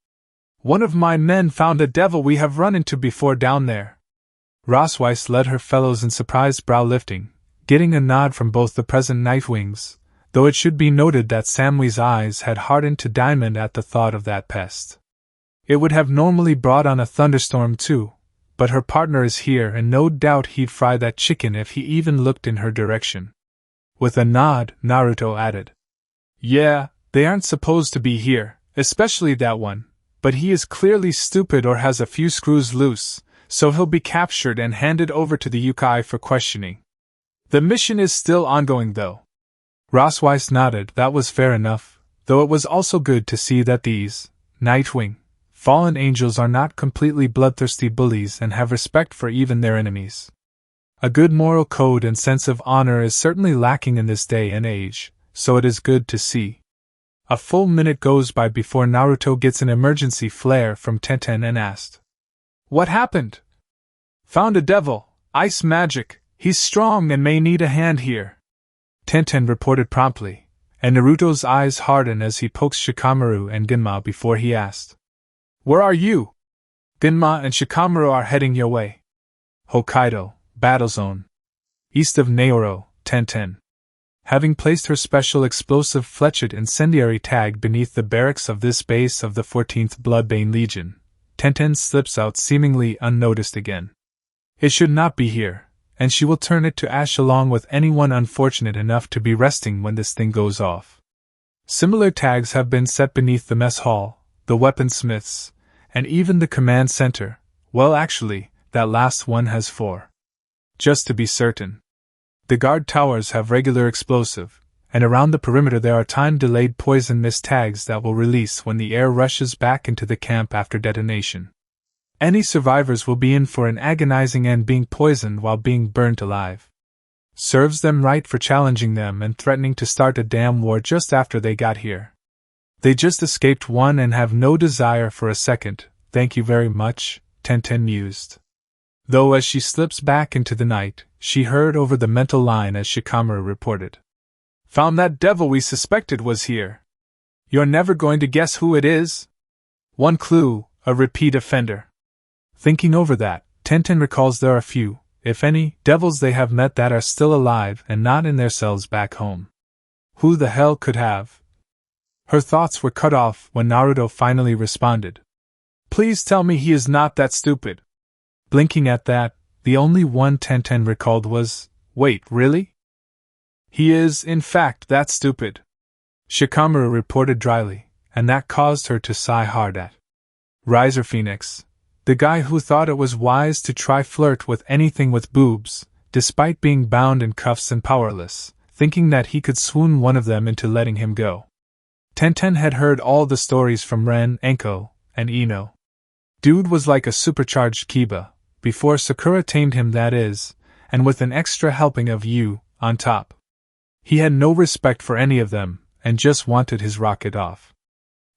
One of my men found a devil we have run into before down there. Rosweiss led her fellows in surprised brow lifting, getting a nod from both the present Nightwings, though it should be noted that Samui's eyes had hardened to diamond at the thought of that pest. It would have normally brought on a thunderstorm too, but her partner is here and no doubt he'd fry that chicken if he even looked in her direction. With a nod, Naruto added, "Yeah, they aren't supposed to be here, especially that one, but he is clearly stupid or has a few screws loose, so he'll be captured and handed over to the Yukai for questioning. The mission is still ongoing though." Rossweiss nodded. That was fair enough, though it was also good to see that these Nightwing fallen angels are not completely bloodthirsty bullies and have respect for even their enemies. A good moral code and sense of honor is certainly lacking in this day and age, so it is good to see. A full minute goes by before Naruto gets an emergency flare from Tenten and asked, "What happened?" "Found a devil, ice magic, he's strong and may need a hand here," Tenten reported promptly, and Naruto's eyes harden as he pokes Shikamaru and Ginma before he asked, "Where are you?" "Ginma and Shikamaru are heading your way." "Hokkaido, battle zone. East of Naoro," Tenten. Having placed her special explosive fletched incendiary tag beneath the barracks of this base of the 14th Bloodbane Legion, Tenten slips out seemingly unnoticed again. "It should not be here, and she will turn it to ash along with anyone unfortunate enough to be resting when this thing goes off." Similar tags have been set beneath the mess hall, the weaponsmiths, and even the command center. Well, actually, that last one has 4. Just to be certain. The guard towers have regular explosive, and around the perimeter there are time-delayed poison mist tags that will release when the air rushes back into the camp after detonation. Any survivors will be in for an agonizing end, being poisoned while being burnt alive. Serves them right for challenging them and threatening to start a damn war just after they got here. They just escaped one and have no desire for a second. "Thank you very much," Tenten mused. Though as she slips back into the night, she heard over the mental line as Shikamaru reported, "Found that devil we suspected was here. You're never going to guess who it is? One clue, a repeat offender." Thinking over that, Tenten recalls there are few, if any, devils they have met that are still alive and not in their cells back home. Who the hell could have? Her thoughts were cut off when Naruto finally responded, "Please tell me he is not that stupid." Blinking at that, the only one Tenten recalled was, "Wait, really?" "He is, in fact, that stupid," Shikamaru reported dryly, and that caused her to sigh hard at Riser Phoenix, the guy who thought it was wise to try flirt with anything with boobs, despite being bound in cuffs and powerless, thinking that he could swoon one of them into letting him go. Tenten had heard all the stories from Ren, Enko, and Ino. Dude was like a supercharged Kiba, before Sakura tamed him, that is, and with an extra helping of you on top. He had no respect for any of them, and just wanted his rocket off.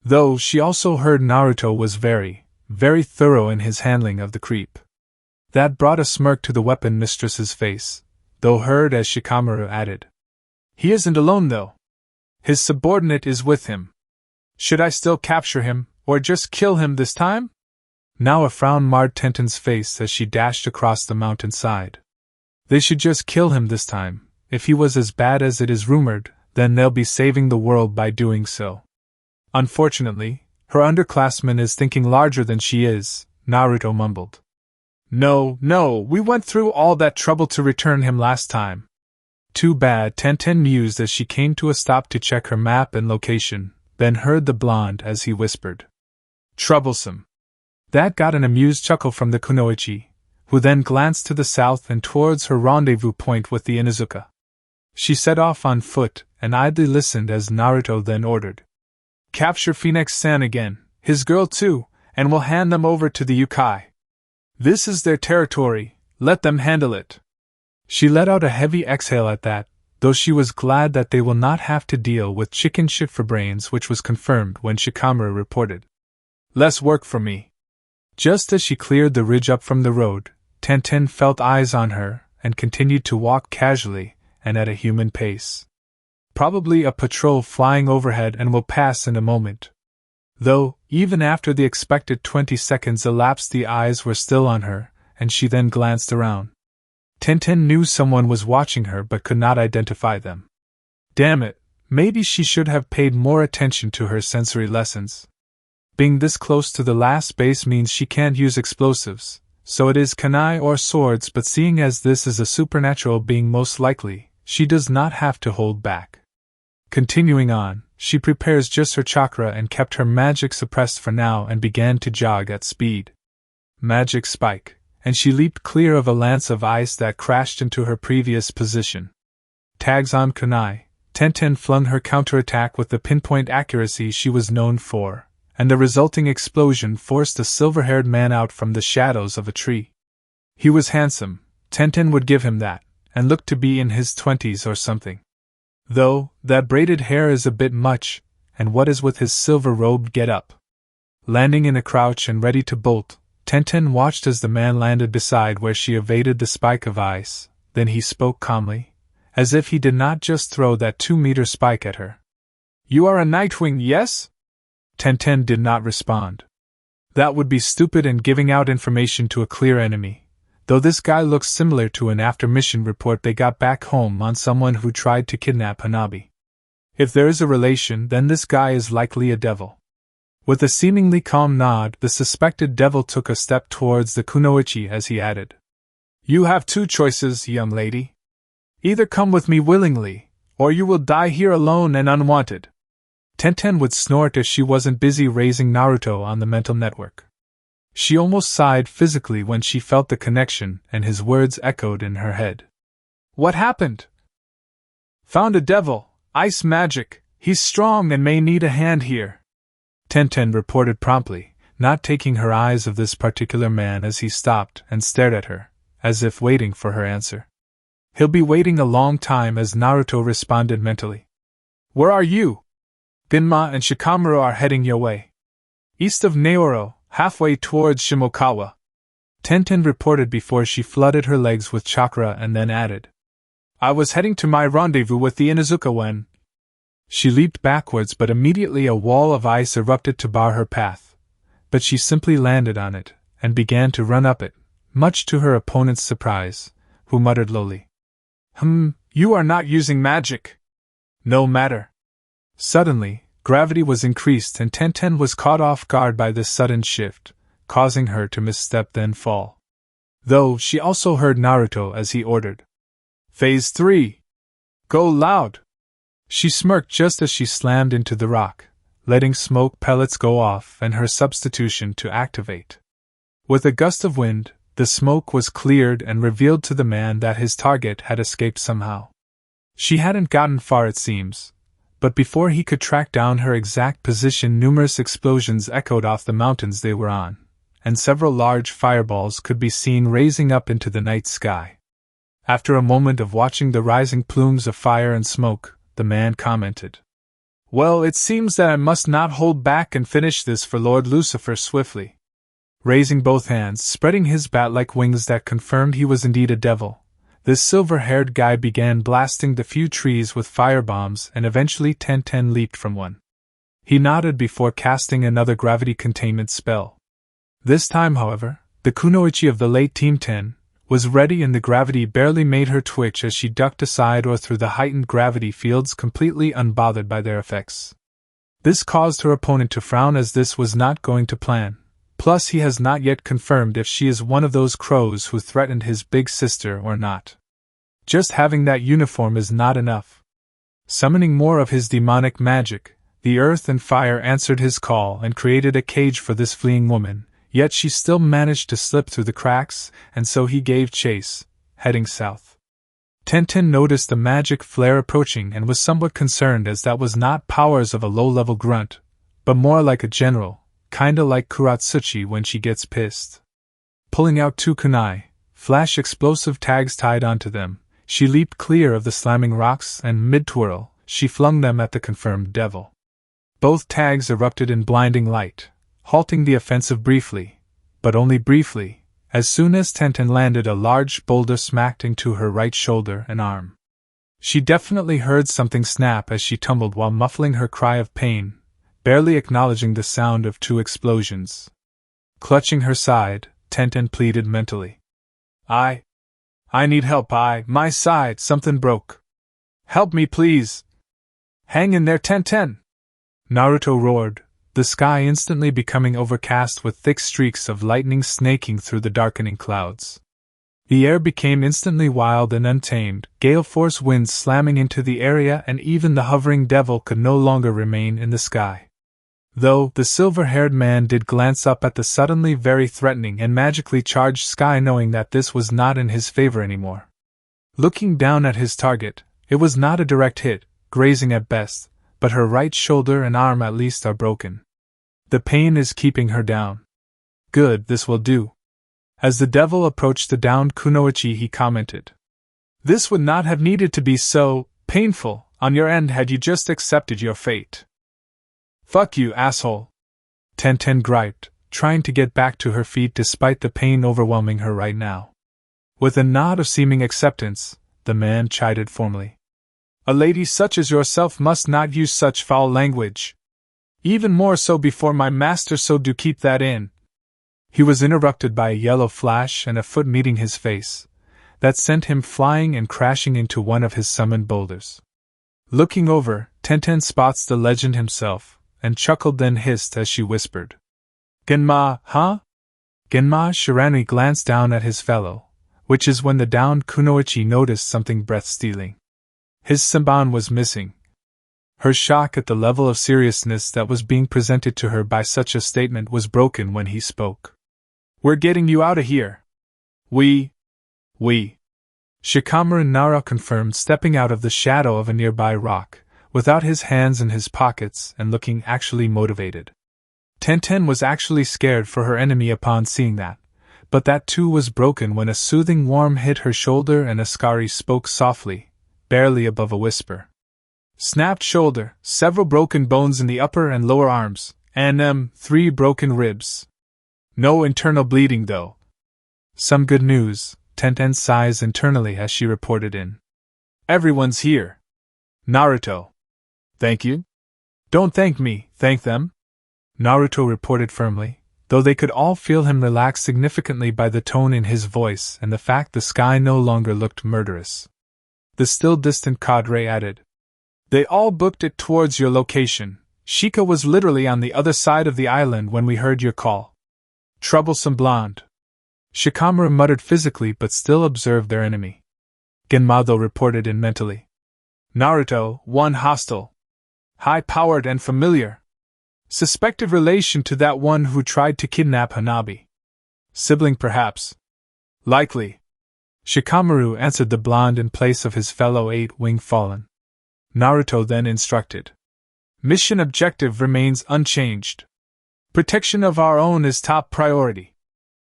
Though she also heard Naruto was very, very thorough in his handling of the creep. That brought a smirk to the weapon mistress's face, though heard as Shikamaru added, "He isn't alone though. His subordinate is with him. Should I still capture him, or just kill him this time?" Now a frown marred Tenten's face as she dashed across the mountainside. "They should just kill him this time. If he was as bad as it is rumored, then they'll be saving the world by doing so." Unfortunately, her underclassman is thinking larger than she is, Naruto mumbled. No, we went through all that trouble to return him last time." "Too bad," Tenten mused as she came to a stop to check her map and location, then heard the blonde as he whispered, "Troublesome." That got an amused chuckle from the kunoichi, who then glanced to the south and towards her rendezvous point with the Inuzuka. She set off on foot and idly listened as Naruto then ordered, "Capture Phoenix-san again, his girl too, and we'll hand them over to the Yukai. This is their territory, let them handle it." She let out a heavy exhale at that, though she was glad that they will not have to deal with chicken shit for brains, which was confirmed when Shikamaru reported, "Less work for me." Just as she cleared the ridge up from the road, Tenten felt eyes on her and continued to walk casually and at a human pace. Probably a patrol flying overhead and will pass in a moment. Though, even after the expected 20 seconds elapsed, the eyes were still on her, and she then glanced around. Tenten knew someone was watching her but could not identify them. Damn it, maybe she should have paid more attention to her sensory lessons. Being this close to the last base means she can't use explosives, so it is kunai or swords, but seeing as this is a supernatural being most likely, she does not have to hold back. Continuing on, she prepares just her chakra and kept her magic suppressed for now and began to jog at speed. Magic spike, and she leaped clear of a lance of ice that crashed into her previous position. Tags on kunai, Tenten flung her counterattack with the pinpoint accuracy she was known for, and the resulting explosion forced a silver-haired man out from the shadows of a tree. He was handsome, Tenten would give him that, and looked to be in his 20s or something. Though, that braided hair is a bit much, and what is with his silver-robed get-up? Landing in a crouch and ready to bolt, Tenten watched as the man landed beside where she evaded the spike of ice, then he spoke calmly, as if he did not just throw that 2-meter spike at her. "You are a Nightwing, yes?" Tenten did not respond. That would be stupid and giving out information to a clear enemy, though this guy looks similar to an after-mission report they got back home on someone who tried to kidnap Hanabi. If there is a relation, then this guy is likely a devil. With a seemingly calm nod, the suspected devil took a step towards the kunoichi as he added, "You have two choices, young lady. Either come with me willingly, or you will die here alone and unwanted." Tenten would snort if she wasn't busy raising Naruto on the mental network. She almost sighed physically when she felt the connection and his words echoed in her head. "What happened?" "Found a devil, ice magic, he's strong and may need a hand here," Tenten reported promptly, not taking her eyes of this particular man as he stopped and stared at her, as if waiting for her answer. "He'll be waiting a long time," as Naruto responded mentally. "Where are you?" "Ginma and Shikamaru are heading your way. East of Naoro, halfway towards Shimokawa," Tenten reported before she flooded her legs with chakra and then added, "I was heading to my rendezvous with the Inuzuka when—" She leaped backwards, but immediately a wall of ice erupted to bar her path, but she simply landed on it and began to run up it, much to her opponent's surprise, who muttered lowly, "You are not using magic." "No matter." Suddenly, gravity was increased and Tenten was caught off guard by this sudden shift, causing her to misstep then fall. Though she also heard Naruto as he ordered, "Phase 3! Go loud!" She smirked just as she slammed into the rock, letting smoke pellets go off and her substitution to activate. With a gust of wind, the smoke was cleared and revealed to the man that his target had escaped somehow. She hadn't gotten far, it seems, but before he could track down her exact position, numerous explosions echoed off the mountains they were on, and several large fireballs could be seen raising up into the night sky. After a moment of watching the rising plumes of fire and smoke, the man commented, "Well, it seems that I must not hold back and finish this for Lord Lucifer swiftly." Raising both hands, spreading his bat-like wings that confirmed he was indeed a devil, this silver-haired guy began blasting the few trees with firebombs, and eventually Tenten leaped from one. He nodded before casting another gravity containment spell. This time, however, the kunoichi of the late Team 10 was ready, and the gravity barely made her twitch as she ducked aside or through the heightened gravity fields, completely unbothered by their effects. This caused her opponent to frown, as this was not going to plan. Plus, he has not yet confirmed if she is one of those crows who threatened his big sister or not. Just having that uniform is not enough. Summoning more of his demonic magic, the earth and fire answered his call and created a cage for this fleeing woman, yet she still managed to slip through the cracks, and so he gave chase, heading south. Tenten noticed the magic flare approaching and was somewhat concerned, as that was not powers of a low-level grunt, but more like a general, kinda like Kuratsuchi when she gets pissed. Pulling out two kunai, flash explosive tags tied onto them, she leaped clear of the slamming rocks and, mid-twirl, she flung them at the confirmed devil. Both tags erupted in blinding light, halting the offensive briefly, but only briefly, as soon as Tenten landed a large boulder smacked into her right shoulder and arm. She definitely heard something snap as she tumbled while muffling her cry of pain, barely acknowledging the sound of two explosions. Clutching her side, Tenten pleaded mentally. I need help, my side, something broke. Help me, please. Hang in there, Tenten! Naruto roared, the sky instantly becoming overcast with thick streaks of lightning snaking through the darkening clouds. The air became instantly wild and untamed, gale-force winds slamming into the area, and even the hovering devil could no longer remain in the sky. Though the silver-haired man did glance up at the suddenly very threatening and magically charged sky, knowing that this was not in his favor anymore. Looking down at his target, it was not a direct hit, grazing at best, but her right shoulder and arm at least are broken. The pain is keeping her down. Good, this will do. As the devil approached the downed kunoichi, he commented, "This would not have needed to be so painful on your end had you just accepted your fate." "Fuck you, asshole," Tenten griped, trying to get back to her feet despite the pain overwhelming her right now. With a nod of seeming acceptance, the man chided formally, "A lady such as yourself must not use such foul language. Even more so before my master, so do keep that in." He was interrupted by a yellow flash and a foot meeting his face, that sent him flying and crashing into one of his summoned boulders. Looking over, Tenten spots the legend himself, and chuckled, then hissed as she whispered, "Genma, huh?" Genma Shirani glanced down at his fellow, which is when the downed kunoichi noticed something breath-stealing. His senban was missing. Her shock at the level of seriousness that was being presented to her by such a statement was broken when he spoke. "We're getting you out of here." We. Shikamaru Nara confirmed, stepping out of the shadow of a nearby rock, without his hands in his pockets and looking actually motivated. Tenten was actually scared for her enemy upon seeing that, but that too was broken when a soothing warmth hit her shoulder and Ascari spoke softly, barely above a whisper. "Snapped shoulder, several broken bones in the upper and lower arms, and 3 broken ribs. No internal bleeding though." "Some good news," Tenten sighs internally as she reported in. "Everyone's here. Naruto." "Thank you?" "Don't thank me, thank them," Naruto reported firmly, though they could all feel him relax significantly by the tone in his voice and the fact the sky no longer looked murderous. The still distant cadre added, "They all booked it towards your location. Shika was literally on the other side of the island when we heard your call." "Troublesome blonde," Shikamaru muttered physically but still observed their enemy. Genma though reported in mentally, "Naruto, one hostile. High-powered and familiar. Suspected relation to that one who tried to kidnap Hanabi. Sibling perhaps." "Likely," Shikamaru answered the blonde in place of his fellow 8-wing fallen. Naruto then instructed, "Mission objective remains unchanged. Protection of our own is top priority.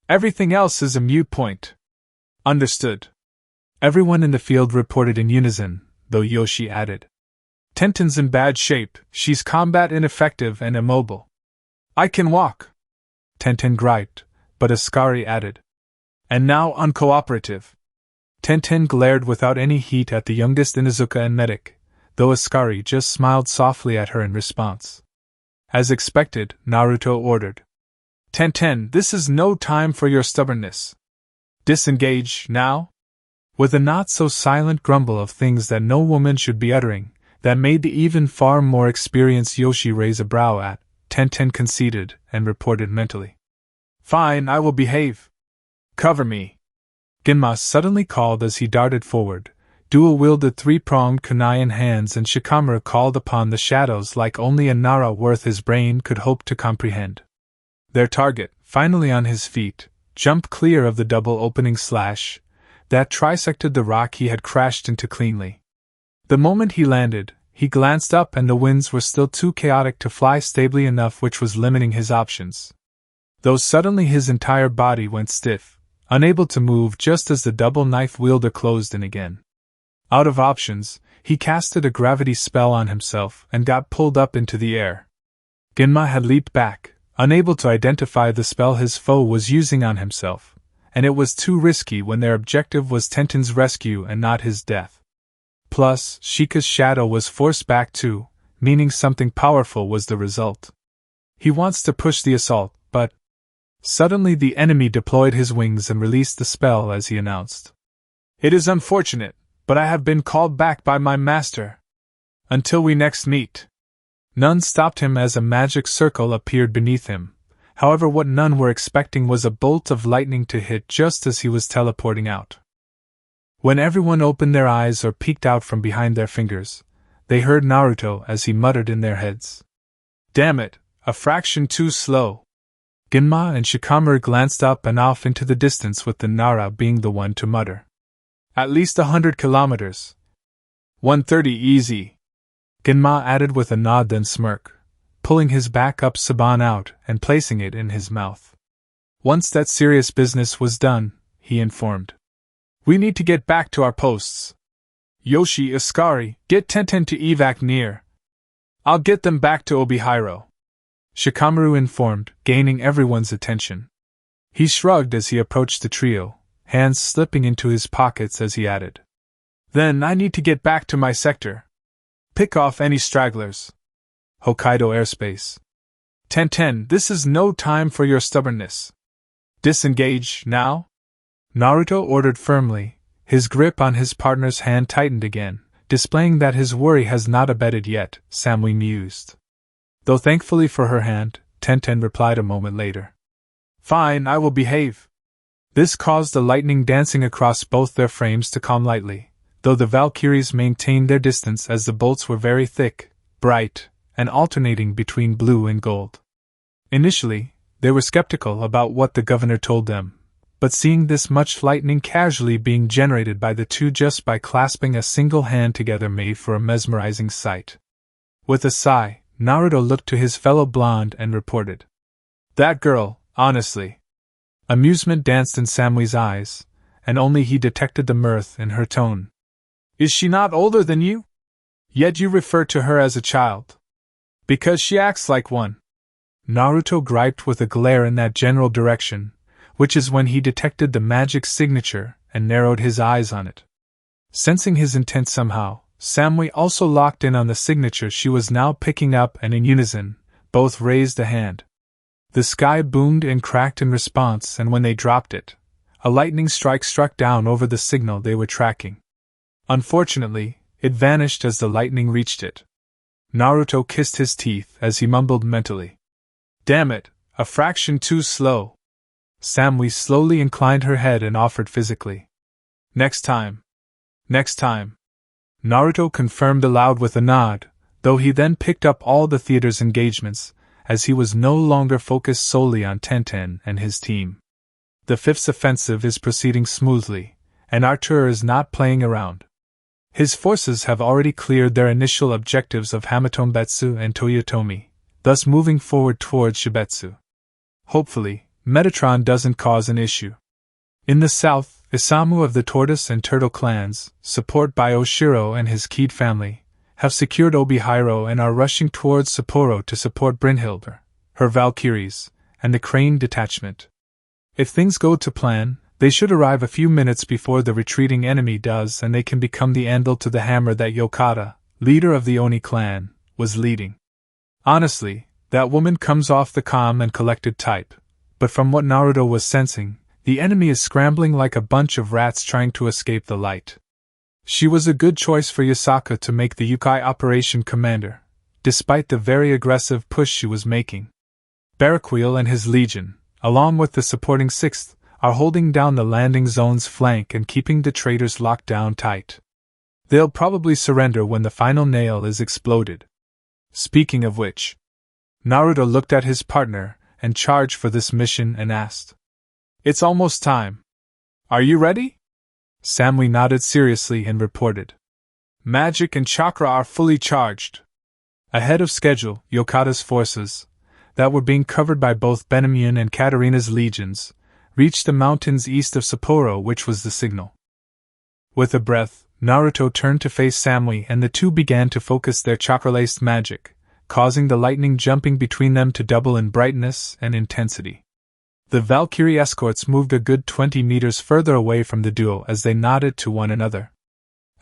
Everything else is a moot point." "Understood." Everyone in the field reported in unison, though Yoshi added, "Tenten's in bad shape, she's combat ineffective and immobile." "I can walk," Tenten griped, but Ascari added, "And now uncooperative." Tenten glared without any heat at the youngest Inuzuka and medic, though Ascari just smiled softly at her in response. As expected, Naruto ordered, "Tenten, this is no time for your stubbornness. Disengage, now?" With a not-so-silent grumble of things that no woman should be uttering, that made the even far more experienced Yoshi raise a brow at, Tenten conceded and reported mentally, "Fine, I will behave. Cover me." Genma suddenly called as he darted forward, dual-wielded 3-pronged kunai in hands, and Shikamaru called upon the shadows like only a Nara worth his brain could hope to comprehend. Their target, finally on his feet, jumped clear of the double opening slash that trisected the rock he had crashed into cleanly. The moment he landed, he glanced up and the winds were still too chaotic to fly stably enough, which was limiting his options. Though suddenly his entire body went stiff, unable to move just as the double knife wielder closed in again. Out of options, he casted a gravity spell on himself and got pulled up into the air. Genma had leaped back, unable to identify the spell his foe was using on himself, and it was too risky when their objective was Tenten's rescue and not his death. Plus, Shika's shadow was forced back too, meaning something powerful was the result. He wants to push the assault, but... Suddenly the enemy deployed his wings and released the spell as he announced, "It is unfortunate, but I have been called back by my master. Until we next meet." None stopped him as a magic circle appeared beneath him. However, what none were expecting was a bolt of lightning to hit just as he was teleporting out. When everyone opened their eyes or peeked out from behind their fingers, they heard Naruto as he muttered in their heads. Damn it, a fraction too slow. Genma and Shikamaru glanced up and off into the distance, with the Nara being the one to mutter. At least 100 kilometers. 130 easy. Genma added with a nod, then smirk, pulling his backup Saban out and placing it in his mouth. Once that serious business was done, he informed. We need to get back to our posts. Yoshi, Iskari, get Tenten to evac near. I'll get them back to Obihiro. Shikamaru informed, gaining everyone's attention. He shrugged as he approached the trio, hands slipping into his pockets as he added. Then I need to get back to my sector. Pick off any stragglers. Hokkaido airspace. Tenten, this is no time for your stubbornness. Disengage, now? Naruto ordered firmly, his grip on his partner's hand tightened again, displaying that his worry has not abated yet, Samui mused. Though thankfully for her hand, Tenten replied a moment later. Fine, I will behave. This caused the lightning dancing across both their frames to calm lightly, though the Valkyries maintained their distance as the bolts were very thick, bright, and alternating between blue and gold. Initially, they were skeptical about what the governor told them, but seeing this much lightning casually being generated by the two just by clasping a single hand together made for a mesmerizing sight. With a sigh, Naruto looked to his fellow blonde and reported. That girl, honestly. Amusement danced in Samui's eyes, and only he detected the mirth in her tone. Is she not older than you? Yet you refer to her as a child. Because she acts like one. Naruto griped with a glare in that general direction, which is when he detected the magic signature and narrowed his eyes on it. Sensing his intent somehow, Samui also locked in on the signature she was now picking up, and in unison, both raised a hand. The sky boomed and cracked in response, and when they dropped it, a lightning strike struck down over the signal they were tracking. Unfortunately, it vanished as the lightning reached it. Naruto kissed his teeth as he mumbled mentally. Damn it, a fraction too slow. Samui slowly inclined her head and offered physically. Next time. Next time. Naruto confirmed aloud with a nod, though he then picked up all the theater's engagements, as he was no longer focused solely on Tenten and his team. The Fifth's offensive is proceeding smoothly, and Arthur is not playing around. His forces have already cleared their initial objectives of Hamatombetsu and Toyotomi, thus moving forward towards Shibetsu. Hopefully, Metatron doesn't cause an issue. In the south, Isamu of the Tortoise and Turtle clans, support by Oshiro and his Keed family, have secured Obihiro and are rushing towards Sapporo to support Brynhilde, her Valkyries, and the Crane detachment. If things go to plan, they should arrive a few minutes before the retreating enemy does, and they can become the anvil to the hammer that Yokata, leader of the Oni clan, was leading. Honestly, that woman comes off the calm and collected type, but from what Naruto was sensing, the enemy is scrambling like a bunch of rats trying to escape the light. She was a good choice for Yasaka to make the Yukai operation commander, despite the very aggressive push she was making. Baraquil and his legion, along with the supporting 6th, are holding down the landing zone's flank and keeping the traitors locked down tight. They'll probably surrender when the final nail is exploded. Speaking of which, Naruto looked at his partner and charged for this mission and asked, It's almost time. Are you ready? Samui nodded seriously and reported. Magic and chakra are fully charged. Ahead of schedule, Yokata's forces, that were being covered by both Benemyun and Katarina's legions, reached the mountains east of Sapporo, which was the signal. With a breath, Naruto turned to face Samui, and the two began to focus their chakra-laced magic, causing the lightning jumping between them to double in brightness and intensity. The Valkyrie escorts moved a good 20 meters further away from the duo as they nodded to one another.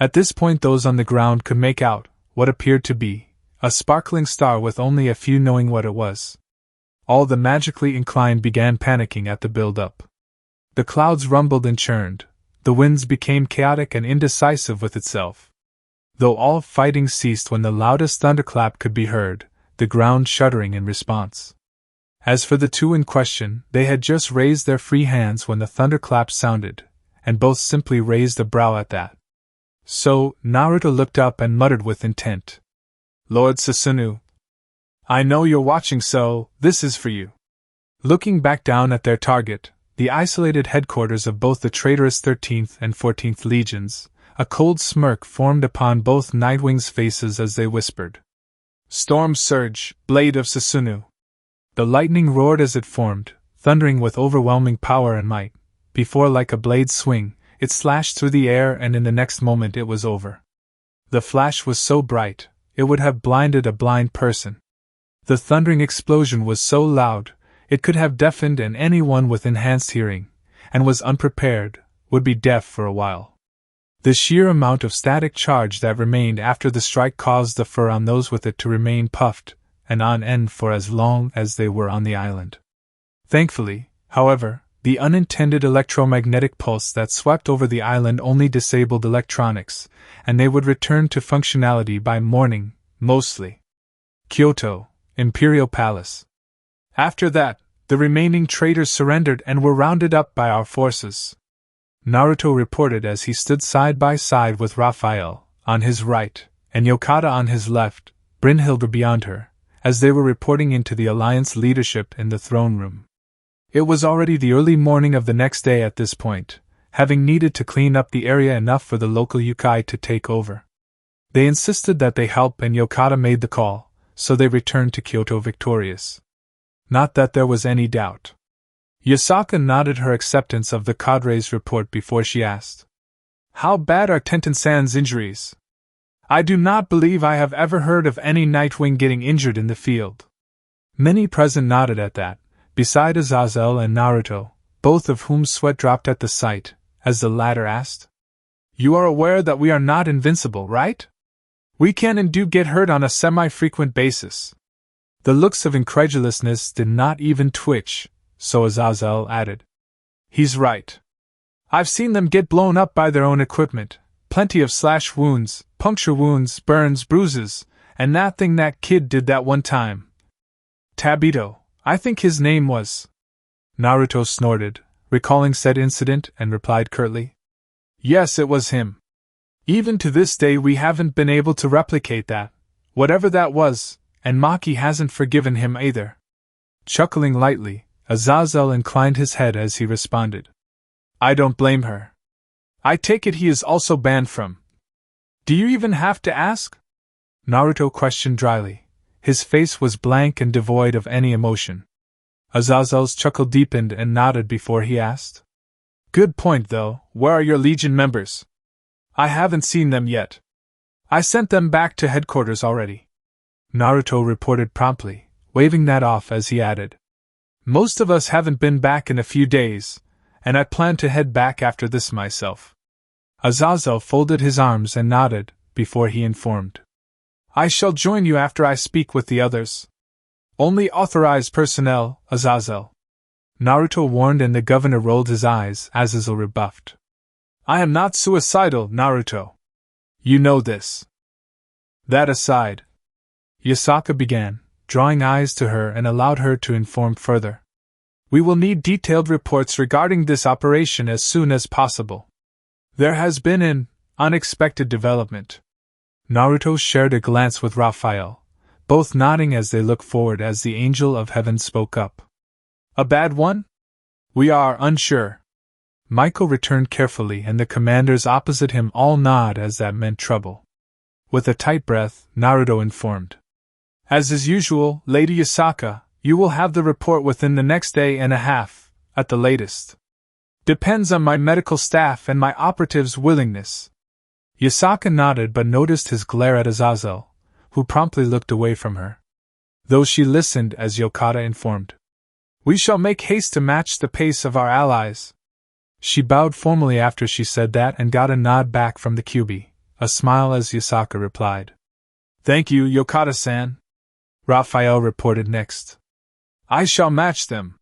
At this point, those on the ground could make out what appeared to be a sparkling star, with only a few knowing what it was. All the magically inclined began panicking at the build-up. The clouds rumbled and churned, the winds became chaotic and indecisive with itself. Though all fighting ceased when the loudest thunderclap could be heard, the ground shuddering in response. As for the two in question, they had just raised their free hands when the thunderclap sounded, and both simply raised a brow at that. So, Naruto looked up and muttered with intent. "Lord Susanoo, I know you're watching, so this is for you." Looking back down at their target, the isolated headquarters of both the traitorous 13th and 14th Legions, a cold smirk formed upon both Nightwings' faces as they whispered. "Storm Surge, Blade of Susanoo." The lightning roared as it formed, thundering with overwhelming power and might, before like a blade swing, it slashed through the air and in the next moment it was over. The flash was so bright, it would have blinded a blind person. The thundering explosion was so loud, it could have deafened, and anyone with enhanced hearing, and was unprepared, would be deaf for a while. The sheer amount of static charge that remained after the strike caused the fur on those with it to remain puffed and on end for as long as they were on the island. Thankfully, however, the unintended electromagnetic pulse that swept over the island only disabled electronics, and they would return to functionality by morning, mostly. Kyoto, Imperial Palace. After that, the remaining traitors surrendered and were rounded up by our forces. Naruto reported as he stood side by side with Raphael, on his right, and Yokata on his left, Brynhilde beyond her, as they were reporting into the Alliance leadership in the throne room. It was already the early morning of the next day at this point, having needed to clean up the area enough for the local yokai to take over. They insisted that they help, and Yokata made the call, so they returned to Kyoto victorious. Not that there was any doubt. Yasaka nodded her acceptance of the cadre's report before she asked, "How bad are Tenten-san's injuries? I do not believe I have ever heard of any Nightwing getting injured in the field." Many present nodded at that, beside Azazel and Naruto, both of whom sweat dropped at the sight, as the latter asked, "You are aware that we are not invincible, right? We can and do get hurt on a semi-frequent basis." The looks of incredulousness did not even twitch, so Azazel added, "He's right. I've seen them get blown up by their own equipment, plenty of slash wounds, puncture wounds, burns, bruises, and that thing that kid did that one time. Tabito, I think his name was." Naruto snorted, recalling said incident, and replied curtly, "Yes, it was him. Even to this day we haven't been able to replicate that, whatever that was, and Maki hasn't forgiven him either." Chuckling lightly, Azazel inclined his head as he responded, "I don't blame her. I take it he is also banned from." "Do you even have to ask?" Naruto questioned dryly. His face was blank and devoid of any emotion. Azazel's chuckle deepened and nodded before he asked, "Good point, though. Where are your Legion members? I haven't seen them yet." "I sent them back to headquarters already," Naruto reported promptly, waving that off as he added, "Most of us haven't been back in a few days, and I plan to head back after this myself." Azazel folded his arms and nodded, before he informed, "I shall join you after I speak with the others. Only authorized personnel, Azazel." Naruto warned, and the governor rolled his eyes. Azazel rebuffed, "I am not suicidal, Naruto. You know this." "That aside," Yasaka began, drawing eyes to her and allowed her to inform further, "we will need detailed reports regarding this operation as soon as possible. There has been an unexpected development." Naruto shared a glance with Raphael, both nodding as they looked forward as the Angel of Heaven spoke up. "A bad one? We are unsure." Michael returned carefully, and the commanders opposite him all nod as that meant trouble. With a tight breath, Naruto informed, "As is usual, Lady Yasaka, you will have the report within the next day and a half, at the latest. Depends on my medical staff and my operatives' willingness." Yasaka nodded but noticed his glare at Azazel, who promptly looked away from her. Though she listened as Yokata informed, "We shall make haste to match the pace of our allies." She bowed formally after she said that and got a nod back from the Kyuubi, a smile as Yasaka replied, "Thank you, Yokata-san." Raphael reported next, "I shall match them.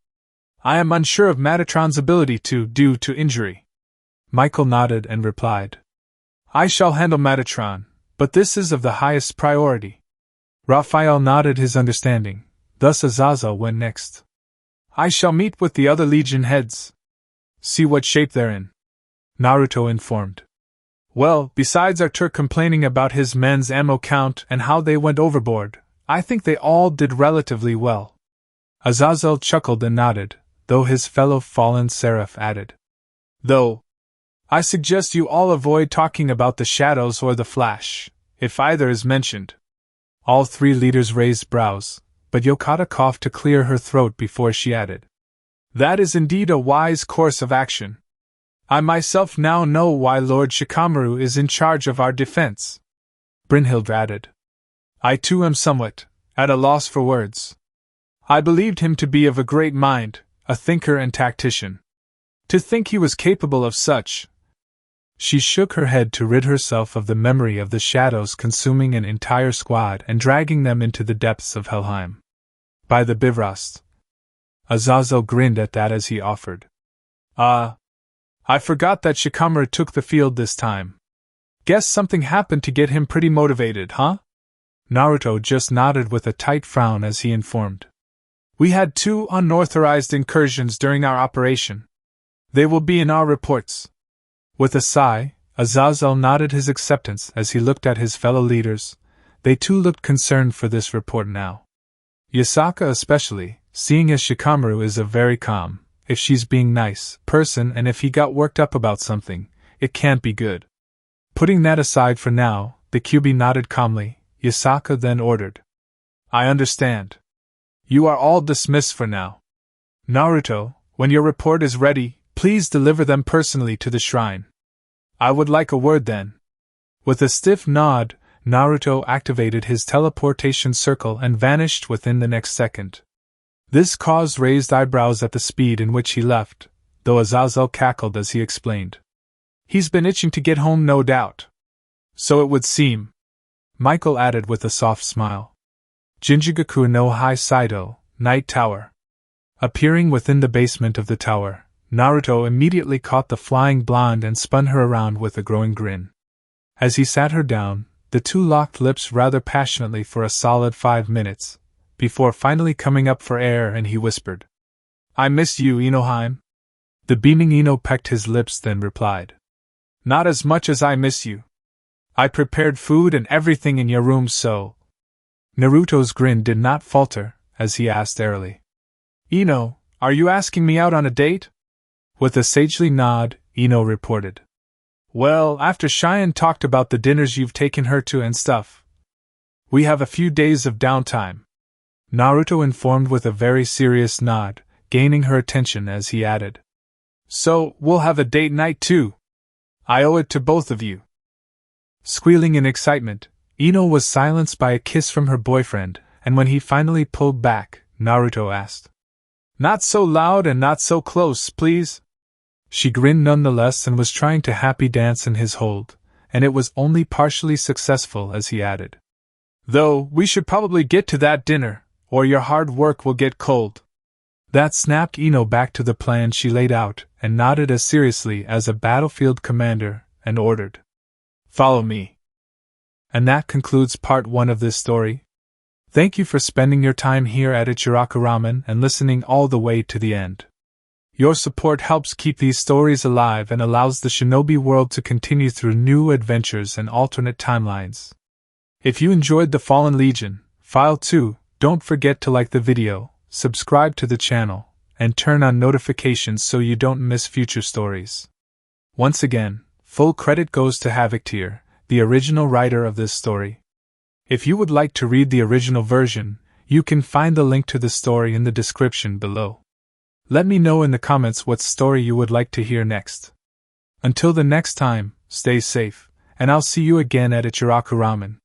I am unsure of Metatron's ability due to injury." Michael nodded and replied, "I shall handle Metatron, but this is of the highest priority." Raphael nodded his understanding. Thus Azazel went next. I shall meet with the other legion heads. See what shape they're in, Naruto informed. Well, besides Artur complaining about his men's ammo count and how they went overboard, I think they all did relatively well. Azazel chuckled and nodded, though his fellow fallen seraph added. Though, I suggest you all avoid talking about the shadows or the flash, if either is mentioned. All three leaders raised brows, but Yokata coughed to clear her throat before she added. That is indeed a wise course of action. I myself now know why Lord Shikamaru is in charge of our defense. Brynhild added. I too am somewhat at a loss for words. I believed him to be of a great mind, a thinker and tactician. To think he was capable of such. She shook her head to rid herself of the memory of the shadows consuming an entire squad and dragging them into the depths of Helheim. By the Bifrost. Azazel grinned at that as he offered. I forgot that Shikamaru took the field this time. Guess something happened to get him pretty motivated, huh? Naruto just nodded with a tight frown as he informed. We had 2 unauthorized incursions during our operation. They will be in our reports. With a sigh, Azazel nodded his acceptance as he looked at his fellow leaders. They too looked concerned for this report now. Yasaka especially, seeing as Shikamaru is a very calm, if she's being nice, person, and if he got worked up about something, it can't be good. Putting that aside for now, the Kyuubi nodded calmly. Yasaka then ordered. I understand. You are all dismissed for now. Naruto, when your report is ready, please deliver them personally to the shrine. I would like a word then. With a stiff nod, Naruto activated his teleportation circle and vanished within the next second. This caused raised eyebrows at the speed in which he left, though Azazel cackled as he explained. He's been itching to get home, no doubt. So it would seem. Michael added with a soft smile. Jinjugaku no Hai Saido, Night Tower. Appearing within the basement of the tower, Naruto immediately caught the flying blonde and spun her around with a growing grin. As he sat her down, the two locked lips rather passionately for a solid 5 minutes, before finally coming up for air, and he whispered, I miss you, Inoheim. The beaming Ino pecked his lips then replied, Not as much as I miss you. I prepared food and everything in your room, so. Naruto's grin did not falter, as he asked airily, Ino, are you asking me out on a date? With a sagely nod, Ino reported, Well, after Cheyenne talked about the dinners you've taken her to and stuff. We have a few days of downtime. Naruto informed with a very serious nod, gaining her attention as he added, So, we'll have a date night too. I owe it to both of you. Squealing in excitement, Ino was silenced by a kiss from her boyfriend, and when he finally pulled back, Naruto asked, Not so loud and not so close, please. She grinned nonetheless and was trying to happy dance in his hold, and it was only partially successful as he added, Though, we should probably get to that dinner, or your hard work will get cold. That snapped Ino back to the plan she laid out, and nodded as seriously as a battlefield commander, and ordered, Follow me. And that concludes part 1 of this story. Thank you for spending your time here at Ichiraku Ramen and listening all the way to the end. Your support helps keep these stories alive and allows the Shinobi world to continue through new adventures and alternate timelines. If you enjoyed The Fallen Legion, File 2, don't forget to like the video, subscribe to the channel, and turn on notifications so you don't miss future stories. Once again, full credit goes to Havoc-Teir, the original writer of this story. If you would like to read the original version, you can find the link to the story in the description below. Let me know in the comments what story you would like to hear next. Until the next time, stay safe, and I'll see you again at Ichiraku Ramen.